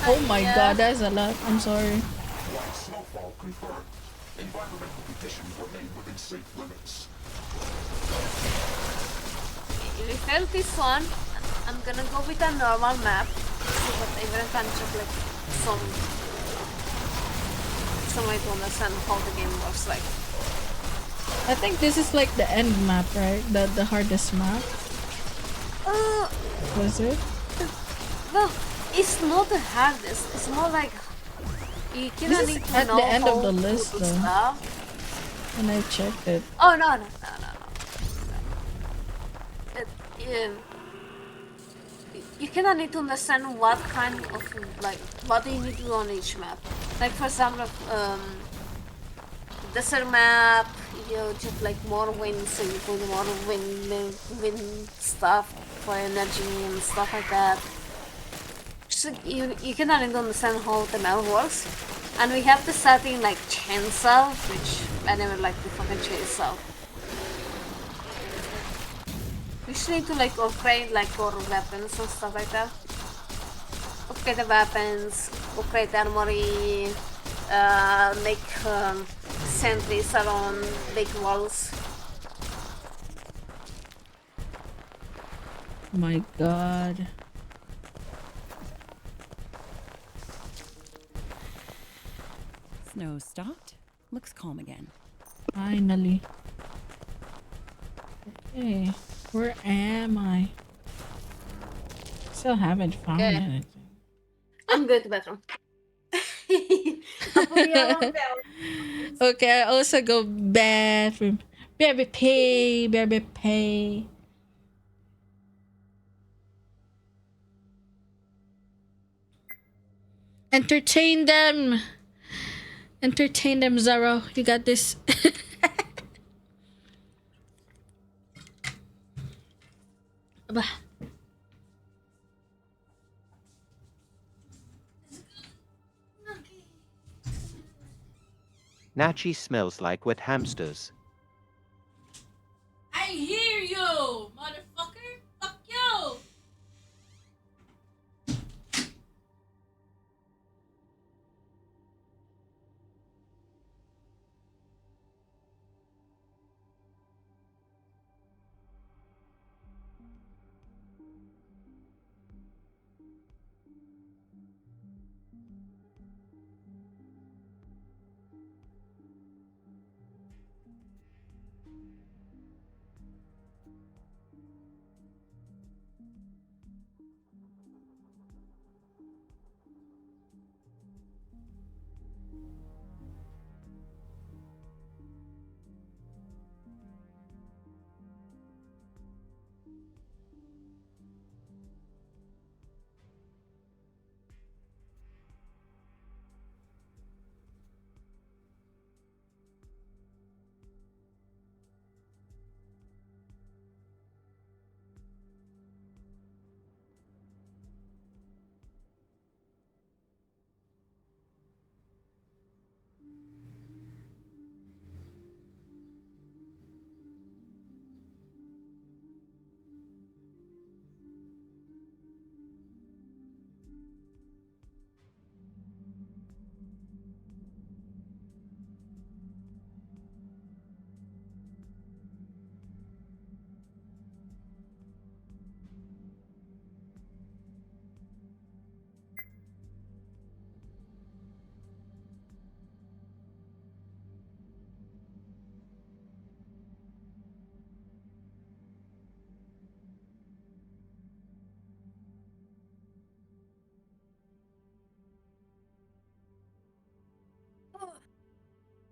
Oh my god, that's a lot. I'm sorry. White snowfall confirmed. Environmental conditions remain within safe limits. If we fail this one, I'm gonna go with a normal map. See what everyone can check like some way to understand how the game works like. I think this is like the end map, right? The hardest map. Was it? Well, it's not the hardest. It's more like you kinda This need is to at know the end how of the to list, do though. stuff. When I checked it. Oh no. You kinda need to understand what kind of like what do you need to do on each map. Like for example, desert map, you just like more wind, so you put more wind stuff for energy and stuff like that. So you cannot really understand how the map works. And we have the setting like chainsaw, which I never like the fucking chainsaw. We just need to like upgrade like our weapons and stuff like that. Upgrade the weapons, upgrade the armory, make sentries around big walls. My god. Snow stopped. Looks calm again. Finally. Okay. Where am I? Still haven't found Okay. anything. I'm going to bathroom. Okay, I also go bathroom. Baby pay, baby pay. Entertain them. Entertain them, Zaro. You got this. Bah. Nachi smells like wet hamsters. I hear you, motherfucker. Fuck you.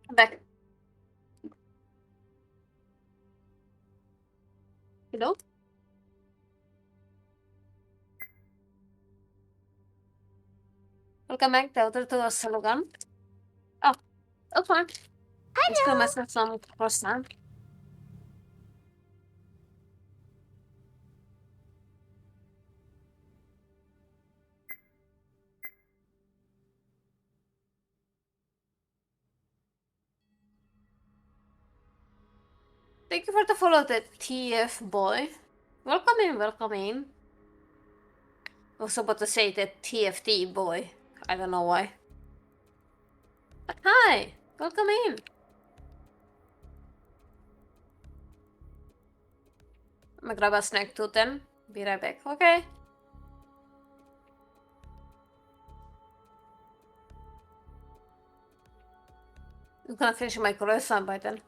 I'm back. Hello? Welcome back, Daughter to Slogan. Oh, okay. Let's go myself some croissant. Thank you for the follow, the TF boy. Welcome in, welcome in. I was about to say the TFT boy. I don't know why. But hi! Welcome in! I'm gonna grab a snack too then. Be right back, okay? I'm gonna finish my croissant by then.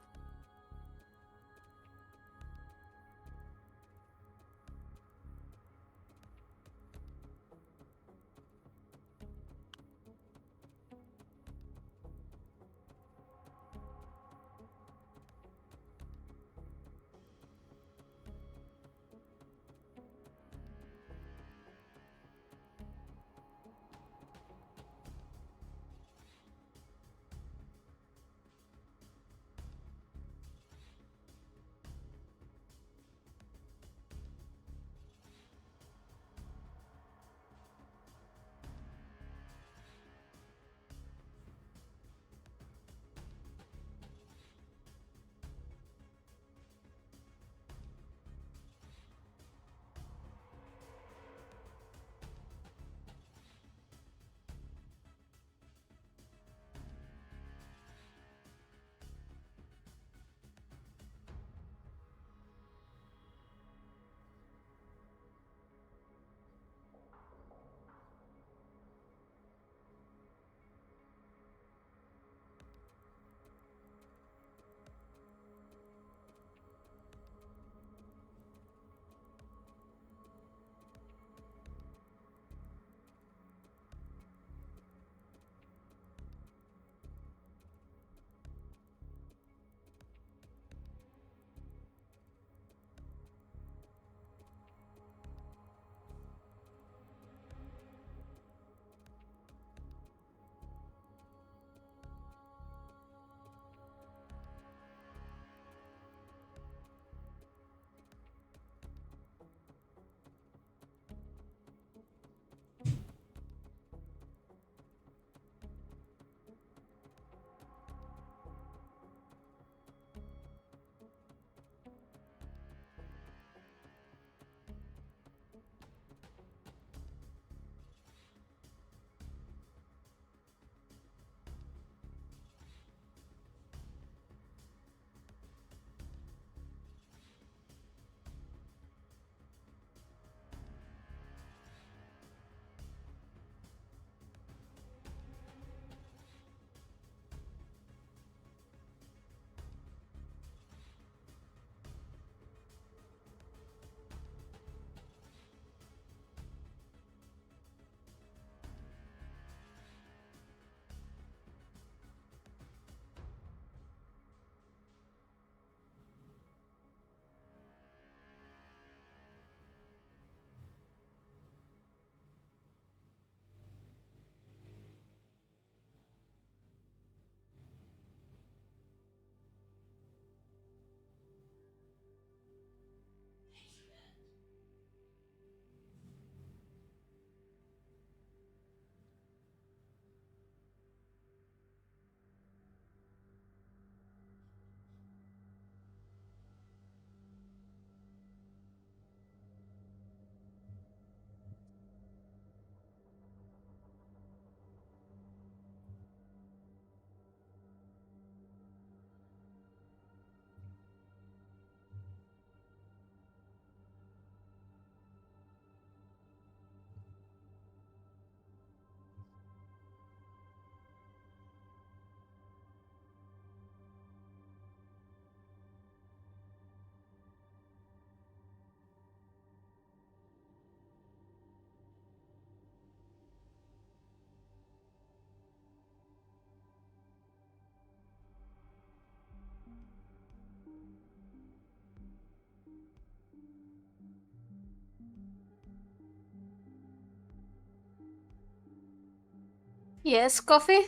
Yes, coffee?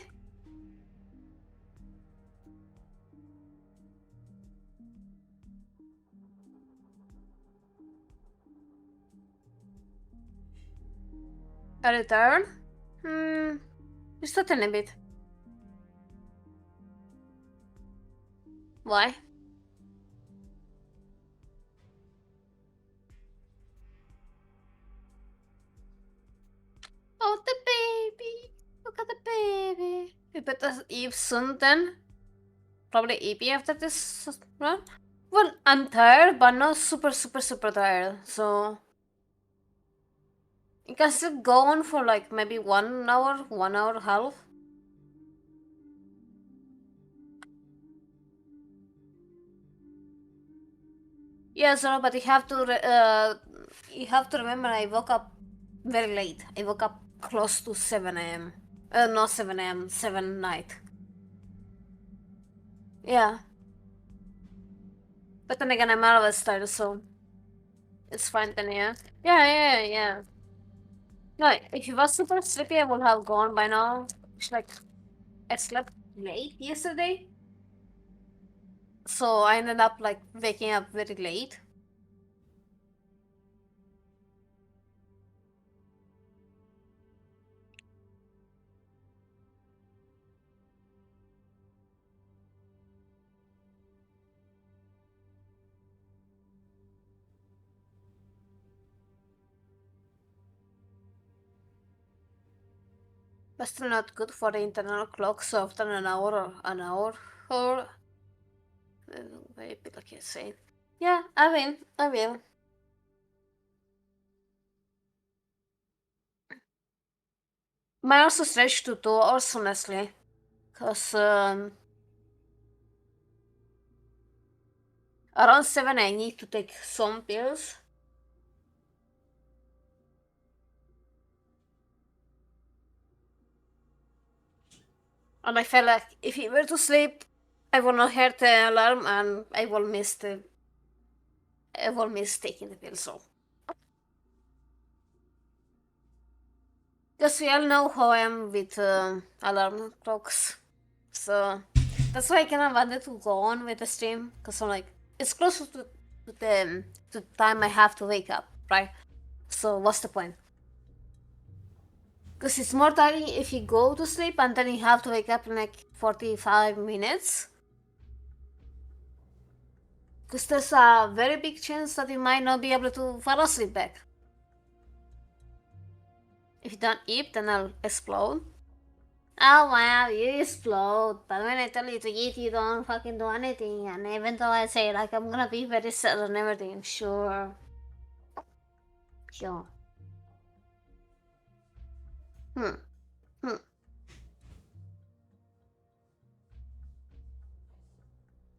A return? Just a tiny bit. Why? Oh, the baby! better eat soon then. Probably EP after this run. Well, I'm tired, but not super tired. So you can still go on for like maybe 1 hour, 1 hour and a half. Yeah, Zoro, but you have to remember I woke up very late. I woke up close to 7 a.m. Not 7 a.m., 7 night. Yeah. But then again, I'm out of tired, so it's fine then, yeah. Yeah. No, if you was super sleepy, I would have gone by now. It's like, I slept late yesterday. So I ended up like waking up very late. But still not good for the internal clock, so after an hour or maybe like you say. Yeah, I will. Might also stretch to 2 hours honestly. Cause around 7 I need to take some pills. And I felt like if he were to sleep, I will not hear the alarm and I will miss taking the pill, so. Because we all know how I am with alarm clocks. So that's why I kind of wanted to go on with the stream. Because I'm like, it's close to the time I have to wake up, right? So what's the point? Because it's more tiring if you go to sleep and then you have to wake up in like 45 minutes. Because there's a very big chance that you might not be able to fall asleep back. If you don't eat, then I'll explode. Oh wow, you explode. But when I tell you to eat, you don't fucking do anything. And even though I say like I'm gonna be very sad and everything, sure.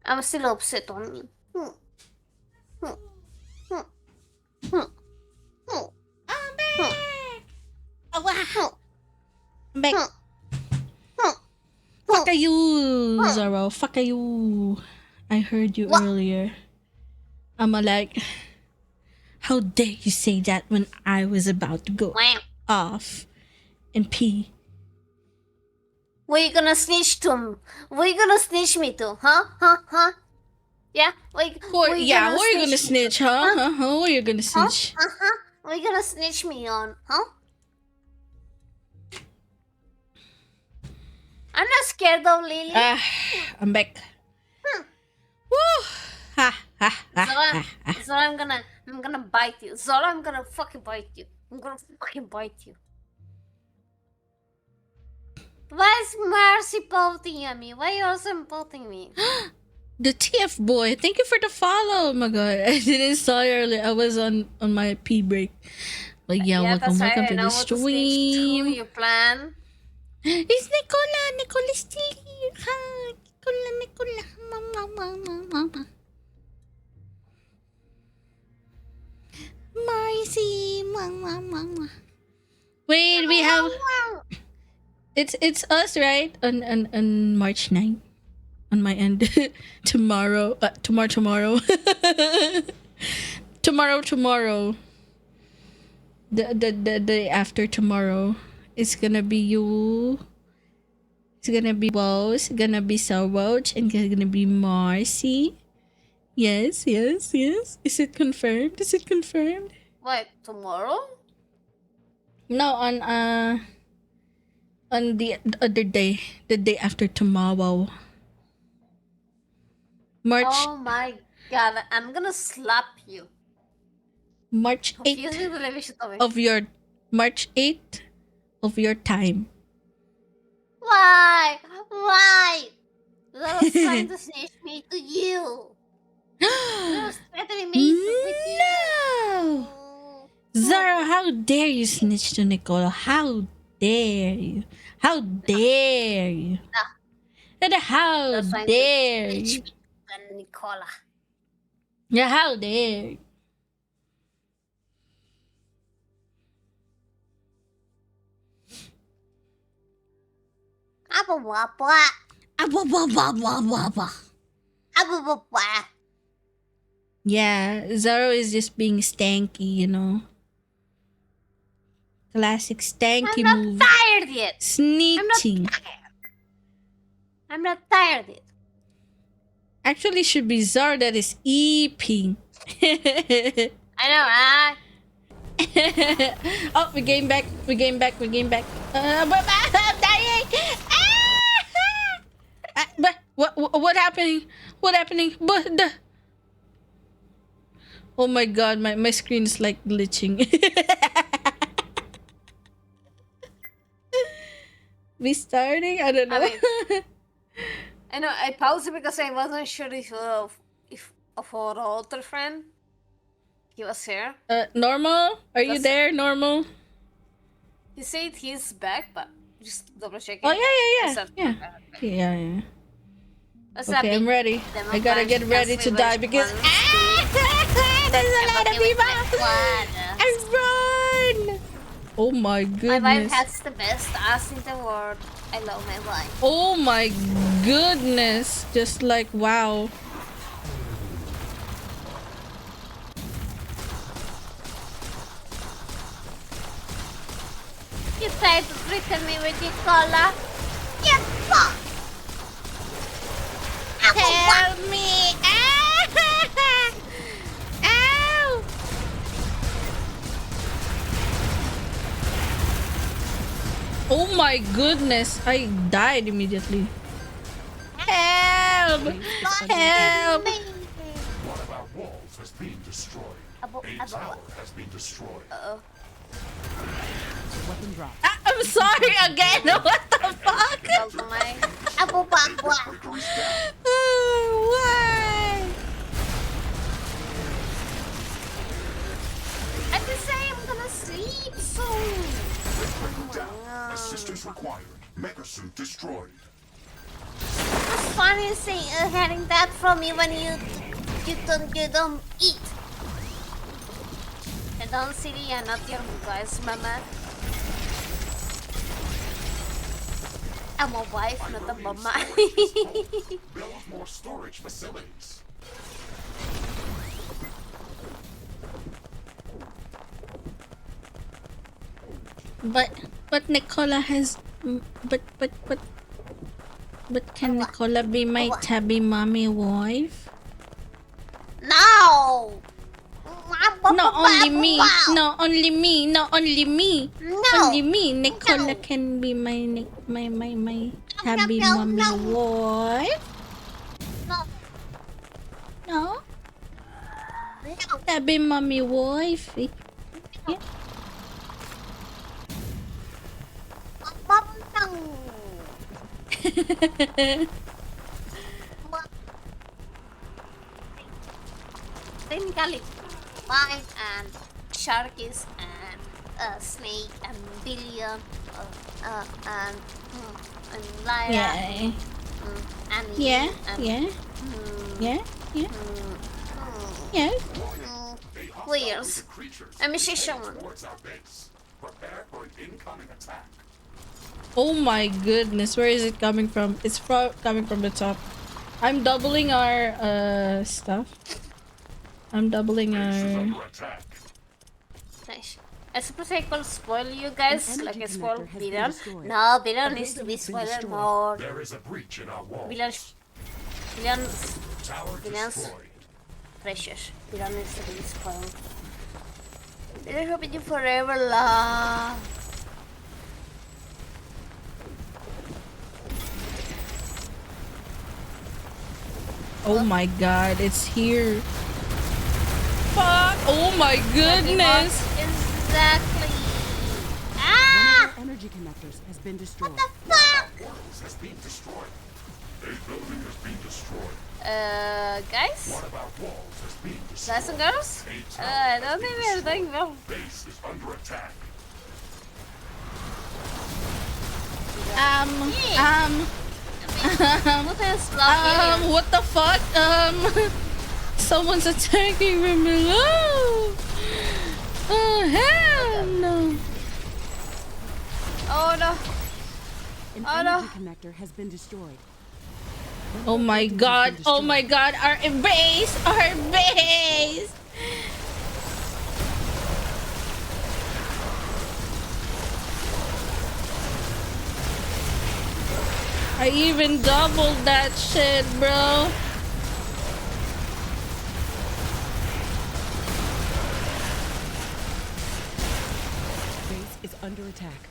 I'm still upset on me. I'm back! Oh, wow! I'm back. Fuck you, Zoro. Fuck you. I heard you earlier. I'm like, how dare you say that when I was about to go off and pee? Where you gonna snitch to? Where you gonna snitch me to? Huh? Yeah? Who are you gonna snitch, huh? Who are you gonna snitch? What are you gonna snitch me on, huh? I'm not scared though, Lily. I'm back. Woo! Zora, I'm gonna bite you. Zora, I'm gonna fucking bite you. I'm gonna fucking bite you. Why is Mercy bolting at me? Why are you also bolting me? The TF boy, thank you for the follow. Oh my god, I didn't saw you earlier. I was on my pee break. But yeah, welcome to the stream. You plan? It's Nicola still here. Hi, Nicola. Mama. Marcy, mama. Wait, we have. It's us, right? On March 9th. On my end. Tomorrow. Tomorrow. tomorrow. The day after tomorrow. It's gonna be you. It's gonna be Woe. It's gonna be Sarwoj. And it's gonna be Marcy. Yes. Is it confirmed? What, tomorrow? No, on the other day. The day after tomorrow. March. Oh my god, I'm gonna slap you. March 8th of your March 8th of your time. Why? Why? That was trying to snitch me to you. That was threatening me with you. No! Zara, how dare you snitch to Nicola? How dare you? How dare you? And how That's trying to dare snitch you? me to Nicola. Yeah, how dare you? Apa apa? Yeah, Zaro is just being stanky, you know. Classic stanky I'm not move. tired yet. Snitching. I'm not tired yet. Actually, should be Zar that is eeping. I know, right? Oh, we game back. We game back. We game back. I'm dying. But what happening? What happening? But the. Oh my god, my screen is like glitching. We starting? I don't know. I know. I paused it because I wasn't sure if of our other friend he was here. Normal? Are you there, Normal? He said he's back, but just double checking. Oh yeah. What's Okay, I'm ready. I gotta get ready to die because there's a lot of people. I run. Oh my goodness. My wife has the best ass in the world. I love my wife. Oh my goodness. Just like wow. You tried to threaten me with your collar. Get fucked! Help me! Ow! Oh my goodness! I died immediately. Help! Help! One of our walls has been destroyed. A tower has been destroyed. Weapon drop. I'm sorry again. What the fuck? Why? I just say I'm gonna sleep soon. Assistance required. Mega suit destroyed. It's funny saying hearing that from you when you don't eat. And don't silly, you're not your guys, mama. I'm a wife, not a mama. Build more storage facilities. But Nicola has but can Nicola be my tabby mommy wife? No! Not only me, not only me, not only me. No. Only me. Nicola can be my tabby mommy wife. No. Tabby mommy wife. Yeah. Technically, mine and Sharkies and Snake and Billion and Lyra. Yeah. And Yeah. and, Yeah. mm, Yeah. Yeah. mm, Yeah. Queers. I'm a Shishaman. Prepare for an incoming attack. Oh my goodness, where is it coming from? It's coming from the top. I'm doubling our stuff. I'm doubling our. Nice. I suppose I could spoil you guys, like I spoiled Billion. No, Billion needs to be spoiled more. There is a breach in our wall. Billion's precious. Billion needs to be spoiled. Billion will be you forever, la. Oh my god, it's here. Fuck! Oh my goodness! Exactly. Ah! energy connectors has been destroyed. Portals has been destroyed. A building has been destroyed. Guys? What about walls has been destroyed? Guys and girls? I don't think we're doing well. Base is under attack. What the fuck? Someone's attacking from below. Oh hell no! Oh no! An Oh no! energy connector has been destroyed. Oh my god! Oh my god! Our base! Our base! I even doubled that shit, bro. Base is under attack.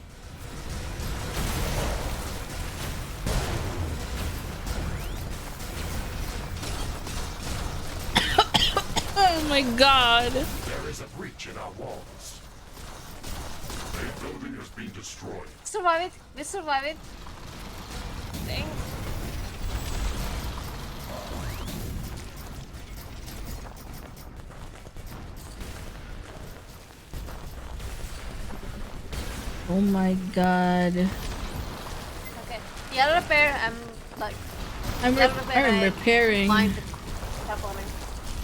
Oh my god. There is a breach in our walls. A building has been destroyed. Survive it! We survive it! Dang. Oh my god. Okay. Yellow repair, I'm like... I'm repairing. Mind careful me.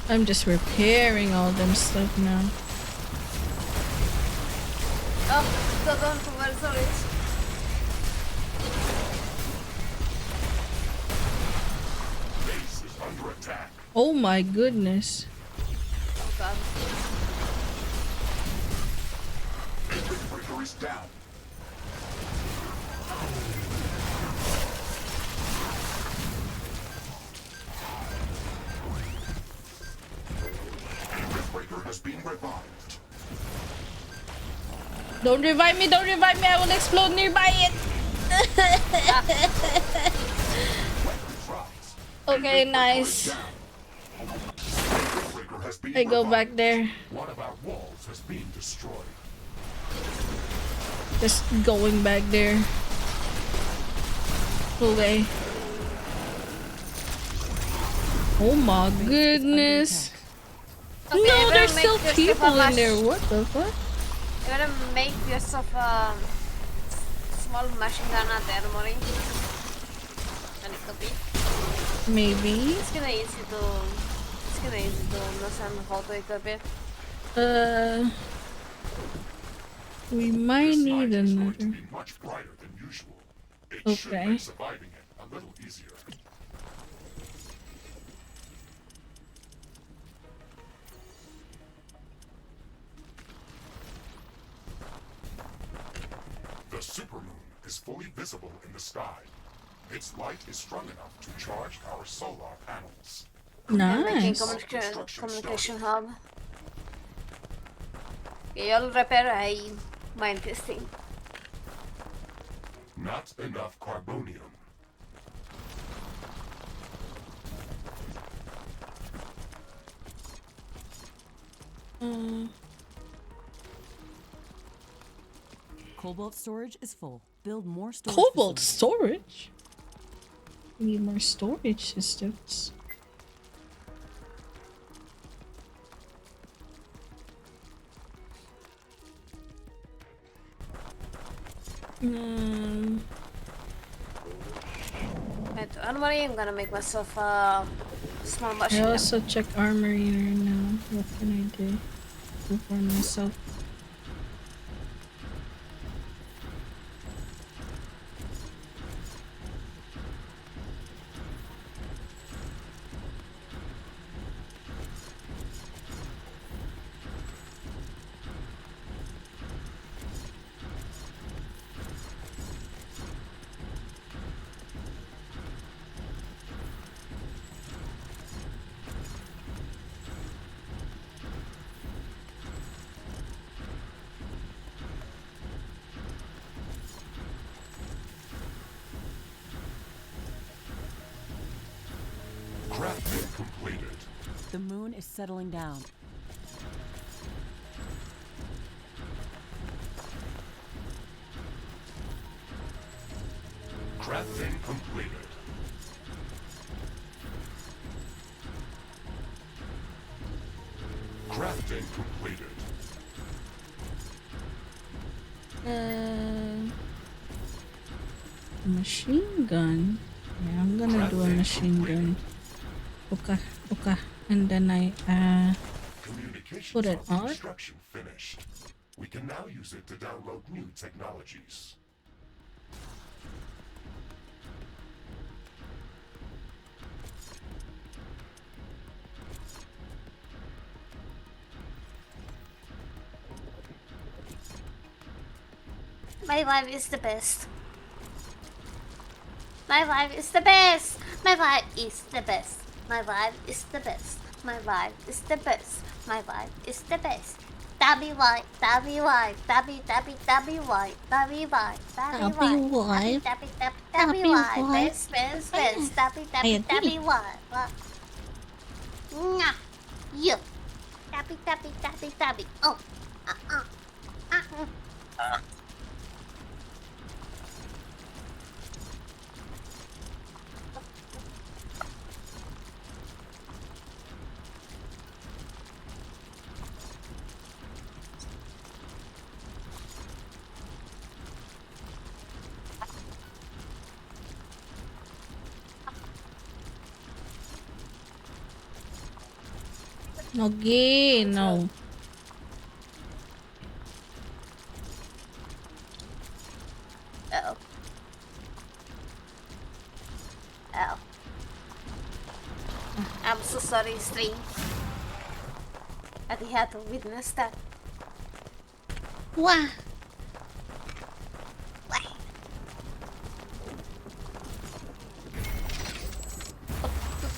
I'm just repairing all them stuff now. Oh, don't worry, sorry. Base is under attack. Oh my goodness. Oh god. A Riftbreaker is down. A Riftbreaker has been revived. Don't revive me, don't revive me, I will explode nearby it. Okay, nice. I go back there. One of our walls has been destroyed. Just going back there. Okay. Oh my goodness. Okay, No, there's make still yourself people a in there. What the fuck? You gotta make yourself a small machine gun at the armory. And it could be. Maybe. It's kinda easy to understand how to equip it. We might need Going to another. be much brighter than usual. It should Okay. make surviving it a little easier. The supermoon is fully visible in the sky. Its light is strong enough to charge our solar panels. Making Nice. communication hub. Okay, I'll repair a mine testing. Not enough carbonium. Cobalt storage is full. Build more storage. Cobalt facilities. storage? We need more storage systems. At armory, I'm gonna make myself a small I machine gun. also check armory right now. What can I do for myself? Crafting completed. The moon is settling down. Crafting completed. Crafting completed. Machine gun. Yeah, I'm gonna do a machine gun. Okay, okay, and then I put it on. Construction finished. We can now use it to download new technologies. My vibe is the best. My vibe is the best. My vibe is the best. My vibe is the best. My vibe is the best. My vibe is the best. Tabby white, tabby white, tabby tabby tabby white, tabby white, tabby white, tabby tabby tabby white, best best best, tabby tabby tabby white. Mwah, you, tabby tabby tabby tabby. Oh, Okay, no. oh. Oh. I'm so sorry, stream. I had to witness that. Wah.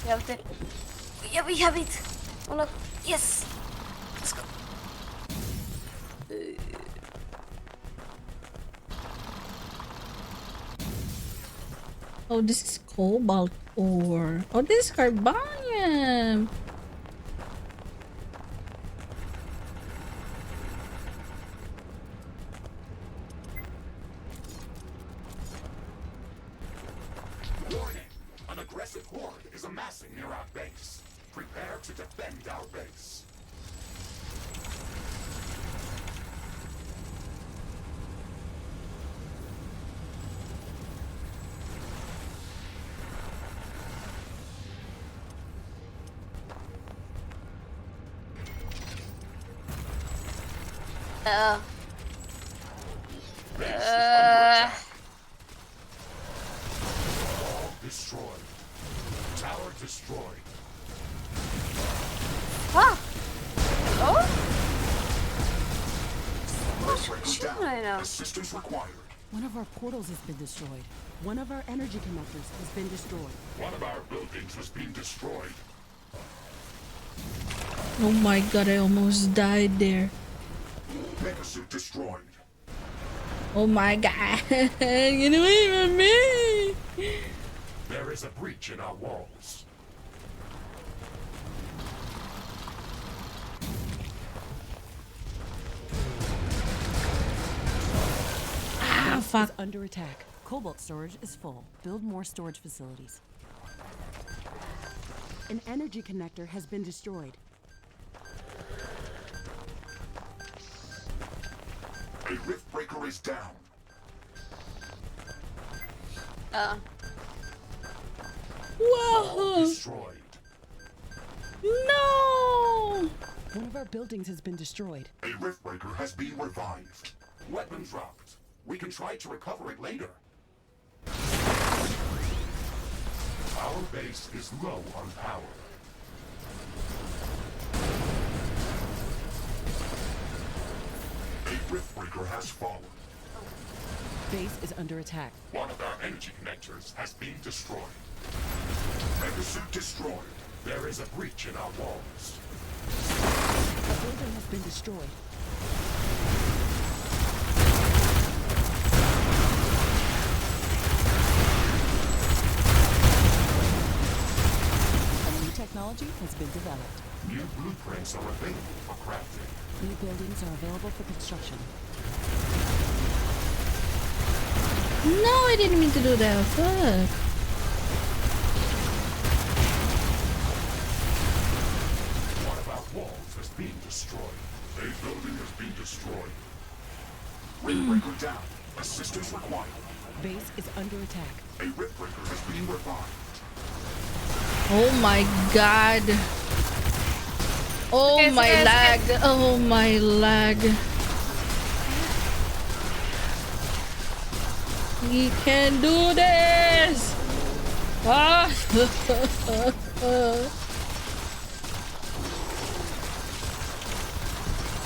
We have it. Yeah, we have it. Oh no. Yes. Let's go. Oh, this is cobalt ore. Oh, this is carbonium. Warning! An aggressive horde is amassing near our base. Prepare to defend our base. Base is under attack. Wall destroyed. Tower destroyed. Ah! Oh? Riftbreaker down. I know. Assistance required. One of our portals has been destroyed. One of our energy connectors has been destroyed. One of our buildings has been destroyed. Oh my god, I almost died there. Megasuit destroyed. Oh my god. Get away from me. There is a breach in our walls. Ah, fuck. Is under attack. Cobalt storage is full. Build more storage facilities. An energy connector has been destroyed. A Riftbreaker is down. Whoa. Destroyed. No. One of our buildings has been destroyed. A Riftbreaker has been revived. Weapon dropped. We can try to recover it later. Our base is low on power. A Riftbreaker has fallen. Base is under attack. One of our energy connectors has been destroyed. Megasuit destroyed. There is a breach in our walls. A building has been destroyed. A new technology has been developed. New blueprints are available for crafting. New buildings are available for construction. No, I didn't mean to do that. Fuck. One of our walls is being destroyed. A building is being destroyed. Riftbreaker down. Assistance required. Base is under attack. A Riftbreaker is being revived. Oh my god. Oh Okay, my okay, lag. Oh my lag. We can do this. Ah.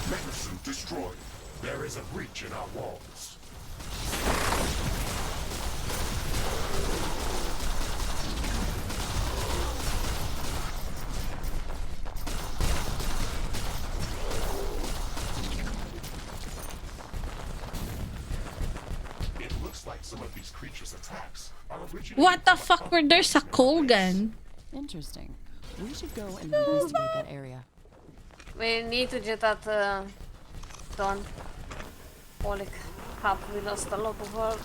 Medicine destroyed. There is a breach in our walls. It looks like some of these creatures' attacks are originating What the from fuck? Where there's a coal gun? Interesting. We should go and investigate that area. We need to get that done. Holy crap, we lost a lot of our,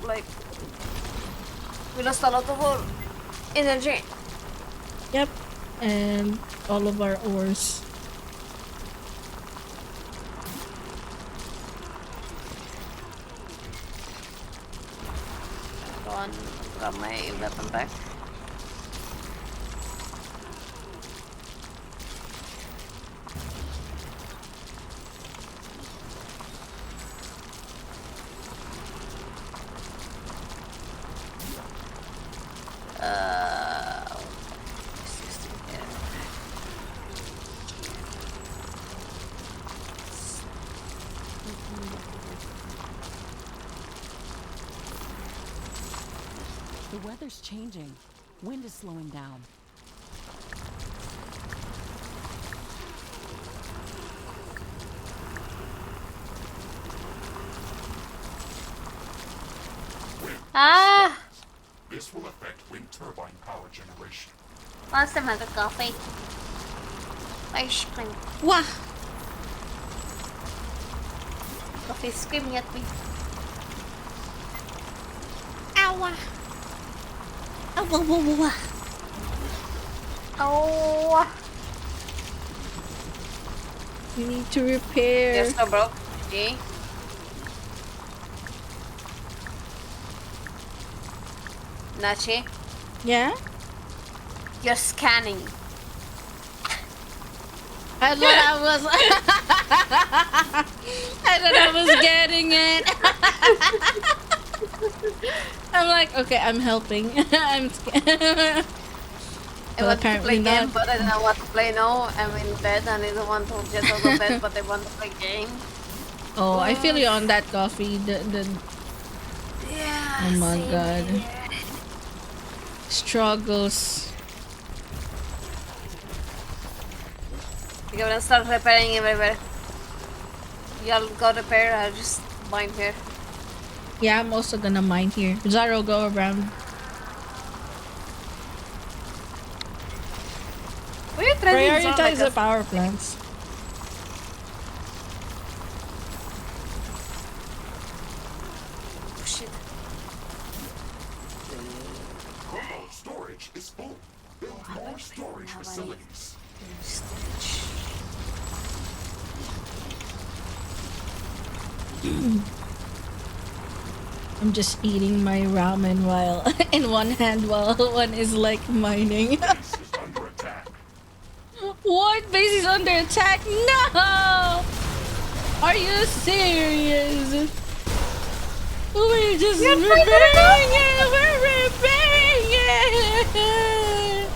we lost a lot of our energy. Yep. And all of our ores. Go on, grab my weapon back. The weather's changing. Wind is slowing down. Ah! This will affect wind turbine power generation. What's the matter, coffee? Ice cream. Wah! Coffee screaming at me. Ow! Ow! Oh! We need to repair. You're so broke. Okay. Nachi, Yeah? you're scanning. I thought I was. I thought I was getting it. I'm like, okay, I'm helping. I'm scared. I want to play game, but I don't want to play now. I'm in bed and I don't want to get out of bed, but I want to play game. Oh, I feel you on that, coffee. Yeah. Oh my same god. here. Struggles. Okay, we're gonna start repairing everywhere. Y'all go repair, I'll just mine here. Yeah, I'm also gonna mine here. Zaro, go around. Were you trying to Prioritize the power plants. Oh, shit. Global storage is full. Build more storage facilities. I'm just eating my ramen while in one hand while one is like mining. What? Base is under attack? No! Are you serious? We're just repairing it! We're repairing it!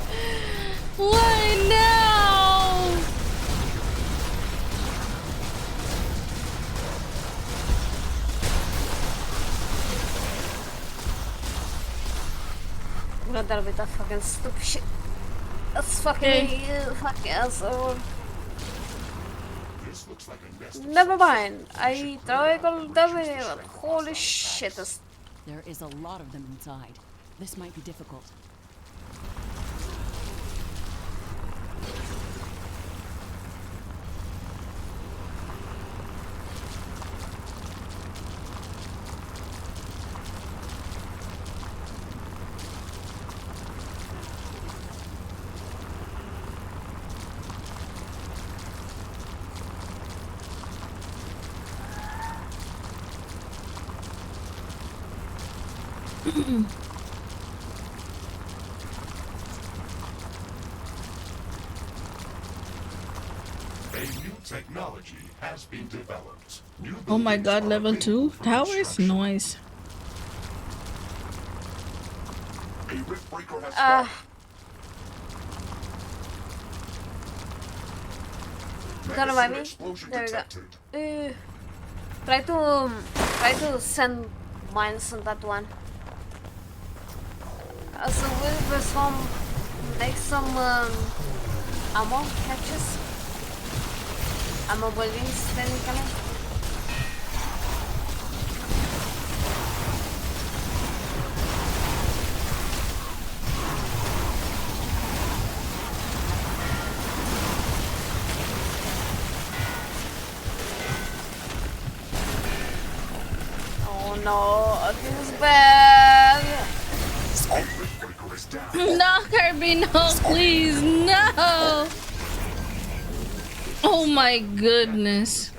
Why now? I'm gonna deal with that fucking stupid shit. That's fucking fucking asshole. This looks like a nest. Never mind. I tried to deal with it, but holy shit. There is a lot of them inside. This might be difficult. A new technology has been developed. New Oh my buildings god, are level 2 available for towers? construction. Noise. A Riftbreaker has spawned. Gonna buy me? Explosion There we go. detected. Try to send mines on that one. So we'll make some ammo catches. Ammo buildings technically. Oh no, this is bad. No, Kirby, no, please, no! Oh my goodness.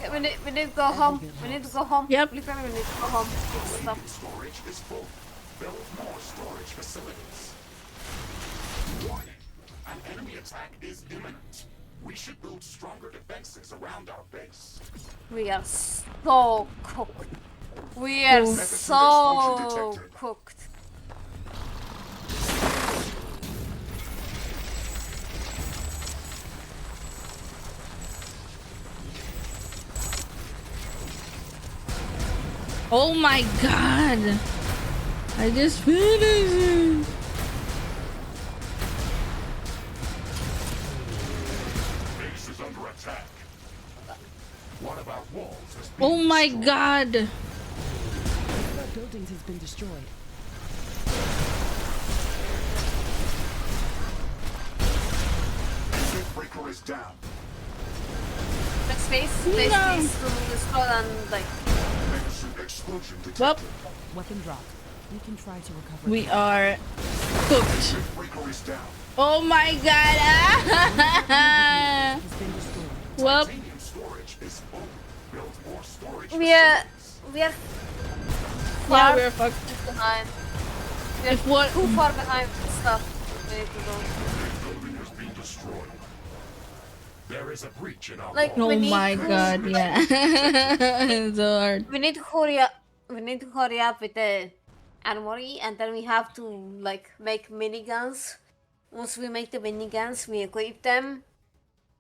Okay, we need to go home. We need to go home. Yep. Literally, we need to go home. Get stuff. Storage is full. Build more storage facilities. Warning. An enemy attack is imminent. We should build stronger defenses around our base. We are so cooked. We are so cooked. Oh my god. I just finished it. Base is under attack. What about walls? Oh my god. What buildings has been destroyed? Breaker is down. Space to explode and like. Explosion detected. Well, Weapon drop. We can try to recover. we are cooked. Breaker is down. Oh my god. Well, Titanium storage is full. Build more storage We are yeah, far we're fucked. behind. We are If what- too far behind with stuff. We need to go. building has been destroyed. There is a breach in our Like, wall. Oh my god, yeah. It's so hard. We need to hurry up. We need to hurry up with the armory, and then we have to like make miniguns. Once we make the miniguns, we equip them,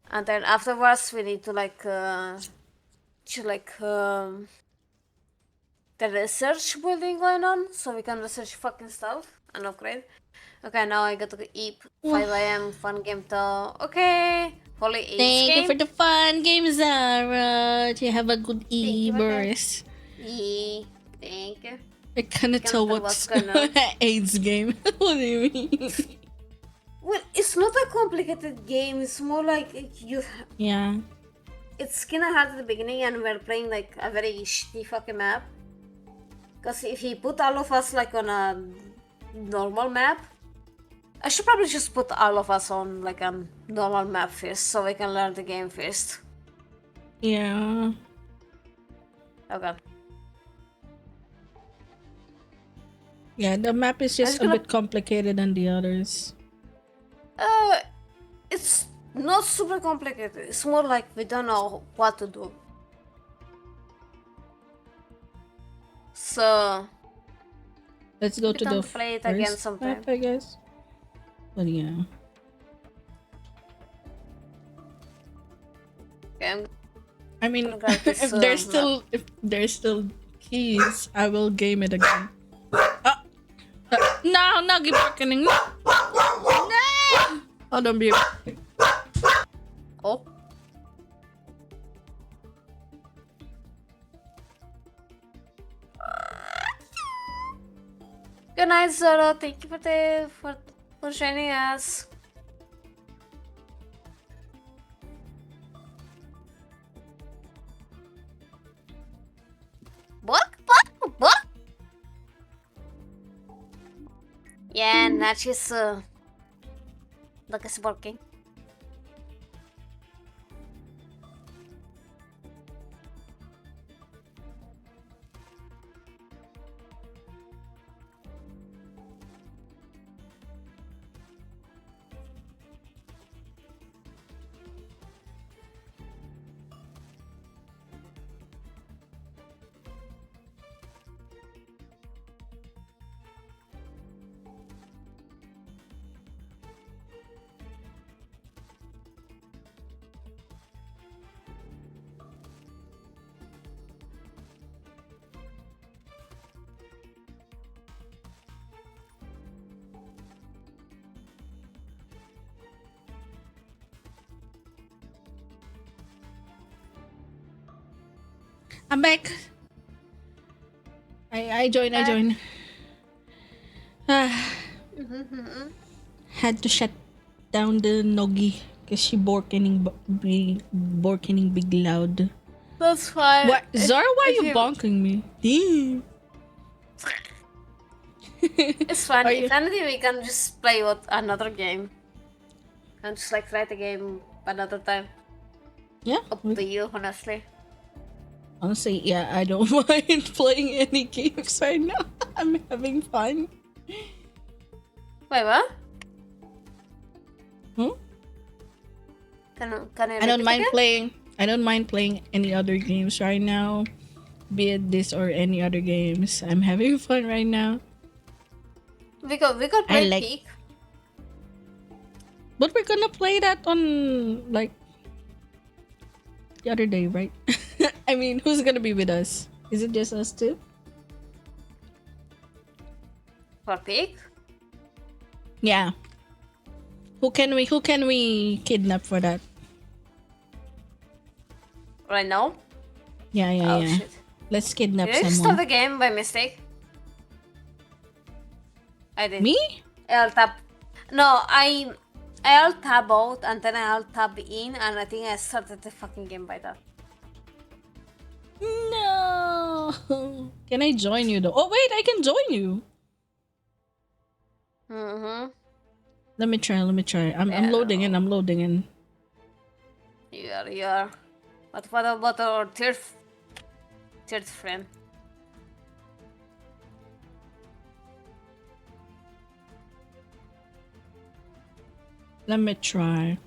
and then afterwards we need to the research building going on, so we can research fucking stuff and upgrade. Okay, now I got to eat. 5 a.m. Fun game though. Okay. Holy Age Thank game. you for the fun game, Zara. You have a good you, e-burst. Yeah, thank you. I cannot tell what's going on. AIDS game. What do you mean? Well, it's not a complicated game. It's more like you. Yeah. It's kind of hard at the beginning, and we're playing like a very shitty fucking map. Because if he put all of us like on a normal map, I should probably just put all of us on like a normal map first, so we can learn the game first. Yeah. Okay. Yeah, the map is just a bit complicated than the others. It's not super complicated. It's more like we don't know what to do. So Let's go we to can the play it again first sometime. map, I guess. But yeah. Okay, I mean, gonna grab this, if there's still keys, I will game it again. No, no, keep working. No! Hold on, be. Oh. Good night, Zoro. Thank you for joining us. What? Yeah, Nachi's look is working. I'm back. I join. Ah, had to shut down the Nogi because she borkening big loud. That's fine. What, Zara? Why are If you bonking me? Damn. It's fine. Are If you- anything, we can just play with another game. And just like try the game another time. Yeah. Up to you, honestly. Honestly, yeah, I don't mind playing any games right now. I'm having fun. Wait, what? Hmm? Can I don't repeat mind again? playing. I don't mind playing any other games right now, be it this or any other games. I'm having fun right now. We could I play like- Peak. But we're gonna play that on like the other day, right? I mean, who's gonna be with us? Is it just us two? For Peak? Yeah. Who can we kidnap for that? Right now? Yeah. Oh shit. Let's kidnap Did I just stop someone. the game by mistake? I did. Me? I'll tap. No, I'll tab out and then I'll tab in and I think I started the fucking game by that. No. Can I join you though? Oh wait, I can join you. Mm-hmm. Let me try. I'm Yeah. loading in. You are. But what about our third friend? Let me try.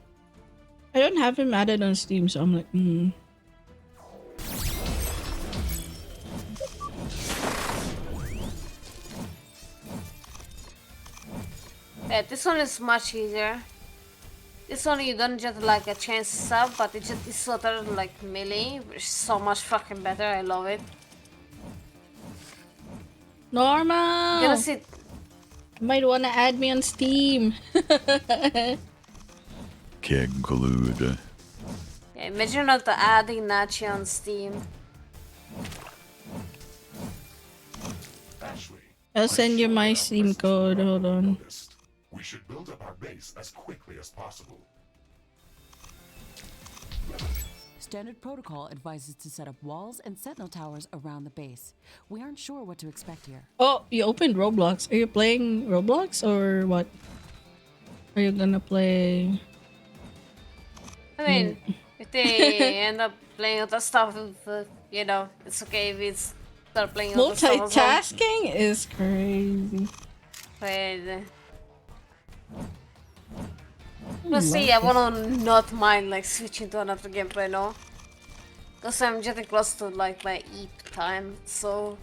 I don't have him added on Steam, so I'm like, Yeah, this one is much easier. This one you don't just like a chance sub, but it's sort of like melee, which is so much fucking better. I love it. Normal. Gonna see. Might wanna add me on Steam. Can collude. Yeah, imagine not adding Nachi on Steam. Ashley, I'll send you my Steam code. Hold on. we should build up our base as quickly as possible. Standard protocol advises to set up walls and sentinel towers around the base. We aren't sure what to expect here. Oh, you opened Roblox. Are you playing Roblox or what? Are you gonna play? I mean, if they end up playing other stuff, you know, it's okay if we start playing other stuff as well. Multitasking is crazy. But, let's see, I wanna not mind like switching to another game right now. Cause I'm getting close to like my eat time, so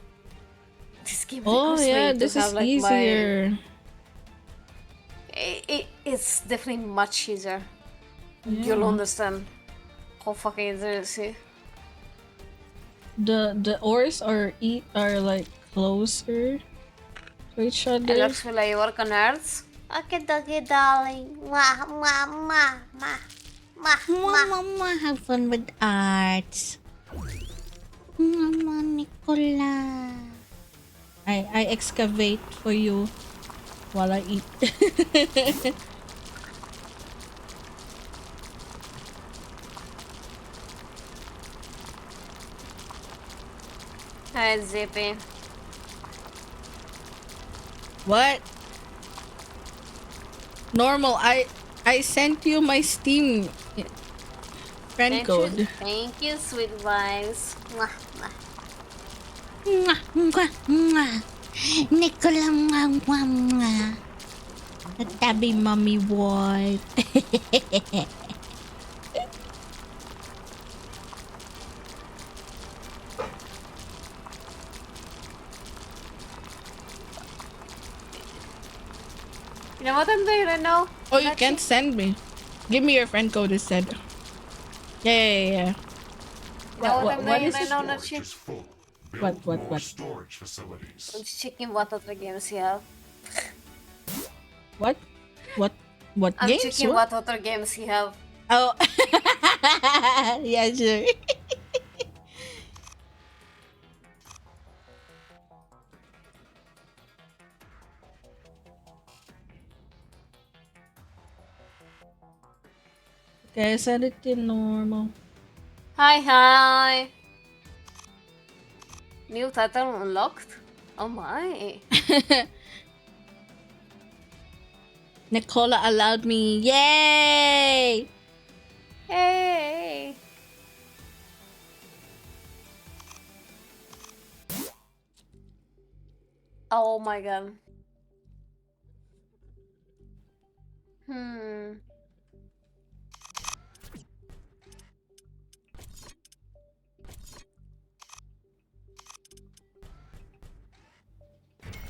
this game Oh requires yeah, me to this have, is like, easier. It's definitely much easier. Yeah. You'll understand how fucking easy it is. See? The ores are like closer to each other. It looks like you work on Earth. Okay, doggy, darling. Mwah, mwah, mwah, mwah. Mama, have fun with arts. Mama, Nicola. I excavate for you while I eat. Hi, Zippy. What? Normal, I sent you my Steam friend code. Thank you, sweet vibes. Mwah, mwah. Mwah, mwah, mwah. Nicola, mwah, mwah, mwah. The tabby mommy wife. You know what I'm doing right now? Oh, you can't send me. Give me your friend code instead. Yeah. You know what I'm doing is right it? now, Nachi? What? Storage facilities. I'm just checking what other games you have. What I'm games? checking what other games you have. Oh. Yeah, sure. Okay, I set it to normal. Hi. New title unlocked? Oh my. Nicola allowed me. Yay! Hey. Oh my god.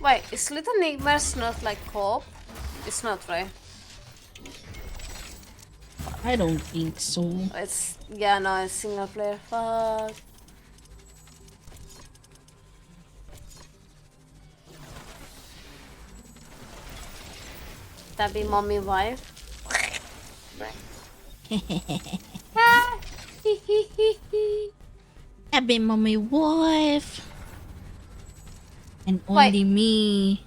Wait, is Little Nightmares not like co-op? It's not, right? I don't think so. It's yeah, no, it's single player. Fuck. That be mommy wife. I've been mommy wife. And only me.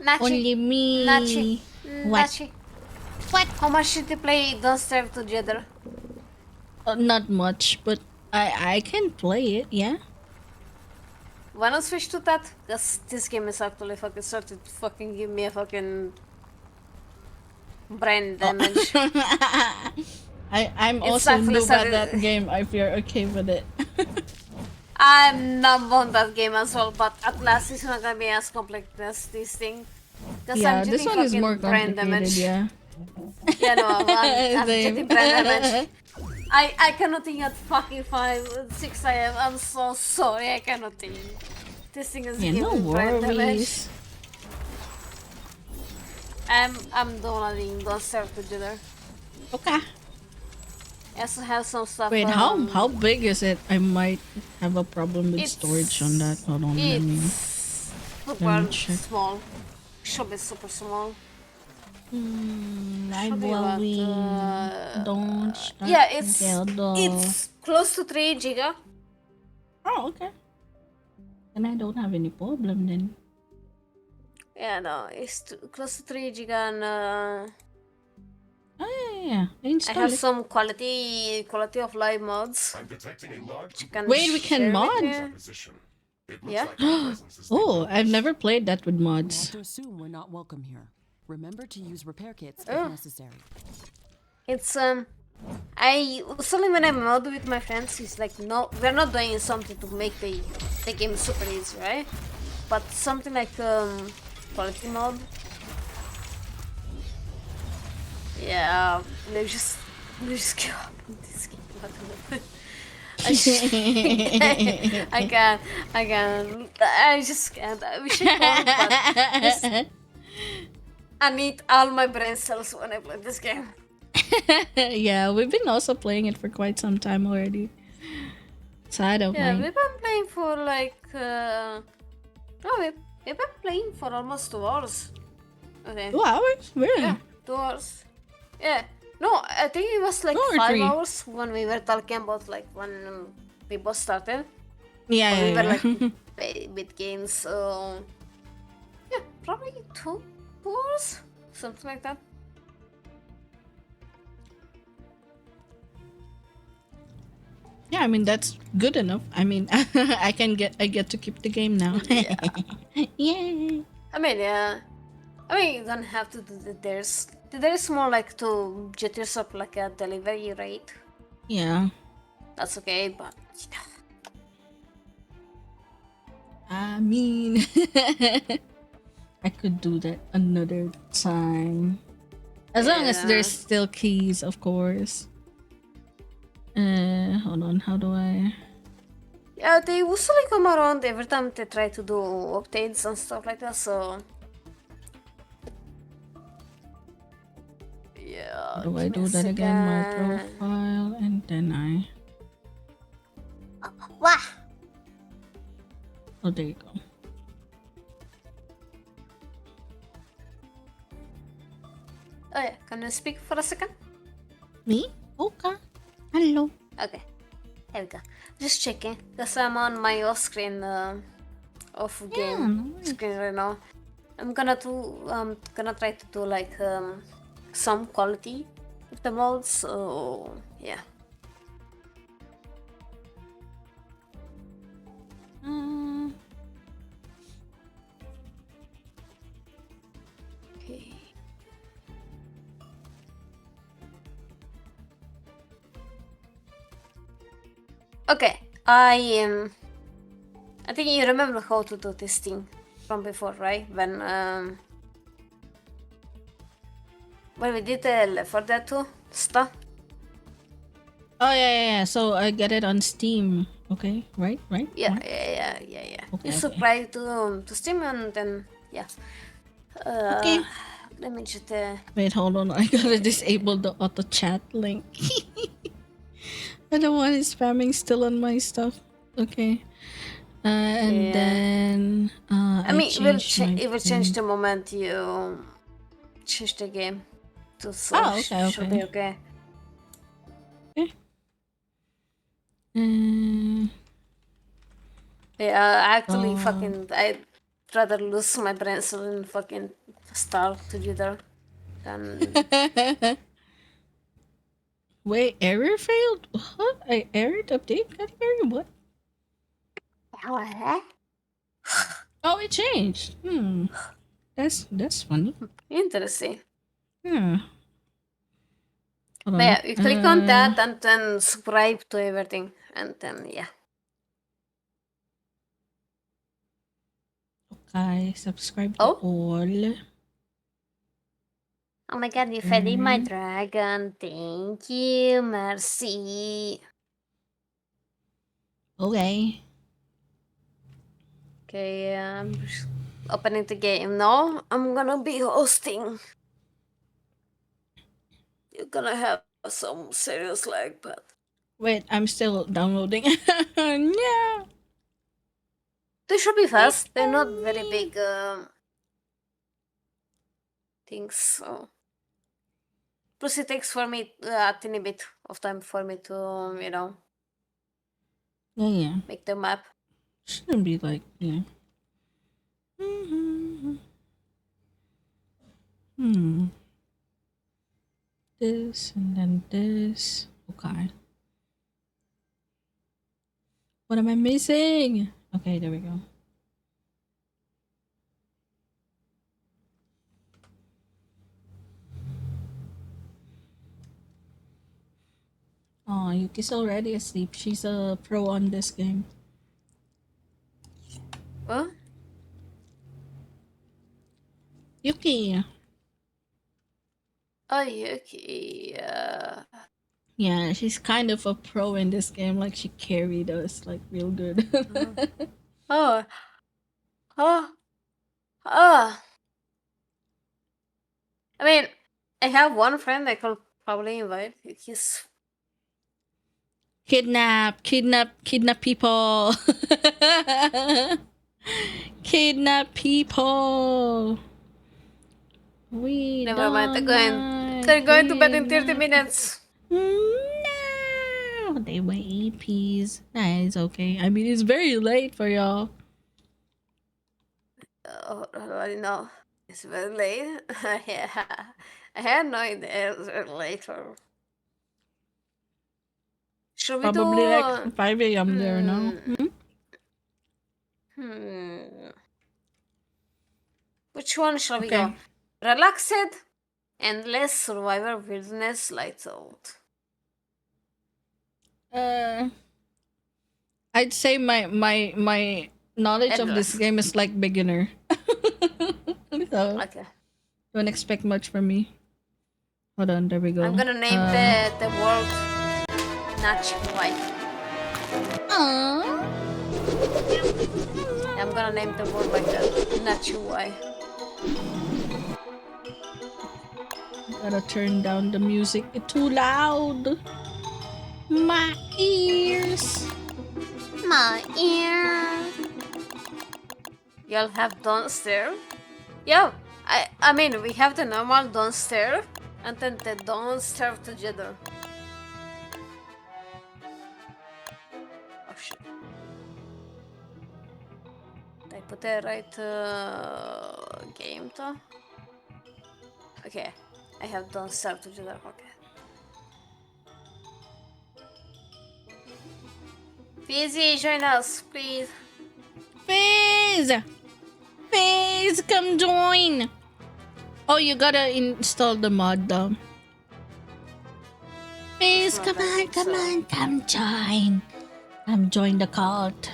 Nachi. Only me. Nachi. What? Nachi. What? How much did you play Don't Starve Together? Not much, but I can play it, yeah. Wanna switch to that? Cause this game is actually fucking started to fucking give me a fucking brain damage. I'm It's also actually new at started- that game if you're okay with it. I'm numb on that game as well, but at last it's not gonna be as complex as this thing. Cause Yeah, I'm this getting one is fucking more brain complicated, damage. yeah. Yeah, no, I'm Same. getting brain damage. I cannot think at fucking 5, 6 a.m. I'm so sorry, I cannot think. This thing is Yeah, giving no me brain damage. worries. I'm downloading Don't Starve Together. Okay. I also have some stuff. Wait, how big is it? I might have a problem with storage on that. Hold on, let me super check. small. Should be super small. I Should be about, don't start yeah, it's together. close to 3 giga. Oh, okay. Then I don't have any problem then. Yeah, no, it's close to 3 giga and Oh yeah. I Install have it. some quality of life mods. I'm detecting a large Wait, we can share with mod? you. Yeah. Oh, I've never played that with Not mods. to assume we're not welcome here. Remember to use repair kits Oh. if necessary. It's I usually when I mod with my friends, it's like no, we're not doing something to make the game super easy, right? But something like quality mod. Yeah, let's just give up on this game. I can't. I just can't. I wish I could, but this, I need all my brain cells when I play this game. Yeah, we've been also playing it for quite some time already. So I don't Yeah, mind. we've been playing for like we've been playing for almost 2 hours. Okay. 2 hours? Really? Yeah, 2 hours. Yeah. No, I think it was like 2 or 5 3? hours when we were talking about like when we both started. Yeah, When we were yeah, like yeah. with games. So yeah, probably 2 hours, something like that. Yeah, I mean that's good enough. I mean, I get to keep the game now. Yay! I mean, yeah. I mean, you don't have to do there's more like to get yourself like a delivery rate. Yeah. That's okay, but you know. I mean, I could do that another time. As long as Yeah. there's still keys, of course. Hold on, how do I... Yeah, they usually come around every time they try to do updates and stuff like that, so... Yeah, How do I give me do a that again? My second. profile, and then I... Wah! Oh, there you go. Oh yeah, can you speak for a second? Me? Okay. Hello. Okay, here we go. Just checking, because I'm on my off-screen, off game screen right now. I'm gonna try to do like some quality with the mods, so yeah. Okay. Okay, I think you remember how to do this thing from before, right? When we did the Left 4 Dead 2 stuff. Oh yeah. So I get it on Steam. Okay, right. Yeah. Okay, You subscribe to Steam and then yeah. Okay. Let me just Wait, hold on. I gotta disable the auto chat link. I don't want it spamming still on my stuff. Okay. And Yeah. then I mean, it will change phone. the moment you change the game. So okay. should be okay. Okay. Yeah, actually, I'd rather lose my brain cell and fucking starve together than. Wait, error failed? What? Error update category? What? Oh, it changed. That's funny. Interesting. Yeah. Hold But on. yeah, you click on that and then subscribe to everything, and then yeah. Okay, subscribe to all. Oh my god, you fed my dragon. Thank you, merci. Okay. Okay, I'm just opening the game now. I'm gonna be hosting. You're gonna have some serious lag, but Wait, I'm still downloading. Yeah. they should be fast. They're not very big things. So. Plus, it takes for me a tiny bit of time for me to, Yeah. make the map. Shouldn't be like, yeah. This and then this. Okay. What am I missing? Okay, there we go. Oh, Yuki's already asleep. She's a pro on this game. What? Yuki. Oh, Yuki. Yeah, she's kind of a pro in this game. Like, she carried us, like, real good. Oh. I mean, I have one friend I could probably invite. He's Kidnap people. Kidnap people. We never mind. don't They're going to bed in 30 kidnap- minutes. No, they were EPs. Nah, it's okay. I mean, it's very late for y'all. Oh, I know. It's very late. Yeah. I had no idea it was very late. Or... Should we Probably do... like 5 a.m. there now. Which one shall we go? Relaxed, Endless, Survivor, Wilderness, Lights Out. I'd say my knowledge of this game is like beginner. So, okay. Don't expect much from me. Hold on, there we go. I'm gonna name the world Nachi White. I'm gonna name the world like that. Nachi White. Gotta turn down the music. It's too loud. My ears. My ear. Y'all have Don't Stare? Yeah, I mean, we have the normal Don't Stare and then the Don't Stare together. Oh shit. Did I put the right game though? Okay, I have Don't Stare together, okay. Fizzy, join us, please. Fizz! Fizz, come join! Oh, you gotta install the mod though. Fizz, come on, come join. Come join the cult.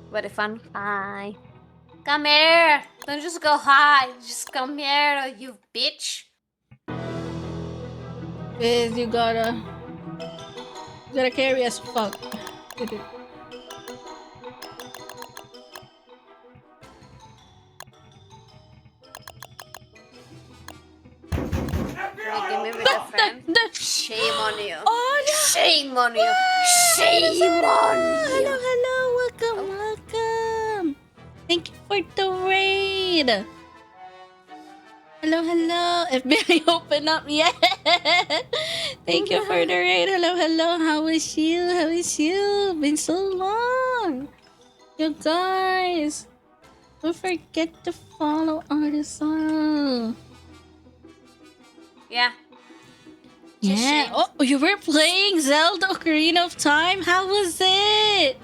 Very fun. Hi. Come here. Don't just go hi. Just come here, you bitch. Fizz, you gotta carry as fuck. Give me with a friend. Shame on you. Oh, no. Shame on you. Shame on you. Hello, welcome. Thank you for the raid. Hello. FBI open up, yeah. Thank you for the raid. Hello. How is you? Been so long. You guys, don't forget to follow Artisan. Yeah. Yeah. Oh, you were playing Zelda Ocarina of Time? How was it?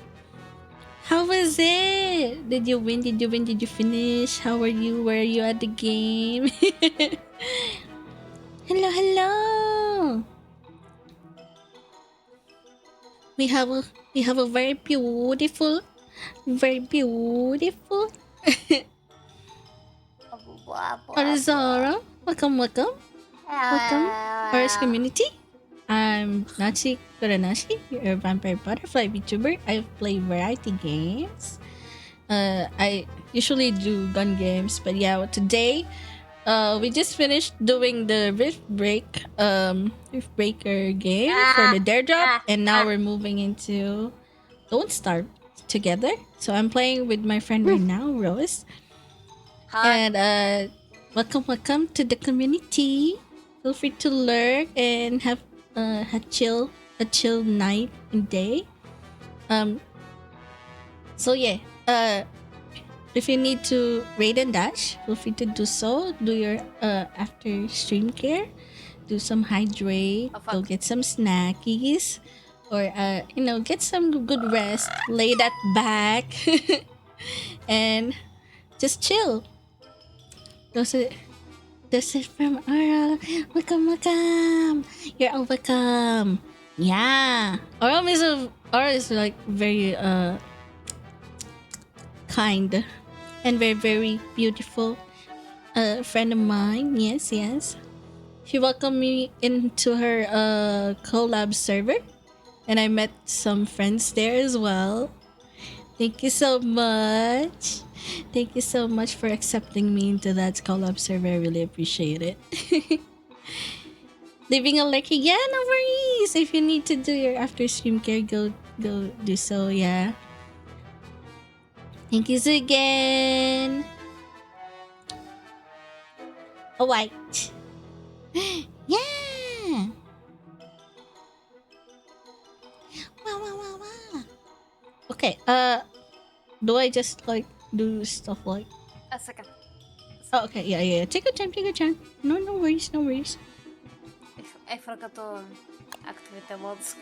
Did you win? Did you finish? How are you? Where are you at the game? Hello. We have a very beautiful. Arizara. Welcome. Forest community. I'm Nachi Kuranashi, your vampire butterfly VTuber. I play variety games. I usually do gun games, but yeah, today we just finished doing the Riftbreaker game for the daredrop, and now we're moving into Don't Starve together. So I'm playing with my friend right now, Rose. Hi. And welcome to the community. Feel free to lurk and have a chill night and day. So yeah, if you need to raid and dash, feel free to do so. Do your after stream care, do some hydrate, go get some snackies, or get some good rest, lay that back, and just chill. This is from Aura. Welcome. You're all welcome. Yeah. Aura is like very kind and very, very beautiful friend of mine. Yes. She welcomed me into her collab server, and I met some friends there as well. Thank you so much. Thank you so much for accepting me into that collab server. I really appreciate it. Leaving a like again, no worries. If you need to do your after stream care, go do so, yeah. Thank you again. Oh, white. Yeah. Wow. Okay, do I just like do stuff like A second. Oh, okay, yeah. Take your time. No worries. I forgot to activate the mods.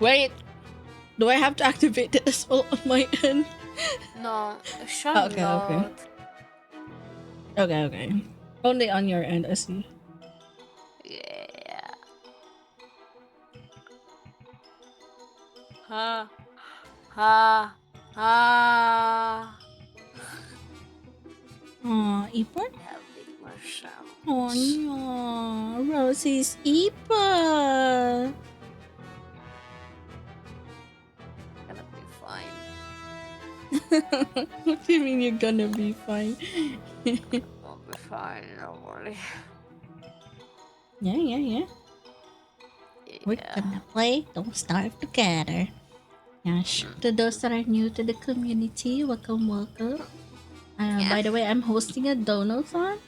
Wait, do I have to activate it as well on my end? No, sure Okay. not. Okay. Only on your end, I see. Yeah. Ha. Aw, Ipon? Marshall. Oh no, Rosie's Ipa. Gonna be fine. What do you mean you're gonna be fine? I'll be fine, don't worry. Yeah. We're gonna play Don't Starve Together. Yes. To those that are new to the community, welcome, welcome. By the way, I'm hosting a donathon.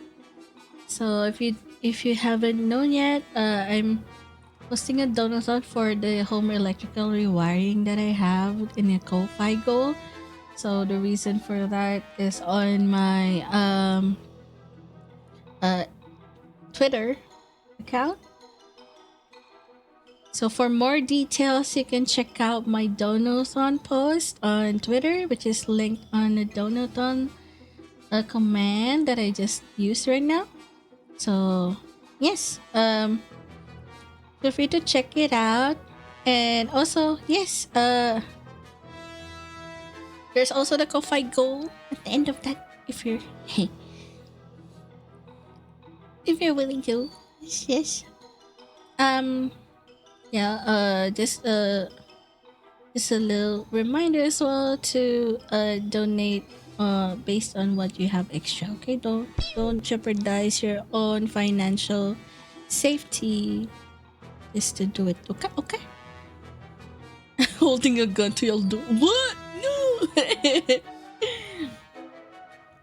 So if you haven't known yet, I'm hosting a donathon for the home electrical rewiring that I have in a Ko-Fi goal. So the reason for that is on my Twitter account. So for more details, you can check out my Donathon post on Twitter, which is linked on the Donathon command that I just used right now. So yes, feel free to check it out. And also, yes, there's also the Ko-Fi goal at the end of that if you're if you're willing to. Yes. Yeah, just a little reminder as well to donate based on what you have extra. Okay, don't jeopardize your own financial safety just to do it. Okay, okay. Holding a gun to your door. What? No.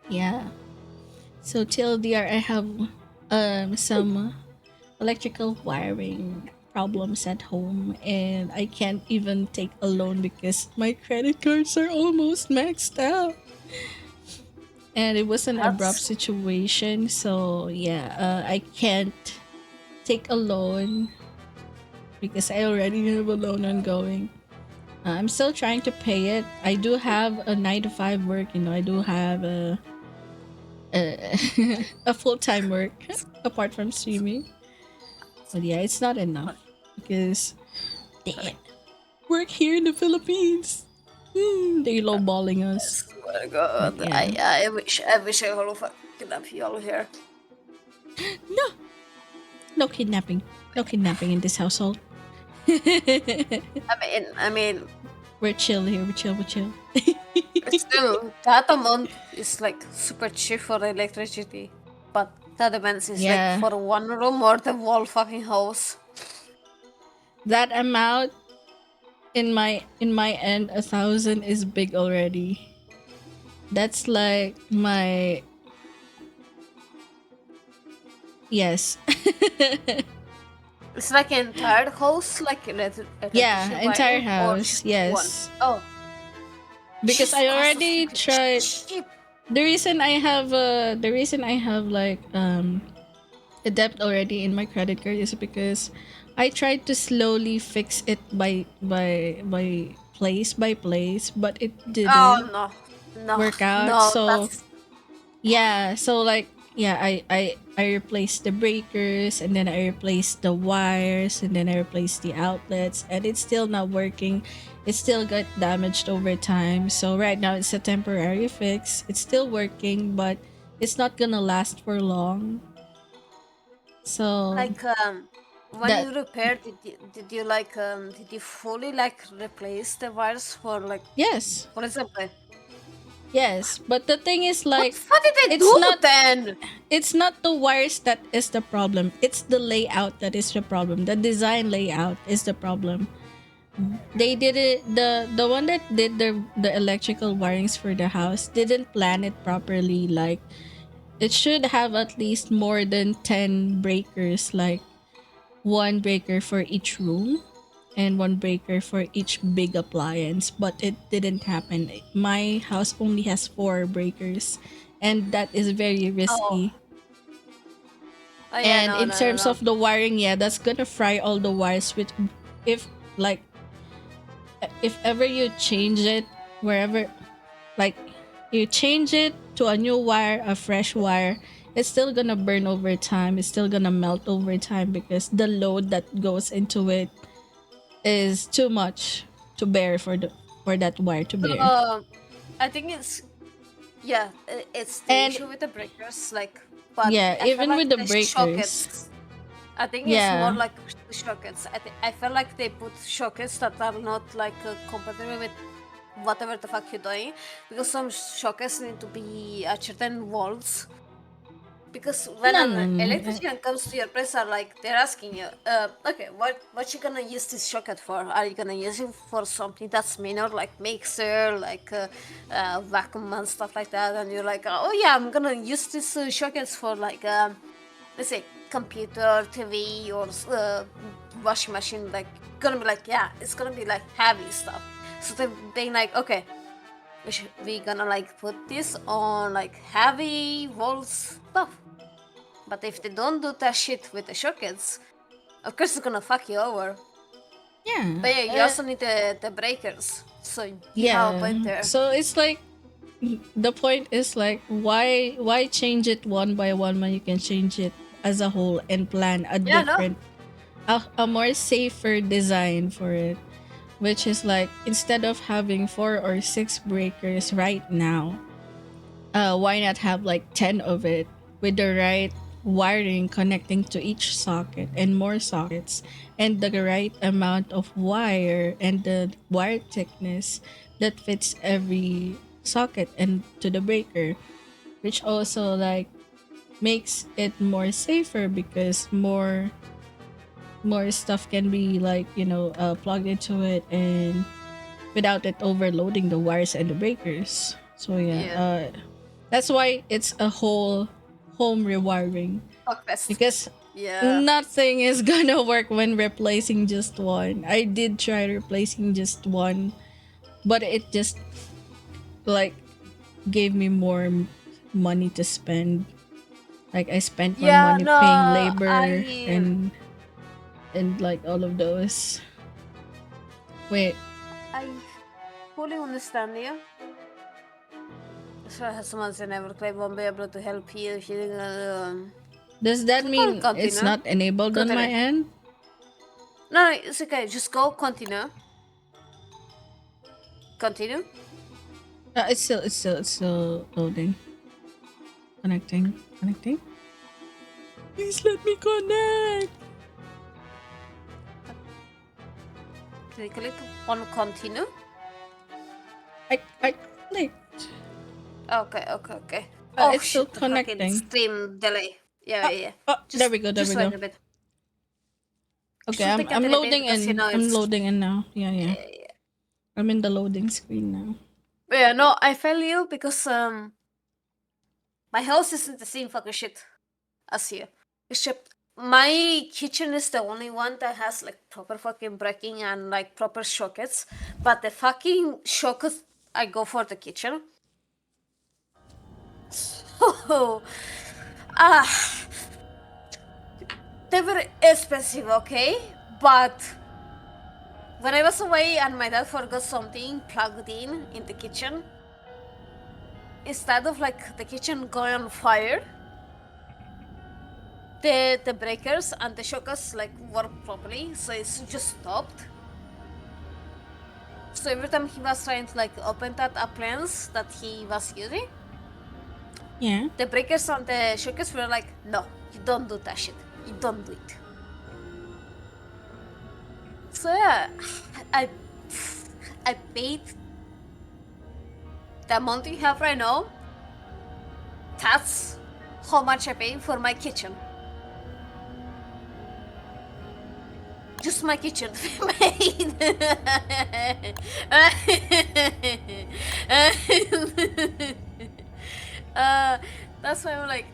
Yeah. So TLDR, I have some electrical wiring problems at home, and I can't even take a loan because my credit cards are almost maxed out. And it was an abrupt situation, so yeah, I can't take a loan because I already have a loan ongoing. I'm still trying to pay it. I do have a 9 to 5 work, I do have a full-time work apart from streaming. But yeah, it's not enough because damn, work here in the Philippines. They lowballing us. Oh my god, Yeah. I wish I would have kidnapped you all here. No kidnapping. No kidnapping in this household. I mean, we're chill here. We're chill. still, that amount is like super cheap for electricity, but that amount is Yeah. like for one room or the whole fucking house. That amount in my end, 1,000 is big already. That's like my yes. It's like an entire house, like Yeah, electricity entire wiring, or house. just Yes. one? Oh, Because I already tried. cheap. The reason I have like a debt already in my credit card is because I tried to slowly fix it by place by place, but it didn't Oh no, work out. no, So that's yeah, so like yeah, I replaced the breakers, and then I replaced the wires, and then I replaced the outlets, and it's still not working. It still got damaged over time. So right now it's a temporary fix. It's still working, but it's not gonna last for long. So like when that you repaired, did you fully like replace the wires for like yes, for example? yes, but the thing is like What did they it's do not then? it's not the wires that is the problem. It's the layout that is the problem. The design layout is the problem. They did it, the one that did the electrical wirings for the house didn't plan it properly. Like it should have at least more than 10 breakers, like one breaker for each room and one breaker for each big appliance, but it didn't happen. My house only has 4 breakers, and that is very risky. Oh yeah, And in terms of the wiring, yeah, that's gonna fry all the wires. With if like if ever you change it wherever, like you change it to a new wire, a fresh wire, it's still gonna burn over time. It's still gonna melt over time because the load that goes into it is too much to bear for that wire to bear. I think it's the And issue with the breakers, like, but yeah, I feel even like with the the breakers. sockets. I think it's Yeah. more like the sockets. I feel like they put sockets that are not like compatible with whatever the fuck you're doing, because some sockets need to be at certain volts, Because when No, an no, no. electrician comes to your place, are like they're asking you, okay, what you gonna use this socket for? Are you gonna use it for something that's minor, like mixer, like vacuum and stuff like that? And you're like, oh yeah, I'm gonna use this sockets for like let's say computer, TV, or washing machine. Like gonna be like, yeah, it's gonna be like heavy stuff. So they like, okay, we gonna like put this on like heavy wall stuff. But if they don't do that shit with the sockets, of course it's gonna fuck you over. Yeah. But yeah, you also need the breakers. So you have a point Yeah. there. So it's like the point is like why change it one by one when you can change it as a whole and plan a Yeah, no. different a more safer design for it, which is like instead of having 4 or 6 breakers right now, why not have like 10 of it with the right wiring connecting to each socket and more sockets and the right amount of wire and the wire thickness that fits every socket and to the breaker, which also like makes it more safer because more stuff can be like plugged into it and without it overloading the wires and the breakers. So yeah. That's why it's a whole home rewiring. Fuck best. Because Yeah. nothing is gonna work when replacing just one. I did try replacing just one, but it just like gave me more money to spend. Like I spent my Yeah, money no, paying labor I and like all of those. Wait, I fully understand you. So someone said never claim won't be able to help you. does that mean it's continue. not enabled on my Continue. end? No, it's okay. Just go continue. Continue. It's still loading. Connecting. Please let me connect. Click on continue. I clicked. Okay. It's still shit, the fucking connecting. stream delay. Yeah. There we go. Just wait a bit. Okay, Just take a I'm little loading bit because, in. I'm it's- loading in now. Yeah. I'm in the loading screen now. Yeah, no, I feel you because my house isn't the same fucking shit as you. Except my kitchen is the only one that has like proper fucking breaking and like proper sockets. But the fucking sockets I go for the kitchen. So they were expensive, okay? But when I was away and my dad forgot something plugged in the kitchen, instead of like the kitchen going on fire, the breakers and the shockers like work properly, so it's just stopped. So every time he was trying to like open that appliance that he was using, Yeah. the breakers and the shockers were like, no, you don't do that shit. You don't do it. So yeah, I paid the amount you have right now. That's how much I pay for my kitchen. Just my kitchen made. That's why I'm like,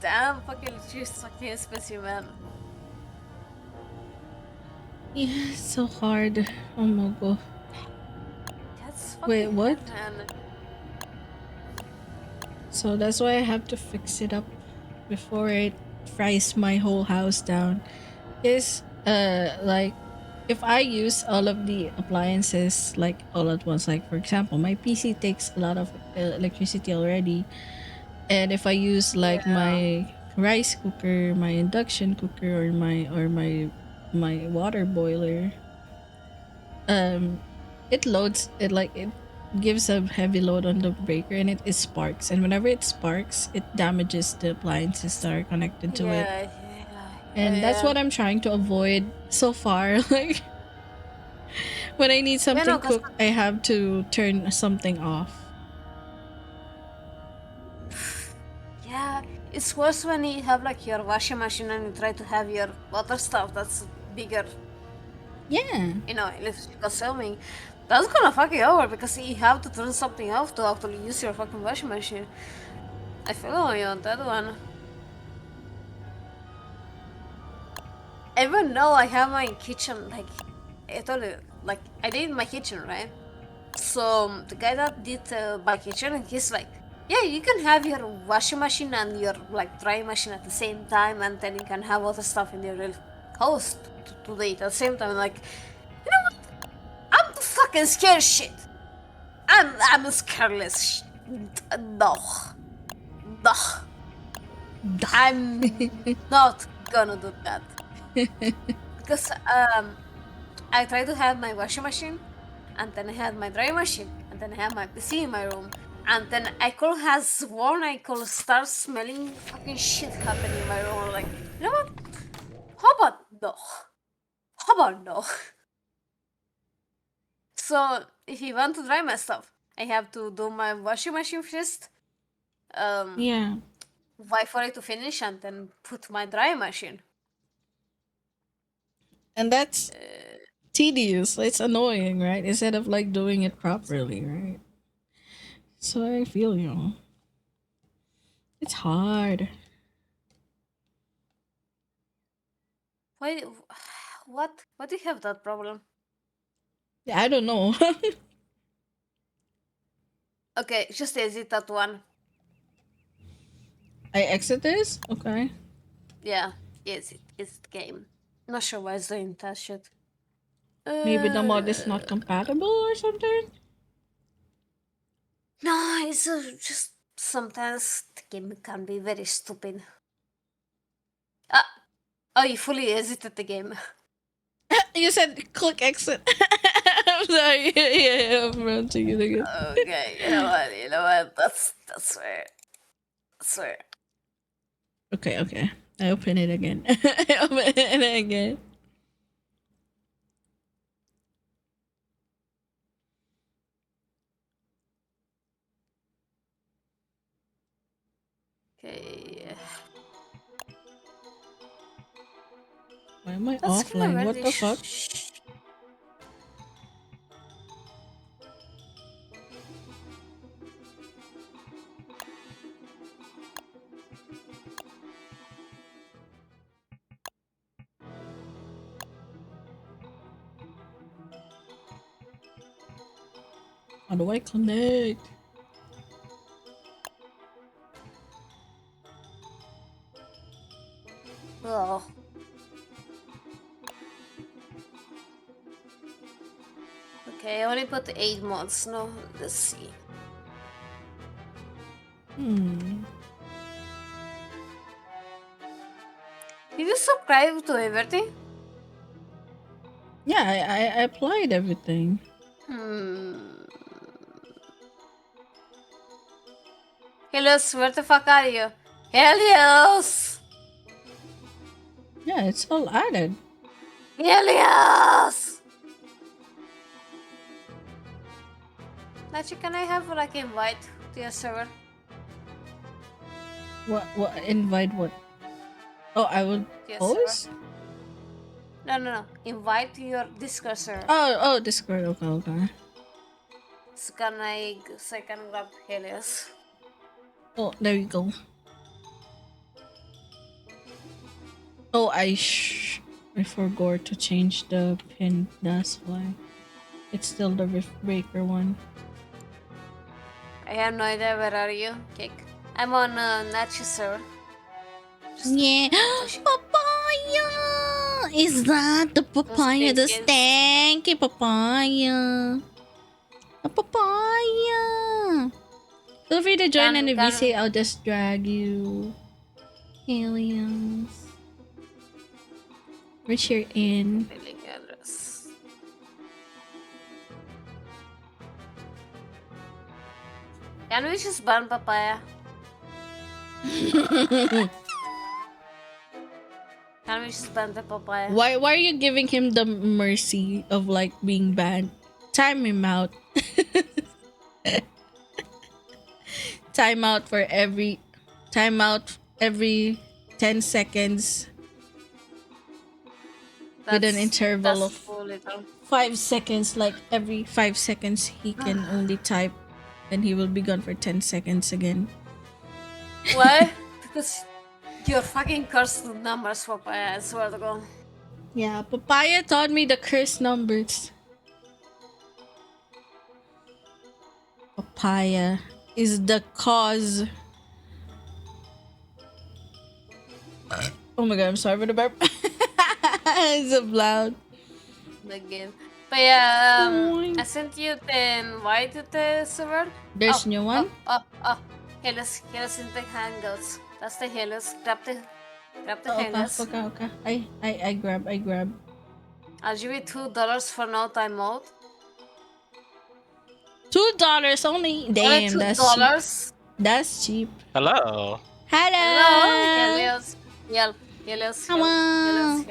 damn, fucking just fucking expensive, man. Yeah, it's so hard. Oh my god. That's fucking Wait, what? hard, man. So that's why I have to fix it up before it fries my whole house down. Is like if I use all of the appliances like all at once, like for example, my PC takes a lot of electricity already, and if I use like my rice cooker, my induction cooker, or my water boiler, it loads it like it gives a heavy load on the breaker and it sparks, and whenever it sparks it damages the appliances that are connected to it, and that's what I'm trying to avoid so far. Like when I need something cooked, I have to turn something off. Yeah, it's worse when you have like your washing machine and you try to have your other stuff that's bigger. Yeah. You know, electric consuming. That's gonna fuck you over because you have to turn something off to actually use your fucking washing machine. I feel you on that one. Even though I have my kitchen, like, I told you, like, I did my kitchen, right? So, the guy that did my kitchen, he's like, yeah, you can have your washing machine and your, like, dry machine at the same time, and then you can have other stuff in your house to do it at the same time. Like, you know what? I'm fucking scared shit. I'm scareless. No. No. I'm not gonna do that. Because I try to have my washing machine, and then I had my dry machine, and then I have my PC in my room, and then I could have sworn I could start smelling fucking shit happening in my room. Like, you know what? How about no? How about no? So if you want to dry my stuff, I have to do my washing machine first. Yeah. Wait for it to finish and then put my dry machine. And that's tedious. It's annoying, right? Instead of like doing it properly, right? So I feel you. It's hard. Why? What? Why do you have that problem? Yeah, I don't know. Okay, just exit that one. I exit this? Okay. Yeah, it's the game. Not sure why it's doing that shit. Maybe the mod is not compatible or something? No, it's just sometimes the game can be very stupid. Oh, you fully exited the game. You said click exit. I'm sorry. Yeah, I'm ranting it again. Okay, you know what? That's fair. That's fair. Okay. I open it again. I open it again. Okay. Why am I That's kind of offline? weird. What the fuck? How do I connect? Oh. Okay, I only put 8 mods. No, let's see. Did you subscribe to everything? Yeah, I applied everything. Helios, where the fuck are you? Helios! Yeah, it's all added. Helios! Actually, can I have like invite to your server? What invite what? Oh, I will To your post? server? No. Invite to your Discord server. Oh, Discord. Okay. So I can grab Helios? Oh, there you go. Oh, I forgot to change the pin. That's why. It's still the Riftbreaker one. I have no idea where are you, Kick. I'm on Nachi server. Yeah. Papaya! Is that the papaya? The stanky papaya. A papaya! Feel free to join and if you say I'll just drag you. Aliens. Which you're in. Billing address. Can we just ban papaya? Can we just ban the papaya? Why are you giving him the mercy of like being banned? Time him out. Time out every 10 seconds with an interval That's of too little. 5 seconds. Like every 5 seconds, he can only type and he will be gone for 10 seconds again. Why? Because you're fucking cursed numbers, Papaya, I swear to God. Yeah, Papaya taught me the curse numbers. Papaya is the cause. Oh my god, I'm sorry for the burp. It's so loud. The game. But yeah, I sent you the invite to the server. There's new one? Oh. Helios in the hangouts. That's the Helios. Grab the Oh, Helios. okay. I grab. I'll give you $2 for no time out. $2 only. Damn, Only that's cheap. $2. That's cheap. Hello. Hello. Helios. Help. Helios. Come Help. on.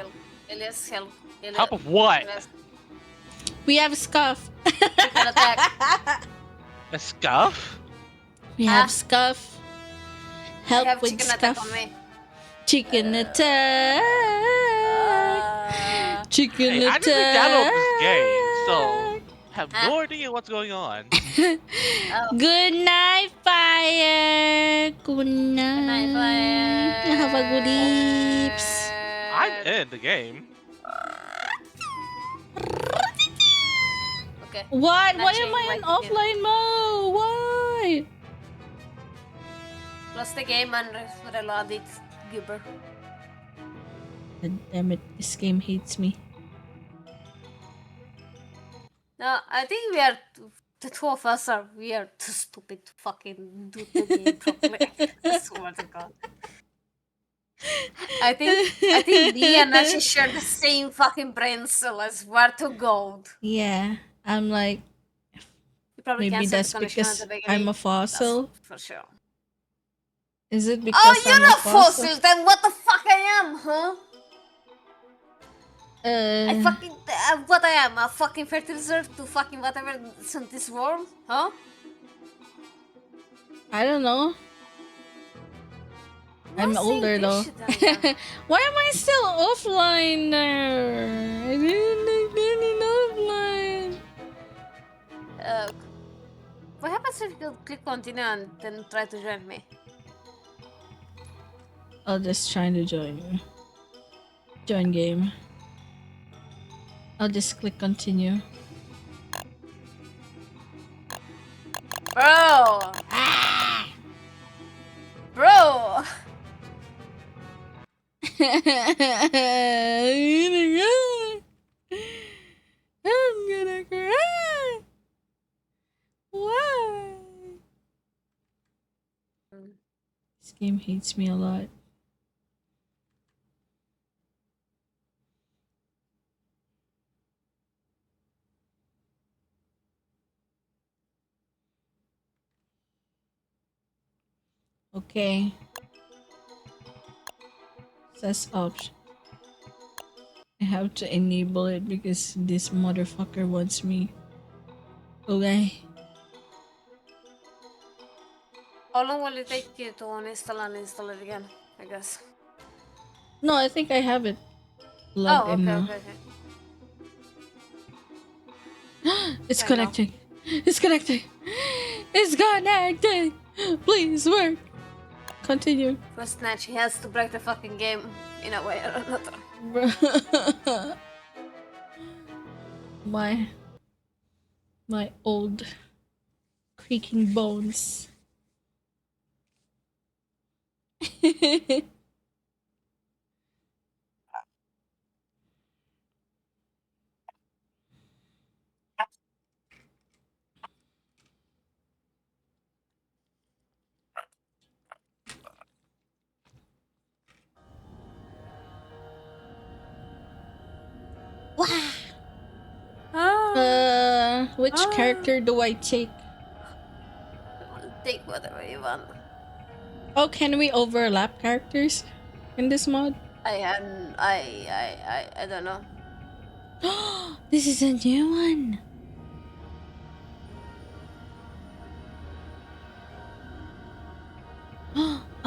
Helios. Help. Help of what? Helios. We have Scuff. Chicken attack. A scuff? We have Scuff. I Help have with chicken attack Scuff. on me. Chicken attack. Chicken Hey, I attack. didn't download this game, so have no idea what's going on. Good night, Fire. Good night. Fire. Have a good eeps. I'm in the game. Okay. What? Why Matching am I in like offline mode? Why? Close the game and reload it, Gibber. God damn it, this game hates me. No, I think we are the two of us are too stupid to fucking do the game properly. I swear to God. I think me and Nachi share the same fucking brain cell. I swear to God. Yeah, I'm like, You probably maybe canceled that's the connection at because the beginning. I'm a fossil. That's for sure. Is it because Oh, I'm you're a not fossil. Then what the fuck I am, huh? I fucking what I am, a fucking fertilizer to fucking whatever is in this world, huh? I don't know. I'm older though. Why am I still offline there? I didn't like getting offline. What happens if you click continue and then try to join me? I'll just try to join you. Join game. I'll just click continue. Bro! Bro! I'm gonna cry. Why? This game hates me a lot. Okay. Says option. I have to enable it because this motherfucker wants me. Okay. How long will it take you to uninstall and install it again? I guess. No, I think I have it logged in now. Okay. It's connecting. It's connecting. It's connecting. Please work. Continue. First Snatch, he has to break the fucking game in a way or another. My old creaking bones. Which character do I take? Take whatever you want. Oh, can we overlap characters in this mod? I don't know. This is a new one.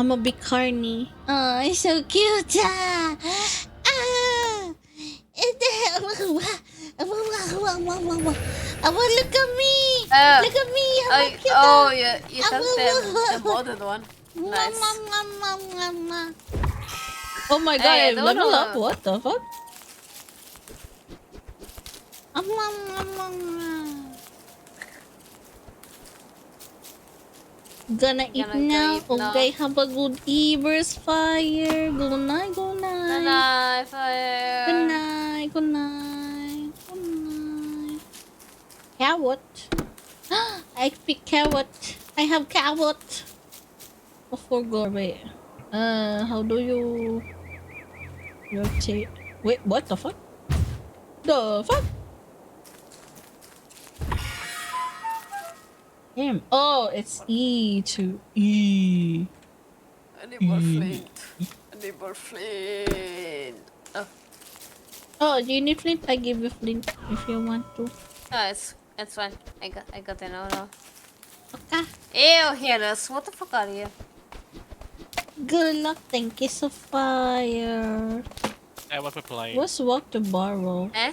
I'm a big carny. Oh, it's so cute. Ah. Ah. Look at me. Look at me. I'm a cute. Oh, you took the modded one. Nice. Oh my god, Hey, I level up. What the fuck? Gonna eat now. Okay, have a good Evers fire. Good night, good night. Good night, fire. Good night, good night, good night. Carrot. I pick carrot. I have carrot. Oh, for wait. How do you rotate? Wait, what the fuck? The fuck? Damn. Oh, it's E to E. I need more flint. I need more flint. Oh. Oh, do you need flint? I give you flint if you want to. No, it's fine. I got it now. Okay. Ew, healers. What the fuck are you? Good luck. Thank you, Sapphire. Hey, what we're playing? What's walk to borrow? Eh?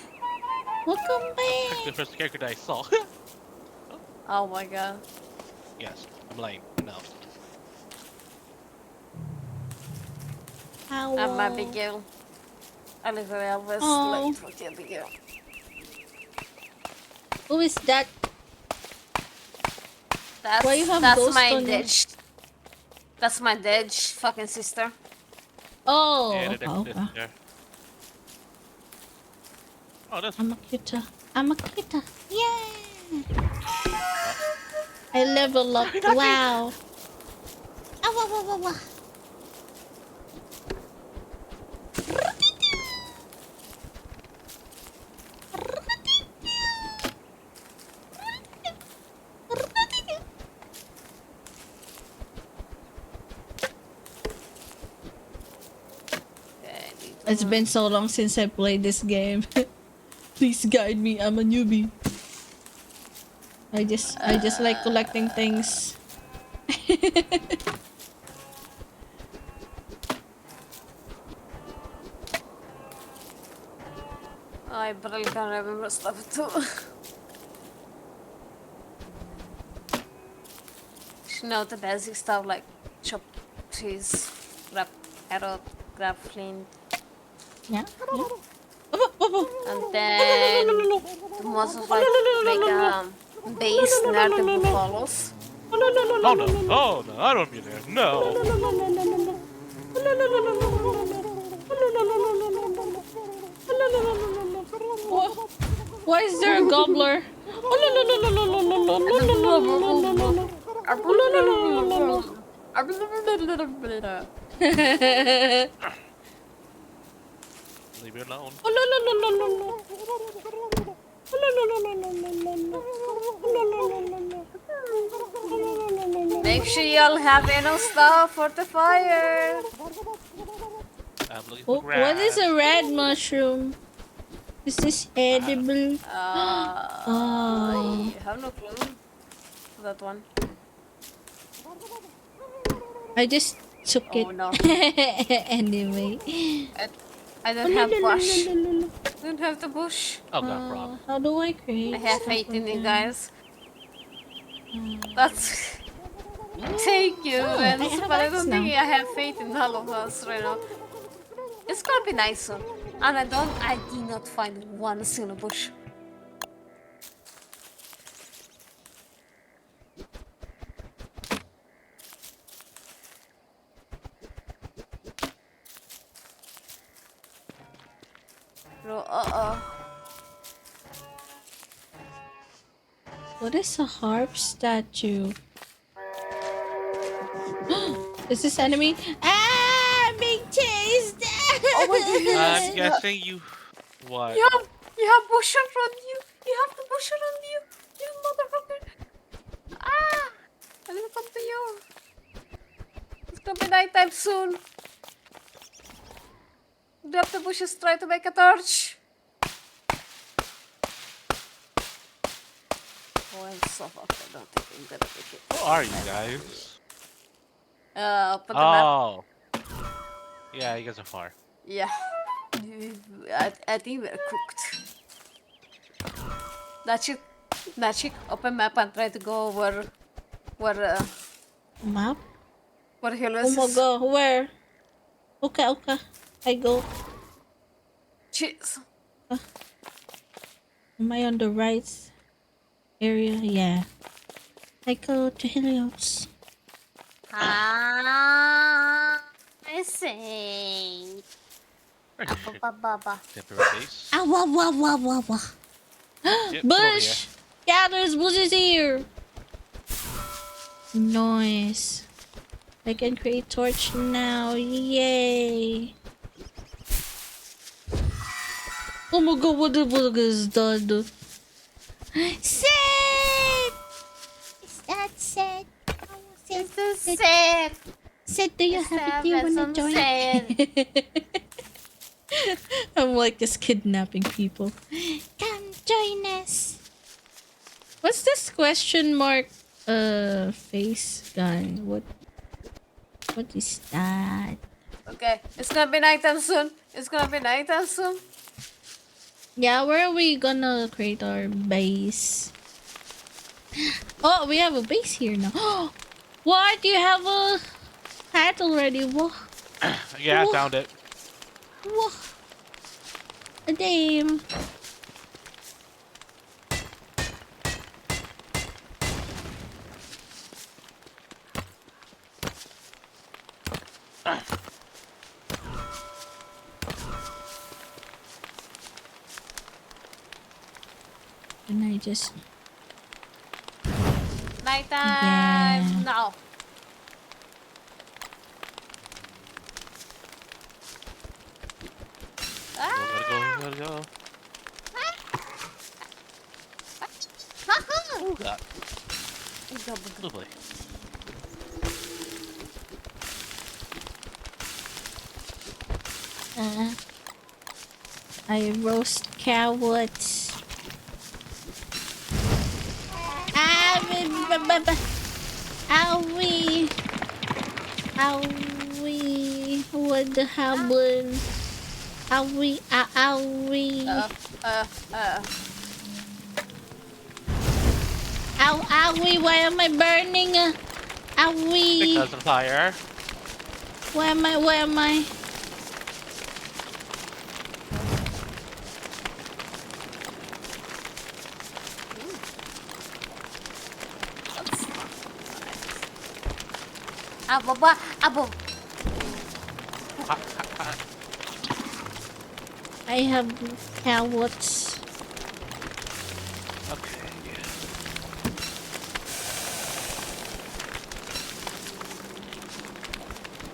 Welcome back. The first character that I saw. Oh my god. Yes, I'm lame. No. I'm Abigail. I literally always late for the Abigail. Who is that? Why you have That's ghost my on you? Dej. That's my Dej fucking sister. Oh, Yeah, okay. there. Oh, that's. I'm a cuter. I'm a cuter. Yeah. I level up. Wow. Ah, wah, wah, wah, wah. It's been so long since I played this game. Please guide me. I'm a newbie. I just like collecting things. I barely can remember stuff too. You know the basic stuff like chop trees, grab arrow, grab flint. Yeah. And then the most of like make base near the buffaloes. Oh no, I don't be there. No. Why is there a gobbler? Leave me alone. Make sure y'all have enough stuff for the fire. What is a red mushroom? Is this edible? I have no clue. That one. I just took it. Oh no. Anyway. I don't have bush. I don't have the bush. Oh god, Rob. How do I create? I have faith in you guys. That's. Thank you, Vince, I have but I don't axe think now. I have faith in all of us right now. It's gonna be nice soon. And I did not find one single bush. Bro, What is a harp statue? Is this enemy? Ah, being chased! Oh my goodness! I'm guessing you. What? You have bush around you! You have the bush around you! You motherfucker! Ah! I will come to you! It's gonna be nighttime soon! Grab the bushes, try to make a torch! Oh, I'm so fucked. I don't think I'm gonna make it. Who are you guys? Open the map. Oh. Yeah, you guys are far. Yeah. I think we're cooked. Nachik, open map and try to go where Map? where Oh Helios my is. god, where? Okay, okay. I go. Jeez. Am I on the right area? Yeah. I go to Helios. I see. Ba. Temporary base. Ah, wah. Yep, come over here. Bush! Yeah, there's bushes here. Nice. I can create torch now. Yay. Oh my god, what the fuck is that? Sid! Is that Sid? It's the sad. Sid, do you have it? Do you wanna join? I'm like just kidnapping people. Come join us. What's this question mark face gun? What is that? Okay, it's gonna be nighttime soon. Yeah, where are we gonna create our base? Oh, we have a base here now. What? You have a hat already? What? Yeah, I found it. What? Damn. And I just... Nighttime now. Gotta go. Oh god. Lovely. I roast carrots. Owie. What the happened? Owie. Owie, why am I burning? Owie. Because of fire. Where am I? Abo. I have carrots. Okay.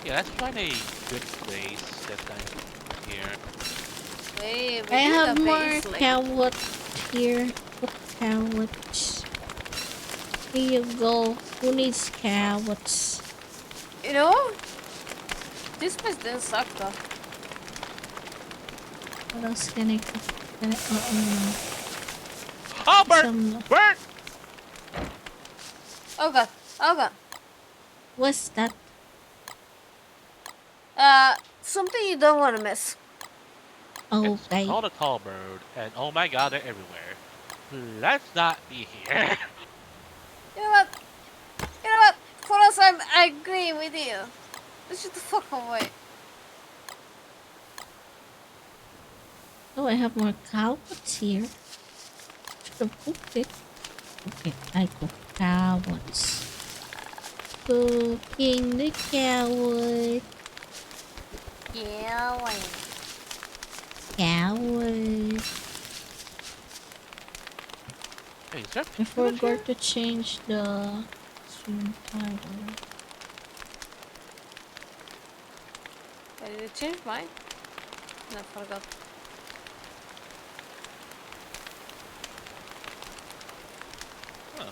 Yeah, let's find a good place that time here. Wait, I have more carrots here. Put carrots. Here you go. Who needs carrots? You know, this place didn't suck though. What else can I cook? Oh, burn! Burn! Oh god. What's that? Something you don't want to miss. Okay. It's called a tall bird, and oh my god, they're everywhere. Let's not be here. You know what? For us, I agree with you. Let's get the fuck away. Oh, I have more carrots here. Should have cooked it. Okay, I cook carrots. Cooking the carrot. Carrot. Hey, is there I forgot to change the stream title. Did you change mine? No, I forgot. Huh.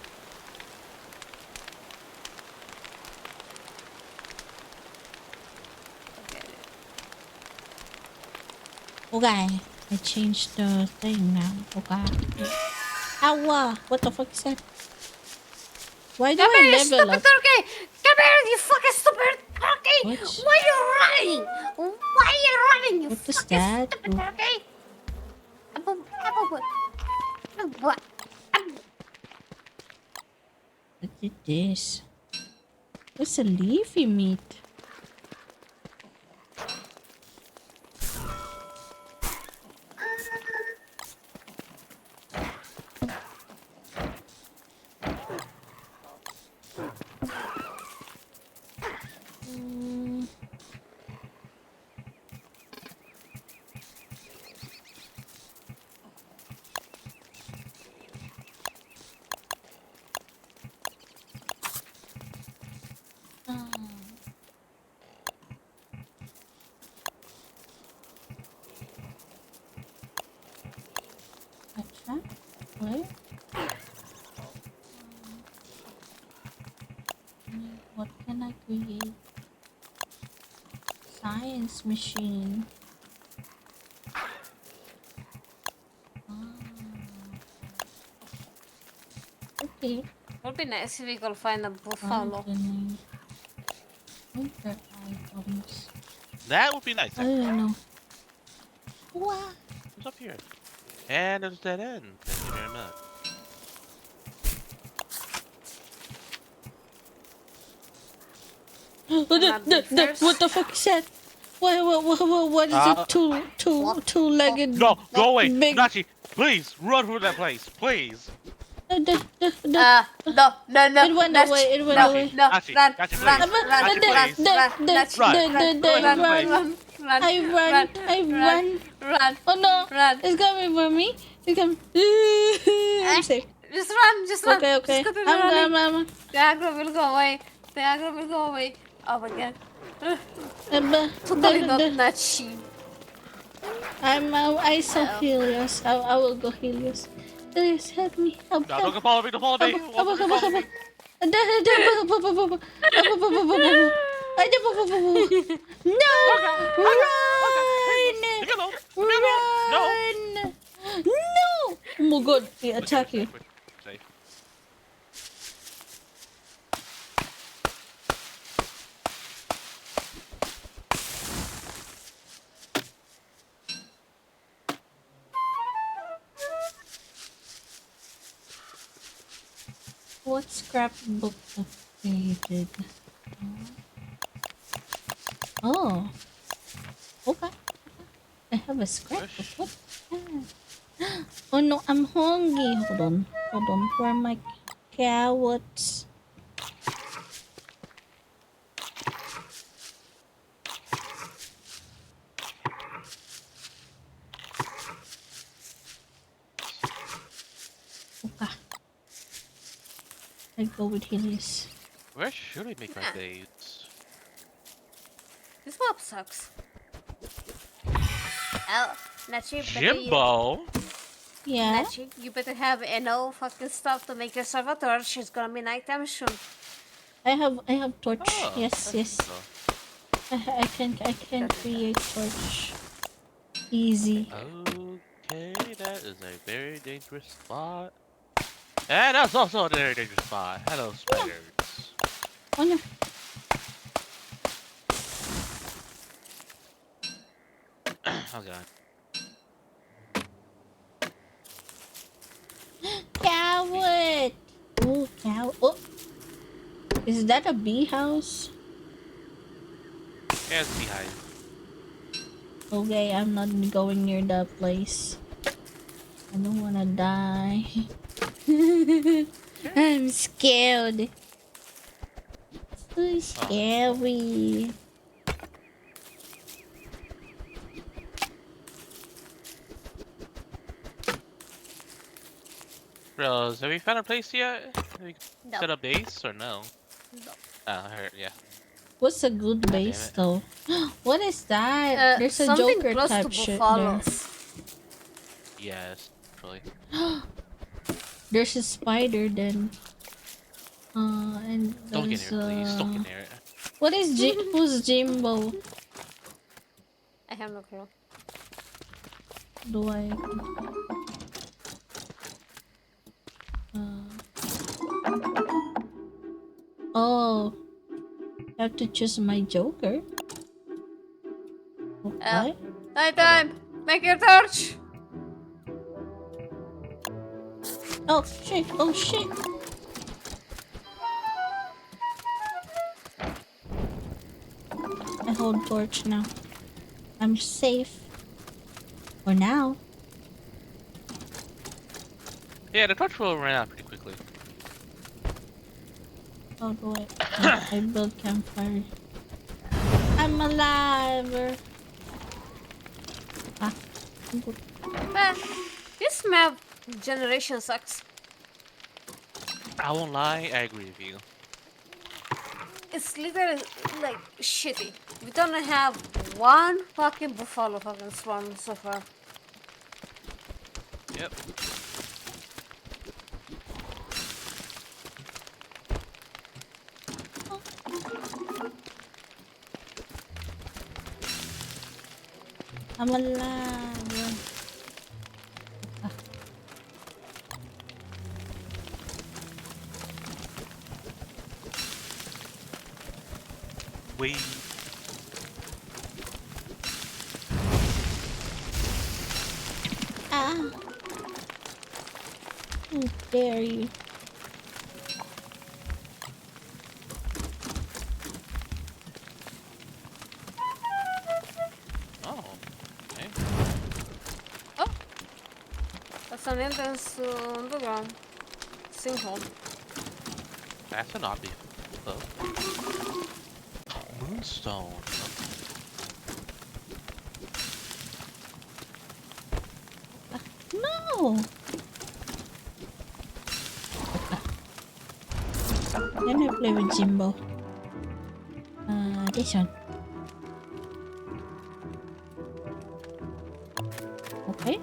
Okay, I changed the thing now. Okay. Ow! What the fuck is that? Why do I level up? Okay, Come here, you fucking stupid turkey! What? Why are you running? Why are you running, you What is fucking that? stupid turkey? What? Look at this. What's a leafy meat? What? What can I create? Science machine. Okay. Would be nice if we could find a buffalo. Winter items. That would be nice. I don't know. What? What's up here? And there's that end. Thank you very much. What the fuck is that? What is it? Two-legged? No, go away, Big... Nachi! Please run from that place, please. No. It went Nachi, away. It went no, away. No, Nachi, run, Nachi, run, please. run, Nachi, run, I run. Oh no! Run. It's coming for me. It's coming. I'm safe. Just run. Okay. Just continue I'm running. The aggro will go away. Oh my god. Totally not Nachi. I saw Helios. I will go Helios. Helios, help me. Help. No, don't follow me, don't follow me. No! Run! No! Oh my god, he attacked you. What scrapbook updated? Oh. Okay. I have a scrapbook. What? Oh no, I'm hungry. Hold on. Where are my carrots? Okay. I go with Helios. Where should I make my base? This map sucks. Oh, Nachi, Jimbo? Yeah? Nachi, you better have enough fucking stuff to make yourself a torch. It's gonna be nighttime soon. I have torch. Oh, Yes. I can create torch. Easy. Okay, that is a very dangerous spot. And that's also a very dangerous spot. Hello, spiders. Oh no. Oh god. Coward! Oh, cow. Oh! Is that a bee house? Yeah, it's behind. Okay, I'm not going near that place. I don't wanna die. I'm scared. So scary. Bros, have you found a place yet? Have you No. set up base or no? No. Oh, I heard, yeah. What's a good base though? What is that? There's a something Joker close type to shit there. buffaloes. Yes, really. There's a spider then. And Don't get there's near it, please. Don't get near it. What is who's Jimbo? I have no clue. Do I? Oh. have to choose my Joker. Okay. Nighttime! Make your torch! Oh shit! Oh shit! I hold torch now. I'm safe. For now. Yeah, the torch will run out pretty quickly. How do I build campfire? I'm alive! Ah. This map generation sucks. I won't lie, I agree with you. It's literally like shitty. We don't have one fucking buffalo fucking spawn so far. Yep. I'm alive. We. Ah. How dare you? Oh. Okay. Oh! That's an entrance to underground. Sinkhole. That's an obvious. Moonstone. No! Then I play with Jimbo. This one. Okay.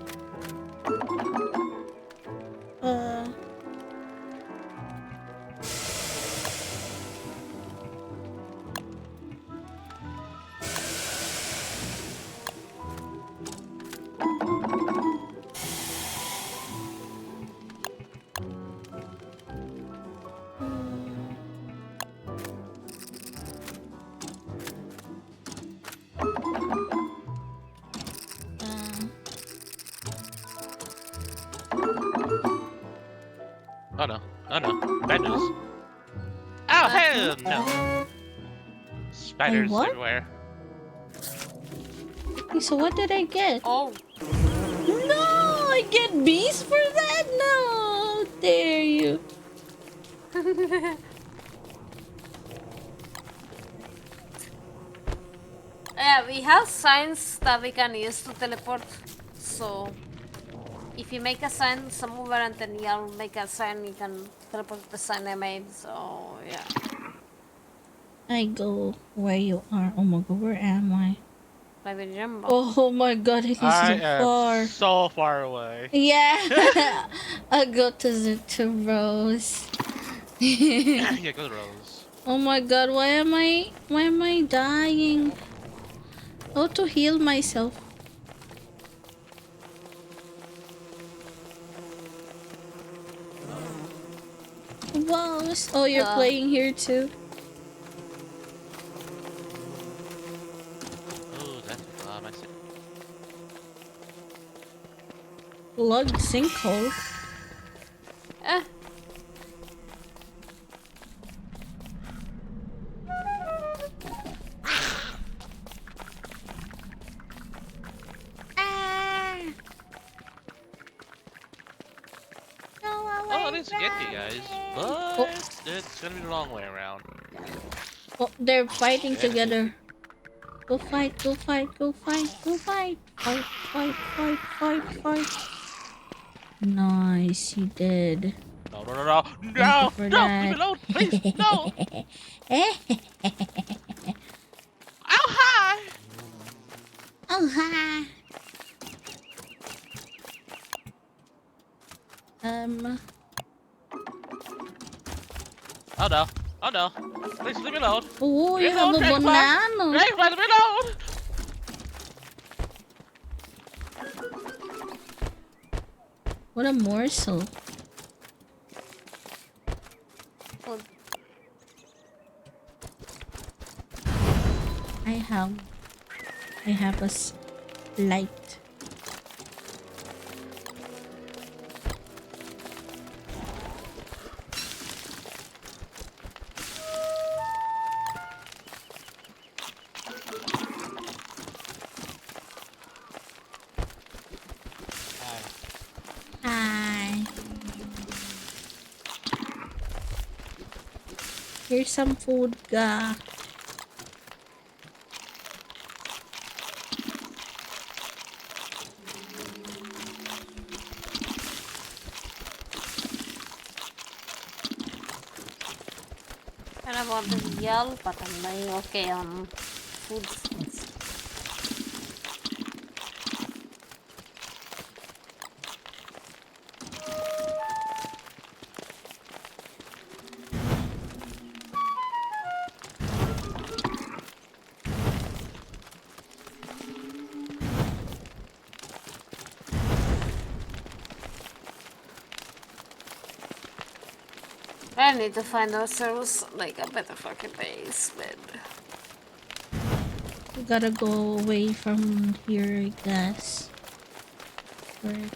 Oh no. Oh no. Bad news. Oh hell no. Spiders what? everywhere. Okay, so what did I get? Oh. No! I get bees for that? No! How dare you? Yeah, we have signs that we can use to teleport. So, if you make a sign somewhere and then you'll make a sign, you can teleport to the sign I made. So, yeah. I go where you are. Oh my god, where am I? Maybe Jumbo. Oh my god, it is I so am far. so far away. Yeah. I go to Rose. Yeah, go to Rose. Oh my god, why am I dying? How to heal myself? Wow. Oh, you're playing here too. Oh, that's my city. Log sinkhole. Oh, this get you guys, but it's gonna be the long way around. Oh, they're fighting together. Go fight, go fight, go fight, go fight. Fight, fight, fight, fight, fight. Nice, he did. No, no, no, no, no, no, leave me alone, please, no. Oh, hi. Oh, hi. Oh no, oh no, please leave me alone. Oh, you have a banana. Dragonfly, leave me alone. What a morsel. I have a light. Hi. Here's some food, ga. And I want to yell, but I'm like, okay, food. I need to find ourselves like a better fucking base, man. We gotta go away from here, I guess. Right.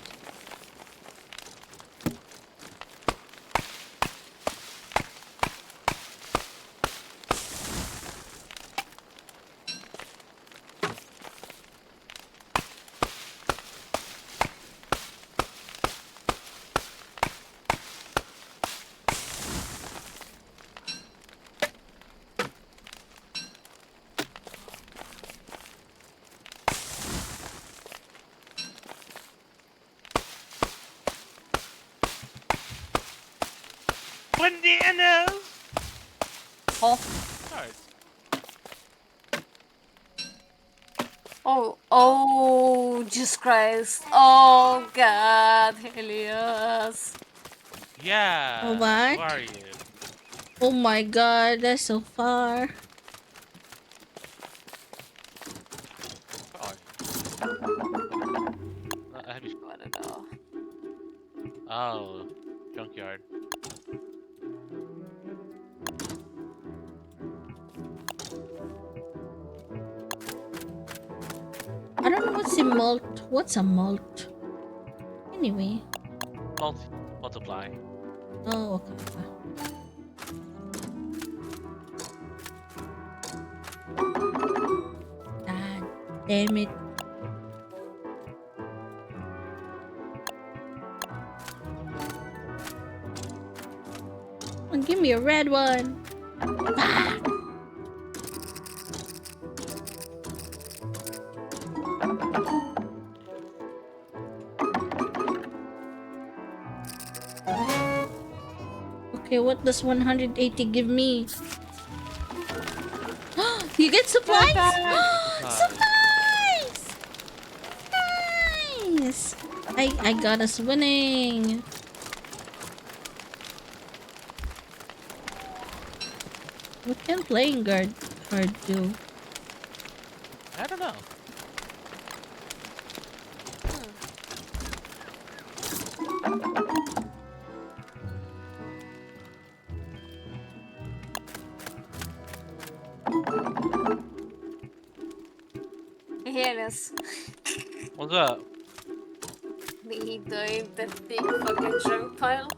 Bananas! Oh. Alright. Oh, Jesus Christ. Oh, God, Helios. Yeah. Oh, what? Where are you? Oh my god, that's so far. I have you. I don't know. Oh, junkyard. I don't know what's a malt. What's a malt? Anyway. Multiply. Oh, okay. God damn it. Oh, give me a red one. Ah. Okay, what does 180 give me? You get supplies? Supplies! Nice! I got us winning. What can playing card do? I don't know. Helios. What's up? Me doing the big fucking junk pile.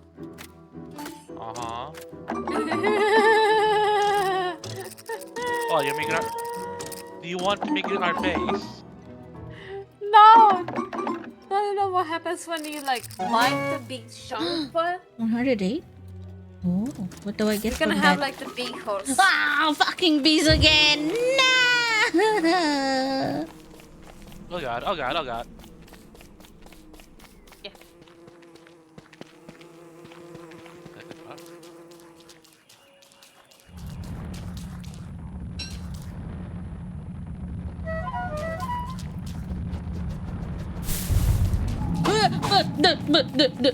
Uh-huh. Oh, you're making our... Do you want to make it our base? No! I don't know what happens when you like mine the big junk pile. 108? Oh, what do I get You're gonna from have that? like the big horse. Ah, fucking bees again! No! Oh god, oh god, oh god. Yeah.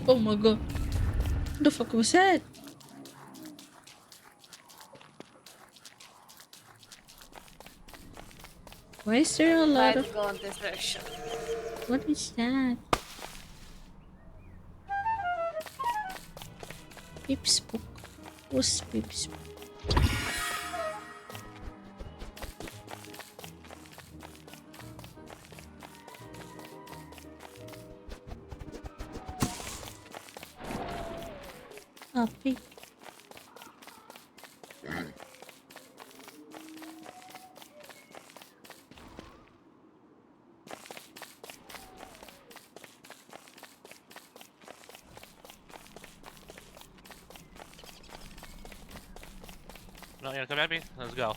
Oh my god. What the fuck was that? Why is there a lot of... Go in this direction. What is that? Pip's book. What's Pip's book? Puppy. No, you wanna come at me? Let's go.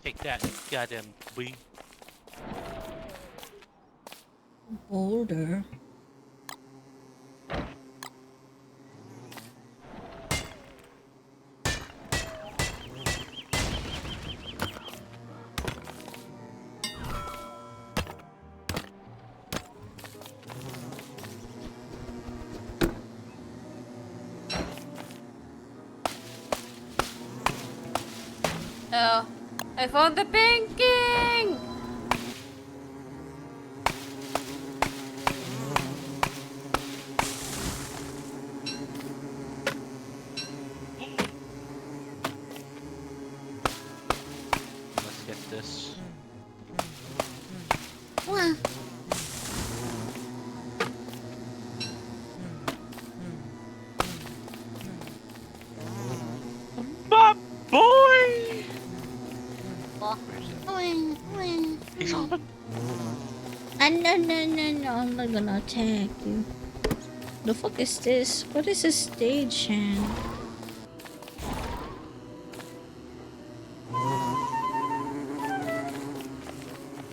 Take that, you goddamn bee. Boulder. Oh, I found the pinking! Let's get this. Wah. My boy! He's on. No, I'm not gonna attack you. The fuck is this? What is a stage hand?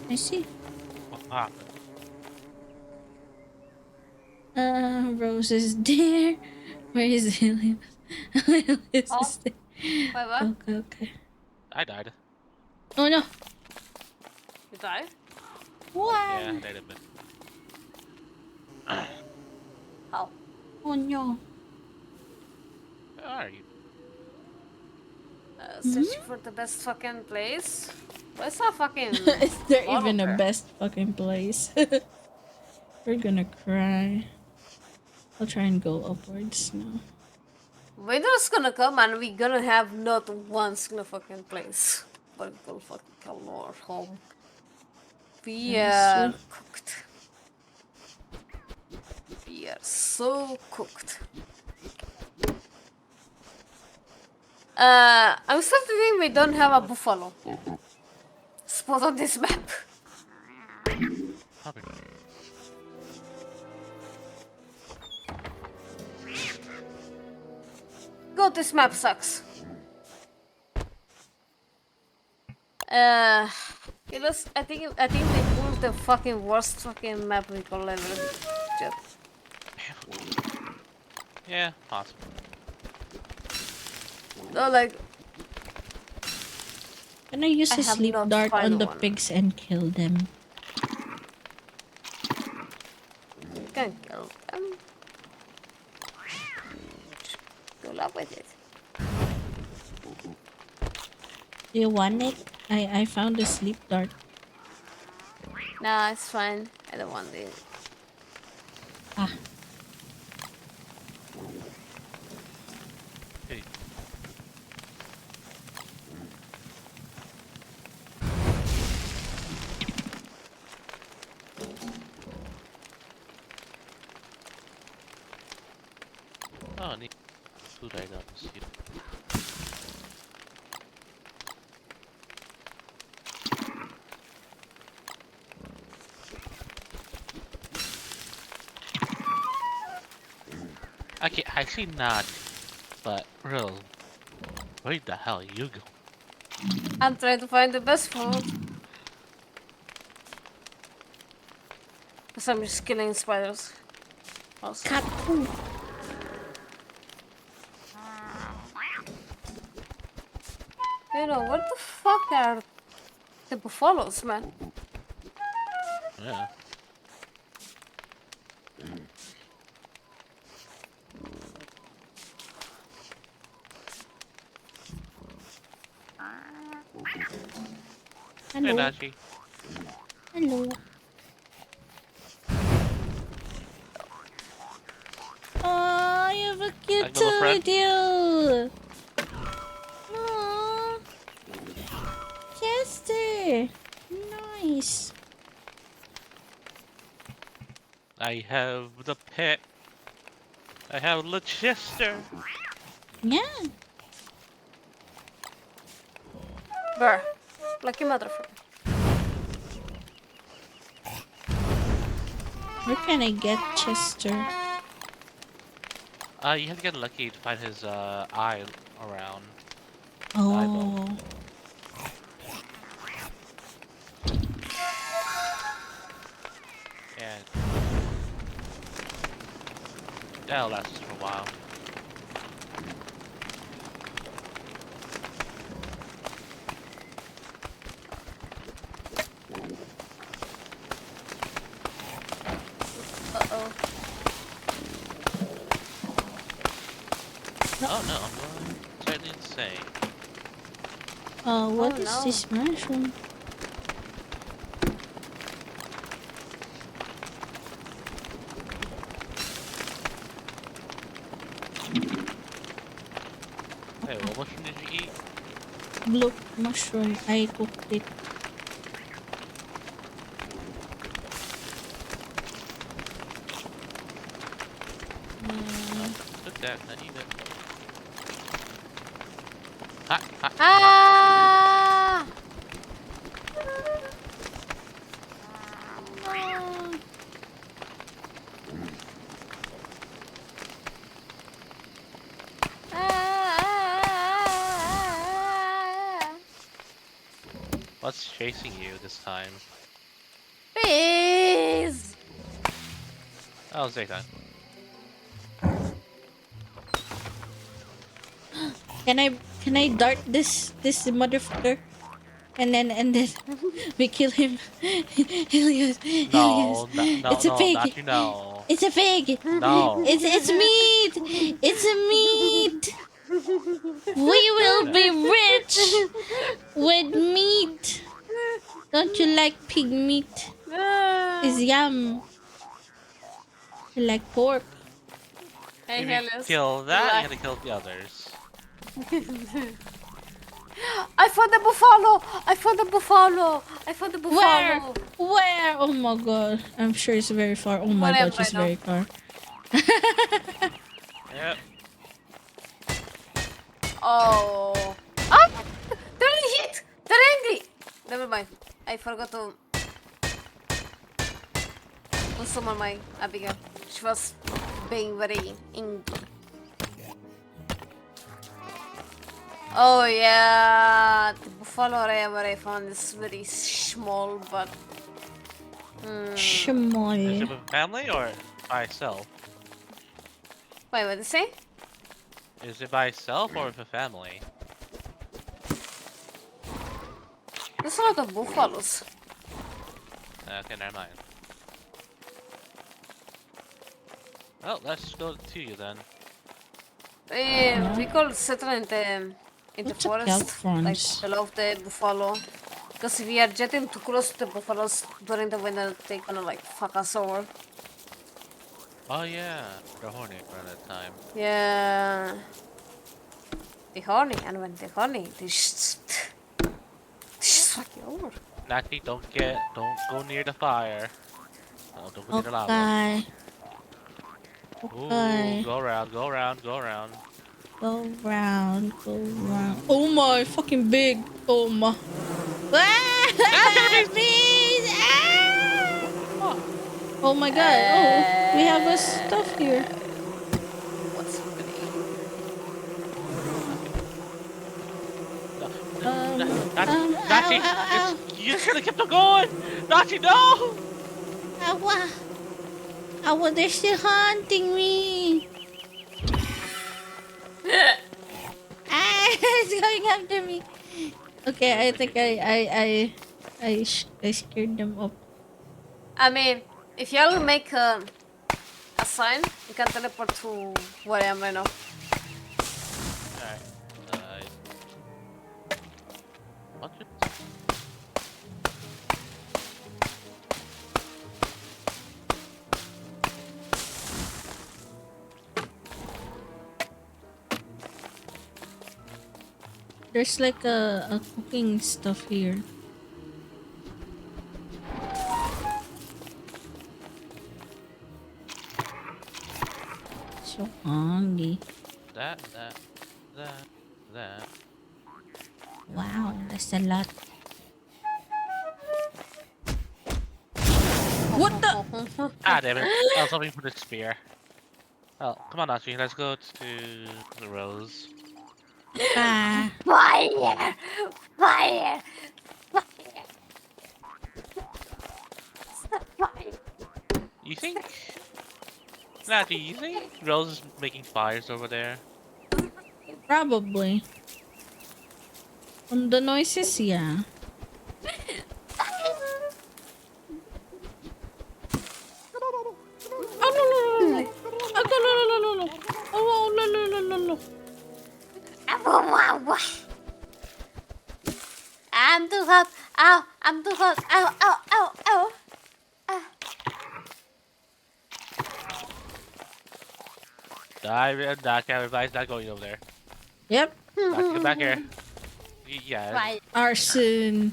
I see. What happened? Rose is there. Where is Helios? Helios is there. Wait, what? Okay. I died. Oh no. You died? What? Yeah, I died a bit. How? Oh no. Where are you? Searching for the best fucking place? Where's our fucking... Is there even a there? best fucking place? We're gonna cry. I'll try and go upwards now. Winter's gonna come and we're gonna have not one single fucking place. But we'll fucking come our home. We are cooked. We are so cooked. I'm starting to think we don't have a buffalo spot on this map. Probably. God, this map sucks. I think they pulled the fucking worst fucking map we could ever get. Yeah, possible. No, like. Can I use a have sleep not dart on found the one. pigs and kill them? You can kill them. Good luck with it. Do you want it? I found a sleep dart. Nah, it's fine. I don't want it. Ah. Hey. Oh, neat. Food items. Yeah. Okay, I see not, but real. Where the hell you go? I'm trying to find the best food. Because I'm just killing spiders. Also. Cat food. You know, what the fuck are the buffaloes, man? Yeah. Hey, Hello. Nachi. Hello. Oh, you have a cute Like little friend? Toadie. please. I have the pet. I have Leicester. Yeah. Bruh. Lucky motherfucker. Where can I get Chester? You have to get lucky to find his eye around. Oh. And that'll last us for a while. Uh-oh. Oh no, I'm going slightly insane. What Oh, is no. this mushroom? Hey, what mushroom did you eat? Blue mushroom. I cooked it. Took that, I need it. Ha, ha, ha. Ah! What's chasing you this time? Please! Oh, it's daytime. Can I dart this motherfucker? And then we kill him. Helios. No, no, It's a no, pig. not you know. It's a pig. No. It's meat. It's a meat. We will be rich with meat. Don't you like pig meat? It's yum. I like pork. Hey, If you Helios. kill that, you have to kill the others. I found the buffalo! I found the buffalo! I found the buffalo! Where? Where? Oh my god. I'm sure it's very far. Oh my Whatever, god, it's I know. very far. Yep. Oh. Ah! They're in heat! They're angry! Never mind. I forgot to summon my Abigail. She was being very angry. Oh yeah, the buffalo area where I found is very small, but Is Small. it with family or by itself? wait, what did you say? Is it by itself or with a family? There's a lot of buffaloes. Okay, never mind. Well, let's go to you then. We could settle in the What's a forest, like Calfrons? below the buffalo. Because if we are getting too close to the buffaloes during the winter, they're gonna like fuck us over. Oh yeah, they're horny around that time. Yeah. They're horny, and when they're horny, they just fuck you over. Natty, don't go near the fire. Oh, don't go near the lava. Okay. Ooh, Okay. go around, go around, go around. Go round, go round. Oh my, fucking big. Oh my. Ah, please. Ah! Oh my god. Oh, we have a stuff here. What's happening? Natty, you should have kept on going! Natty, no! Ow, they're still hunting me. It's going after me. Okay, I think I scared them up. I mean, if y'all make a sign, you can teleport to where I am right now. Alright. Watch it. There's like a cooking stuff here. thingy. That. Wow, that's a lot. What the? Ah, damn it. I was hoping for the spear. Oh, come on, Nachi. Let's go to the Rose. Ah. Fire! Fire! Fire! Stop fire! You think? Nachi, you think Rose is making fires over there? Probably. From the noises, yeah. Oh, no, no, no, no. Oh, no, no, no, no, no. Oh, no, no, no, no, no. I'm too hot. Ow! I'm too hot. Ow! Ow! Ow! Ow! That everybody's not going over there. Yep. Get back here. Yeah. Fire! Arson.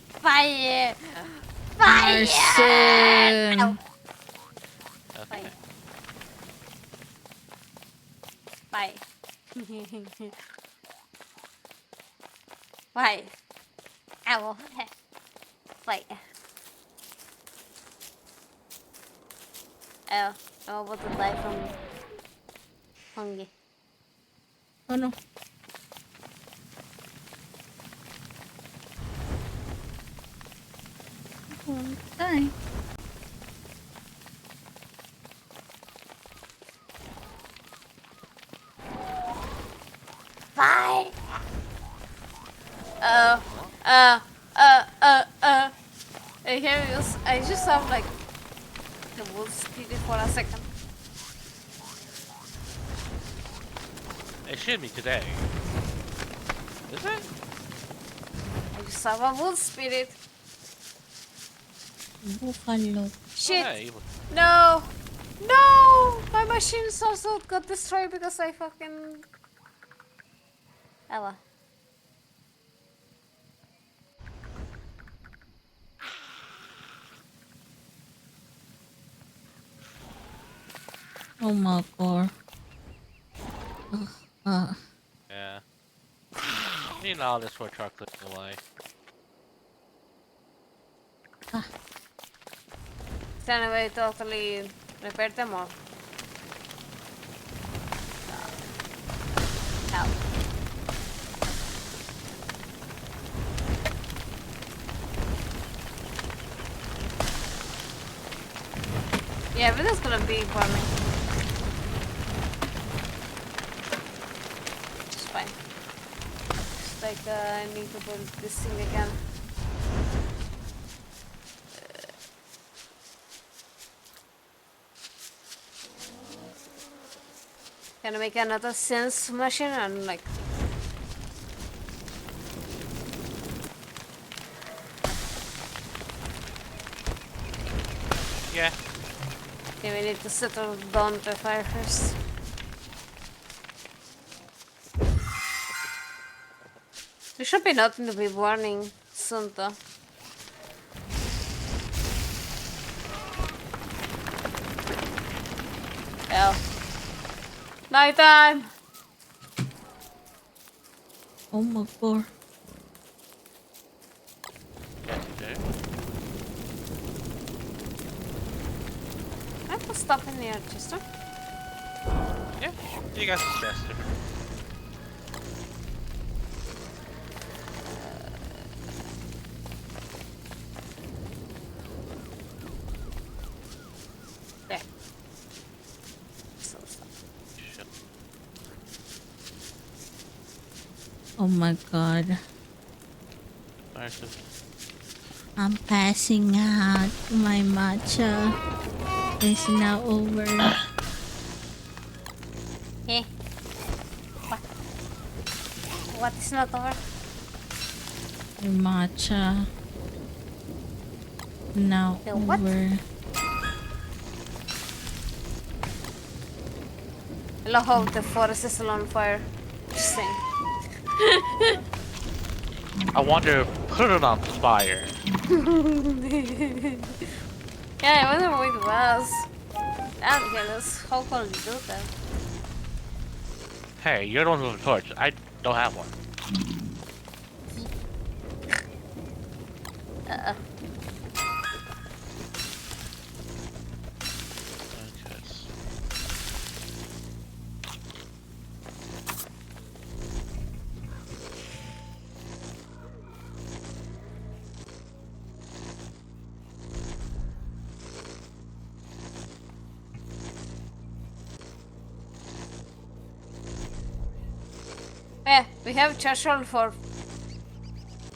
Fire! Fire! Arson. Okay. Bye. Bye. Ow. Bye. Oh, I'm about to die from hunger. Oh no. Die. Bye. I just have like the wood spirit for a second. It should be today. Is it? I just have a wood spirit. Buffalo. Shit! Okay. No! No! My machines also got destroyed because I fucking... Ella. Oh my god. Yeah. Need all this for chocolate away. Can we totally repair them all? Help. Yeah, everything's gonna be farming. It's fine. Just like I need to build this thing again. Can I make another sense machine and like... Yeah. Okay, we need to settle down the fire first. There should be nothing to be warning soon though. Hell. Nighttime! Oh my god. Okay. I can stop in the Chester. Yeah. You got some Chester. There. So stop. Oh my god. I'm passing out. My matcha is now over. Eh? What? What is not over? My matcha now The what? over. I love how the forest is still on fire. Just saying. I wonder if put it on fire. Yeah, I wonder what it was. Damn, yeah, how can you do that? Hey, you're the one with a torch. I don't have one. Uh-uh. Yeah, we have threshold for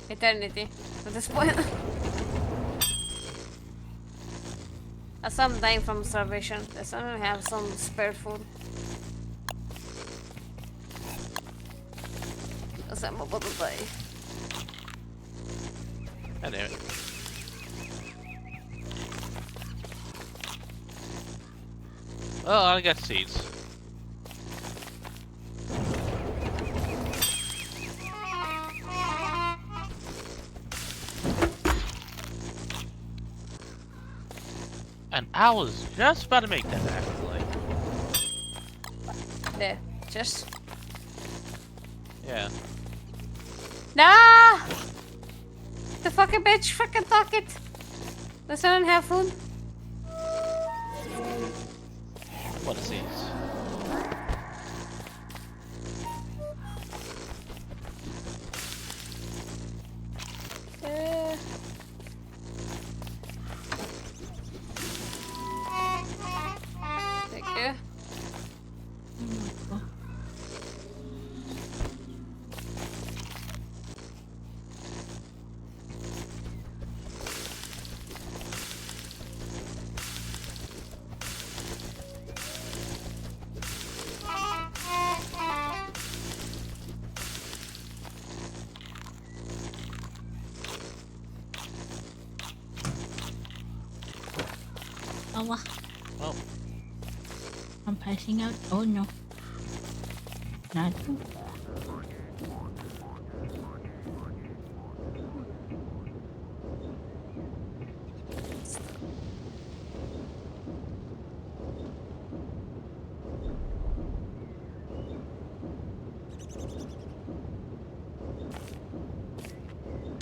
eternity at this point. As I'm dying from starvation, let's only have some spare food. Because I'm about to die. God damn it. Oh, I got seeds. And I was just about to make that actually. There, just. Yeah. Nah! The fucking bitch, fucking talk it! Does anyone have food? What are seeds? Thank you. Oh, oh. I'm passing out. Oh no. Not.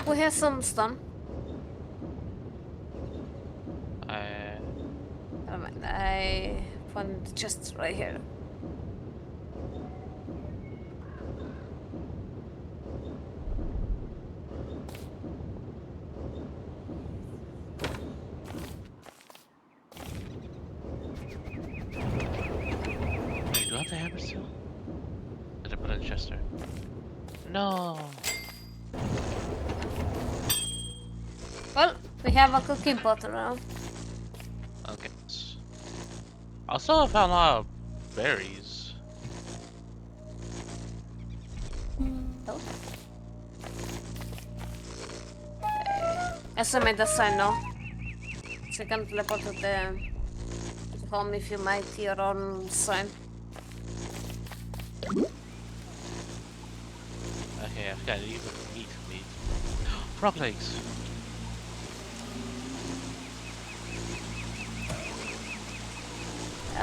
We have some stun. Never mind, I found the chest right here. Wait, do I have the hammer still? Did I put it in the chest there? No. Well, we have a cooking pot around. Okay. I also found a lot of berries. Oh. Estimate the sign now. So you can teleport to home if you might your own sign. Okay, I've got even meat for me. Frog legs.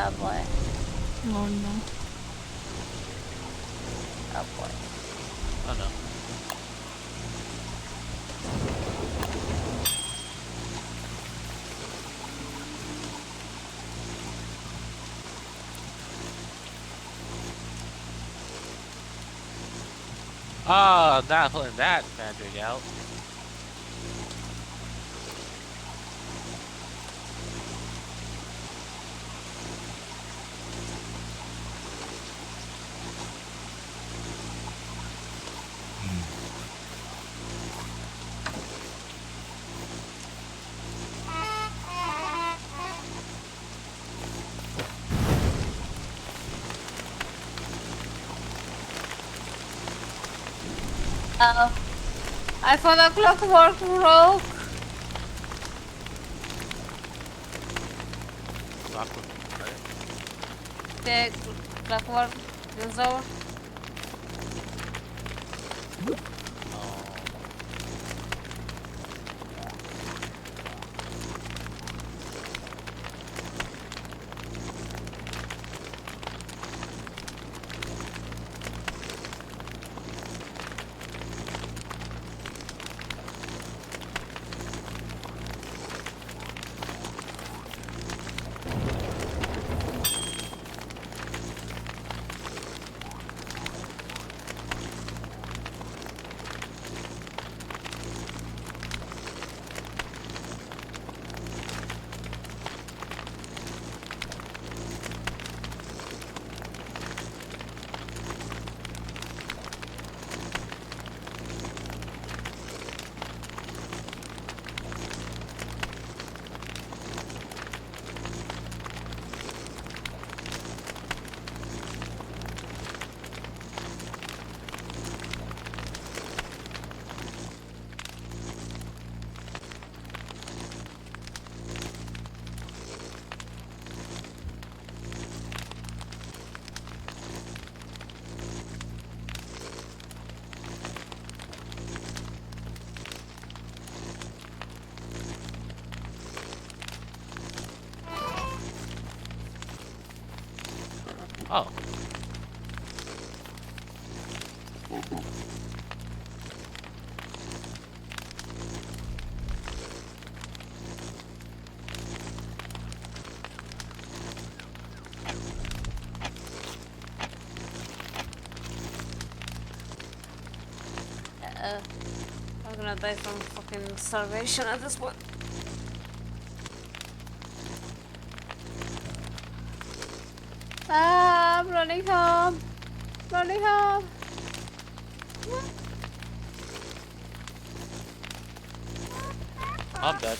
Oh boy. Oh no. Oh boy. Oh no. Ah, not pulling that magic out. Oh. I found a clockwork rope. The clockwork dinosaur. Oh. I'm gonna die from fucking starvation at this point. I'm running home. Running home. I'm dead.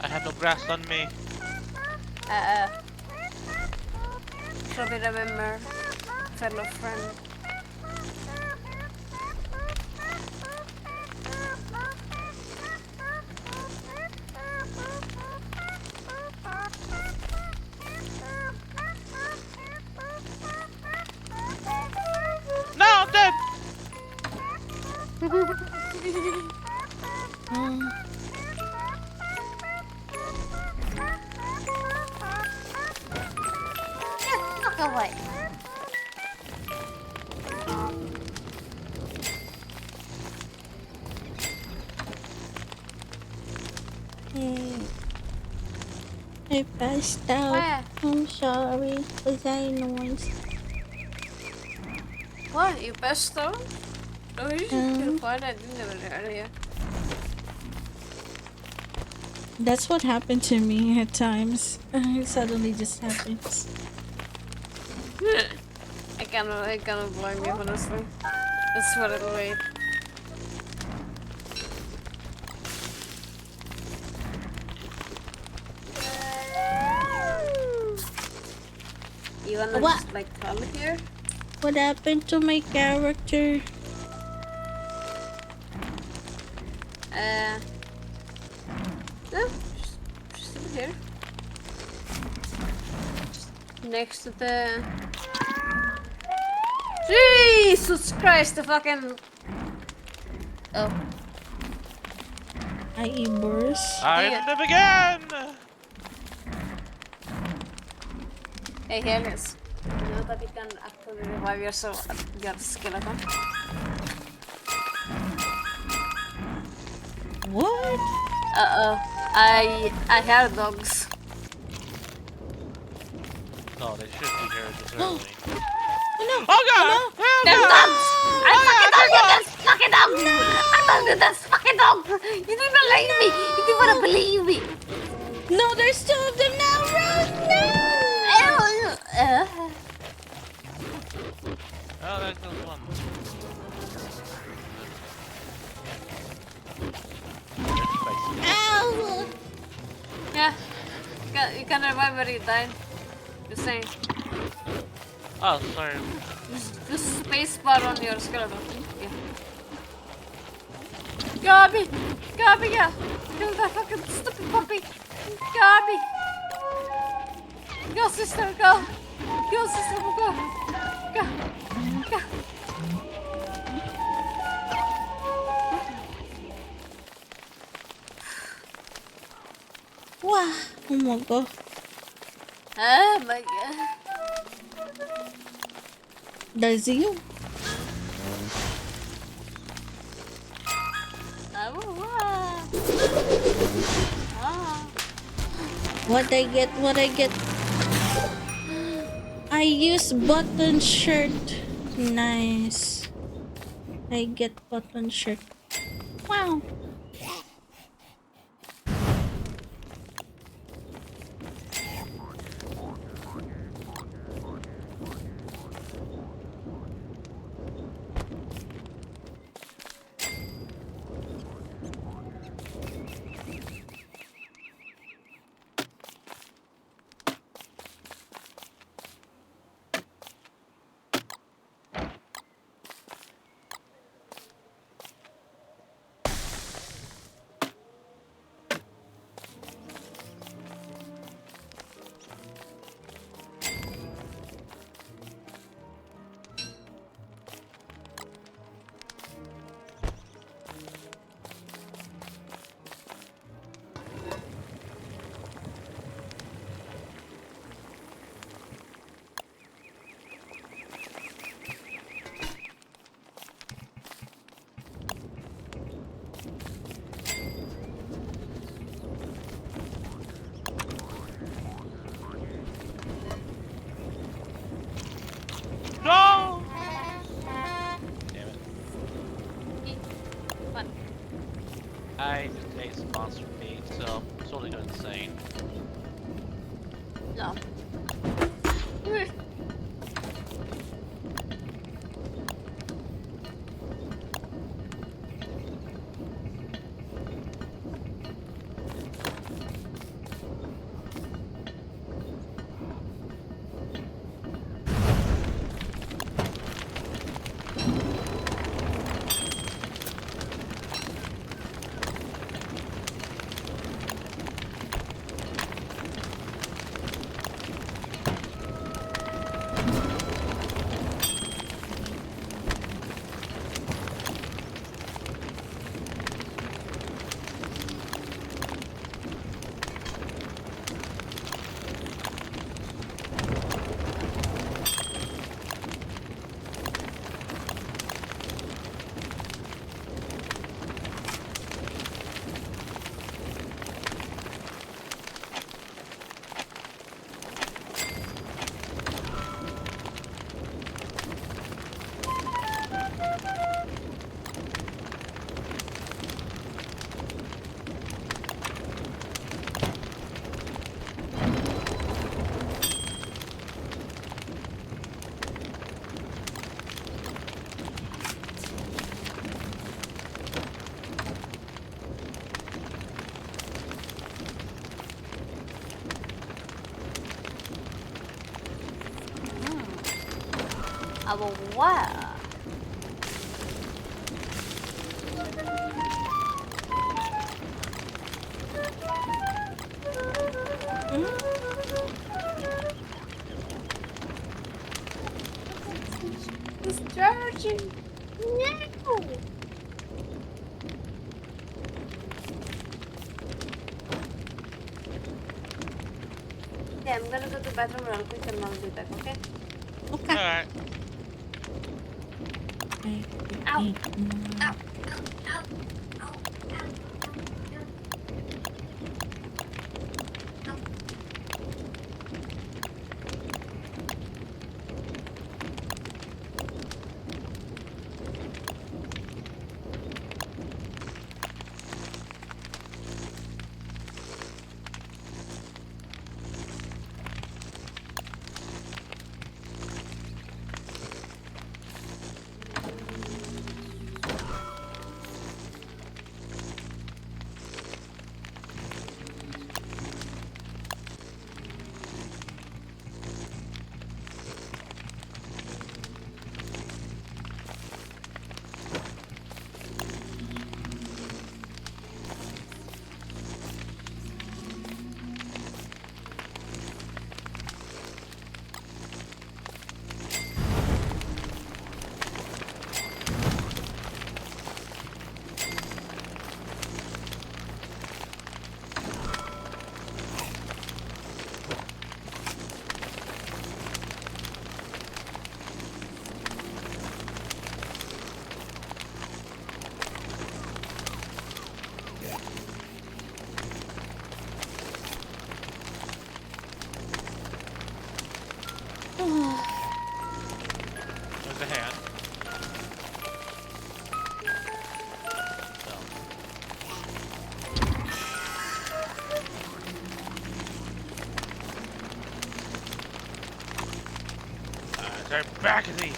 I have no grass on me. Probably remember, fellow friend. No, I'm dead. Fuck away. I passed out. Where? I'm sorry. Was I noise? What? You passed out? Oh, you should be quiet. I didn't even hear you. That's what happened to me at times. It suddenly just happens. I cannot blame you, honestly. That's what it'll wait. You wanna What? just like come here? What happened to my character? No, just over here. Just next to the... Jesus Christ, the fucking... Oh. I burst. I live again! Hey, Helios. You know that you can actually revive yourself at your skeleton? What? Uh-oh. I hear dogs. No, they should be here this early. No! Oh god! No! Oh, There's god! dogs! I Oh, fucking god, told you there's there's fucking dogs! I told you there's fucking dogs! You didn't believe me! You didn't wanna believe me! No, there's two of them now! Run! No! Oh, there's no one. Ow! Yeah. You can revive where you died. Just saying. Oh, sorry. Just space bar on your skeleton. Yeah. Gabby! Gabby, yeah! Kill that fucking stupid puppy! Gabby! Go, sister, go! Go, sister, go! Go! Go! Wow! Oh my god. Oh my god. That's you. What I get? What I get? I use button shirt. Nice. I get button shirt. Wow. Slowly go insane. No. Wow. It's charging. No. Yeah, I'm gonna go to the bathroom real quick and I'll be back, okay? Okay. Alright. Ow. Ow. There's a hand. They're back at me!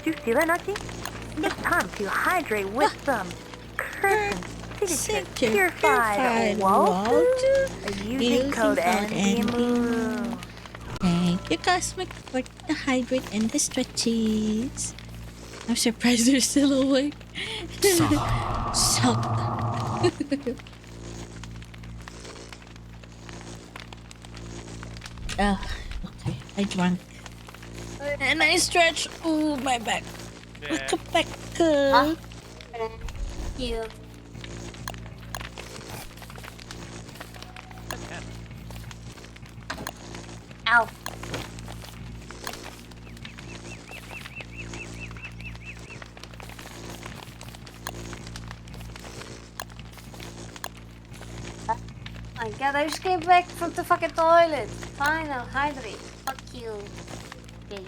Did you see that, Nachi? It's time to hydrate with some Kirkland Signature Purified Water using code NDMOO. Thank you, Cosmic, for the hydrate and the stretches. I'm surprised they're still awake. Suck. Okay. I drank. And I stretched. Ooh, my back. man. Riftbreaker. You. Ow. My god, I just came back from the fucking toilet. Fine, I'll hydrate. Fuck you. Okay.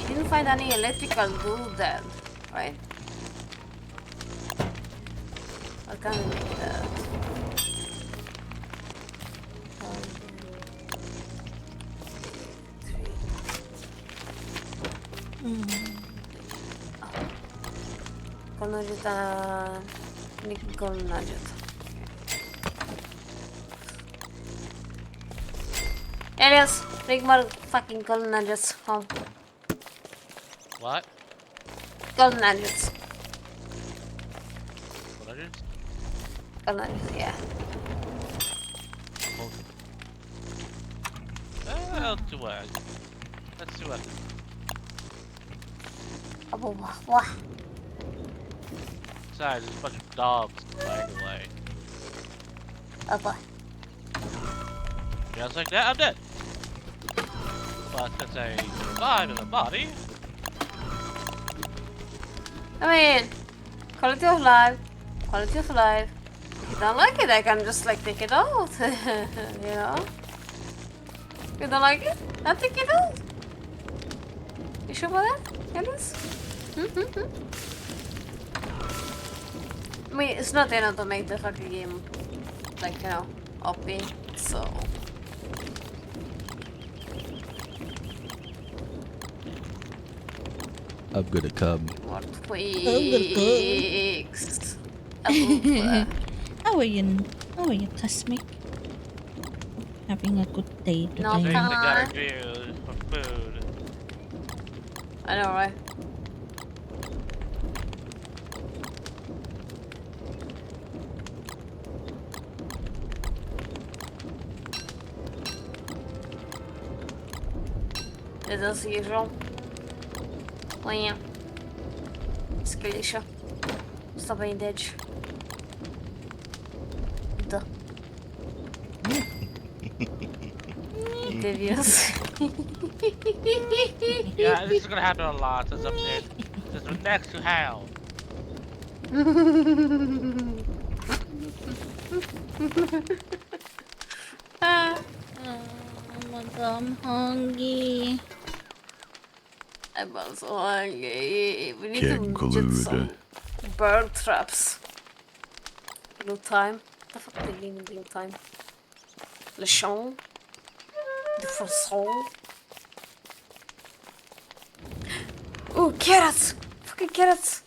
You didn't find any electrical glue then, right? How can we make that? Golden nugget, golden nugget. Alias, bring more fucking golden nuggets home. What? Golden nuggets. What is? Golden nuggets, yeah. Let's do what? Let's do what? What? Besides, there's a bunch of dogs flying away. Just like that, I'm dead. But since I survive in the body, I mean, quality of life, quality of life. If you don't like it, I can just like take it out, you know? If you don't like it, I'll take it out. You sure about that, Alice? I mean, it's not enough to make the fucking game, like, you know, OP, so... I've got a cub. What tweaks? How are you? How are you, Cosmic? Having a good day today. No, things come I gotta on. do for food. I know, right? Is as usual. Well, Skalisha. Stop being dead. Duh. Devious. Yeah, this is gonna happen a lot since I'm dead. Since we're next to hell. Oh my god, I'm hungry. I'm also hungry. We need Get to get glued. some bird traps. Blue time. What the fuck do you mean blue time? Le champ? The froissant? Ooh, carrots! Fucking carrots!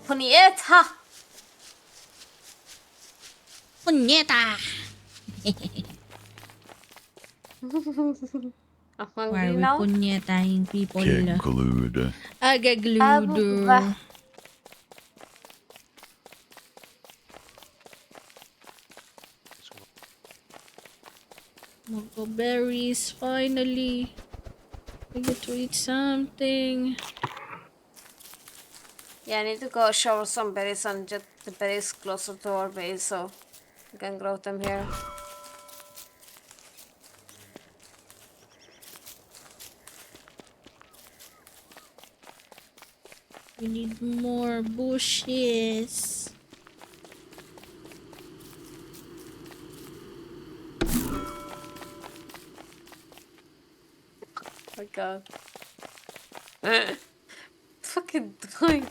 Punieta! Punyeta! I'm Why hungry are we now. punyetaing people? Get glued. Agagludo. Mango berries, finally. I get to eat something. Yeah, I need to go shower some berries and get the berries closer to our base so we can grow them here. We need more bushes. Oh my god. fucking doing?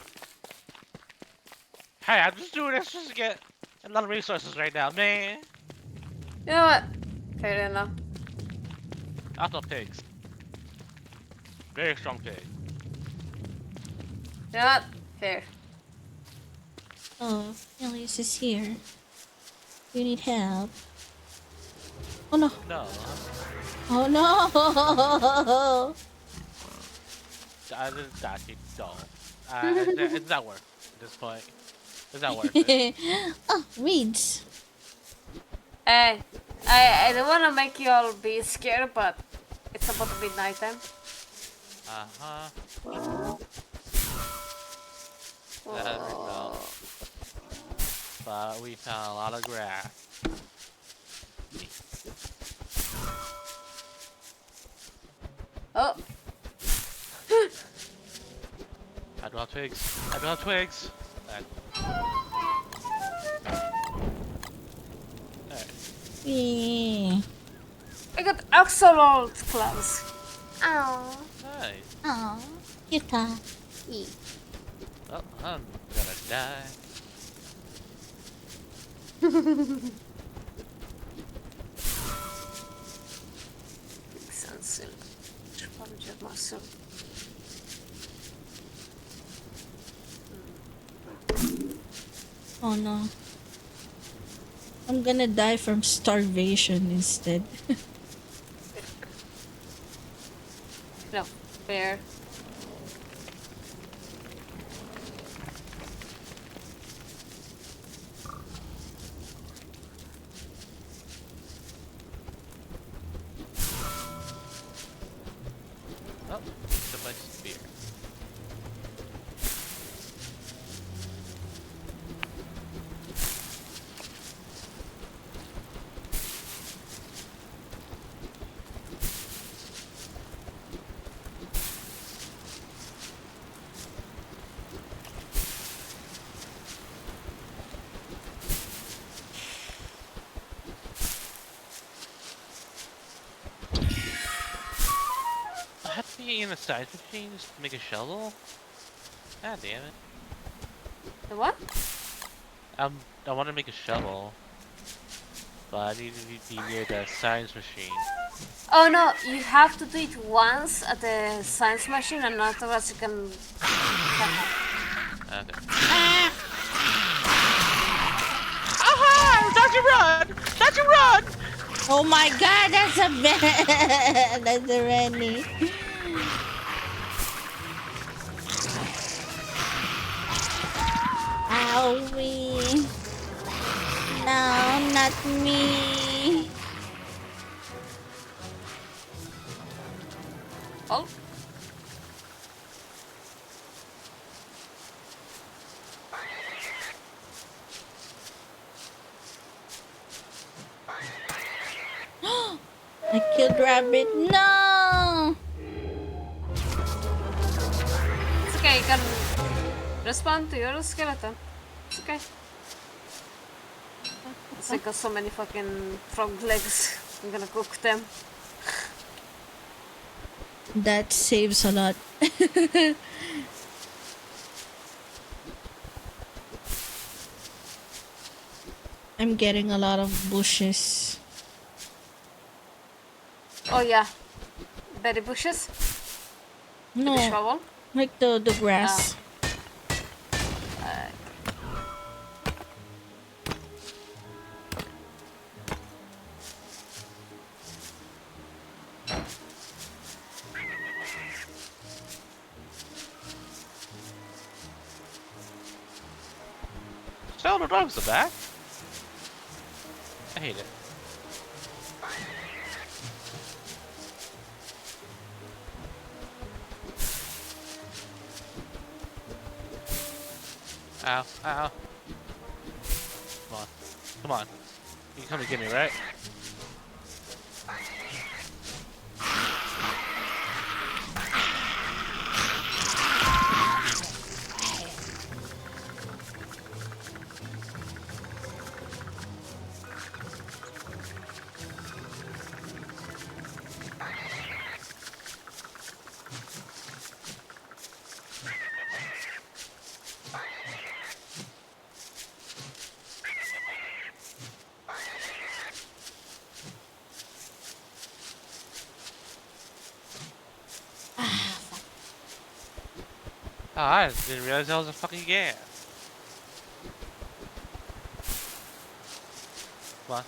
Hey, I'm just doing this just to get a lot of resources right now, man. You know what? Fair enough. Also pigs. Very strong pig. You know what? Fair. Oh, Elias is here. You need help. Oh no. No. Oh no. I just got you. No. It's not worth it at this point. It's not worth it. Oh, weeds. Hey, I don't wanna make you all be scared, but it's about to be nighttime. Uh-huh. That we found. But we found a lot of grass. Oh. I do have twigs. I do have twigs. Yeah. I got axolotl claws. Oh. Nice. Oh, Yuka. Oh, I'm gonna die. Sense. Budget muscle. Oh no. I'm gonna die from starvation instead. No, fair. Oh, somebody's spear. I have to be in the science machine just to make a shovel? God damn it. The what? I want to make a shovel. But I need to be near the science machine. Oh no, you have to do it once at the science machine and afterwards you can... Okay. Aha! Don't you run! Don't you run! Oh my god, that's a bad. That's a Rennie. Owie. No, not me. Oh. I killed rabbit. No. It's okay, you can respond to your skeleton. It's okay. It's like got so many fucking frog legs. I'm gonna cook them. That saves a lot. I'm getting a lot of bushes. Oh yeah. Berry bushes? No, With the shovel? like the grass. So the dogs are back. I hate it. Ow, ow. Come on. Come on. You can come and get me, right? Oh, I didn't realize that was a fucking game. What?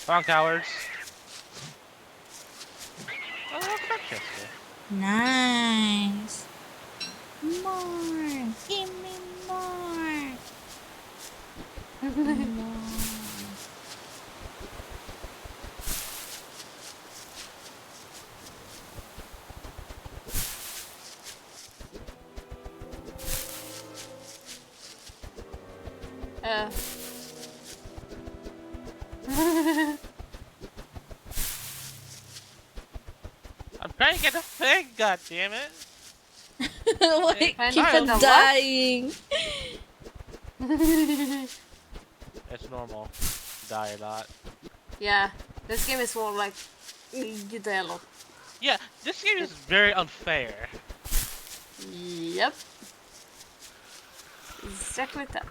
Come on, cowards. Oh, welcome back, Chester. Nice. More. Give me more. More. I'm trying to get the thing, god damn it! Why Trying to keep get on the what? dying? It's normal. Die a lot. Yeah, this game is more like you die a lot. Yeah, this game is very unfair. Yep. Exactly that.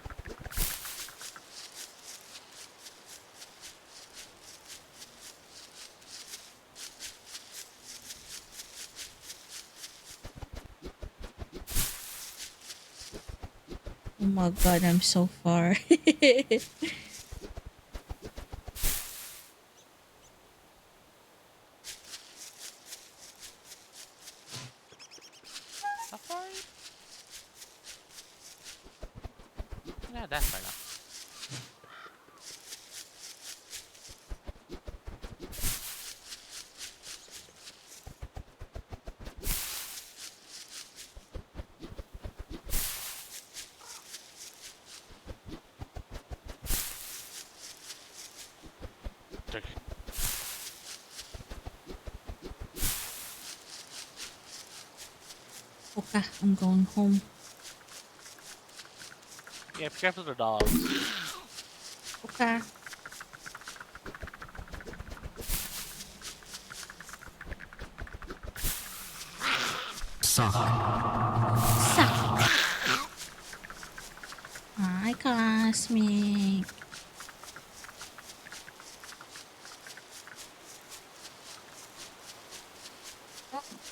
Oh my god, I'm so far. How far are you? Yeah, that's far enough. Okay, I'm going home. Yeah, be careful of the dogs. Okay. Suck. Suck. Hi, Cosmic.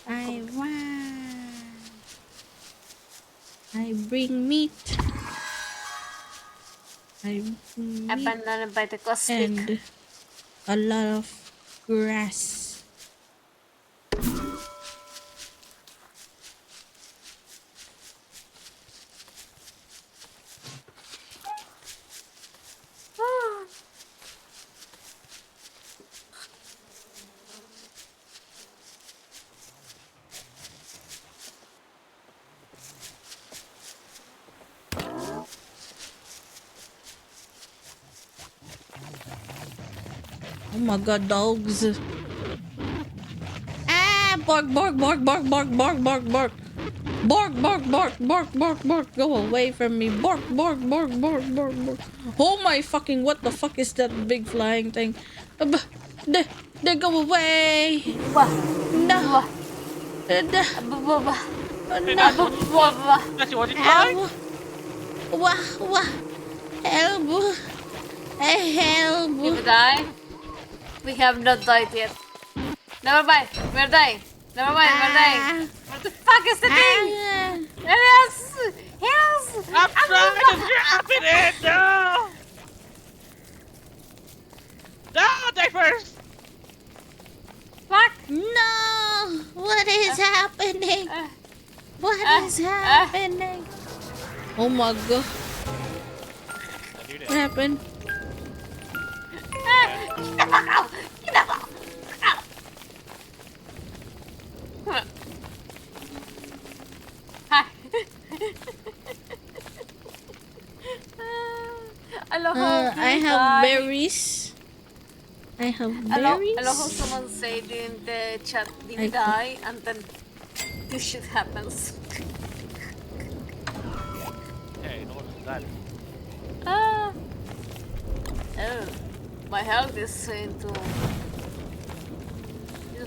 I want. I bring meat. I bring meat Abandoned by the cosmic. and a lot of grass. Oh my god, dogs. Ah, bark, bark, bark, bark, bark, bark, bark, bark. Bark, bark, bark, bark, bark, bark. Go away from me. Bark, bark, bark, bark, bark, bark. Oh my fucking, what the fuck is that big flying thing? They go away. No. That's what you call Wah. Help. Help. Did we die? We have not died yet. Never mind, we're dying. Never mind, we're dying. What the fuck is the thing? Yes! Yes! I'm trying to drop it in! No! No, die first! Fuck! No! What is happening? What is happening? Oh my god. What happened? Get the fuck out! Get the fuck out! Hi. I love how I have berries. I have berries. I love how someone said in the chat, did die, and then this shit happens. Yeah, you know what's that? Oh, my health is into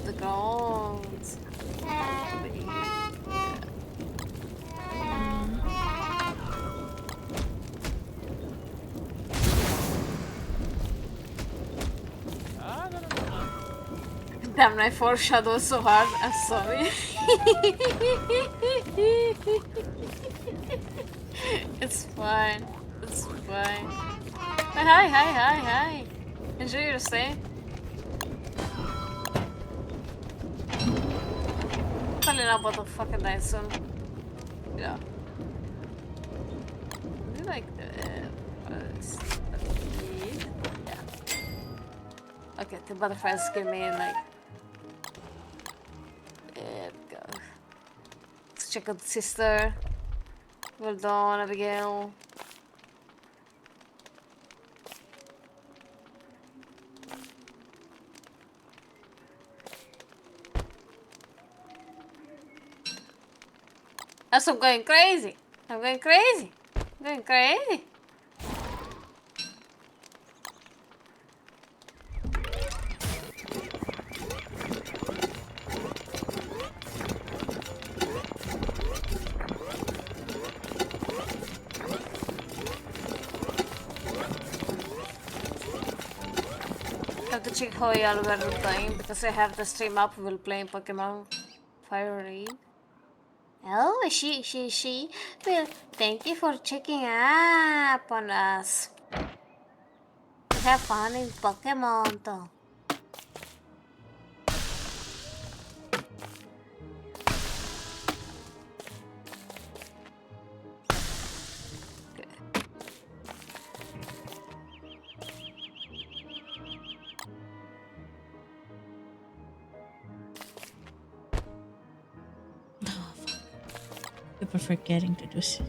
the ground. Damn, I foreshadowed so hard. I'm sorry. It's fine. It's fine. Hi. Enjoy your stay. Probably not about to fucking die soon. Yeah. Do you like the yeah. Okay, the butterflies give me like there we go. Let's check out the sister. Well done, Abigail. That's I'm going crazy. I'm going crazy. I'm going crazy. I have to check how y'all were playing because I have the stream up. We'll play Pokemon Fire Red. Oh, she. Well, thank you for checking up on us. We have fun in Pokemon, though. Keep forgetting to do this.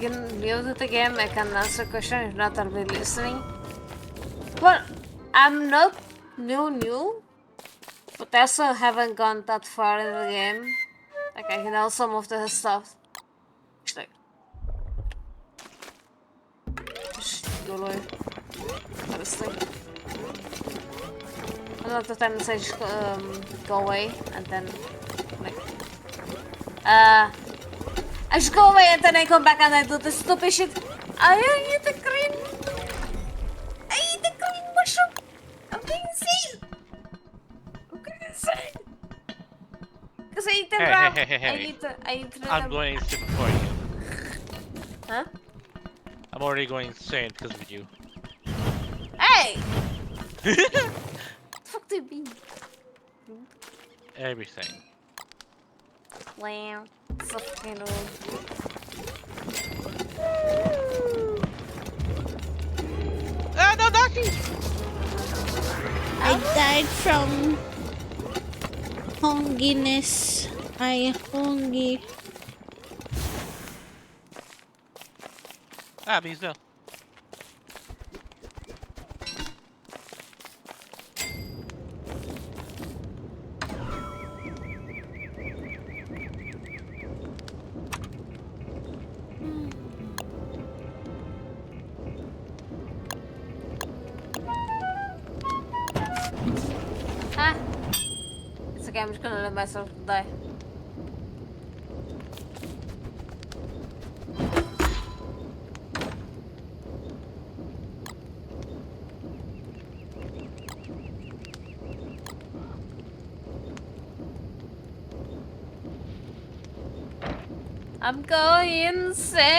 You can use it again. I can answer a question. If not, I'll be listening. Well, I'm not new, but I also haven't gone that far in the game. Like I know some of the stuff. Like, just go away. Honestly, a lot of times I just go away and then like I just go away and then I come back and I do the stupid shit. I eat the green. I eat the green mushroom. I'm being insane. I'm going insane. Because I eat the ram. Hey. I eat the I'm going insane before you. Huh? I'm already going insane because of you. Hey! Fuck do you mean? Everything. Wow. So fucking old. Ah, no, Naki! I died from hunginess. I hungry. Ah, me as well. Ah! It's okay, I'm just gonna let myself die. I'm going insane.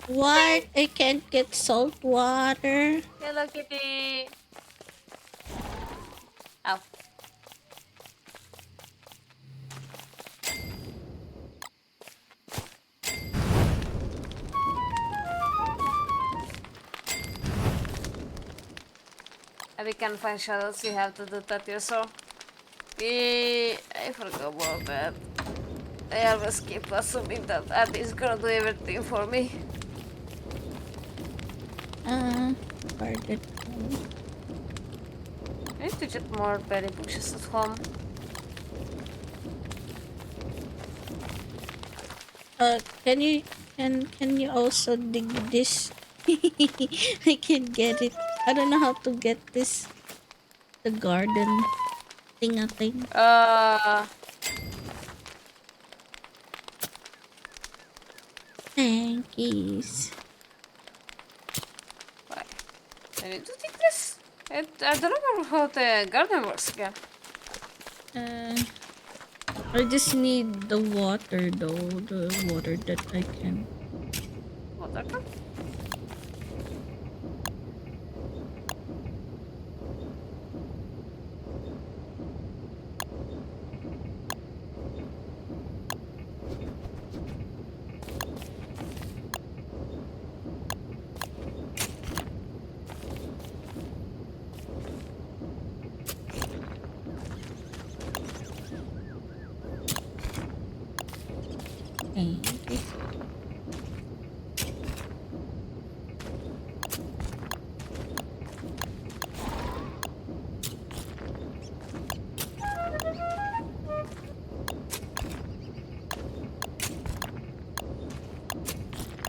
What? I can't get salt water. Hello, kitty. Ow. If you can find shadows, you have to do that yourself. I forgot about that. I always keep assuming that Abby is gonna do everything for me. Pardon. I need to get more berry bushes at home. Can you also dig this? I can't get it. I don't know how to get this. The garden thing. Thankies. Why? I need to dig this? I don't remember how the garden works again. I just need the water though. The water that I can. Water?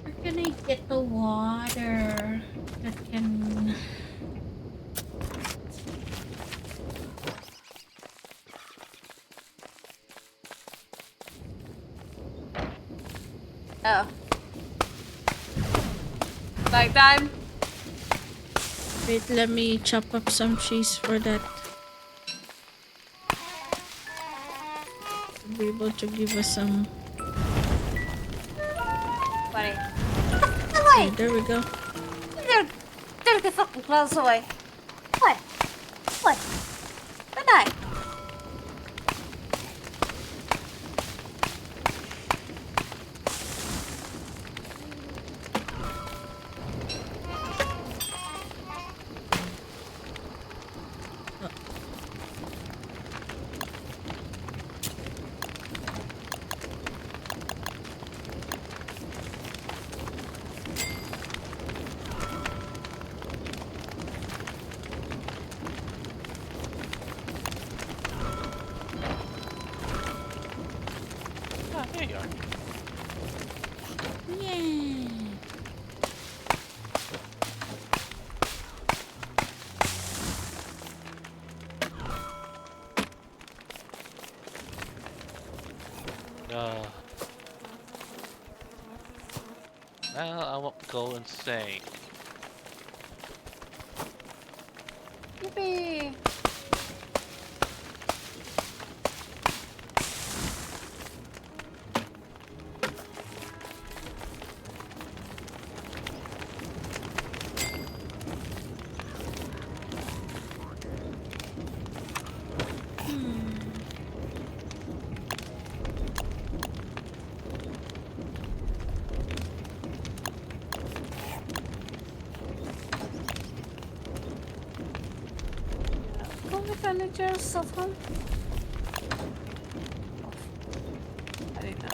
Where can I get the water that can? Oh. Night time. Wait, let me chop up some trees for that. To be able to give us some. Funny. Okay, there we go. They're the fucking close away. What? What? Good night. Ah, there you are. Yeah. Now I won't go insane. Yippee. Villagers at home? I didn't know.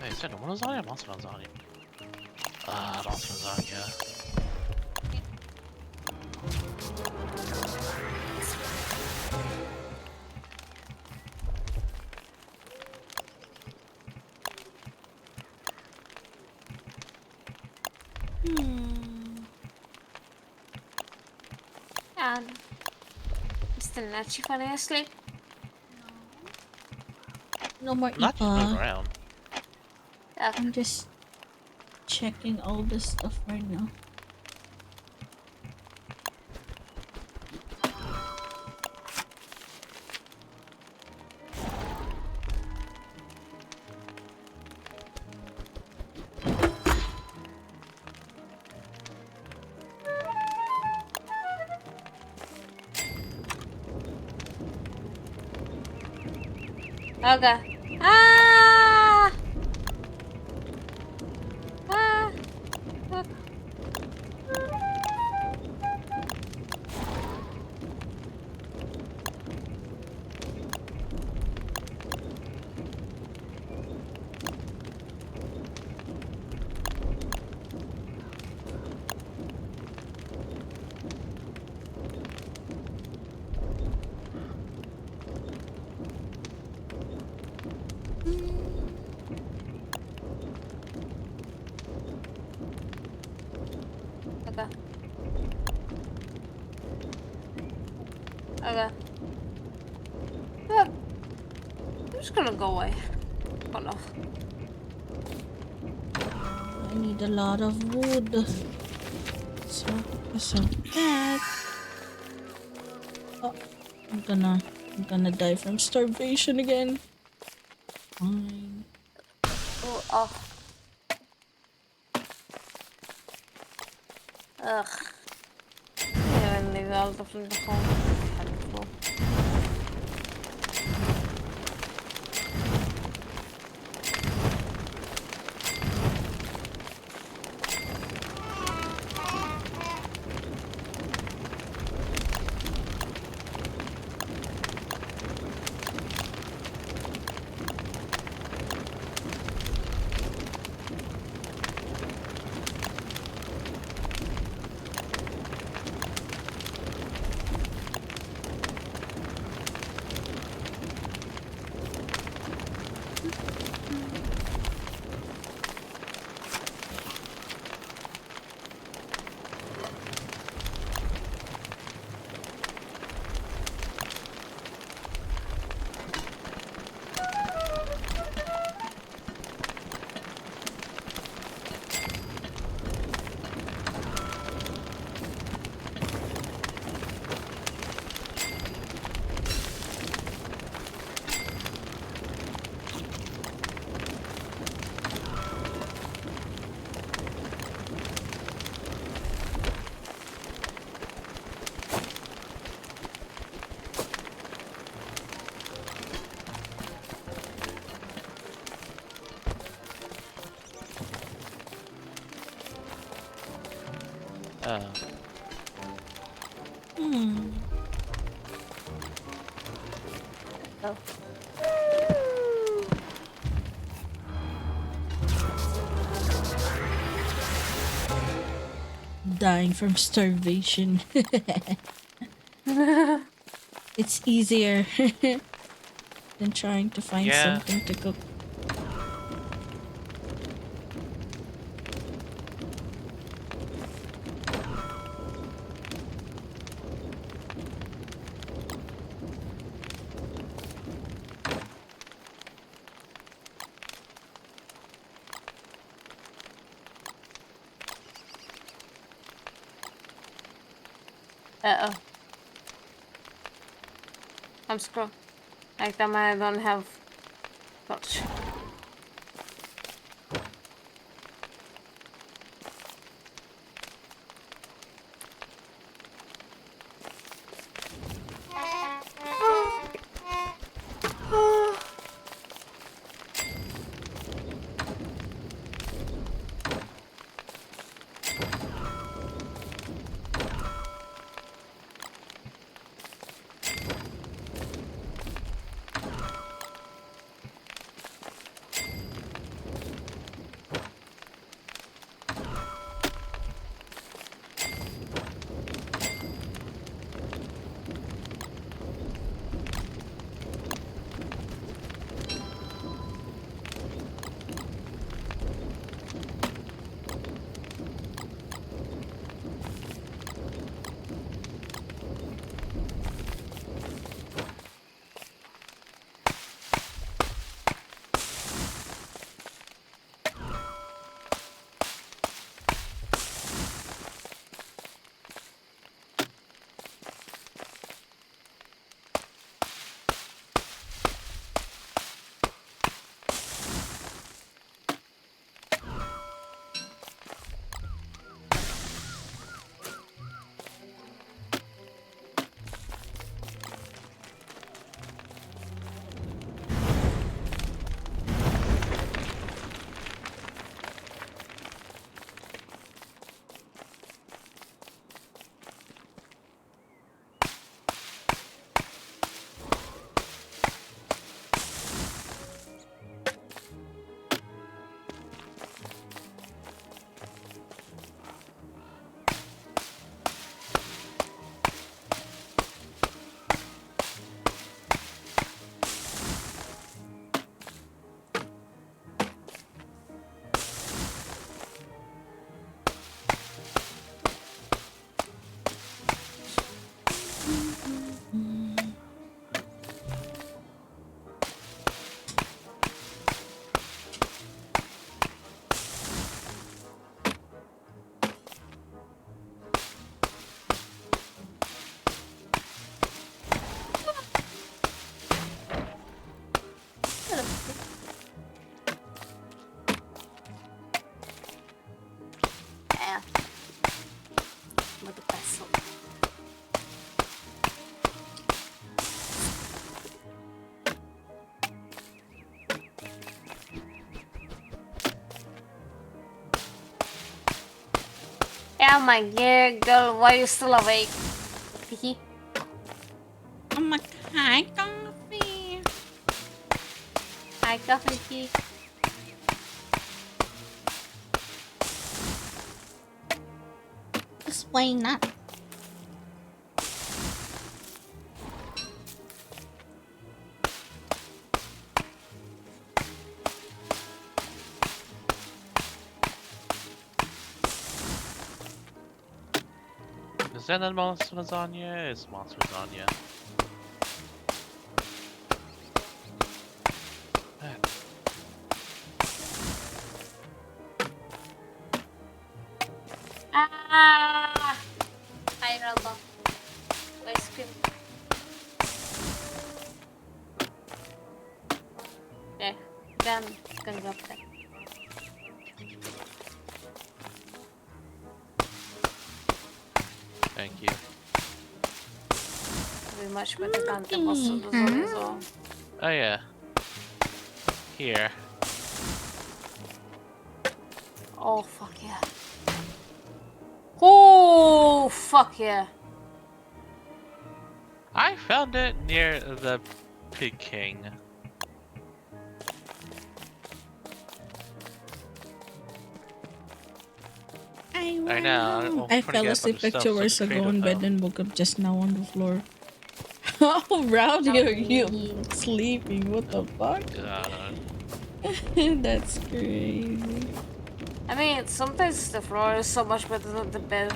Hey, sen numara lasagna? Monster lasagna. Monster lasagna. the Nachi falling asleep? No more Not just moving Ipa. around. I'm just checking all this stuff right now. Okay. Ah! Ah! Fuck. Okay. Okay. Look. I'm just gonna go away. Oh no. I need a lot of wood. So that. Oh, I'm gonna die from starvation again. Fine. Oh, oh. Ugh. Ja, wenn die alles auf den Balkon. Helpful. Oh. Dying from starvation. It's easier than trying to find Yeah. something to cook. Uh-oh. I'm screwed. Like that I don't have torch. Oh my god, girl, why are you still awake? Hee. I'm like, hi, coffee. Hi, coffee. Just why not? Is that not monster lasagna? It's monster lasagna. Ah! Hi, Robo. Ice cream. There. Done. Gonna drop that. Thank you. Very much better than the monster lasagna as well. Oh yeah. Here. Oh, fuck yeah. Oh, fuck yeah. I found it near the Pig King. I know. I fell asleep like 2 hours ago in bed and woke up just now on the floor. How rowdy are you sleeping? What the fuck? God. That's crazy. I mean, sometimes the floor is so much better than the bed.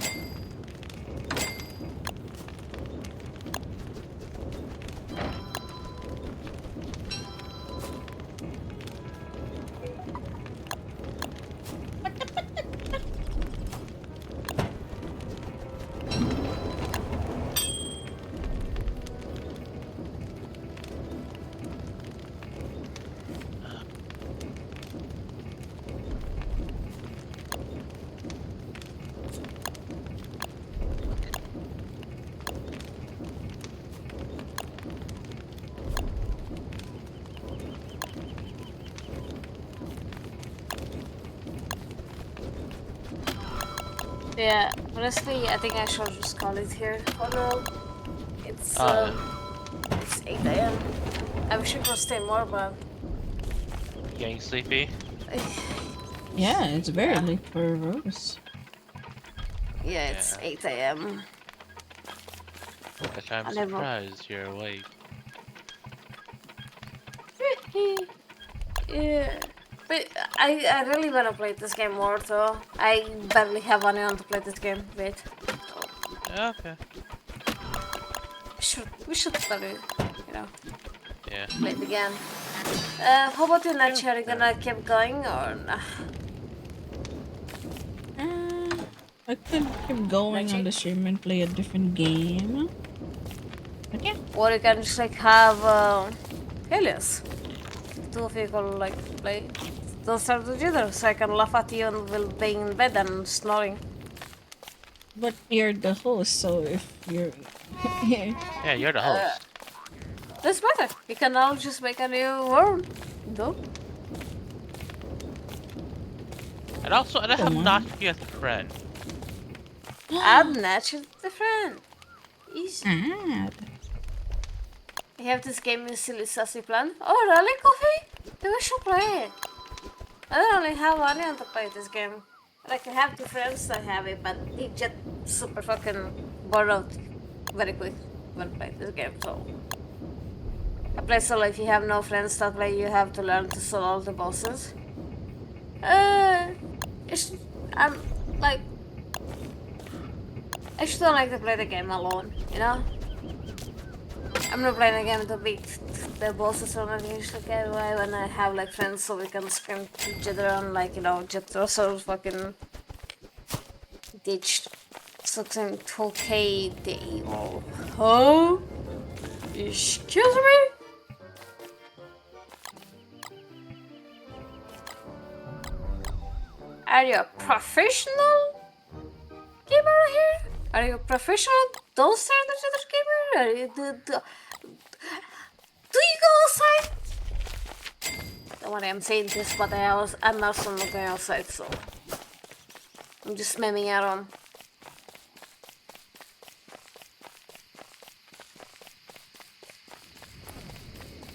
Yeah, honestly, I think I should just call it here. Oh no, it's 8 AM. I wish I could stay more, but Getting sleepy? Yeah, it's very late for Rose. yeah, it's 8 AM. Gosh, I'm I never- surprised you're awake. Yeah, but I really wanna play this game more though. I barely have anyone to play this game with. Yeah, okay. We should study, you know. Yeah. Play it again. How about you, Nachi? Are you gonna keep going or nah? I could keep going on the stream and play a different game. Okay. Or you can just like have alias. Two of you can like play. Don't start together so I can laugh at you and will be in bed and snoring. But you're the host, so if you're... Yeah, you're the host. Doesn't matter. You can all just make a new world. Go. And also, I have not yet a friend. Add Nachi the friend. Easy. Add. I have this game in silly sassy plan. Oh really, Coffee? Then we should play it. I don't really have anyone to play this game. Like I have 2 friends that have it, but they just super fucking bored out very quick when I play this game, so I play solo. If you have no friends to play, you have to learn to solo all the bosses. I'm like I just don't like to play the game alone, you know? I'm not playing the game to beat the bosses or anything. It's okay when I have like friends so we can scream to each other and like, you know, just also fucking ditch something to okay the evil. Huh? Excuse me? Are you a professional gamer here? Are you a professional dumpster gamer? Are you do you go outside? Don't worry, I'm saying this, but I'm also not going outside, so I'm just memeing around.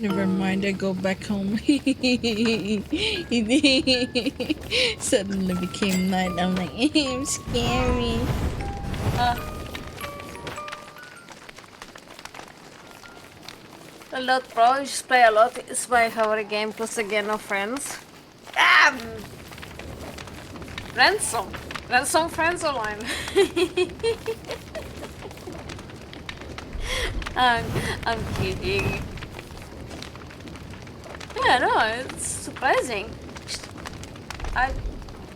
Never mind, I go back home. Suddenly became night. I'm like, I'm scary. A lot, bro. You just play a lot. It's my favorite game. Plus, again, no friends. Ransom. Ransom friends online. I'm kidding. Yeah, no, it's surprising. I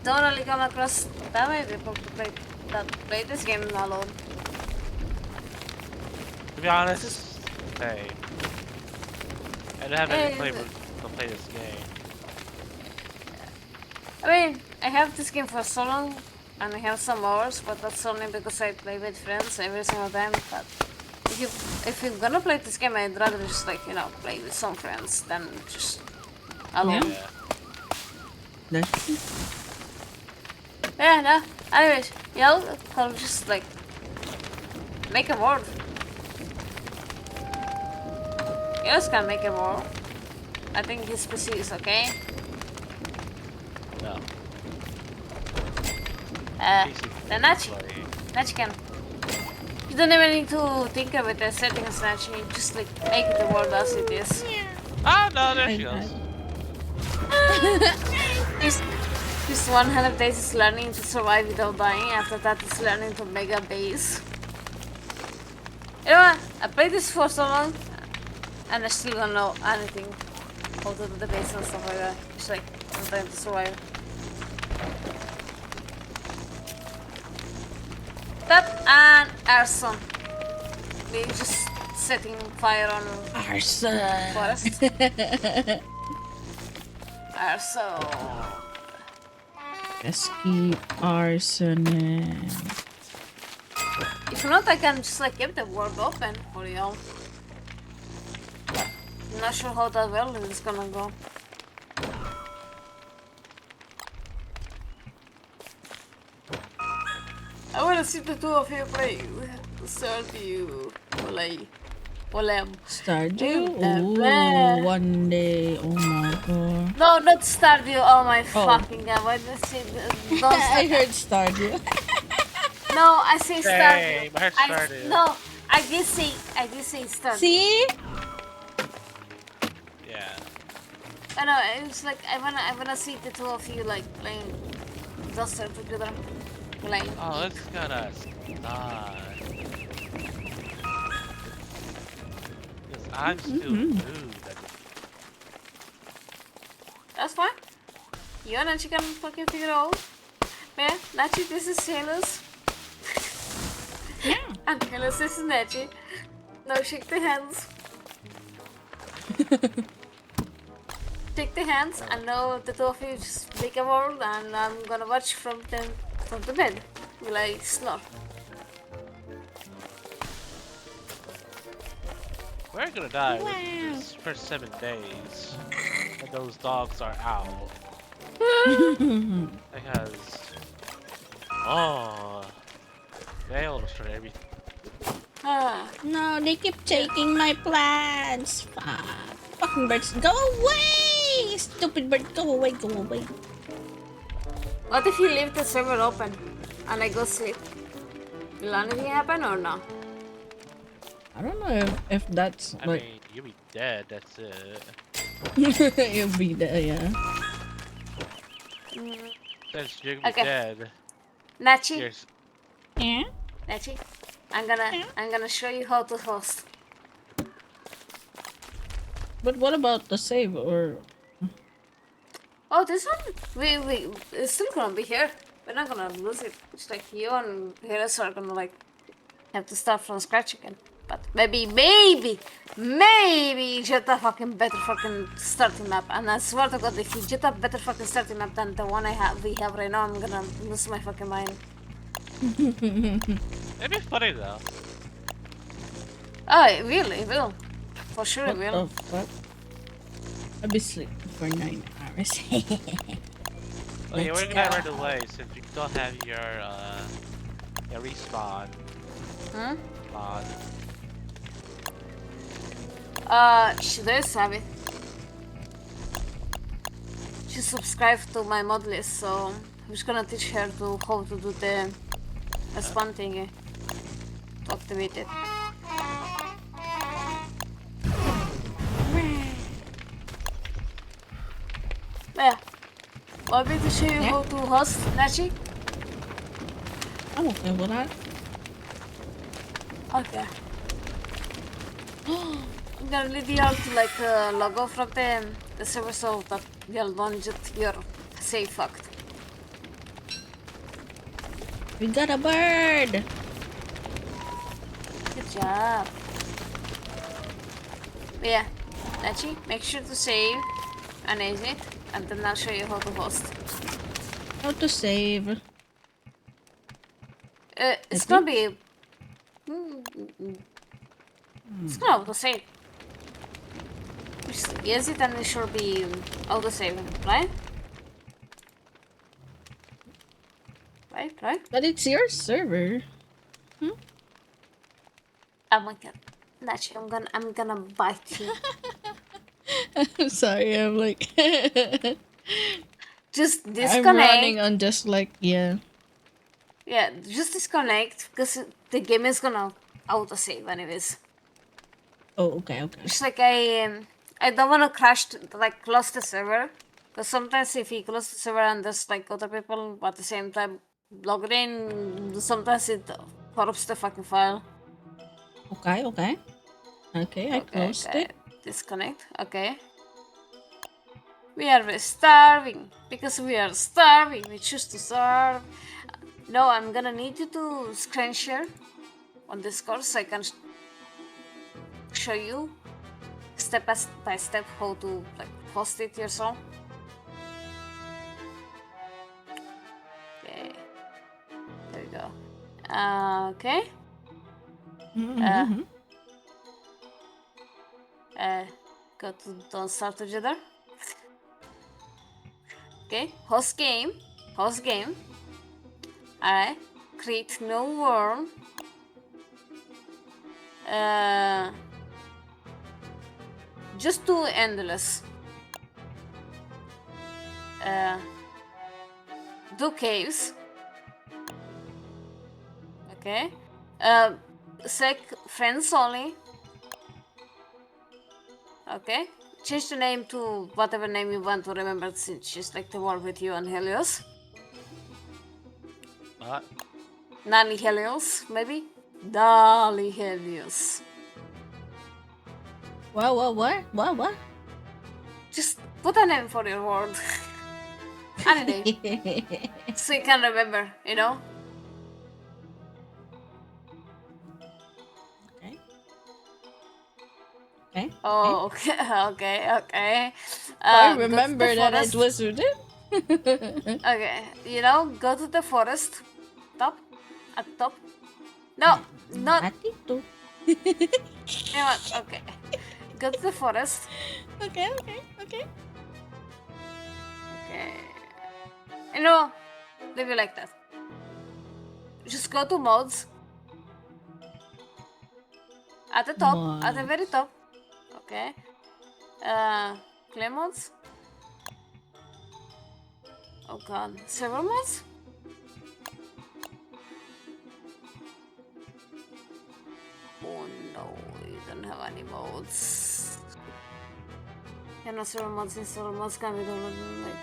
don't really come across that many people to play this game alone. To be honest, hey, I don't have any flavor to play this game. I mean, I have this game for so long, and I have some hours, but that's only because I play with friends every single time. But if you're gonna play this game, I'd rather just like play with some friends than just alone. Yeah. Yeah, no. Anyways, I'll just like make a world. You just can make a world. I think his PC is okay. No. The Nachi can. You don't even need to think about the settings, Nachi. Just like make the world as it is. Ah, no, there she goes. This 100 days is learning to survive without dying. After that, it's learning to make a base. You know what? I played this for so long, and I still don't know anything how to do the base and stuff like that. It's like I'm trying to survive. That and arson. We just setting fire on arson forest. Arson. Let's keep arson. If not, I can just like keep the world open for you. I'm not sure how that well is gonna go. I wanna see the two of you play. Stardew. Stardew? Ooh, one day. Oh my god. No, not Stardew. Oh my fucking god. Why did I say don't I heard Stardew. No, I say Same, Stardew. I heard Stardew. No, I did say Stardew. See? Yeah. I know, it's like I wanna see the two of you like playing Duster together. Like Oh, it's gonna start. Because I'm still new. That's fine. You and Nachi can fucking figure it out. Man, Nachi, this is Sailors. Yeah. And Sailors, this is Nachi. Now shake the hands. Shake the hands and now the two of you just make a world and I'm gonna watch from the bed. Like snore. We're gonna die within this first 7 days. And those dogs are out. Because they all destroy everything. No, they keep taking my plants. Fuck. Fucking birds, go away! Stupid bird, go away, go away. What if you leave the server open and I go sleep? Will anything happen or no? I don't know if that's I like... mean, you'll be dead, that's it. You'll be there, yeah. Since you're gonna be dead. Nachi. Yeah? Nachi, I'm gonna show you how to host. But what about the save or... Oh, this one? It's still gonna be here. We're not gonna lose it. It's like you and Heroes are gonna like have to start from scratch again. But maybe you get a fucking better fucking starting map. And I swear to God, if you get a better fucking starting map than the one we have right now, I'm gonna lose my fucking mind. It'd be funny though. Oh, it will. For sure it will. What the fuck? I'll be sleeping for 9 hours. Okay, we're gonna run away since you don't have your respawn. Hmm? Mod. She does have it. She subscribed to my mod list, so I'm just gonna teach her how to do the spawn thingy. To activate it. Yeah. Want me to show you how to host, Nachi? I'm okay with that. Okay. I'm gonna need you all to like log off from the server so that you'll don't get your save fucked. We got a bird! Good job. Yeah, Nachi, make sure to save and exit, and then I'll show you how to host. How to save? It's gonna be... It's gonna auto-save. Just exit and it should be auto-saving, right? Right? But it's your server. Oh my god. Nachi, I'm gonna bite you. I'm sorry, I'm like... Just disconnect. I'm running on just like, yeah. Yeah, just disconnect because the game is gonna auto-save anyways. Oh, okay. It's like I don't wanna crash, close the server. Because sometimes if you close the server and there's like other people at the same time logged in, sometimes it corrupts the fucking file. Okay, I closed it. Disconnect, okay. We are starving. Because we are starving. We choose to starve. No, I'm gonna need you to screen share on Discord so I can show you step by step how to host it yourself. Okay. There we go. Okay. Go to Don't Start Together. Okay, host game. Alright, create new world. Just do endless. Do caves. Okay. Select friends only. Okay. Change the name to whatever name you want to remember since she's like to work with you on Helios. What? Nani Helios, maybe? Dali Helios. What? Just put a name for your world. Any name. So you can remember, you know? Okay. Oh, okay. I remember that it was with it. Okay, you know, go to the forest. At top. No, not. You know what? Okay. Go to the forest. Okay. You know, leave it like that. Just go to modes. At the top, at the very top. Okay. Play modes. Oh god, server modes? Oh no, you don't have any modes. Yeah, no server modes and server modes can be downloaded like...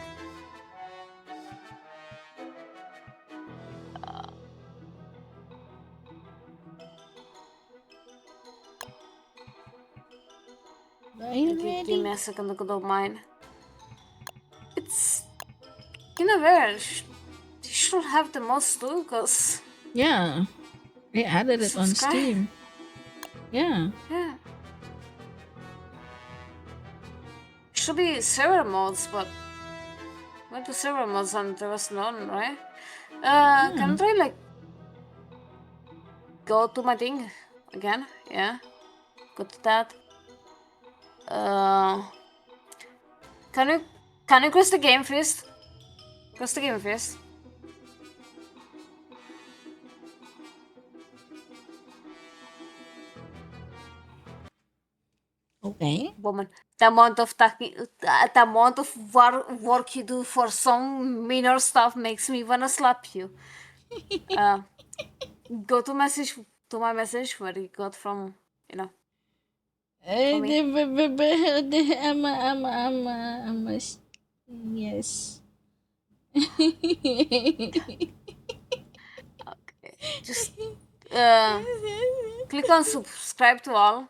Give me a second to go to mine. It's... In a way, you should have the mods too, cause... Yeah. They added it on Steam. Yeah. Should be server mods, but... Went to server mods and there was none, right? Can I try like... Go to my thing again? Yeah. Go to that. Can you close the game first? Close the game first. Okay. Woman, the amount of the amount of work you do for some minor stuff makes me wanna slap you. Go to my message where you got from, you know. For me. Yes. Okay. Just click on subscribe to all.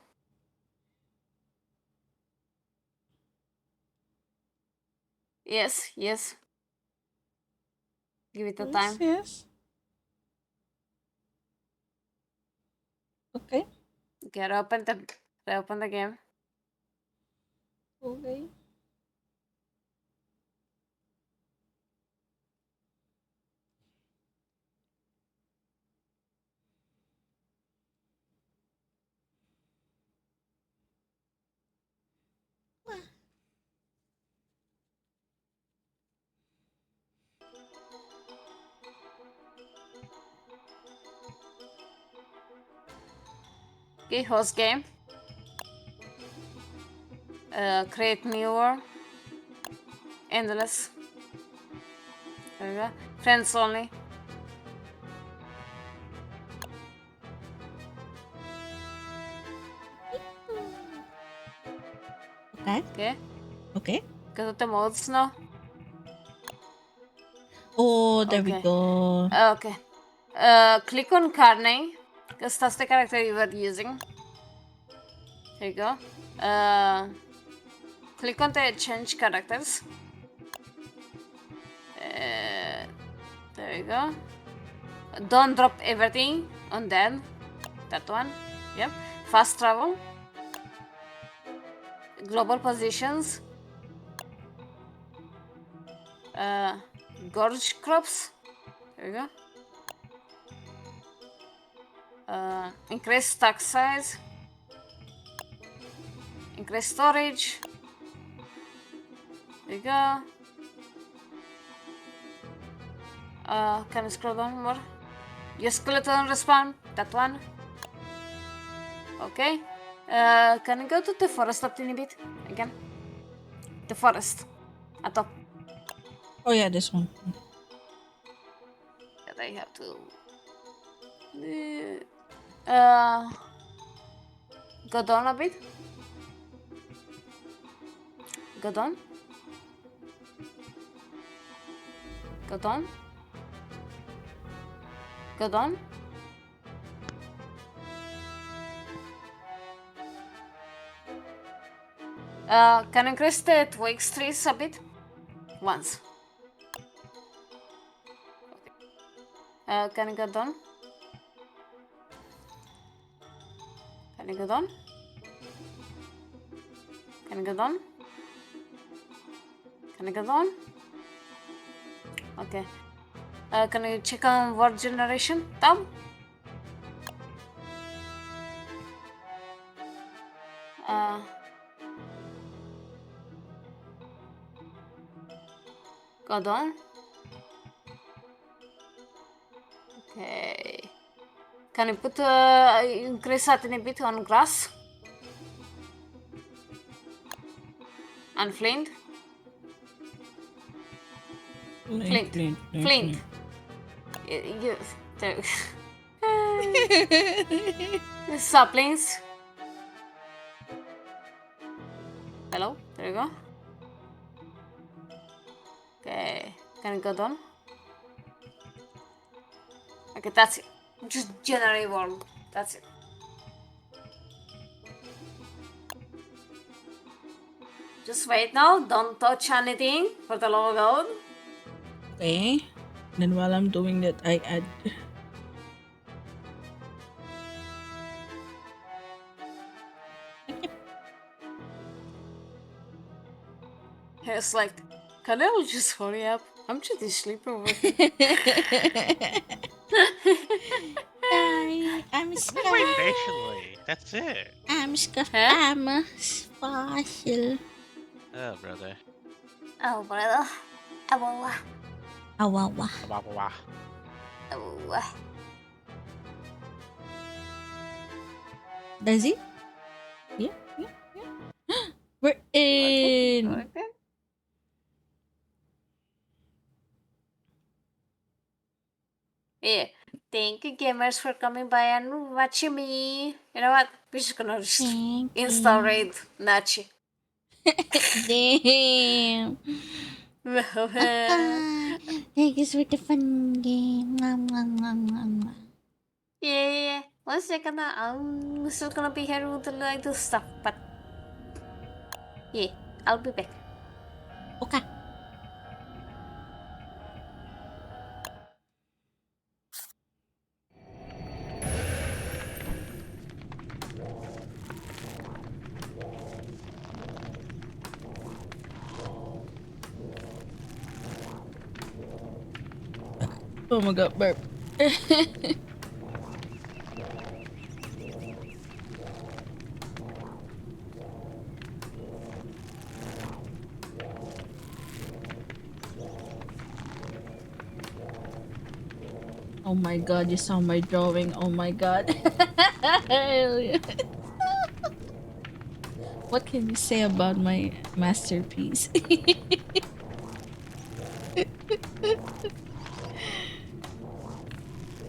Yes, yes. Give it a time. Yes. Okay. Okay, reopen the game. Okay. Okay, host game. Create newer. Endless. There we go. Friends only. Okay. Okay. Okay. Go to the modes now. Oh, there we go. Okay. Click on Carney, because that's the character you were using. There you go. Click on the change characters. There you go. Don't drop everything on them. That one. Yep. Fast travel. Global positions. Gorge crops. There you go. Increase stack size. Increase storage. There you go. Can you scroll down more? Your skeleton respawn. That one. Okay. Can you go to the forest a tiny bit again? The forest. At top. Oh yeah, this one. That I have to. Go down a bit. Go down. Go down. Go down. Can you increase the twigs trees a bit? Once. Okay. Can you go down? Can you go down? Can you go down? Can you go down? Okay. Can you check on word generation tab? Go down. Okay. Can you put increase a tiny bit on grass? And flint? Flint. Flint. There. Saplings. Hello, there you go. Okay, can you go down? Okay, that's it. Just generate world. That's it. Just wait now. Don't touch anything for the love of God. Okay. Then while I'm doing that, I add. It's like, can I just hurry up? I'm just asleep over here. I'm Just wait patiently. That's it. I'm fossil. Oh, brother. Oh, brother. Awawa. Awawa. Awawa. Awawa. Does it? Yeah, yeah, yeah. in. Okay. Yeah. Thank you, gamers, for coming by and watching me. You know what? We're just gonna Thank install you. raid Nachi. Damn. Thank you for the fun game. Mwah, mwah, mwah, mwah, mwah. Yeah. One second, I'm still gonna be here with like this stuff, but yeah, I'll be back. Okay. Oh my god, burp. Oh my god, you saw my drawing. Oh my god. What can you say about my masterpiece?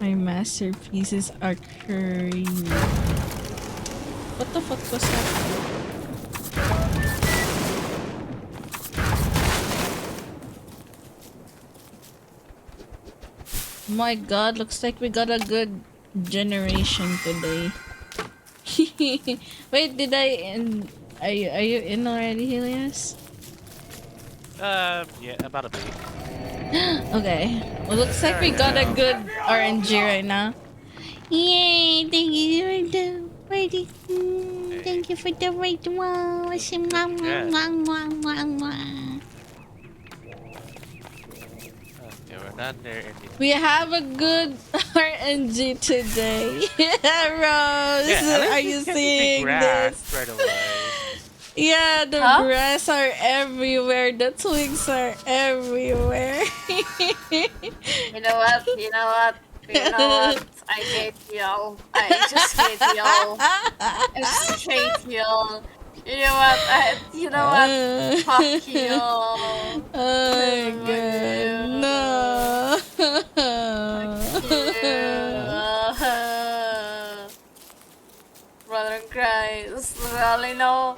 My masterpieces are curry. What the fuck was that? My god, looks like we got a good generation today. Wait, did I in? Are you in already, Helios? Yeah, about a week. Okay. Well, looks like we got a good RNG right now. Yay! Thank you for the ready. Thank you for the right one. Okay, we're not there anymore. We have a good RNG today. Rose, Yeah, are you seeing this? right away. Yeah, the grass are everywhere. The twigs are everywhere. You know what? You know what? You know what? I hate y'all. I just hate y'all. I just hate y'all. You know what? You know what? Fuck y'all. Oh my god, no. Brother in Christ. Really, no.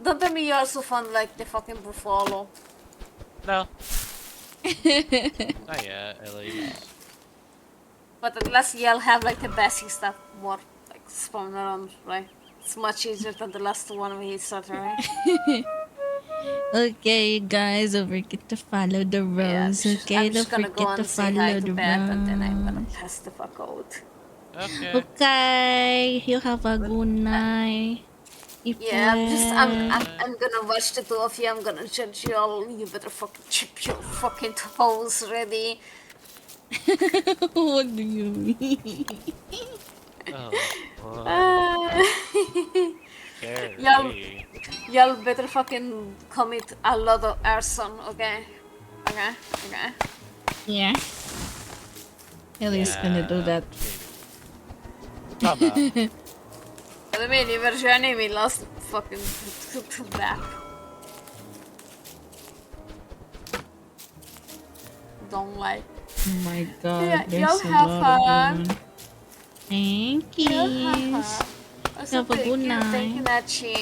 Don't tell me you also found like the fucking buffalo. No. Not yet, at least. But at least y'all have like the basic stuff more like spawn around, right? It's much easier than the last one we started, right? Okay, you guys, don't forget to follow the rose. Okay, I'm don't just gonna go forget to and say hi follow to the Beth and then I'm gonna rose. pass the fuck out. Okay. Okay, you have a good night. Yeah, I'm gonna watch the two of you. I'm gonna judge you all. You better fucking chip your fucking toes ready. What do you mean? Y'all better fucking commit a lot of arson, okay? Okay? Okay? Yeah. Ellie's gonna do that. What do you mean? You were joining me last fucking back. Don't lie. Oh my god, Yeah, there's y'all a have lot fun. of them. Thank you. Also, Have a good night. Thank you, Nachi.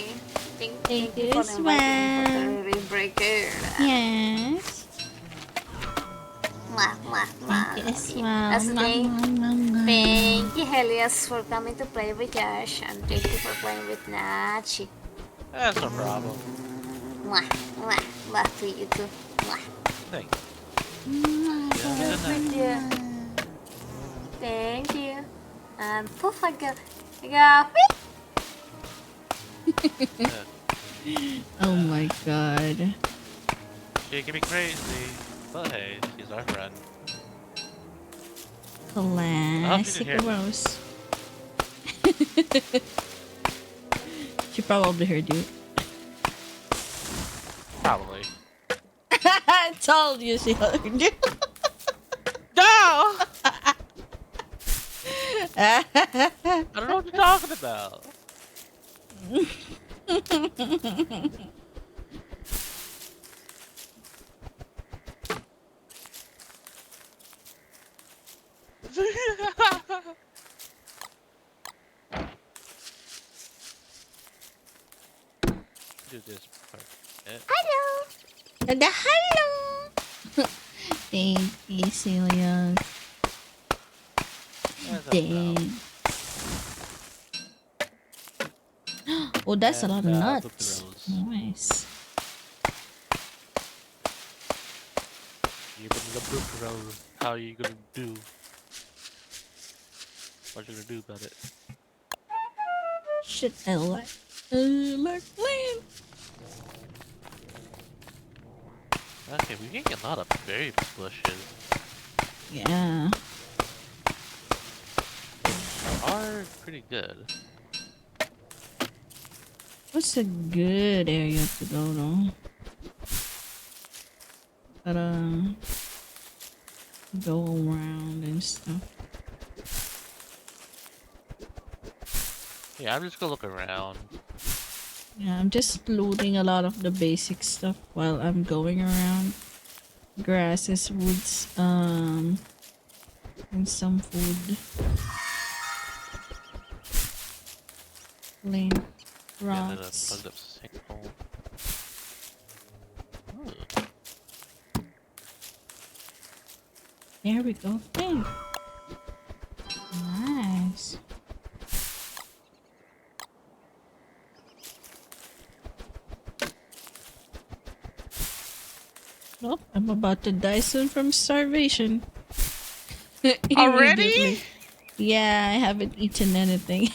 Thank you for as inviting me for the Riftbreaker. Yes. Thank you as well. That's the thing. Thank you, Helios, for coming to play with Josh, and thank you for playing with Nachi. That's no problem. Love to you too. Thank Thank you. And poof, I got Oh my god. She can be crazy, but hey, she's our friend. Classic hear me. Rose. She probably heard you. Probably. I told you she heard you. No! I don't know what you're talking about. Do this part. Eh, Hello. And the hello. Thank you, Celia. that's about. Dang. Oh, that's a lot of And nuts. Bookeros. Nice. Even the Bookeros. How are you gonna do? What you gonna do about it? Shit, I like playing. Okay, we're getting a lot of berry bushes. Yeah. Are pretty good. What's a good area to go though? Gotta go around and stuff. Yeah, I'm just gonna look around. Yeah, I'm just looting a lot of the basic stuff while I'm going around. Grasses, woods, and some food. Lane, Yeah, then rocks. plugged up sinkhole. There we go. Thing. Nice. Nope, I'm about to die soon from starvation. Already? Immediately. Yeah, I haven't eaten anything.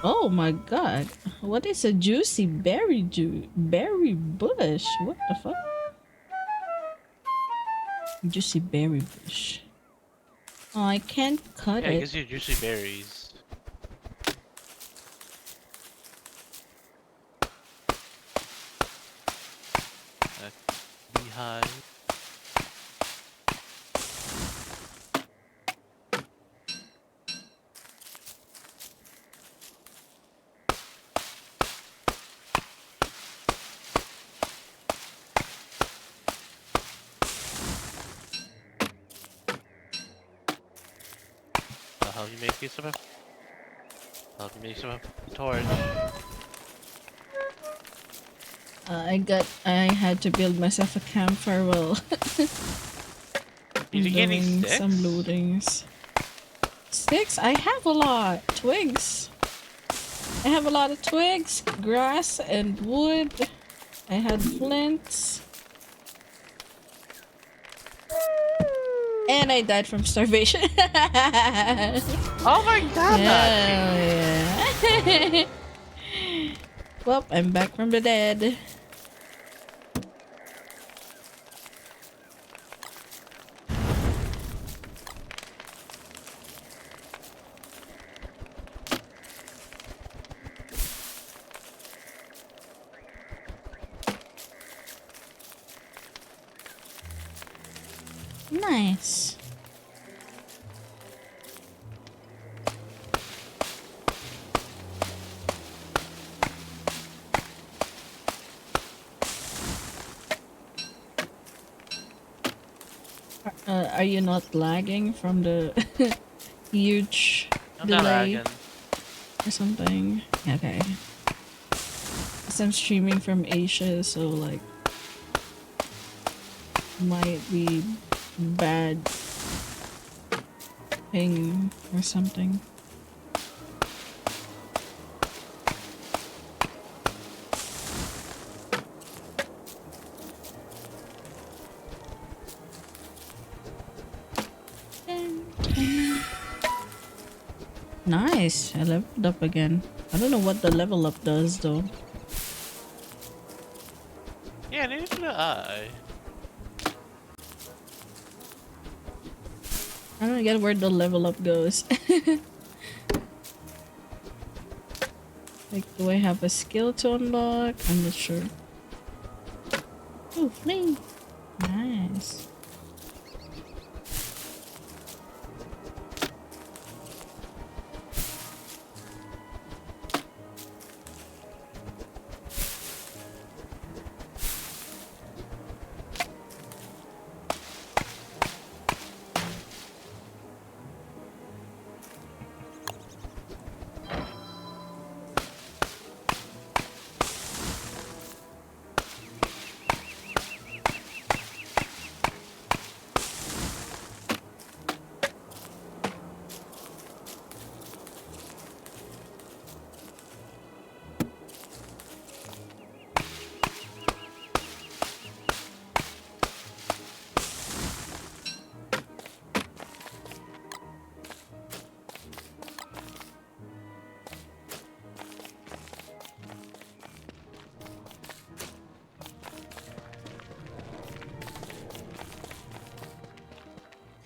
Oh my god. What is a juicy berry bush? What the fuck? Juicy berry bush. Oh, I can't cut Yeah, it it. gives you juicy berries. Beehive. How you make use of it? How you make use of a torch? I had to build myself a campfire while Did you get any doing sticks? some lootings. Sticks? I have a lot. Twigs. I have a lot of twigs, grass, and wood. I had flints. And I died from starvation. Oh my god! Hell yeah. Well, I'm back from the dead. Nice. Are you not lagging from the huge I'm not delay lagging. or something? Okay. 'Cause I'm streaming from Asia, so like might be bad ping or something. Nice, I leveled up again. I don't know what the level up does though. Yeah, neither do I. I don't get where the level up goes. Like, do I have a skill to unlock? I'm not sure. Oh, flame! Nice.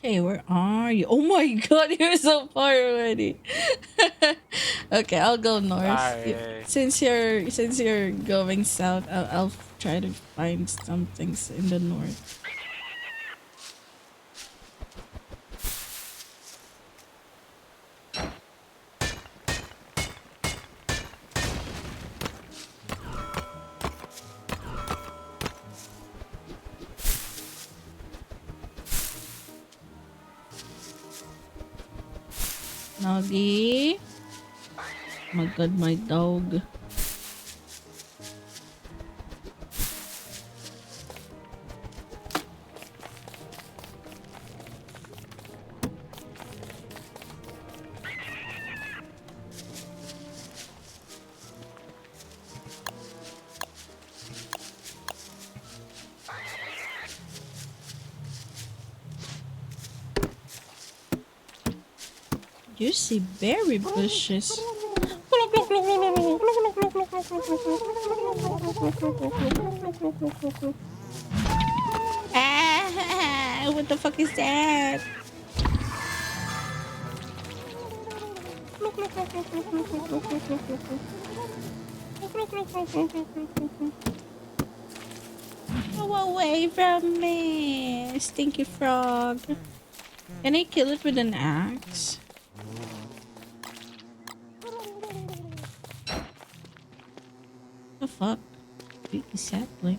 Okay, where are you? Oh my god, you're so far already. Okay, I'll go north. Sorry. Since you're going south, I'll try to find some things in the north. Noggy. Oh my god, my dog. Juicy berry bushes. Ah, what the fuck is that? Go away from me, stinky frog. Can I kill it with an axe? The fuck? Exactly.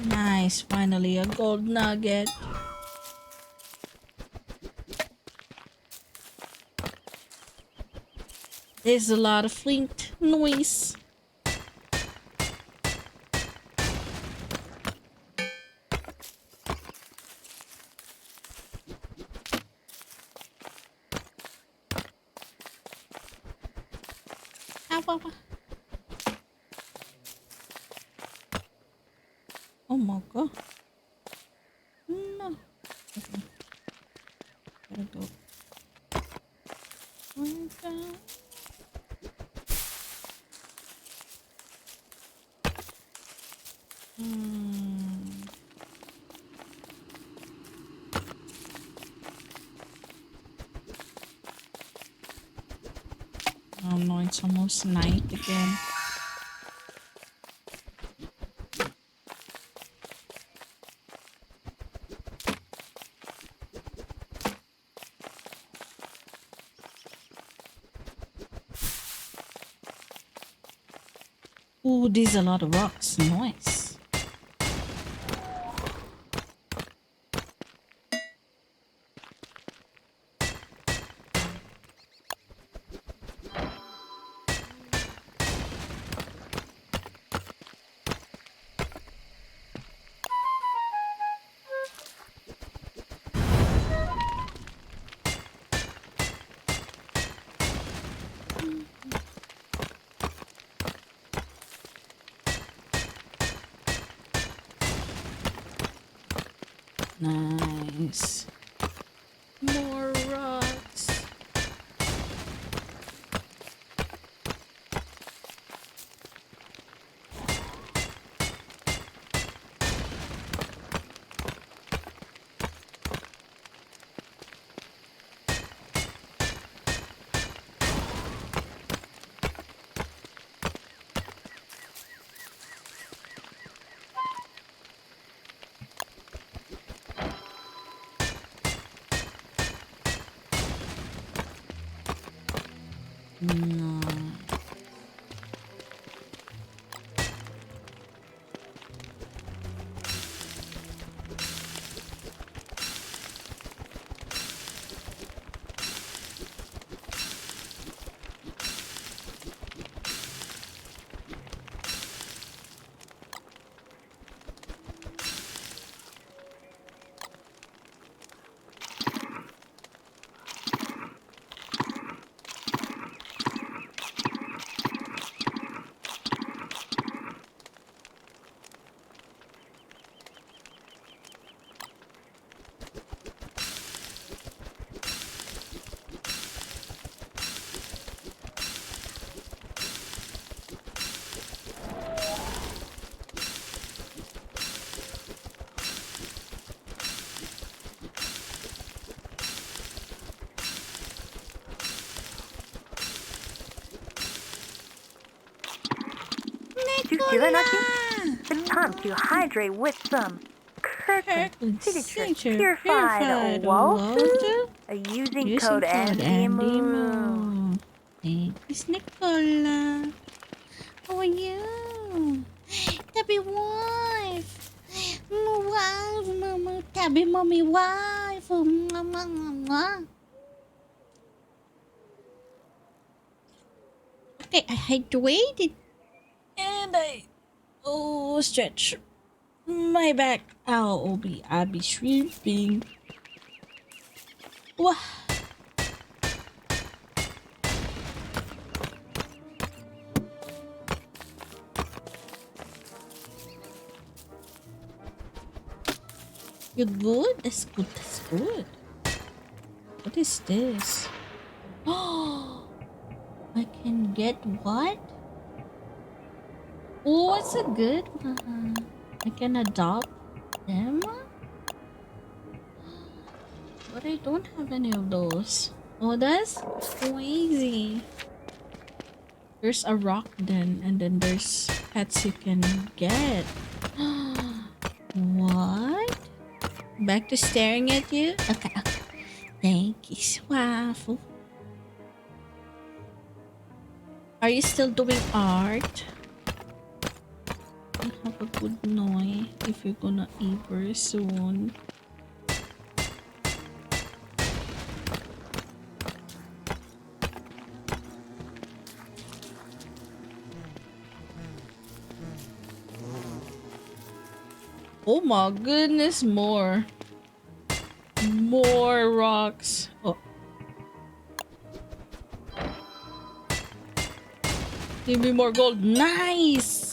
Nice, finally a gold nugget. There's a lot of flint noise. Ow, ow, ow. Oh my god. No. Okay. Gotta go. Going down. Oh no, it's almost night again. Ooh, there's a lot of rocks. Nice. Nice. More rocks. No. Did you see that, Nachi? It's time to hydrate with some Kirkland signature purified water. Using code Andy. Thank you, Nicola. How are you? Tabby wife. Wife, mama. Tabby mommy wife. Okay, I hydrated. And I stretch my back. I'll be shrimping. Wow. You're good? That's good, that's good. What is this? Oh, I can get what? Oh, it's a good one. I can adopt them? But I don't have any of those. Oh, that's crazy. There's a rock then, and then there's pets you can get. What? Back to staring at you? Okay, okay. Thank you, Swaffle. Are you still doing art? I have a good noise if you're gonna eat very soon. Oh my goodness, more. More rocks. Oh. Give me more gold. Nice!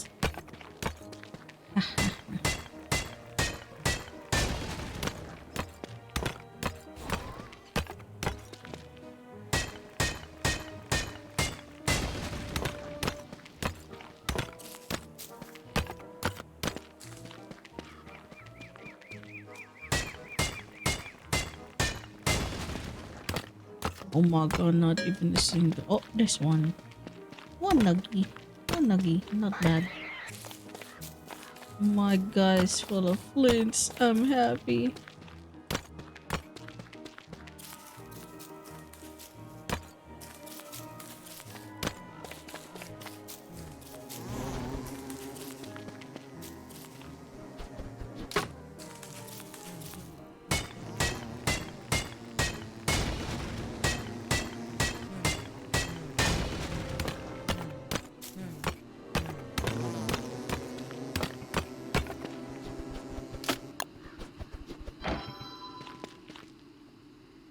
Oh my god, not even a single. Oh, there's one. One nuggy. One nuggy. Not bad. My guy's full of flints. I'm happy.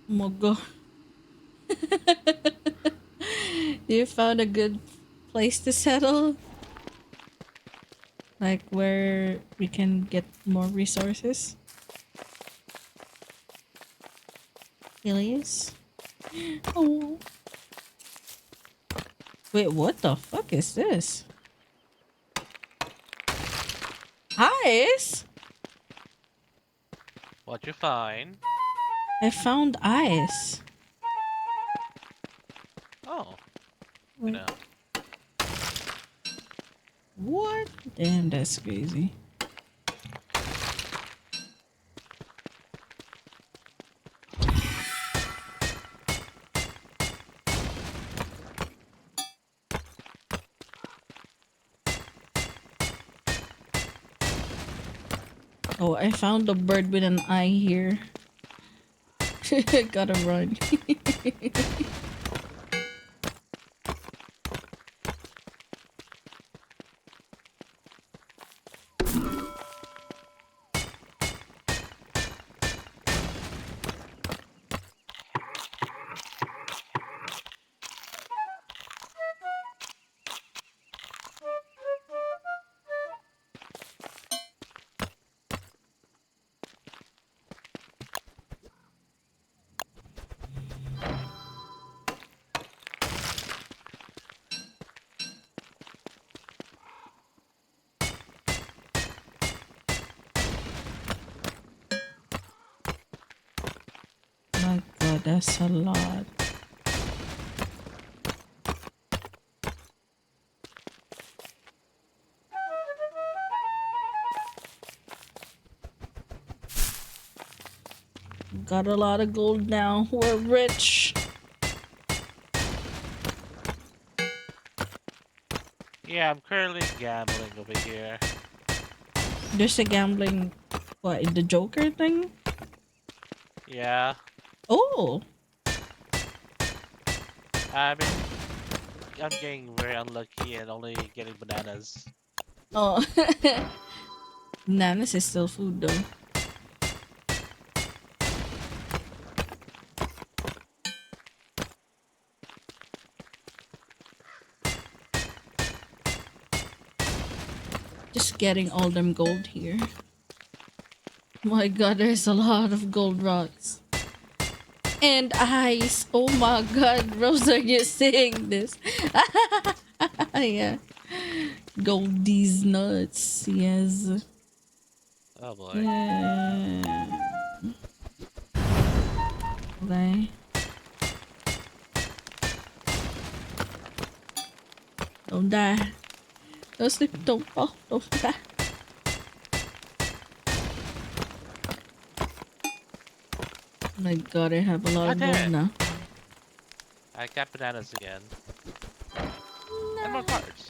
Oh my god. You found a good place to settle? Like where we can get more resources? Achilles. Oh. Wait, what the fuck is this? Ice? What'd you find? I found ice. Oh. Wait. No. What? Damn, that's crazy. Oh, I found a bird with an eye here. Gotta run. My god, that's a lot. Got a lot of gold now. We're rich. Yeah, I'm currently gambling over here. There's a gambling, what, the Joker thing? Yeah. Oh, I mean, I'm getting very unlucky and only getting bananas. oh. Bananas is still food though. Just getting all them gold here. My god, there's a lot of gold rocks. And ice. Oh my god, Rose, are you saying this? Yeah. Gold these nuts. Yes. Oh boy. Yeah. Okay. Don't die. Don't sleep. Don't fall. Don't die. Oh my god, I have a lot of God damn gold it. now. I got bananas again. And more cards.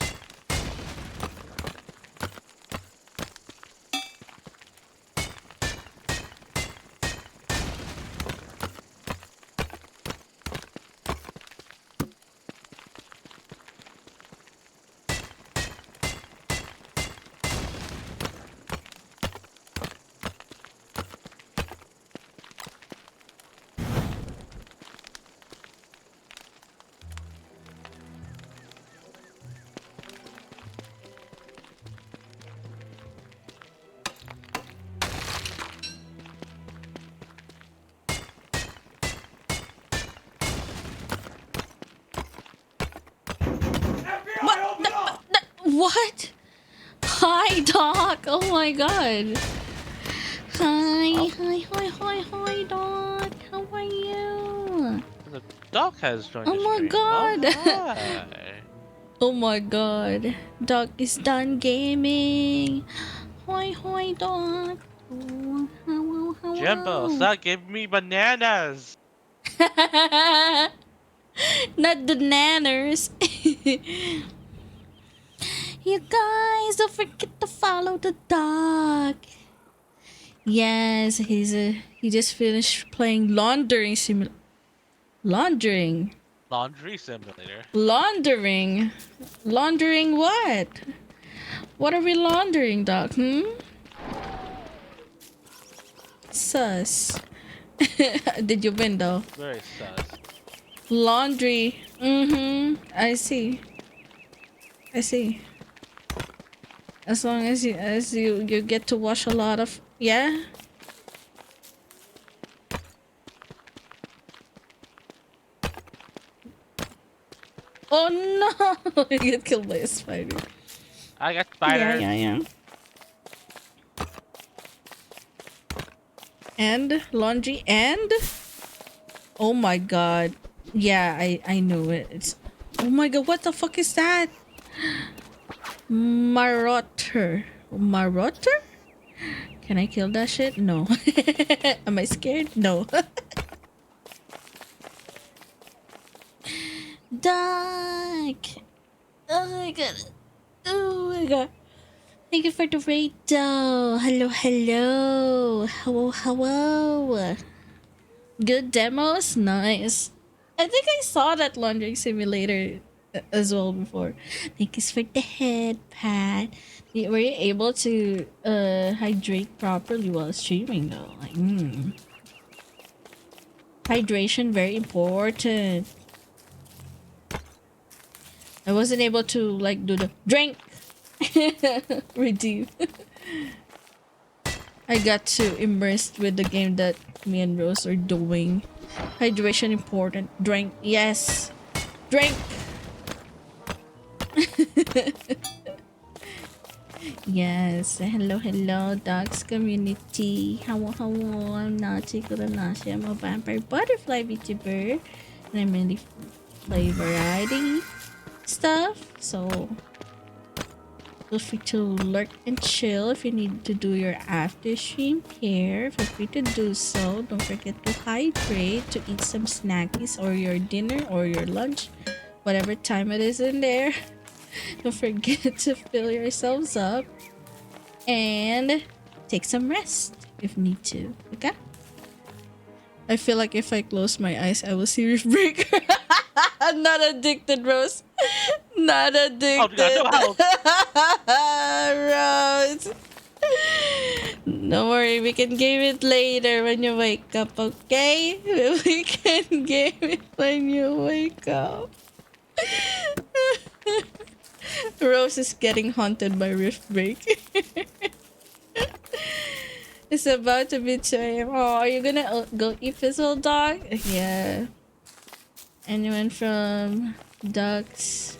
What? Hi, Doc. Oh my god. Hi, Doc. How are you? The dog has joined Oh the my stream. god. Oh, hi. Oh my god. Doc is done gaming. Hi, Doc. Oh, hello. Jimbo, stop giving me bananas! Not the nanners. You guys, don't forget to follow the dog. Yes, he just finished playing laundering simulator. Laundering. Laundry simulator. Laundering. Laundering what? What are we laundering, Doc? Sus. Did you win though? Very sus. Laundry. I see. I see. As long as you get to wash a lot of, yeah. Oh no! You get killed by a spider. I got spider. Yeah. And laundry and oh my god. Yeah, I know it. It's oh my god, what the fuck is that? Marotter. Marotter? Can I kill that shit? No. Am I scared? No. Duck! Oh my god. Oh my god. Thank you for the raid though. Hello. Hello. Good demos? Nice. I think I saw that laundry simulator as well before. Thank you for the head pat. Were you able to hydrate properly while streaming though? Like, hydration very important. I wasn't able to like do the drink redeem. I got too immersed with the game that me and Rose are doing. Hydration important. Drink. Yes. Drink. Yes. Hello, dogs community. How, I'm Nachi Kuranashi. I'm a vampire butterfly VTuber. And I'm really play variety stuff. So feel free to lurk and chill if you need to do your after stream care. Feel free to do so. Don't forget to hydrate, to eat some snackies or your dinner or your lunch, whatever time it is in there. Don't forget to fill yourselves up and take some rest if need to. Okay? I feel like if I close my eyes, I will see Riftbreaker. I'm not addicted, Rose. Not addicted. Rose. Don't worry, we can game it later when you wake up, okay? We can game it when you wake up. Rose is getting haunted by Riftbreaker. It's about to be 2 a.m. Oh, are you gonna go eat Fizzle Dog? Yeah. Anyone from Duck's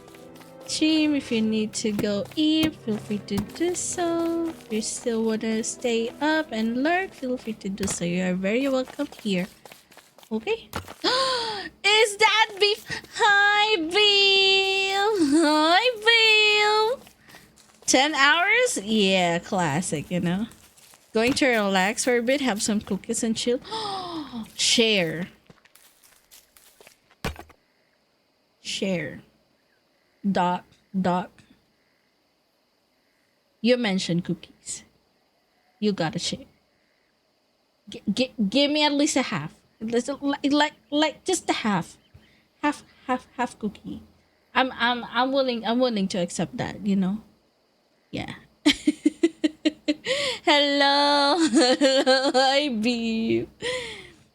team, if you need to go eat, feel free to do so. If you still wanna stay up and lurk, feel free to do so. You are very welcome here. Okay? Is that beef? Hi, Bill! Hi, Bill! 10 hours? Yeah, classic, you know? Going to relax for a bit, have some cookies and chill. Share. Doc. You mentioned cookies. You gotta share. Give me at least a half. Like just a half. Half cookie. I'm willing to accept that, you know? Yeah. Hello. Hi, Beef.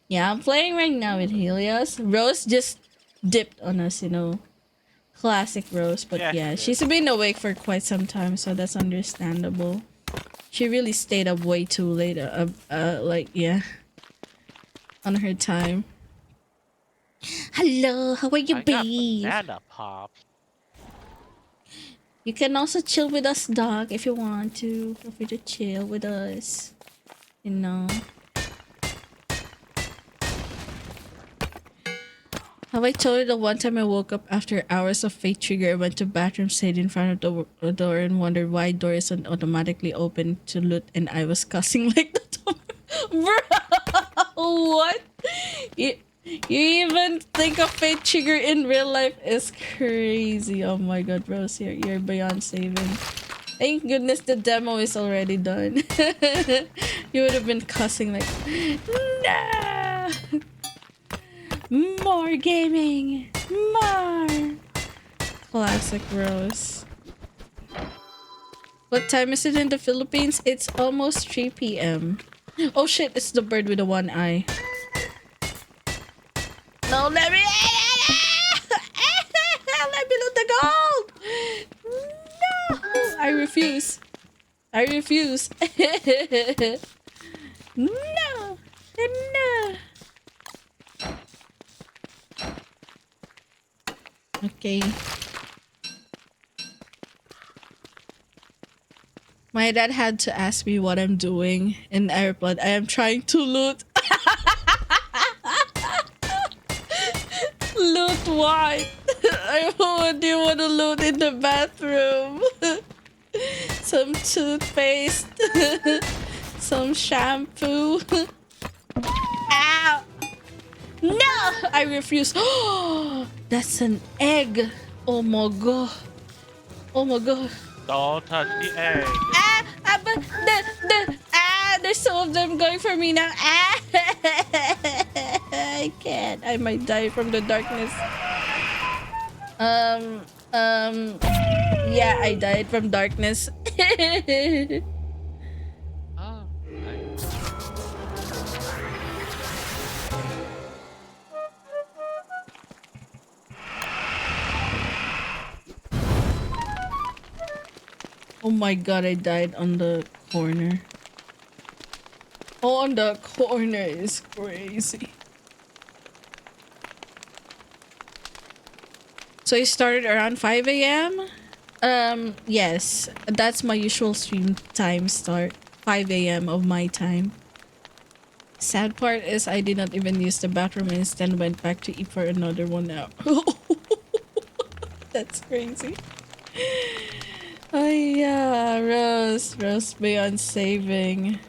Yeah, I'm playing right now with Helios. Rose just dipped on us, you know. Classic Rose, but yeah, she's been awake for quite some time, so that's understandable. She really stayed up way too late, like, yeah. On her time. Hello, how are you, Beef? Banana pops. You can also chill with us, dog, if you want to. Feel free to chill with us. You know. Have I told you the one time I woke up after hours of fate trigger, I went to bathroom, stayed in front of the door and wondered why door isn't automatically open to loot, and I was cussing like the Bro, what? You even think of fate trigger in real life is crazy. Oh my god, bros, you're beyond saving. Thank goodness the demo is already done. You would have been cussing like, nah. More gaming, more. Classic Rose. What time is it in the Philippines? It's almost 3 p.m. Oh shit, it's the bird with the one eye. No, let me loot the gold. No, I refuse. No. Okay. My dad had to ask me what I'm doing in airplane. I am trying to loot. Loot what? What do you want to loot in the bathroom? Some toothpaste. Some shampoo. Ow! No! I refuse. That's an egg. Oh my god. Oh my god. Don't touch the egg. But there's some of them going for me now. I can't. I might die from the darkness. Yeah, I died from darkness. Oh, nice. Oh my god, I died on the corner. On the corner is crazy. So you started around 5 a.m.? Yes. That's my usual stream time start. 5 a.m. of my time. Sad part is I did not even use the bathroom and instead went back to eat for another 1 hour. That's crazy. Oh yeah, Rose beyond saving.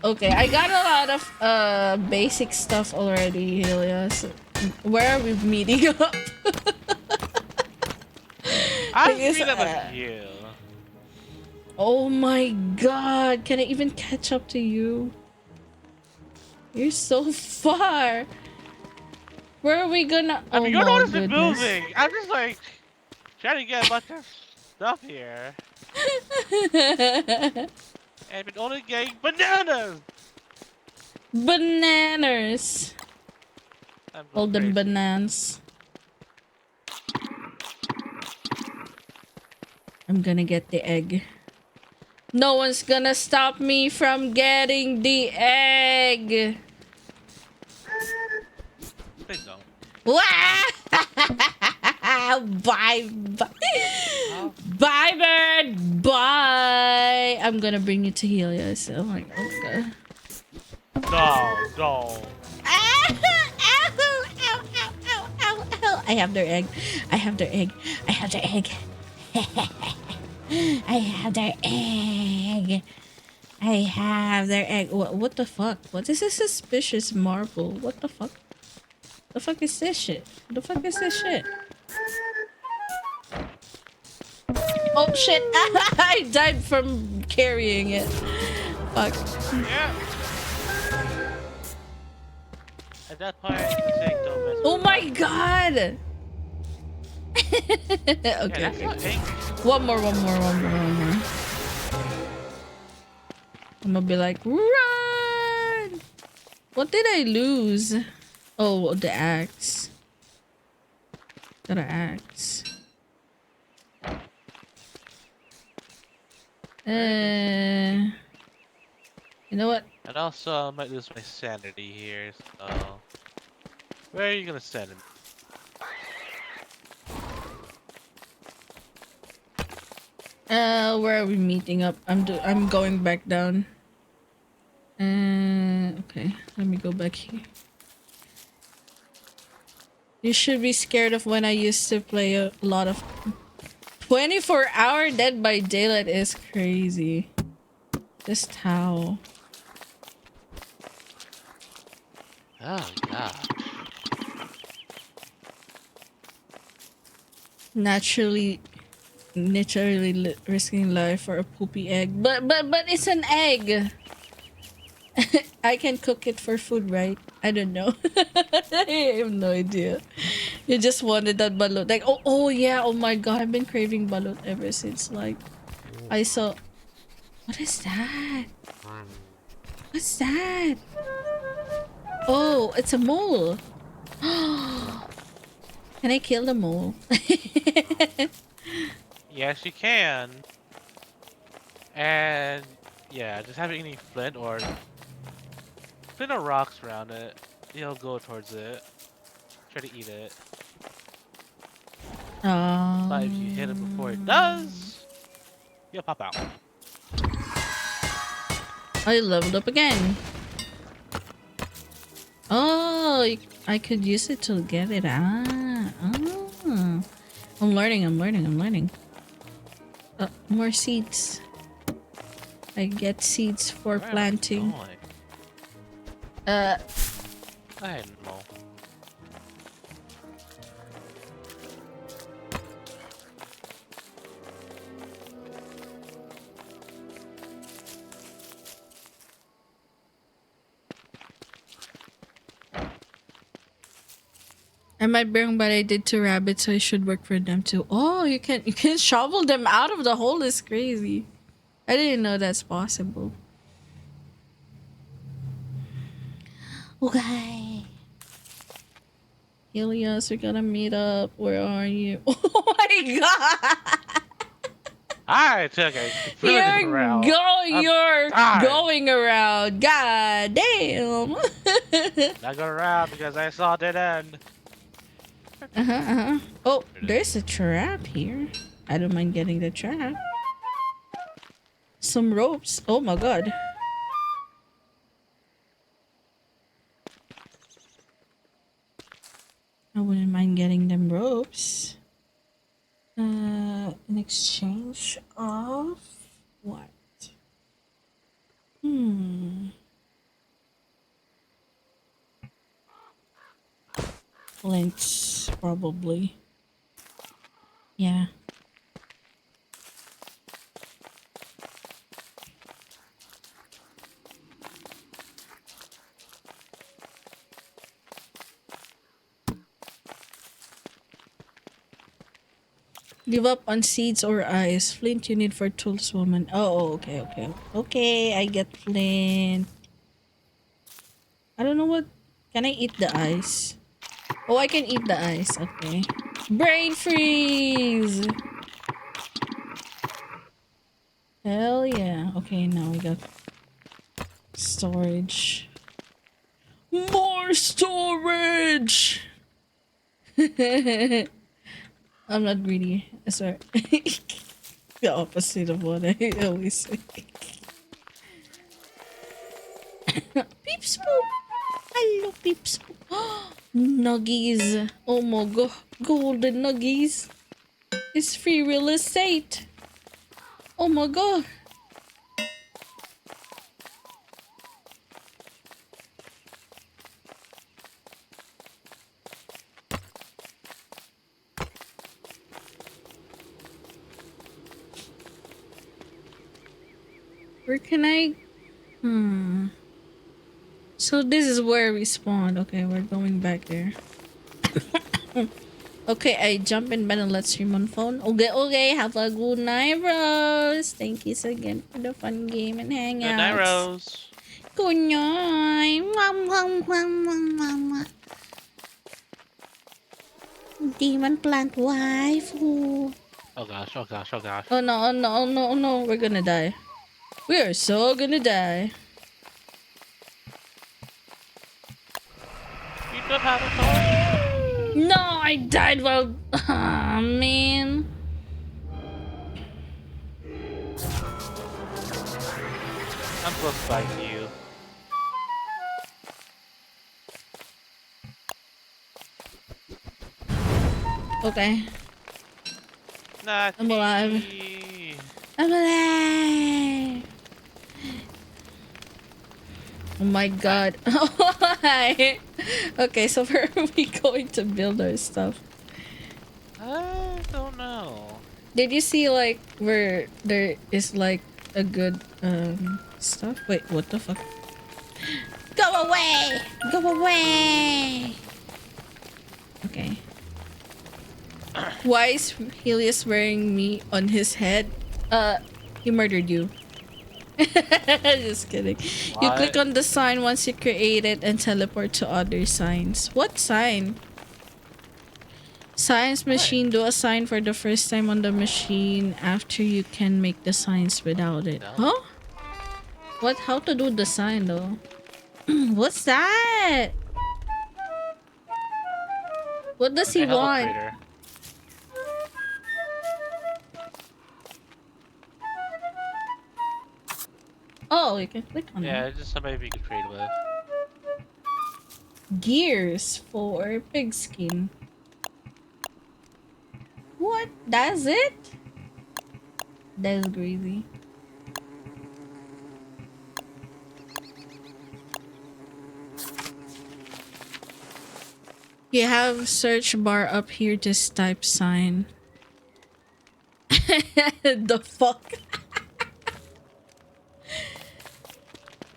Okay, I got a lot of basic stuff already, Helios. Where are we meeting up? I Because, meet up with you. oh my god, can I even catch up to you? You're so far. Where are we gonna? I mean, Oh you're the my one who's been goodness. moving. I'm just like trying to get a bunch of stuff here. I've been only getting bananas. Bananas. I'm All going them crazy. bananas. I'm gonna get the egg. No one's gonna stop me from getting the egg. Please don't. Bye, bye, bird. Bye. I'm gonna bring you to Helios. Oh my god. No. I have their egg. I have their egg. I have their egg. I have their egg. I have their egg. What the fuck? What is this suspicious marble? What the fuck? The fuck is this shit? The fuck is this shit? Oh shit! I died from carrying it. Fuck. Yeah. At that point, I think don't mess Oh with my me. god! Okay. Yeah, that's not angry. One more. I'm gonna be like, run! What did I lose? Oh, the axe. Got an axe. You know what? And also, I might lose my sanity here. So, where are you gonna send him? Where are we meeting up? I'm going back down. Okay. Let me go back here. You should be scared of when I used to play a lot of 24-hour Dead by Daylight is crazy. Just how? Oh god. Naturally risking life for a poopy egg. But it's an egg. I can cook it for food, right? I don't know. I have no idea. You just wanted that balut. Like, oh yeah, oh my god, I've been craving balut ever since, like, I saw... What is that? What's that? Oh, it's a mole. Can I kill the mole? Yes, you can. And yeah, just have any flint or rocks around it. You'll go towards it. Try to eat it. But if you hit it before it Um, does, you'll pop out. I leveled up again. Oh, I could use it to get it. Oh. I'm learning. More seeds. I get seeds for Where am I planting. going? Uh, I don't know. I might bring, but I did 2 rabbits, so it should work for them too. Oh, you can shovel them out of the hole. Is crazy. I didn't know that's possible. Okay. Helios, we're gonna meet up. Where are you? Oh my god! I took a completely route. You're tired. going around. God damn. Not going around because I saw dead end. Oh, there's a trap here. I don't mind getting the trap. Some ropes. Oh my god. I wouldn't mind getting them ropes. In exchange of what? Flints, probably. Yeah. Give up on seeds or ice. Flint you need for tools, woman. Oh, okay. Okay, I get flint. I don't know what... Can I eat the ice? Oh, I can eat the ice. Okay. Brain freeze! Hell yeah. Okay, now we got... storage. More storage! I'm not greedy. I swear. The opposite of what I always say. Peeps poop! Hello, peeps poop. Nuggies. Oh my god. Golden nuggies. It's free real estate. Oh my god. Where can I... So this is where we spawned. Okay, we're going back there. Okay, I jump in bed and let's stream on phone. Okay. Have a good night, bros. Thank you again for the fun game and hangouts. Good night, Rose. Good night. Mwah. Demon plant waifu. Oh gosh. Oh no. We're gonna die. We are so gonna die. You don't have a torch? No, I died while... Oh, man. I'm close by to you. Okay. Nah, I'm alive. I'm alive. Oh my god. Why? Okay, so where are we going to build our stuff? I don't know. Did you see like where there is like a good stuff? Wait, what the fuck? Go away! Go away! Okay. Why is Helios wearing me on his head? He murdered you. Just kidding. What? You click on the sign once you create it and teleport to other signs. What sign? Science machine. Do a sign for the first time on the machine. After you can make the signs without it. No. Huh? What? How to do the sign though? What's that? What does he Hey, hello, want? trader. Oh, you can click on Yeah, that. it's just somebody you can trade with. Gears for pigskin. What? That's it? That's crazy. You have search bar up here, just type sign. The fuck?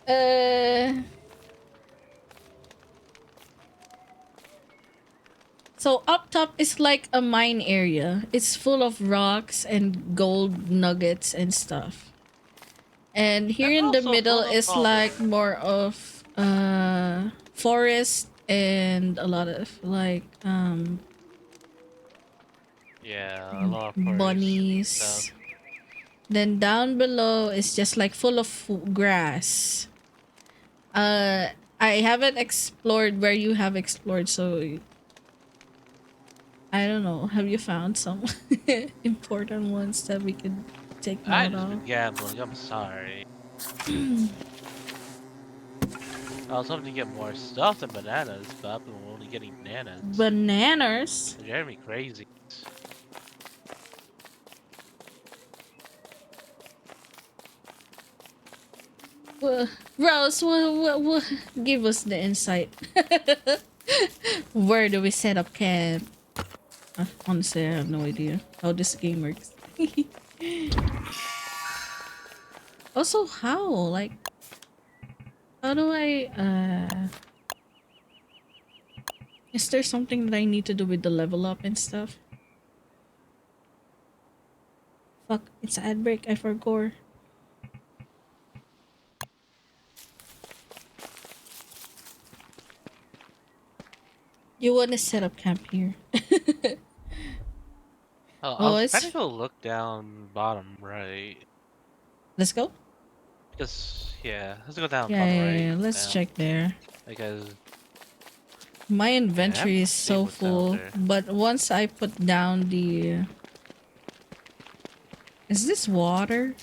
uh So up top is like a mine area. It's full of rocks and gold nuggets and stuff. And here That's in the also middle full of is problems. like more of forest and a lot of like Yeah, a lot of forest stuff. bunnies. Then down below is just like full of grass. I haven't explored where you have explored, so I don't know. Have you found some important ones that we could take I note just of? been gambling. I'm sorry. I was hoping to get more stuff than bananas, but I'm only getting bananas. Bananas? They're driving me crazy. Rose, give us the insight. Where do we set up camp? Honestly, I have no idea how this game works. Also, how? Like, how do I, is there something that I need to do with the level up and stuff? Fuck, it's ad break, I forgot. You wanna set up camp here. Oh, I Oh, was trying it's... to go look down bottom right. Let's go? Because, yeah, let's go down Yeah, bottom yeah, right yeah. Let's now. check there. Because, My yeah, I inventory haven't is seen so what's down full, there. but once I put down the... Is this water?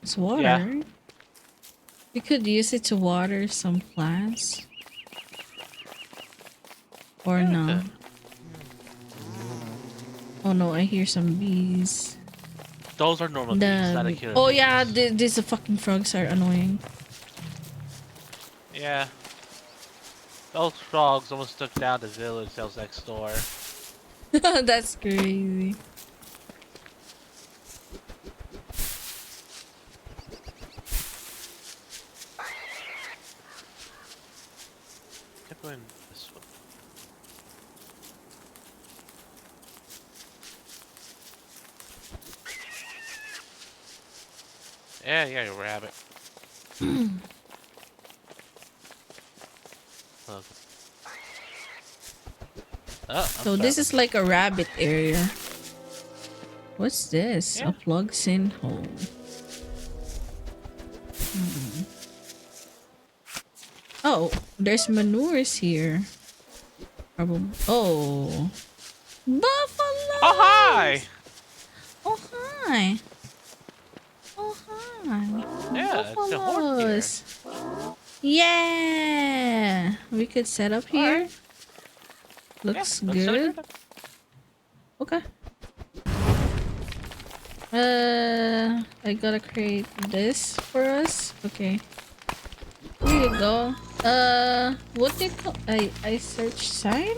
It's water, Yeah. right? We could use it to water some plants. Or Yeah, we no. could. Oh no, I hear some bees. Those are normal bees, not a killer Oh bees. yeah, these fucking frogs are annoying. Yeah. Those frogs almost took down the village that was next door. That's crazy. Keep going this way. Yeah, you rabbit. Oh. Oh, So this is like a rabbit area. What's this? Yeah. A plugs in hole. Oh, there's manures here. Probably. Oh. Buffalo! Oh, hi! Oh, hi! Oh, hi! Yeah, it's a horse Buffaloes! Yeah! We could set up here. Looks Yeah, let's set good. it up. Okay. I gotta create this for us. Okay. Here you go. What do you call? I search sign.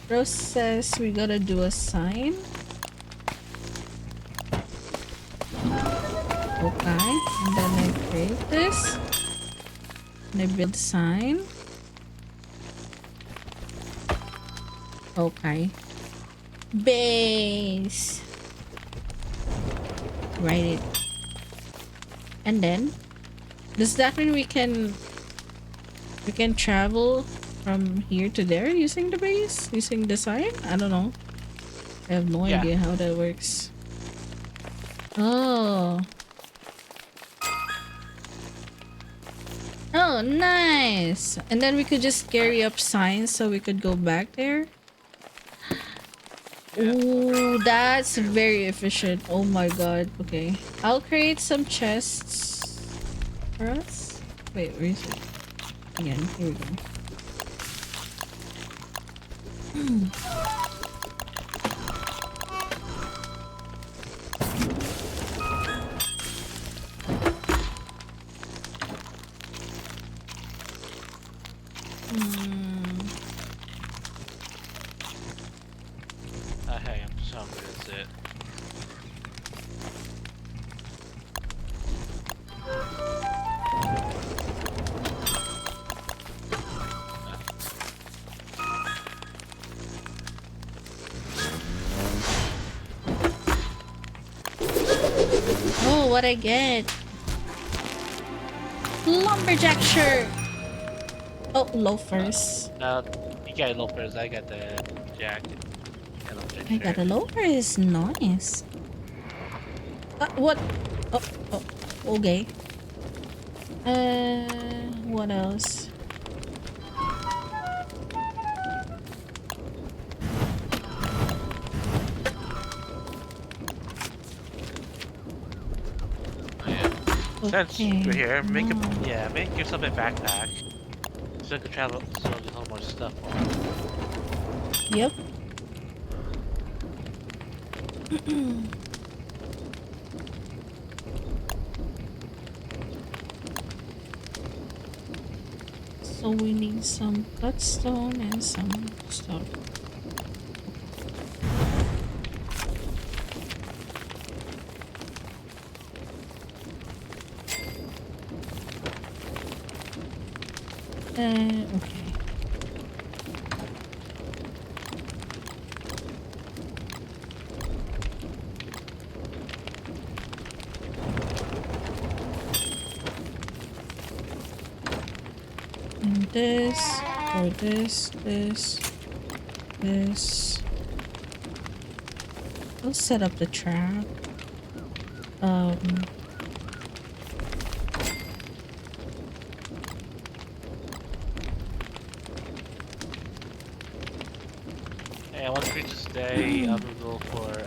Rose says we gotta do a sign. Okay, and then I create this. And I build sign. Okay. Base. Write it. And then, does that mean we can travel from here to there using the base? Using the sign? I don't know. I have no Yeah. idea how that works. Oh. Oh, nice. And then we could just carry up signs so we could go back there. Ooh, that's very efficient. Oh my god. Okay. I'll create some chests for us. Wait, where is it? Again, here we go. Hey, I'm so hungry, that's it. Oh, what I get? Lumberjack shirt. Oh, loafers. You got loafers, I got the jacket. And I got a loafers. Nice. What? Oh, oh, okay. What else? Since you're here, make nice. make yourself a backpack. So you can travel, so you can hold more stuff on. Yep. So we need some bloodstone and some stuff. Okay. And this, or this. We'll set up the trap. Hey, I want to reach today. I'm gonna go for a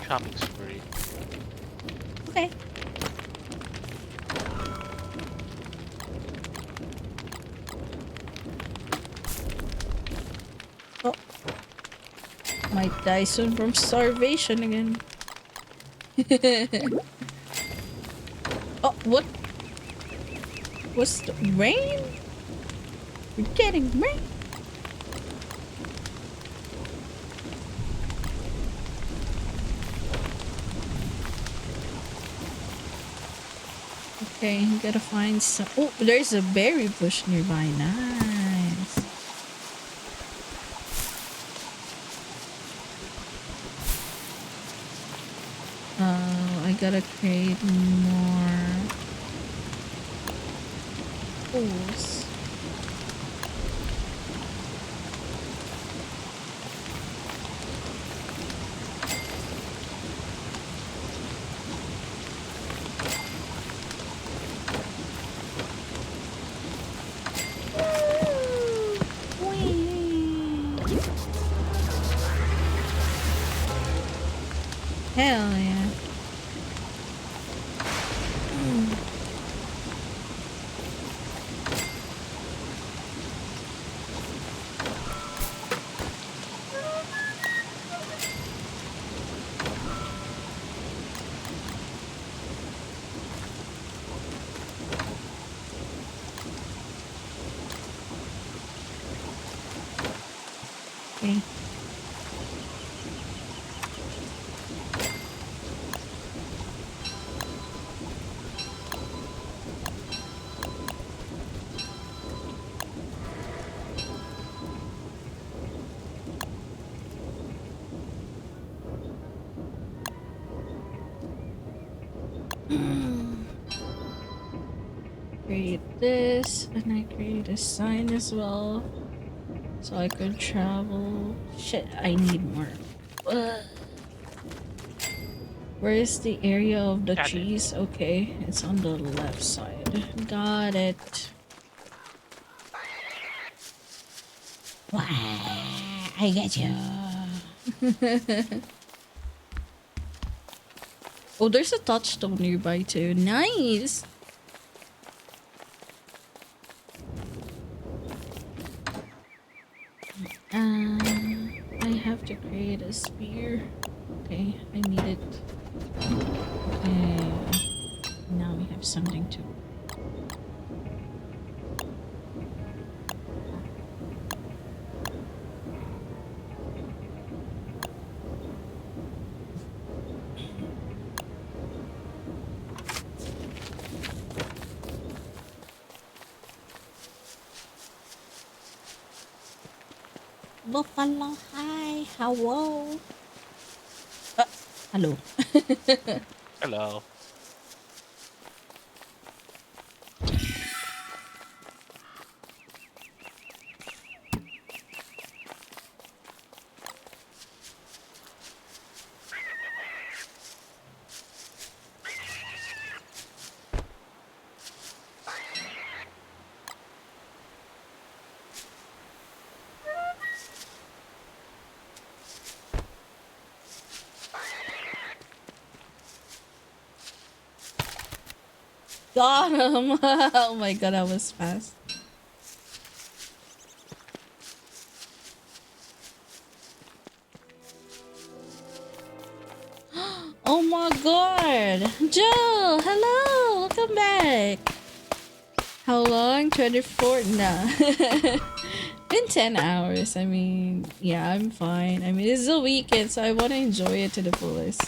shopping spree. Okay. Oh. Might die soon from starvation again. Oh, what? What's the rain? We're getting rain. Okay, gotta find some. Oh, there's a berry bush nearby. Nice. I gotta create more tools. Hell yeah. Okay. Create this, and I create a sign as well, so I could travel. Shit, I need more. Where is the area of the cheese? Okay, it's on the left side. Got it. Wow, I get you. Oh, there's a touchstone nearby too. Nice. I have to create a spear. Okay, I need it. Okay, now we have something to. Buffalo, hi, hello. Hello. Hello. Got him. Oh my god, that was fast. Oh my god. Joe, hello. Welcome back. How long? 24? Nah. Been 10 hours. I mean, yeah, I'm fine. I mean, it's a weekend, so I want to enjoy it to the fullest.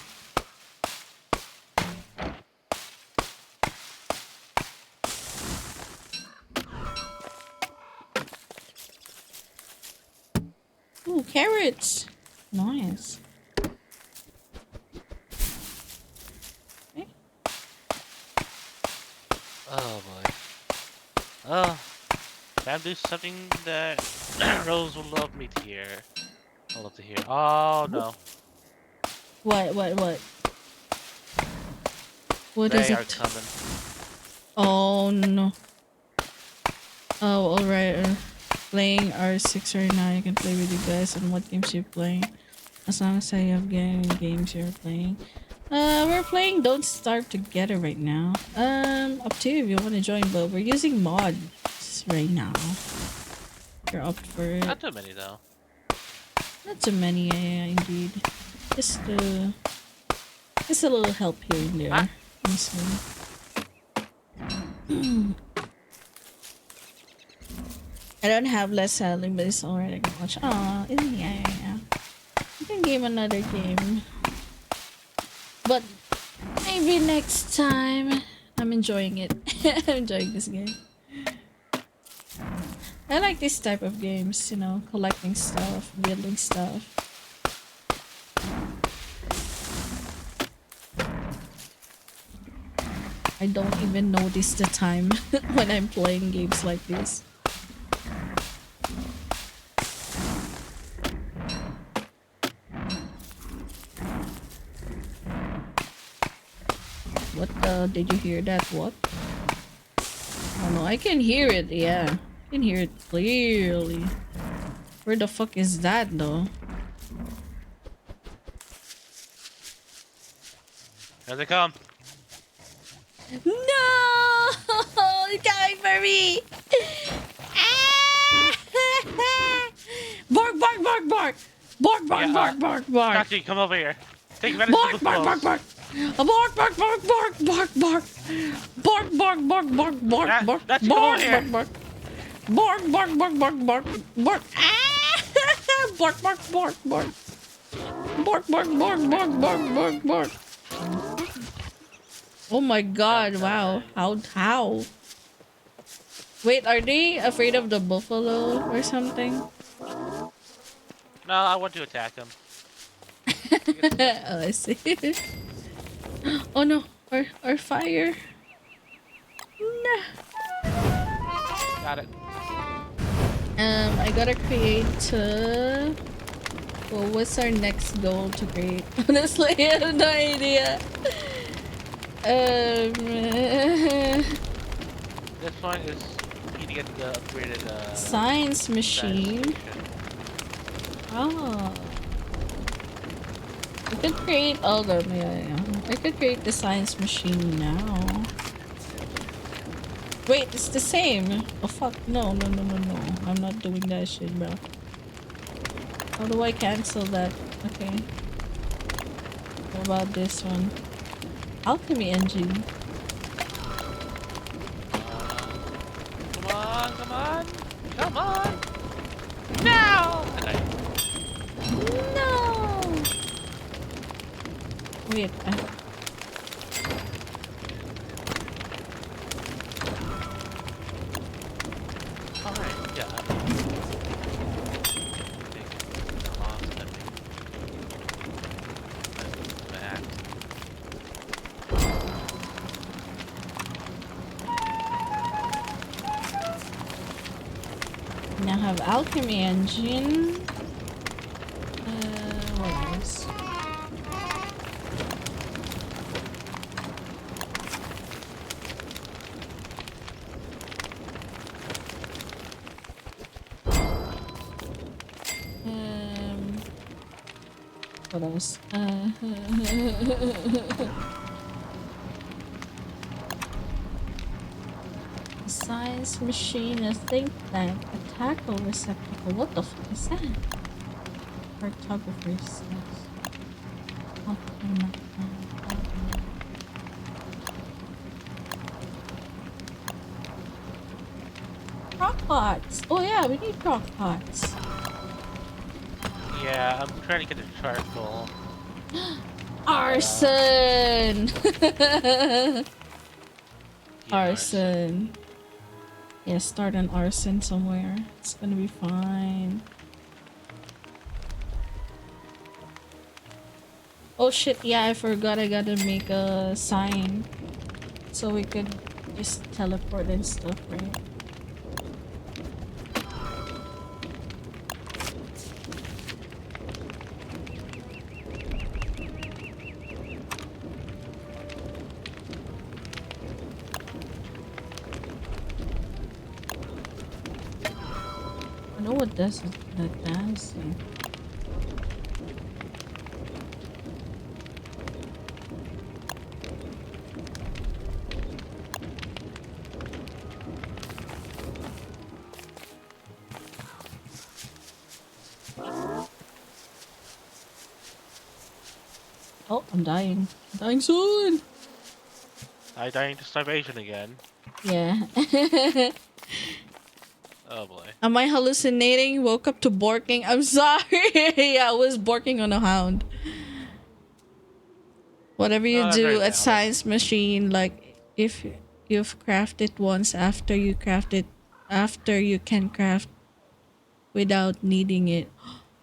Ooh, carrots. Nice. Okay. Oh boy. Oh, can I do something that Rose will love me to hear? I'll love to hear. Oh no. What? What is They are it? coming. Oh no. Oh, alright. Playing R6 right now. I can play with you guys on what games you're playing. As long as I have games you're playing. We're playing Don't Starve Together right now. Up to you if you want to join, but we're using mods right now. You're up for it. Not too many though. Not too many, yeah, indeed. Just a little help here and there. Honestly. I don't have less selling, but it's alright. I can watch. Aw, yeah. You can game another game. But maybe next time. I'm enjoying it. I'm enjoying this game. I like this type of games, you know, collecting stuff, building stuff. I don't even notice the time when I'm playing games like this. What did you hear that? What? Oh no, I can hear it, yeah. I can hear it clearly. Where the fuck is that though? Here they come. No! It's coming for me! Bark, bark, bark, bark! Bark, bark, Yeah, bark, bark, bark! Tachi, come over here. Take advantage Bark, of the bark, bark, bark! Bark, bark, bark, bark, bark, bark! Bark, bark, bark, bark, bark, Yeah, bark, Tachi, come bark, over here. bark, bark, bark, bark, bark, bark, bark, ah! Bark, bark, bark, bark. Bark, bark, bark, bark, bark, bark, bark. Oh my god, wow. How? Wait, are they afraid of the buffalo or something? No, I want to attack him. Oh, I see. Oh no, or fire. No. Got it. I gotta create well, what's our next goal to create? Honestly, I have no idea. This one is you need to get the upgraded Science machine. station. Oh. We could create all the I could create the science machine now. Wait, it's the same. Oh fuck, no. I'm not doing that shit, bro. How do I cancel that? Okay. What about this one? Alchemy engine. Come on! Come on! No! No! Wait, Alright, yeah. now have alchemy engine. What else? What else? Science machine, a think tank, a tackle receptacle. What the fuck is that? Cartographer's steps. Crock pots. Oh yeah, we need crock pots. Yeah, I'm trying to get the charcoal. Arson! Arson. Yeah, start an arson somewhere. It's gonna be fine. Oh shit, yeah, I forgot I gotta make a sign. So we could just teleport and stuff, right? I know what does that does. Oh, I'm dying. I'm dying soon! I dying to starvation again. Yeah. Oh boy. Am I hallucinating? Woke up to barking. I'm sorry. Yeah, I was barking on a hound. Whatever you No, do very at valid. science machine, like if you've crafted once after you craft it, after you can craft without needing it.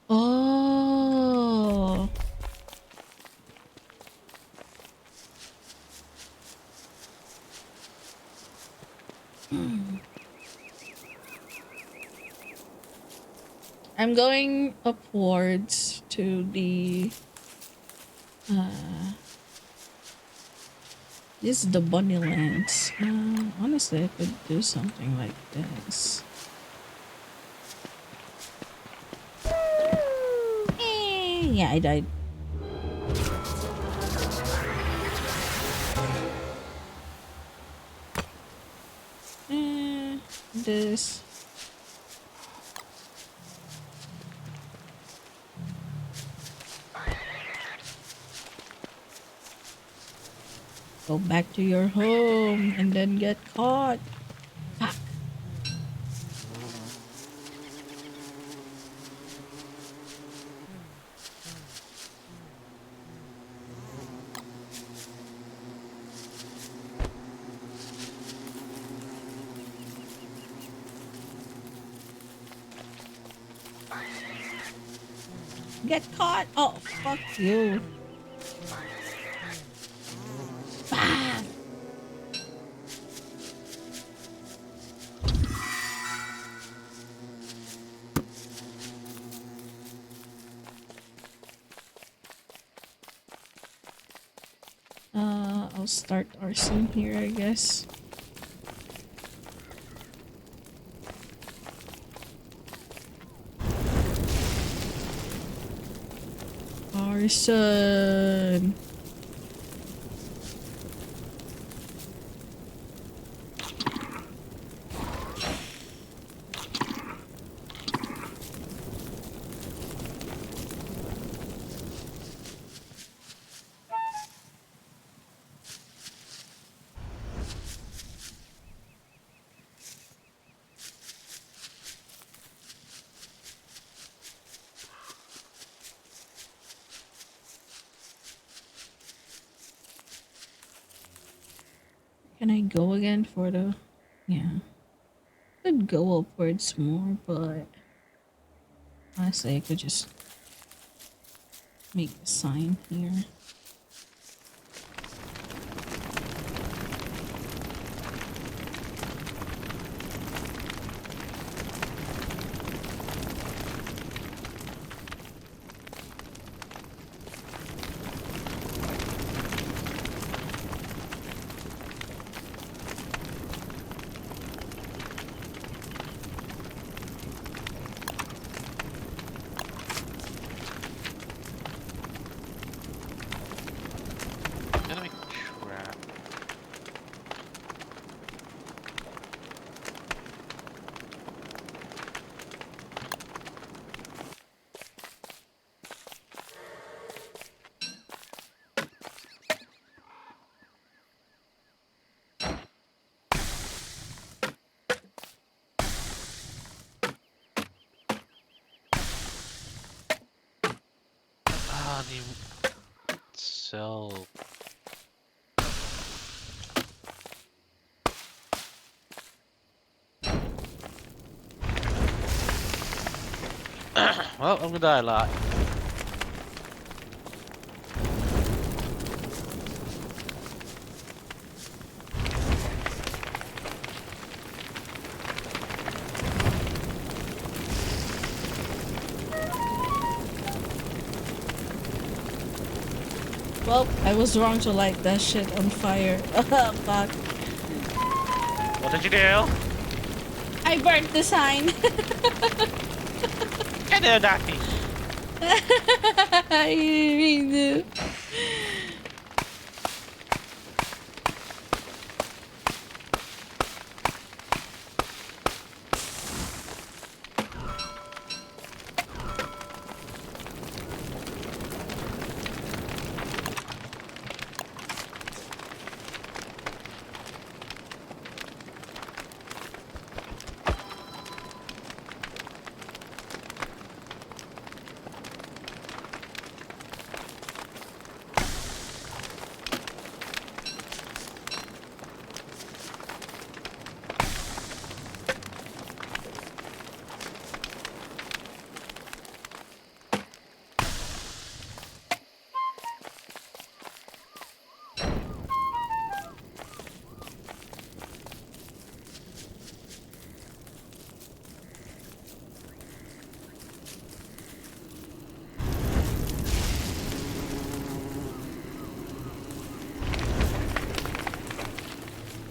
Oh. I'm going upwards to the this is the bunny lands. Honestly, I could do something like this. Yeah, I died. This. Go back to your home and then get caught. Fuck. Get caught. Oh, fuck you. Ah. I'll start arson here, I guess. person. Can I go again for the... Yeah. Could go upwards more, but... Honestly, I could just... make a sign here. Enemy trap. Ah, the cell. Well, I'm gonna die a lot. Well, I was wrong to light that shit on fire. Fuck. What did you do? I burnt the sign. Hello, Daphne. I really do.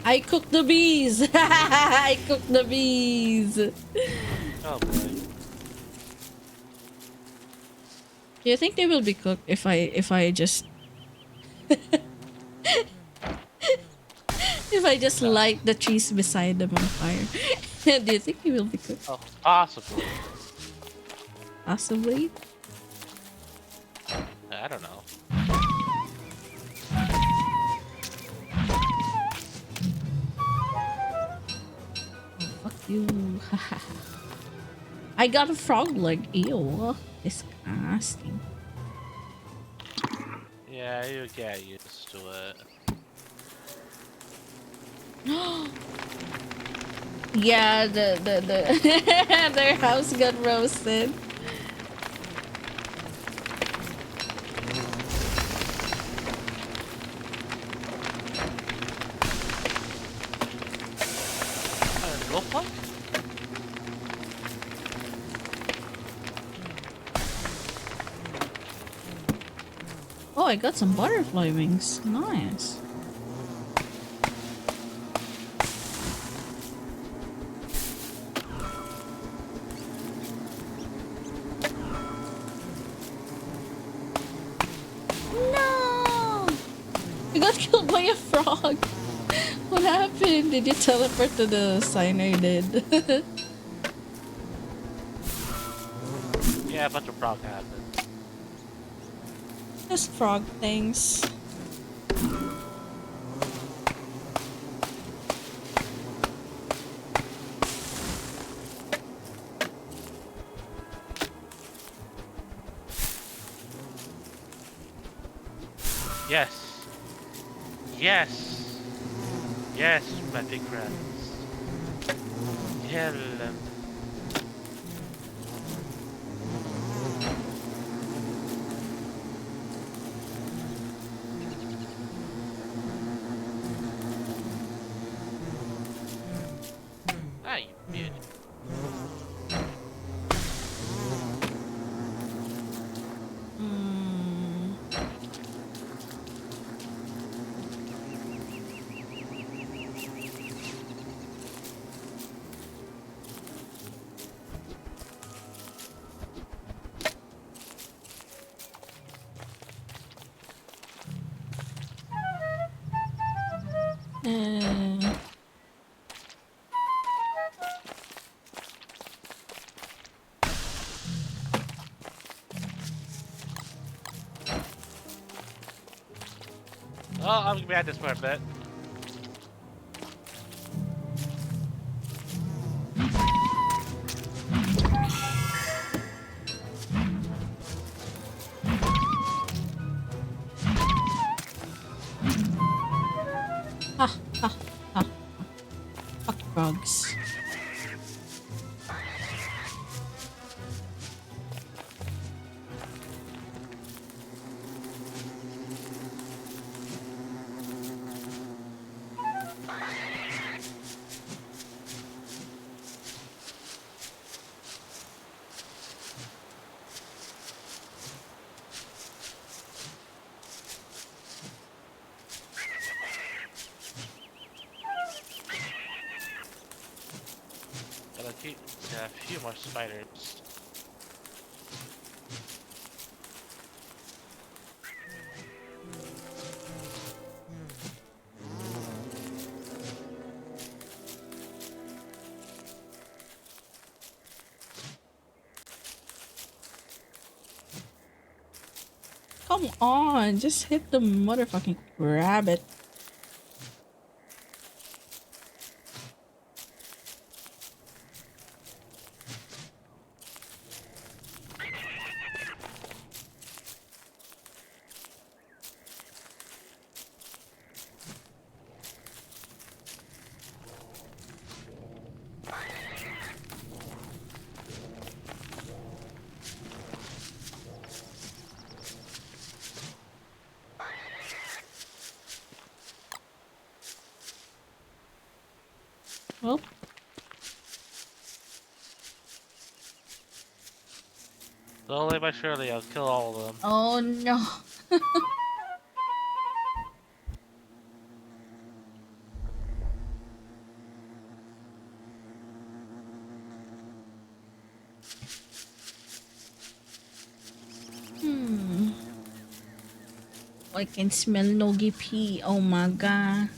I cooked the bees. I cooked the bees. Oh boy. Do you think they will be cooked if I just if I just light the trees beside them on fire? Do you think they will be cooked? Oh, possibly. Possibly. I don't know. Fuck you. I got a frog leg. Ew. Disgusting. Yeah, you get used to it. Yeah, the their house got roasted. Go fuck? Oh, I got some butterfly wings. Nice. I got killed by a frog. What happened? Did you teleport to the sign I did? Yeah, a bunch of frog happened. Just frog things. Yes. Yes. Yes, my big friends. Hello. Ah, you beauty. Oh, I'm gonna be at this for a bit. Ha ha ha. Fuck frogs. Got a few more spiders. Come on, just hit the motherfucking rabbit. Well, slowly but surely, I'll kill all of them. oh no. I can smell Nogi pee. Oh my god.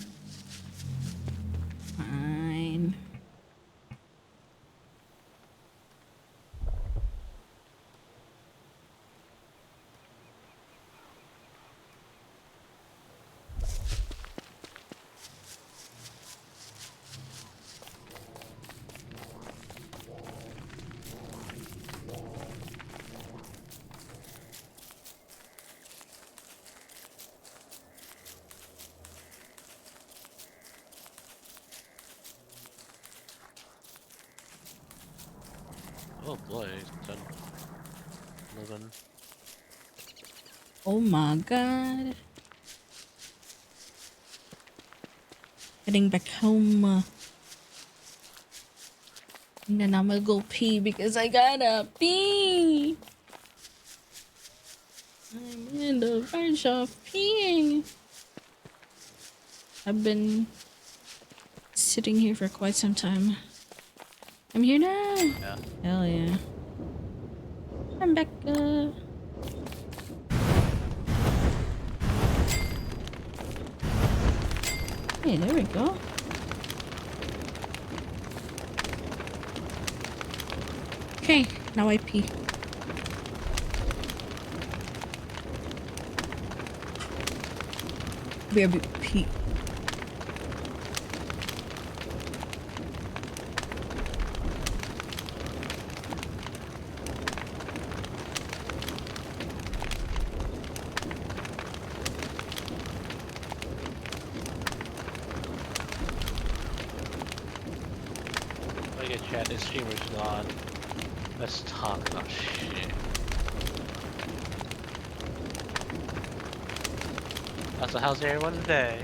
Fine. Oh boy, it's done moving. Oh my god. Heading back home. And then I'm gonna go pee because I gotta pee. I'm in the verge of peeing. I've been sitting here for quite some time. I'm here now. Yeah. Hell yeah. I'm back. Hey, there we go. Okay, now I pee. Baby pee. Look at chat, this streamer's gone. Let's talk about shit. So how's everyone today?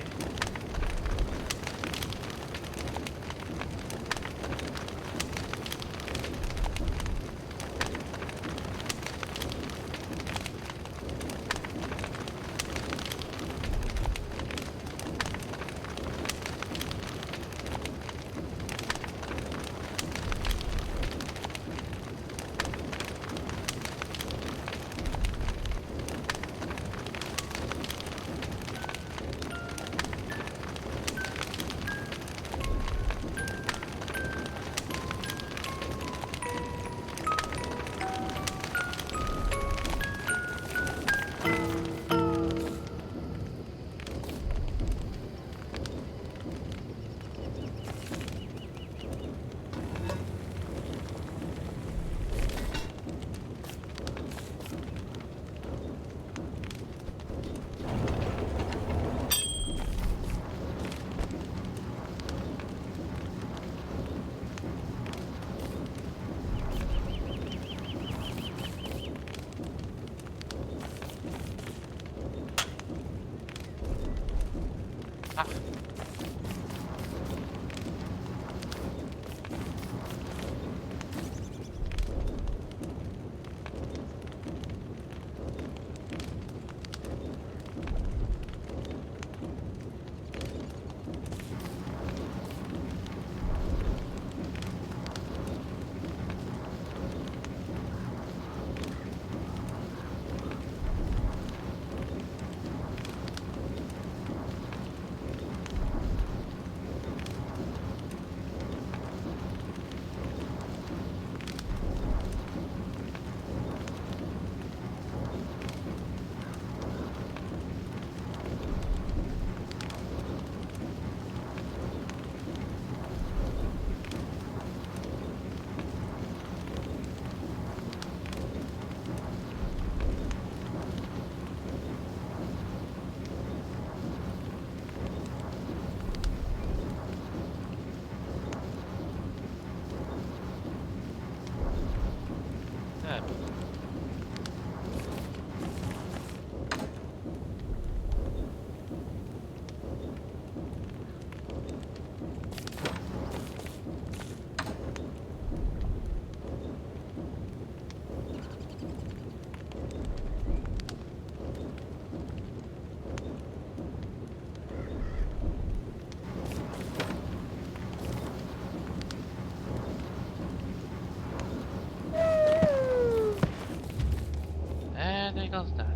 And there goes that.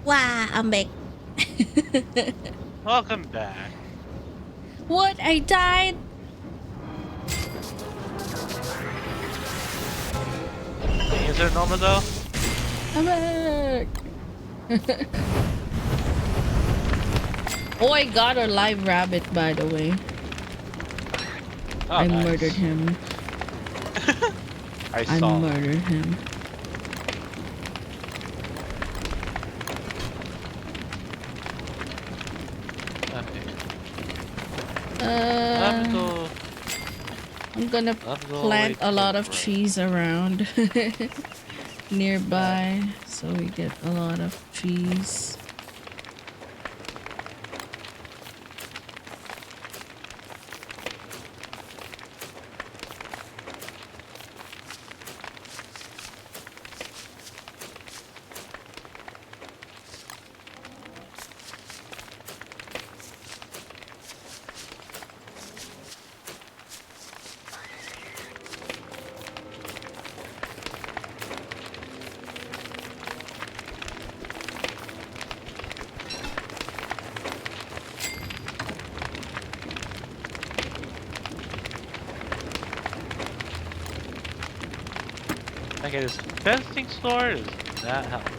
Wow, I'm back. Welcome back. What? I died? Is it normal though? I'm back. Oh, I got a live rabbit, by the way. Oh, I nice. murdered him. I I saw. murdered him. Okay. I'm I'm gonna Let's go plant a wait lot for of break. trees around nearby so we get a lot of trees. Okay, this fencing store is not helping.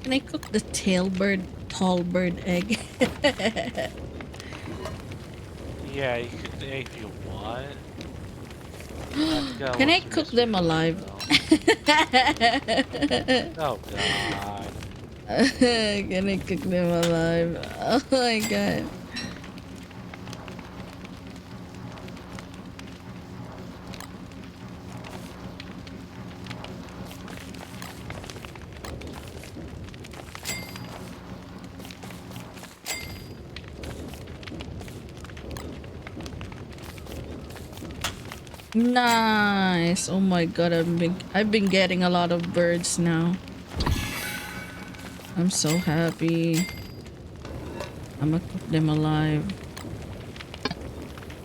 Can I cook the tall bird egg? Yeah, you could if you want. Can I cook them alive? Oh god. Can I cook them alive? Oh my god. Nice. Oh my god, I've been getting a lot of birds now. I'm so happy. I'm gonna cook them alive.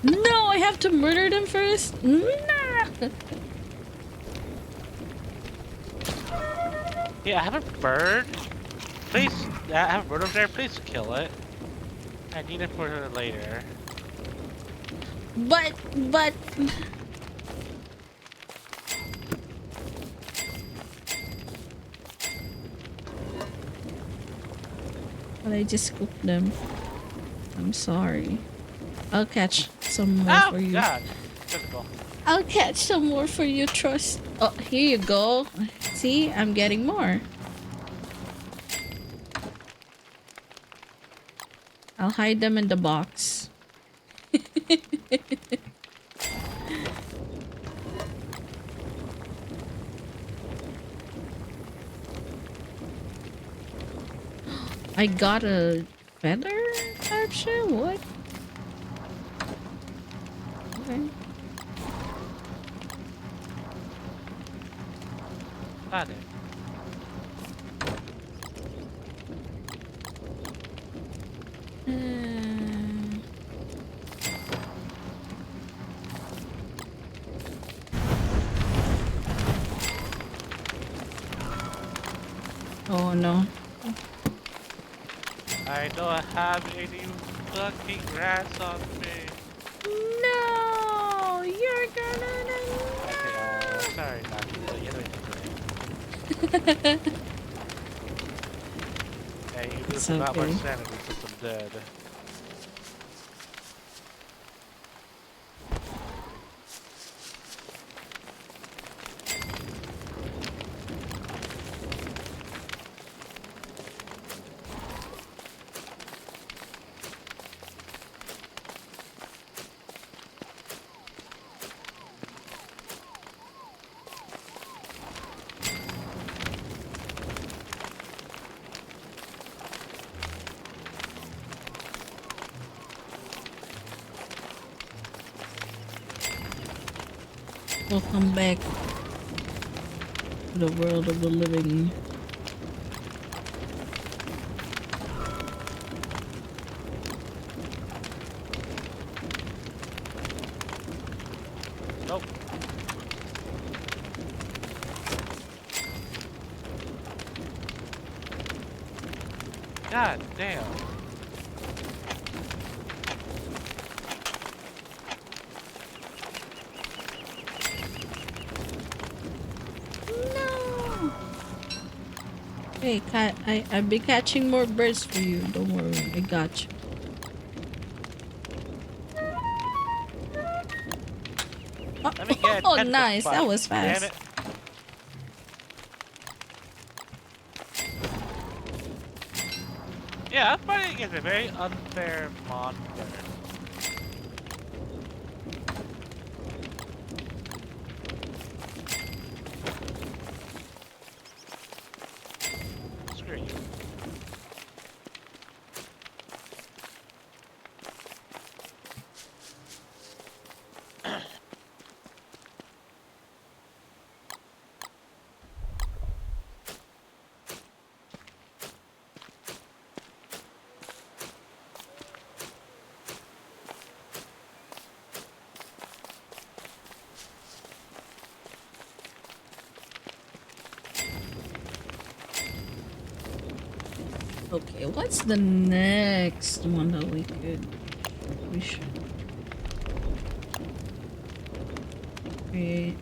No, I have to murder them first? Nah. Yeah, I have a bird. Please, I have a bird over there. Please kill it. I need it for later. But I just cooked them. I'm sorry. I'll catch some more for you. God. Typical. I'll catch some more for you, trust. Oh, here you go. See, I'm getting more. I'll hide them in the box. I got a feather capture? What? Okay. Got it. Oh no. I don't have any fucking grass on me. No, you're gonna Okay, sorry, Naki, but you have anything to Hey, you lose It's a lot more okay. sanity since I'm dead. Welcome back to the world of the living. Nope. God damn. No. Hey, cat. I'll be catching more birds for you. Don't worry. I got you. Let me get Oh, 10 nice. That spot. was Damn fast. it. Yeah, fighting is a very unfair monster. Screw you. Okay, what's the next one that we should create?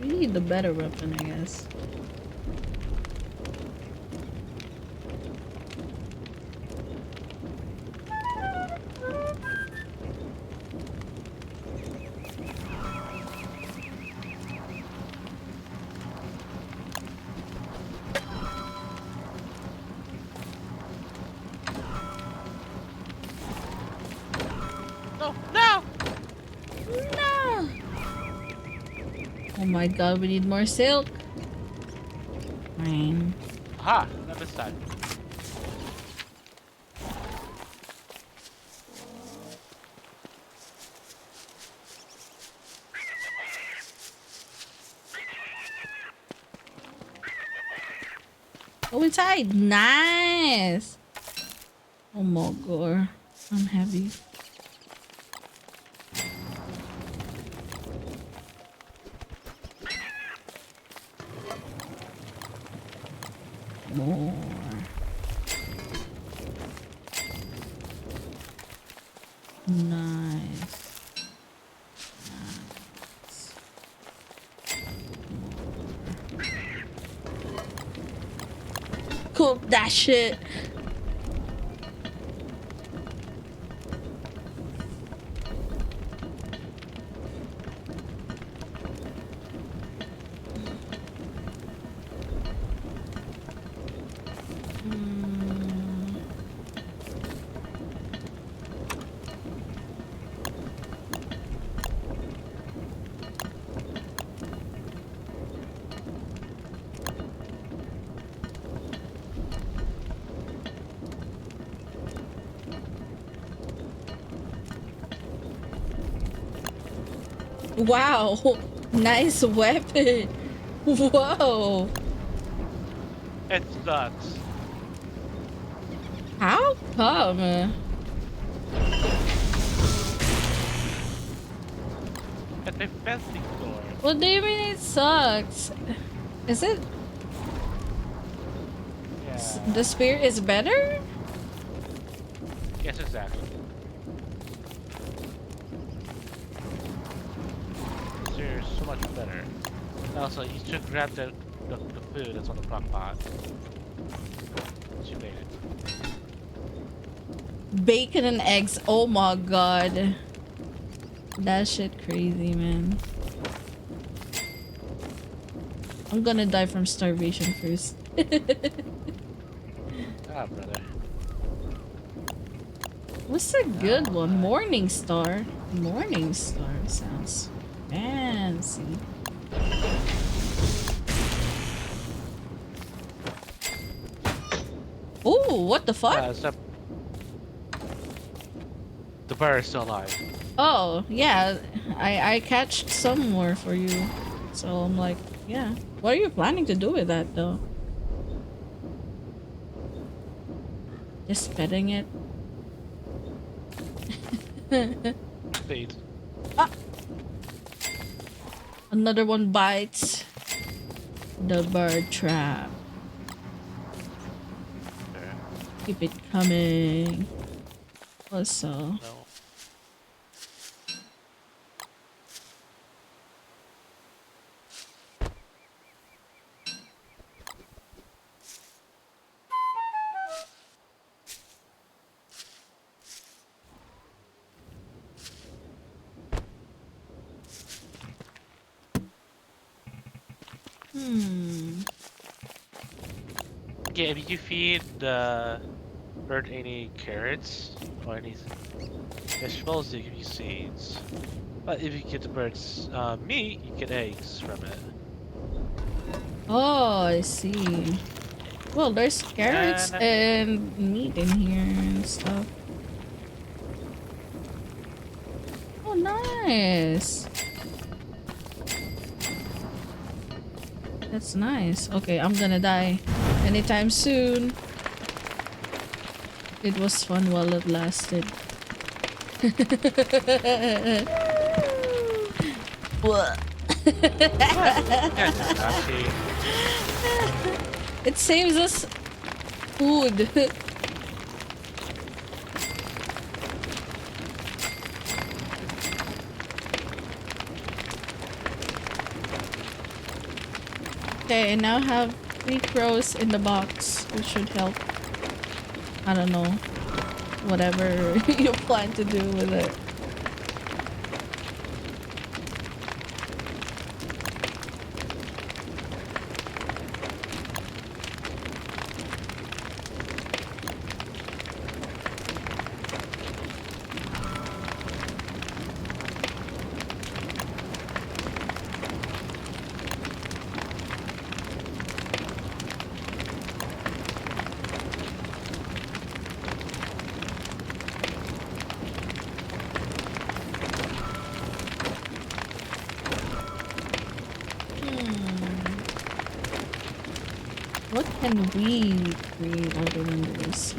We need the better weapon, I guess. No, no! No! Oh my god, we need more silk. Fine. Aha! Not this time. Go inside. Nice. Oh my god. I'm heavy. More. Nice. Cook that shit. Wow, nice weapon. Whoa. It's nuts. How come? It's a fencing sword. What do you mean it sucks? Is it? Yeah. The spear is better? Yes, exactly. You're so much better. Also, you should grab the food that's on the crock pot. She made it. Bacon and eggs. Oh my god. That shit crazy, man. I'm gonna die from starvation first. Ah, brother. What's a good one? Morning Star. Morning Star sounds fancy. Oh, what the fuck? The bear is still alive. Oh, yeah. I catched some more for you. So I'm like, yeah. What are you planning to do with that, though? Just petting it? Wait. Ah! Another one bites the bird trap. There. Keep it coming. Also. No. Okay, if you feed the bird any carrots or any vegetables, they give you seeds. But if you give the birds meat, you get eggs from it. Oh, I see. Well, there's carrots And and meat in here and stuff. Oh, nice. That's nice. Okay, I'm gonna die anytime soon. It was fun while it lasted. What? It saves us food. Okay, and now have 3 crows in the box, which should help. I don't know. Whatever you plan to do with it. What can we create other than this?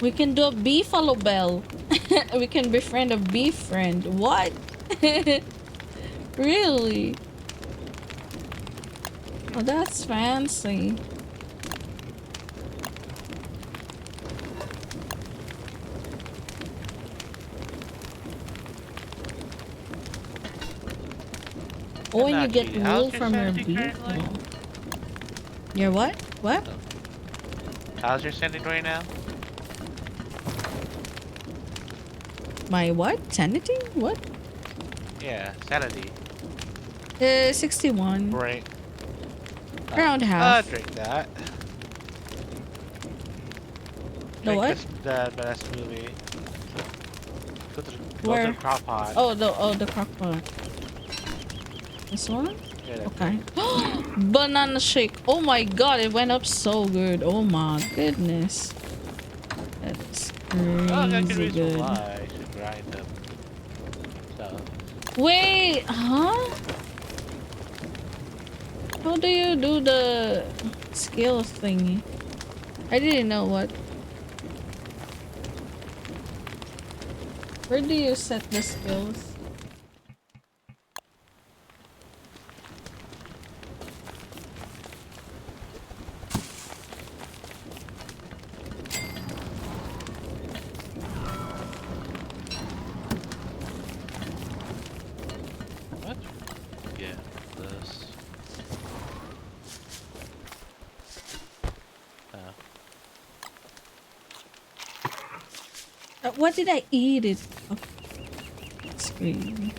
We can do a beefalo bell. We can befriend a bee friend. What? Really? Oh, that's fancy. Oh, and you get wool from your beefalo. Your what? What? How's your sanity right now? My what? Sanity? What? Yeah, sanity. 61. Right. Around half. Drink that. The what? The best movie. Go to Where? the crock pot. Oh, the crock pot. This one? Yeah, Okay. Banana shake. Oh my god, it went up so good. Oh my goodness. That is crazy good. Why I should grind them. So. Wait, huh? How do you do the skill thingy? I didn't know what. Where do you set the skills? What? Yeah, this. What did I eat it? Oh, it's crazy.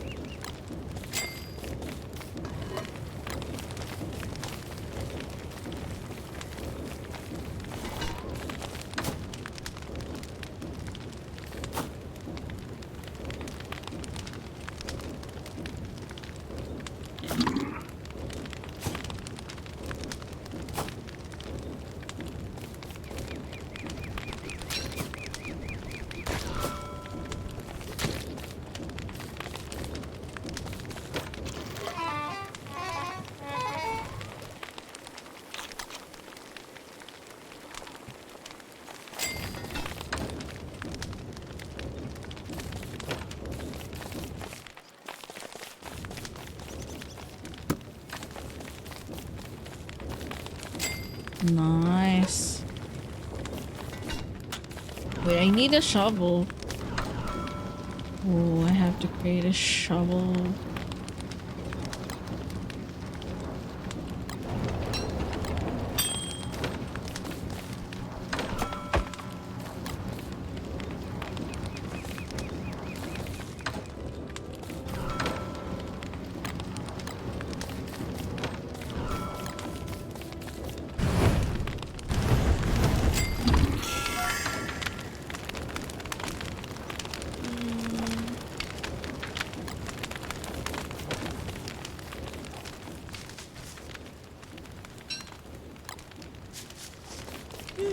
Nice. Wait, I need a shovel. Oh, I have to create a shovel.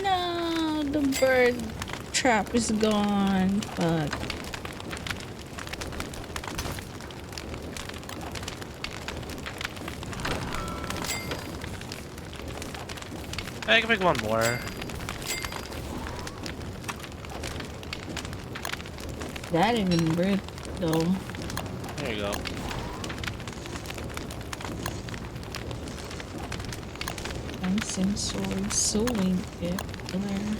No, the bird trap is gone. Fuck. I can make one more. That even bird though. There you go. Fencing sword, sewing kit, there.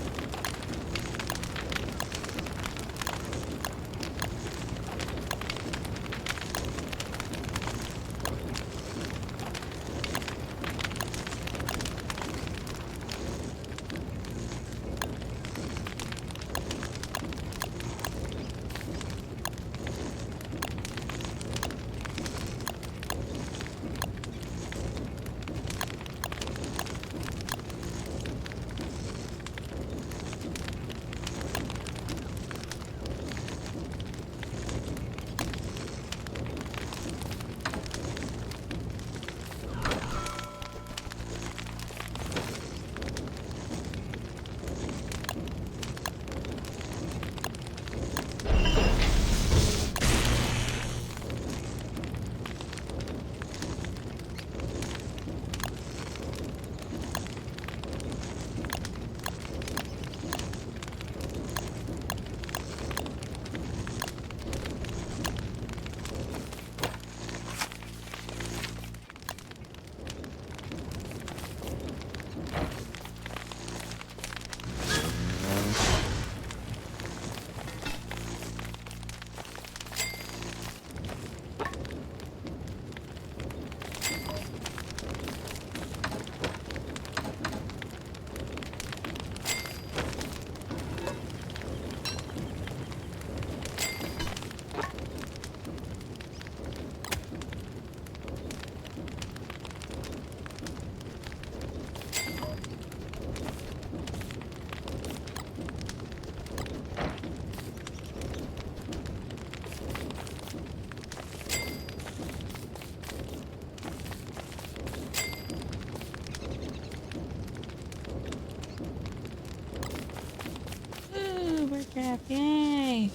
Ooh, bird trap, yay!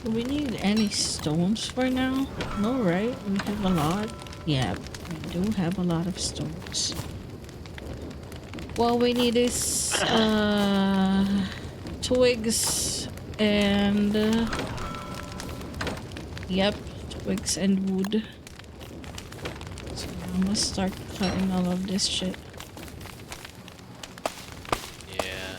Do we need any stones for now? No, right? We have a lot. Yeah, we do have a lot of stones. All we need is twigs and yep, twigs and wood. So I must start cutting all of this shit. Yeah.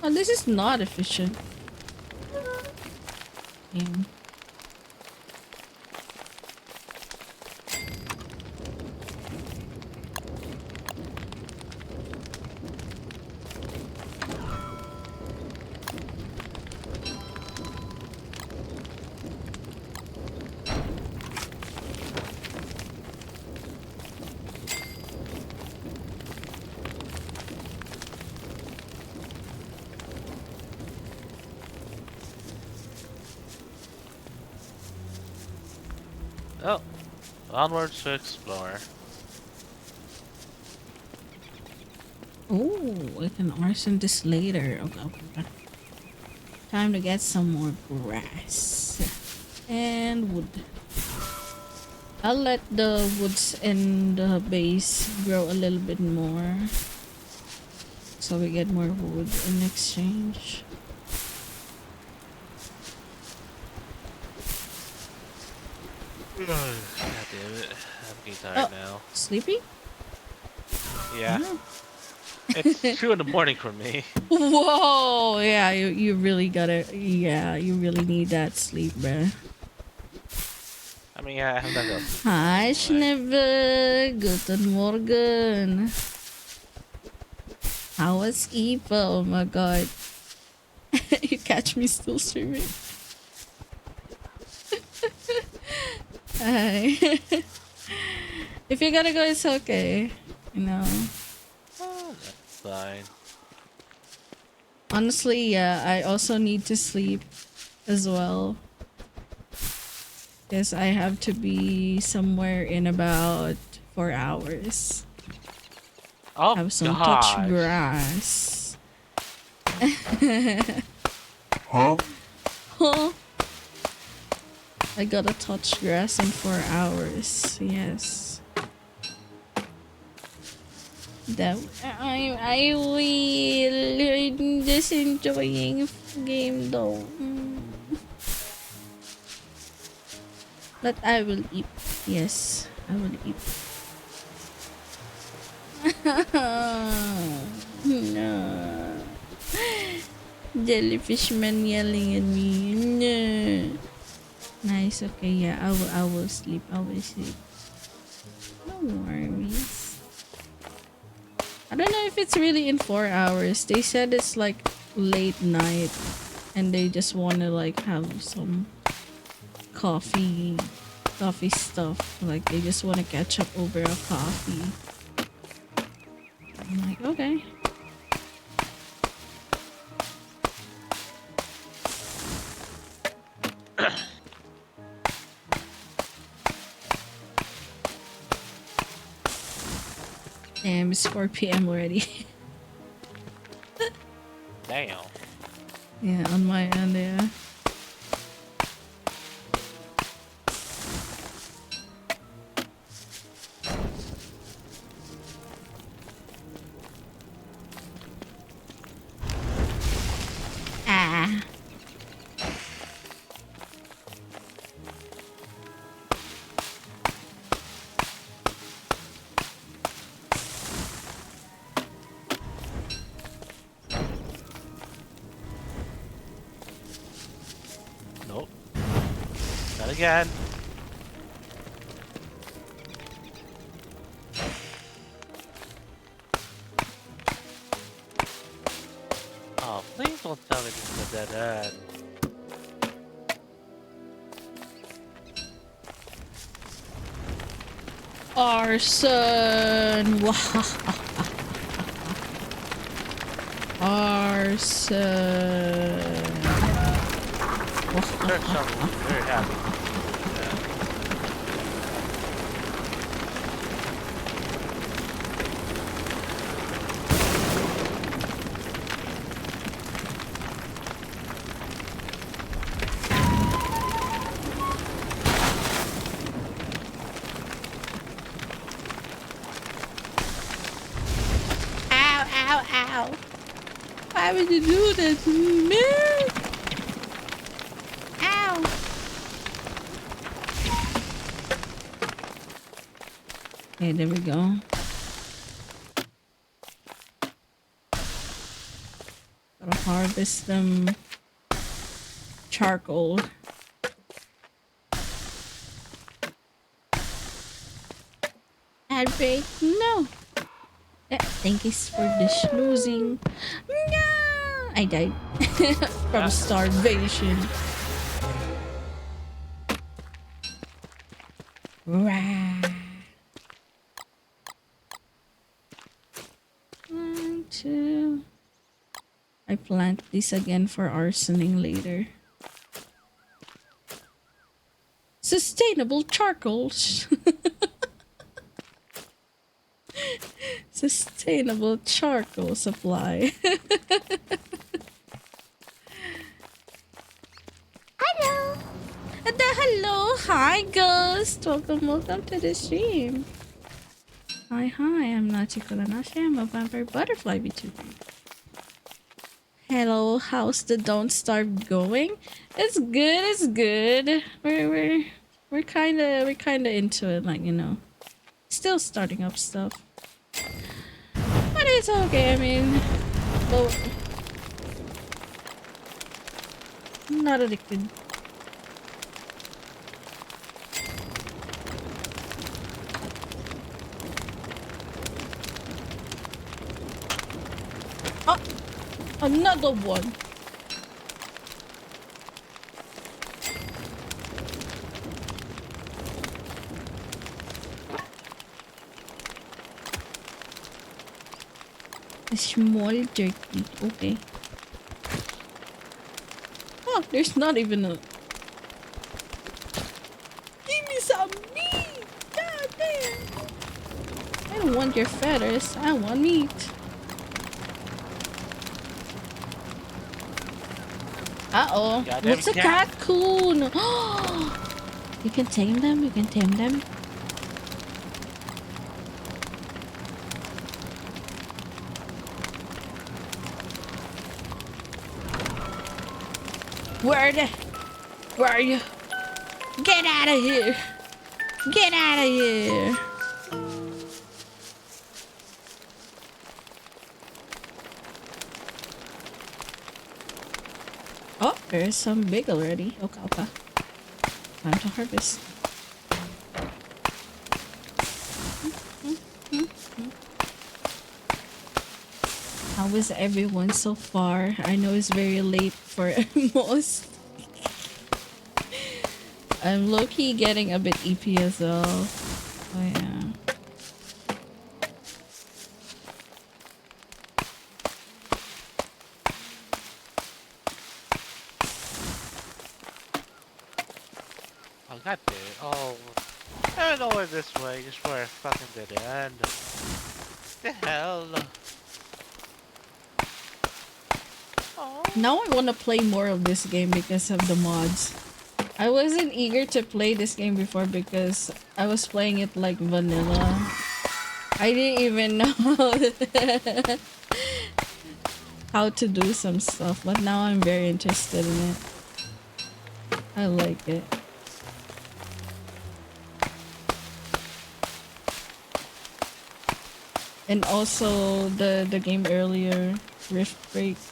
Oh, this is not efficient. Damn. Oh, onwards to explore. Oh, we can arson this later. Okay, okay. Time to get some more grass and wood. I'll let the woods in the base grow a little bit more, so we get more wood in exchange. God damn it. I'm getting tired now. Sleepy? Yeah. Oh. It's 2 in the morning for me. Whoa, yeah, you really gotta, yeah, you really need that sleep, bruh. I mean, yeah, I have not got sleep. Hi, Schneebe. Guten Morgen. How was Eva? Oh my god. You catch me still streaming. Hi. If you gotta go, it's okay. You know. Oh, that's fine. Honestly, yeah, I also need to sleep as well. Because I have to be somewhere in about 4 hours. Oh, have some gosh. touch grass. Huh? Huh? I gotta touch grass in 4 hours. Yes. That I will. I'm just enjoying game though. But I will eat. Yes, I will eat. No. Jellyfish man yelling at me. No. Nice. Okay. Yeah. I will sleep. I will sleep. No worries. I don't know if it's really in 4 hours. They said it's like late night, and they just want to like have some coffee stuff. Like they just want to catch up over a coffee. I'm like, okay. Damn, it's 4 p.m. already. Damn. Yeah, on my end, yeah. Ah. Nope. Not again. Oh, please don't tell me this is a dead end. Arson. Arson. Search someone very happy. Ow, ow, ow. Why would you do that to me, man? Ow. Okay, there we go. Gotta harvest them charcoal. Ad break? No. Thank you for the schnoozing. No! I died from starvation. Rah. 1, 2. I plant this again for arsoning later. Sustainable charcoal. Sustainable charcoal supply. Hello. Hello, hi Ghost. Welcome to the stream. Hi, I'm Nachiko Lanashi. I'm a vampire butterfly VTuber. Hello, how's the Don't Starve going? It's good. We're kinda into it, like, you know. Still starting up stuff. But it's okay, I mean, well, I'm not addicted. Oh, another one. A small jerky. Okay. Oh, there's not even a. Give me some meat! God damn! I don't want your feathers. I want meat. Uh-oh. Goddamn What's a cat. raccoon? You can tame them? You can tame them? Where are you? Get out of here! Get out of here! Oh, there's some big already. Okay. Time to harvest. How is everyone so far? I know it's very late for most. I'm low-key getting a bit EP as well. Oh yeah. Oh, god damn it. Oh. I don't know this way, just for a fucking dead end. The hell? Now I want to play more of this game because of the mods. I wasn't eager to play this game before because I was playing it like vanilla. I didn't even know how to do some stuff, but now I'm very interested in it. I like it. And also the game earlier, Riftbreaker.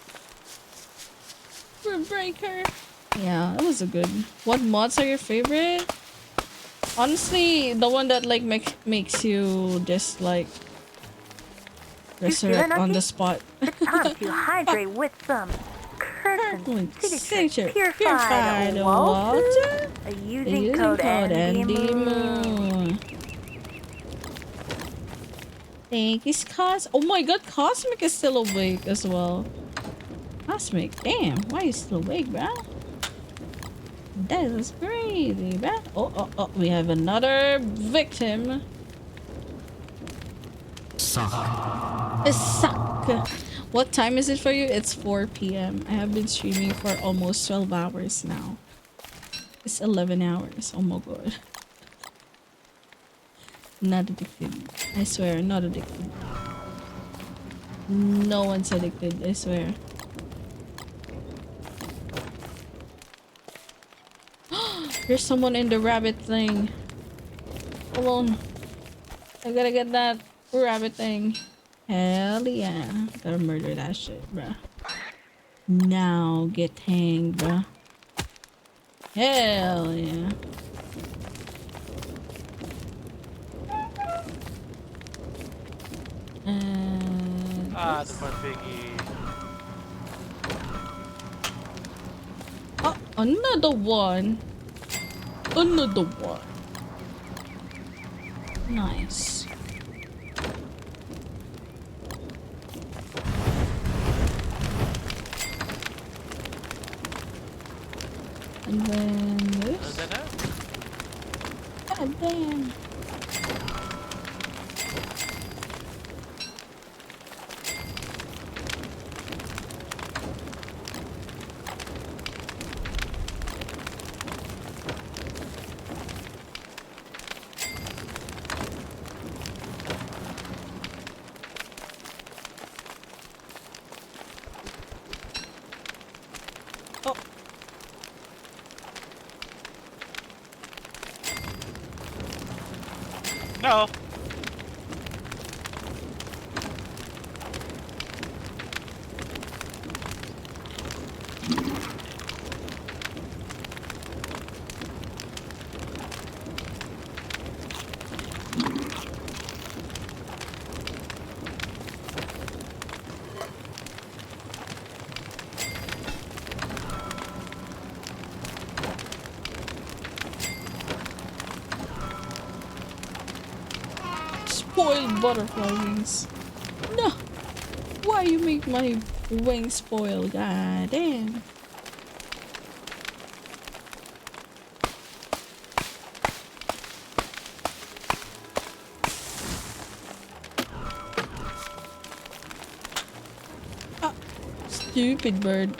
Yeah, that was a good. What mods are your favorite? Honestly, the one that like makes you just like resurrect on the spot. It's time to hydrate with some curtain signature purified water. Using code Andy. Thank you, Cos. Oh my god, Cosmic is still awake as well. Cosmic, damn, why are you still awake, bro? That is crazy, bro. Oh, we have another victim. Suck. Suck. What time is it for you? It's 4 p.m. I have been streaming for almost 12 hours now. It's 11 hours. Oh my god. Not addicted. I swear, not addicted. No one's addicted, I swear. There's someone in the rabbit thing. Hold on. I gotta get that rabbit thing. Hell yeah. Gotta murder that shit, bruh. Now get hanged, bruh. Hell yeah. The fun piggy. Oh, another one. Another one. Nice. And then this. God damn. Oh. No. Spoiled butterfly wings. No. Why you make my wings spoil? God damn. Ah, stupid bird.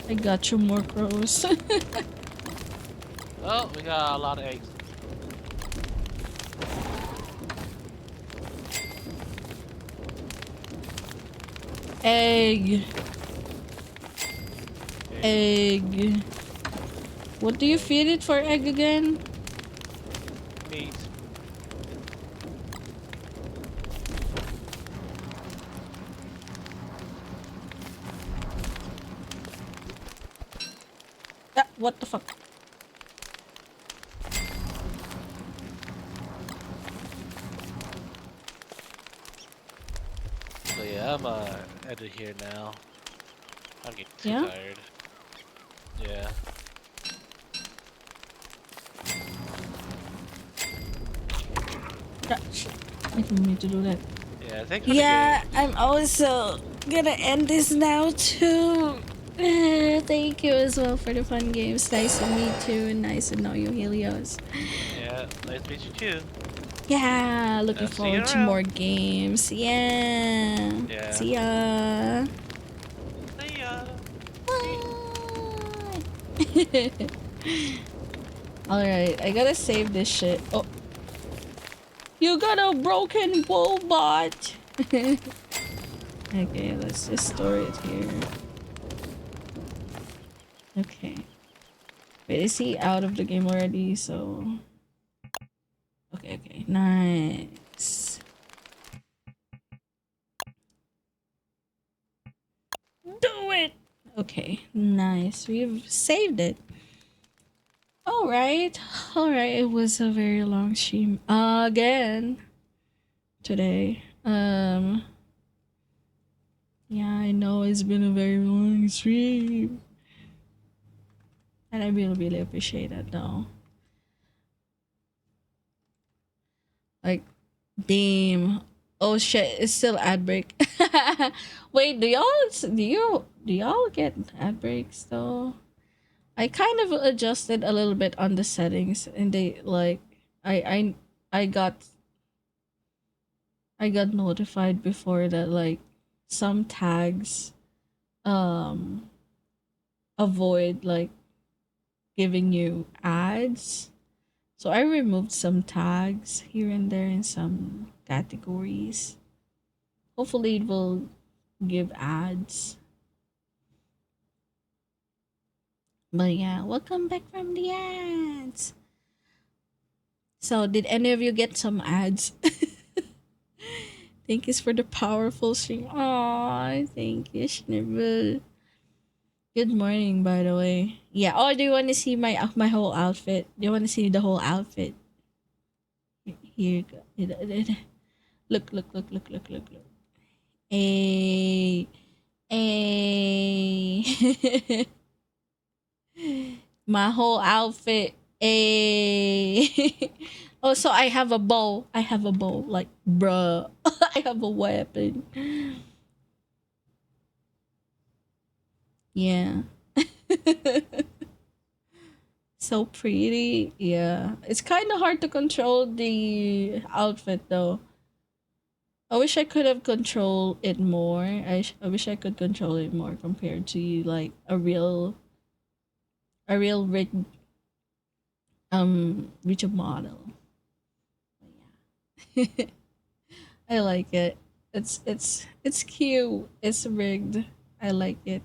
I got you more crows. Oh, we got a lot of eggs. Egg. Egg. What do you feed it for egg again? Meat. Ah, what the fuck? So yeah, I'm out of here now. I'm getting too Yeah? tired. Yeah. Ah, shit. I didn't mean to do that. Yeah, thanks for the Yeah, game. I'm also gonna end this now too. Thank you as well for the fun games. Nice to meet you and nice to know you, Helios. Yeah, nice to meet you too. Yeah, looking See you forward to around. more games. Yeah. Yeah. See ya. See ya. Alright, I gotta save this shit. Oh. You got a broken robot. Okay, let's just store it here. Okay. Wait, is he out of the game already? So... Okay, nice. Do it! Okay, nice. We've saved it. Alright. Alright, it was a very long stream. Again. Today. Yeah, I know it's been a very long stream. And I really appreciate it though. Like, damn. Oh shit, it's still ad break. Wait, do y'all get ad breaks though? I kind of adjusted a little bit on the settings and they like I got notified before that like some tags avoid like giving you ads. So I removed some tags here and there in some categories. Hopefully it will give ads. But yeah, welcome back from the ads. So did any of you get some ads? Thank you for the powerful stream. Aw, thank you, Schnibble. Good morning, by the way. Yeah. Oh, do you want to see my whole outfit? Do you want to see the whole outfit? Here you go. Look, look, look, look, look, look, look. Hey, hey. My whole outfit. Hey. Oh, so I have a bow. I have a bow. Like, bruh. I have a weapon. Yeah. So pretty. Yeah. It's kind of hard to control the outfit though. I wish I could have controlled it more. I wish I could control it more compared to like a real rigid model. I like it. It's cute. It's rigged. I like it.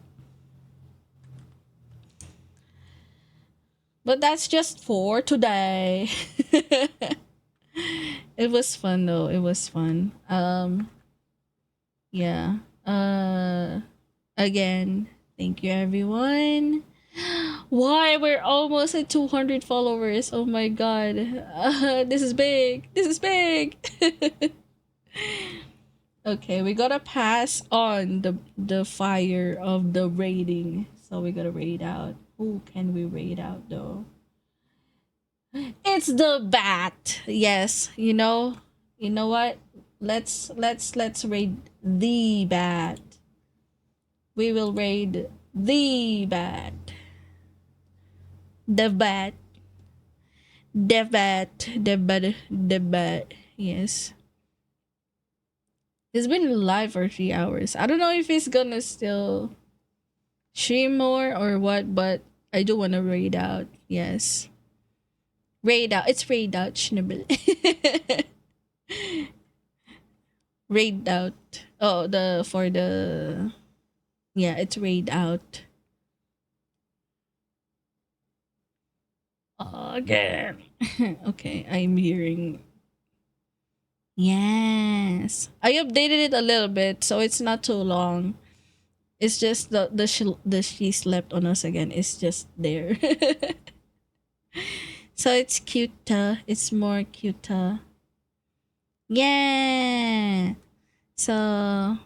But that's just for today. It was fun though. It was fun. Yeah. Again, thank you everyone. Why we're almost at 200 followers. Oh my god. This is big. This is big. Okay, we gotta pass on the fire of the raiding. So we gotta raid out. Who can we raid out though? It's the bat. Yes, you know what? Let's raid the bat. We will raid the bat. The bat. The bat. The bat. The bat. Yes. He's been live for 3 hours. I don't know if he's gonna still stream more or what, but I do wanna raid out. Yes. Raid out. It's raid out, Schnibble. Raid out. Oh, yeah, it's raid out. Again. Okay, I'm hearing. Yes. I updated it a little bit, so it's not too long. It's just the she slept on us again. It's just there. So it's cuter. It's more cuter. Yeah. So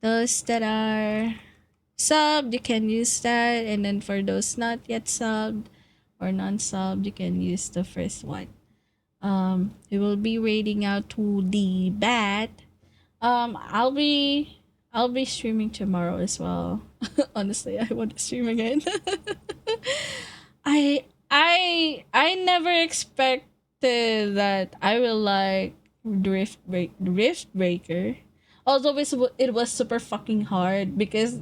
those that are subbed, you can use that, and then for those not yet subbed or non-subbed, you can use the first one. We will be raiding out to the bat. I'll be streaming tomorrow as well. Honestly, I want to stream again. I never expected that I will like Riftbreaker. Although it was super fucking hard because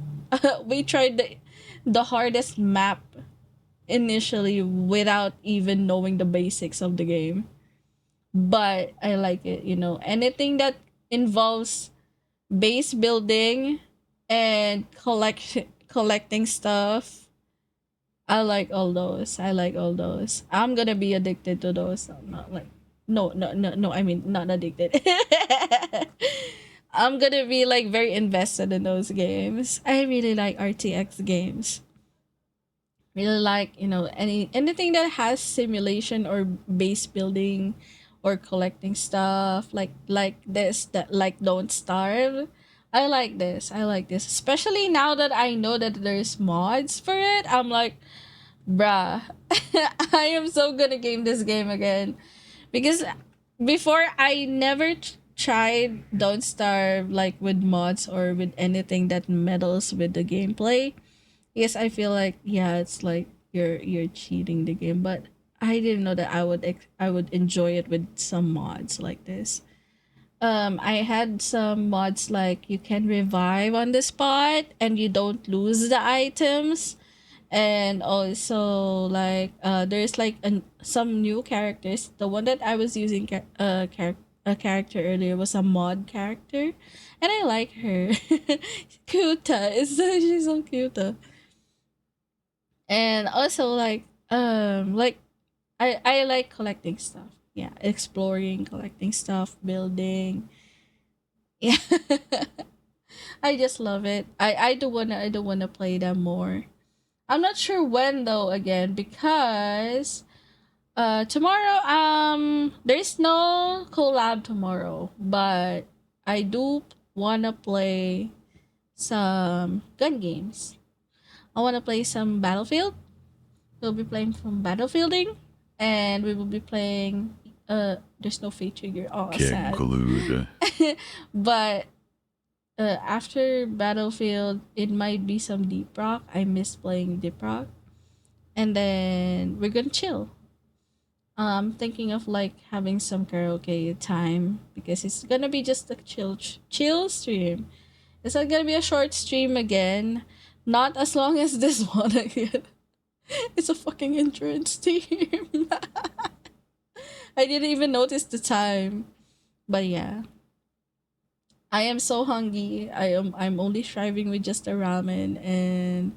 we tried the hardest map initially without even knowing the basics of the game. But I like it, anything that involves base building and collecting stuff. I like all those. I'm gonna be addicted to those. I'm not like no. I mean, not addicted. I'm gonna be like very invested in those games. I really like RTX games. Really like anything that has simulation or base building or collecting stuff like this, that like Don't Starve. I like this, especially now that I know that there's mods for it. I'm like, bruh. I am so gonna game this game again, because before I never tried Don't Starve like with mods or with anything that meddles with the gameplay. Yes, I feel like, yeah, it's like you're cheating the game, but I didn't know that I would enjoy it with some mods like this. I had some mods like you can revive on the spot and you don't lose the items, and also like there's like some new characters. The one that I was using a character earlier was a mod character, and I like her. Cuta, she's so cute. And also like I like collecting stuff. Yeah, exploring, collecting stuff, building. Yeah. I just love it. I do wanna play them more. I'm not sure when though again, because tomorrow there's no collab tomorrow, but I do wanna play some gun games. I wanna play some Battlefield. We'll be playing some Battlefielding, and we will be playing there's no fate trigger. Oh, sad. Conclude. But after Battlefield, it might be some Deep Rock. I miss playing Deep Rock. and then we're gonna chill. I'm thinking of like having some karaoke time because it's gonna be just a chill stream. It's not gonna be a short stream again. Not as long as this one again. It's a fucking endurance stream. I didn't even notice the time. But yeah. I am so hungry. I'm only striving with just a ramen and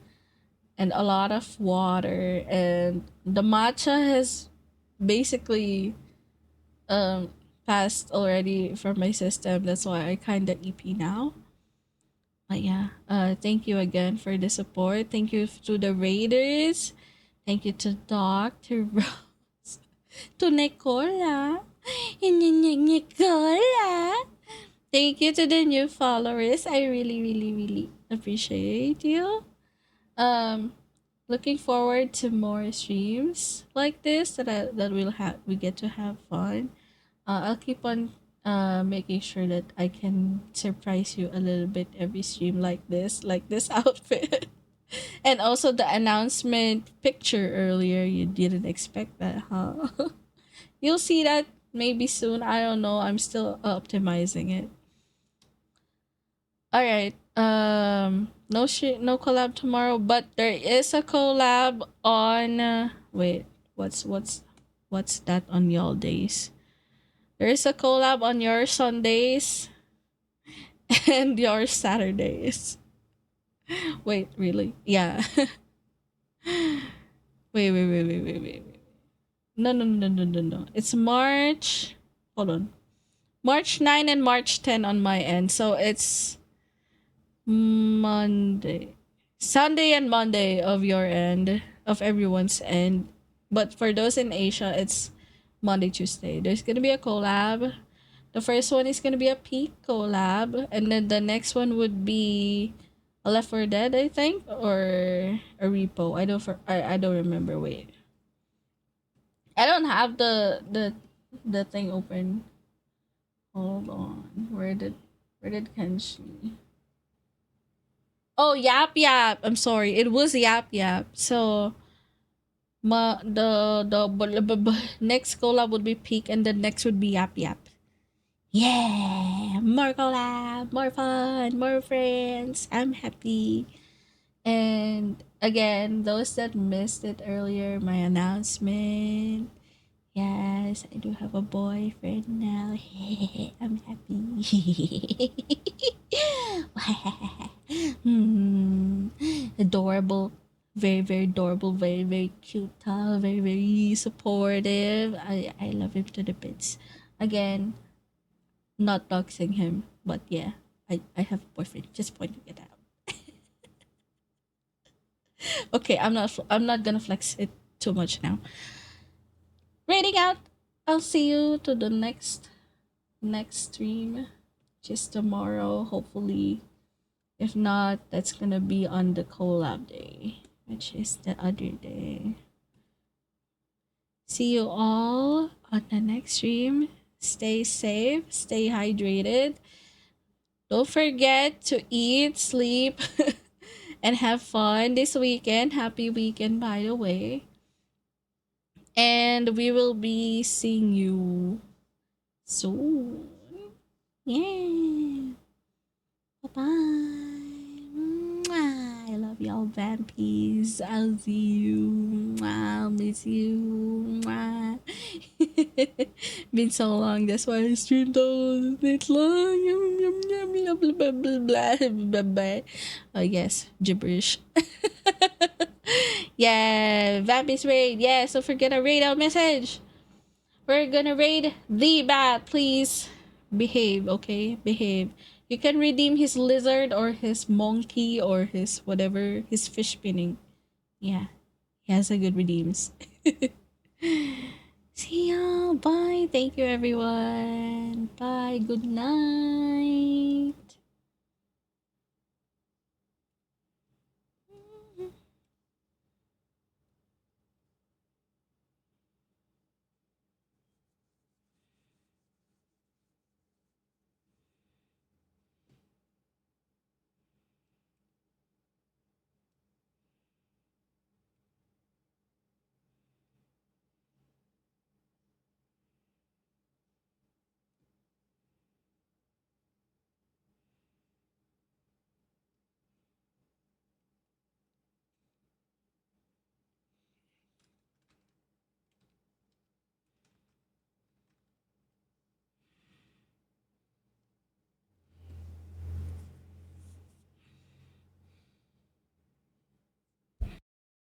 a lot of water, and the matcha has basically um passed already from my system. That's why I kind of EP now. But yeah, thank you again for the support. Thank you to the raiders. Thank you to Doc, to Rose, to Nicola, and Nicola. Thank you to the new followers. I really, really, really appreciate you. Looking forward to more streams like this that we get to have fun. I'll keep on making sure that I can surprise you a little bit every stream like this outfit. And also the announcement picture earlier, you didn't expect that, huh? You'll see that maybe soon. I don't know. I'm still optimizing it. All right. No collab tomorrow, but there is a collab on. Wait, what's that on y'all days? There is a collab on your Sundays and your Saturdays. Wait, really? Yeah. Wait. No. It's March. Hold on. March 9 and March 10 on my end. So it's Monday. Sunday and Monday of your end, of everyone's end. But for those in Asia, it's Monday, Tuesday. There's gonna be a collab. The first one is gonna be a peak collab, and then the next one would be a Left 4 Dead, I think, or a Repo. I don't remember. Wait, I don't have the thing open. Hold on. Where did Kenshi? Oh, Yap. I'm sorry. It was Yap. So the next collab would be Peak, and the next would be Yap. Yeah, more collab, more fun, more friends. I'm happy. And again, those that missed it earlier, my announcement. Yes, I do have a boyfriend now. I'm happy. Adorable. Very, very adorable. Very, very cute. Very, very supportive. I love him to the bits. Again, not doxing him, but yeah, I have a boyfriend. Just pointing it out. Okay, I'm not gonna flex it too much now. Rating out. I'll see you to the next stream, just tomorrow, hopefully. If not, that's gonna be on the collab day, which is the other day. See you all on the next stream. Stay safe, stay hydrated. Don't forget to eat, sleep, and have fun this weekend. Happy weekend, by the way. And we will be seeing you soon. Yeah. Bye-bye. I love y'all, vampies. I'll see you. I'll miss you. Been so long. That's why I streamed all night long. Oh, yes. Gibberish. Yeah. Vampies raid. Yeah. So forget a raid out message. We're gonna raid the bat. Please behave, okay? Behave. You can redeem his lizard or his monkey or his whatever, his fish spinning. Yeah, he has a good redeems. See y'all. Bye. Thank you, everyone. Bye. Good night.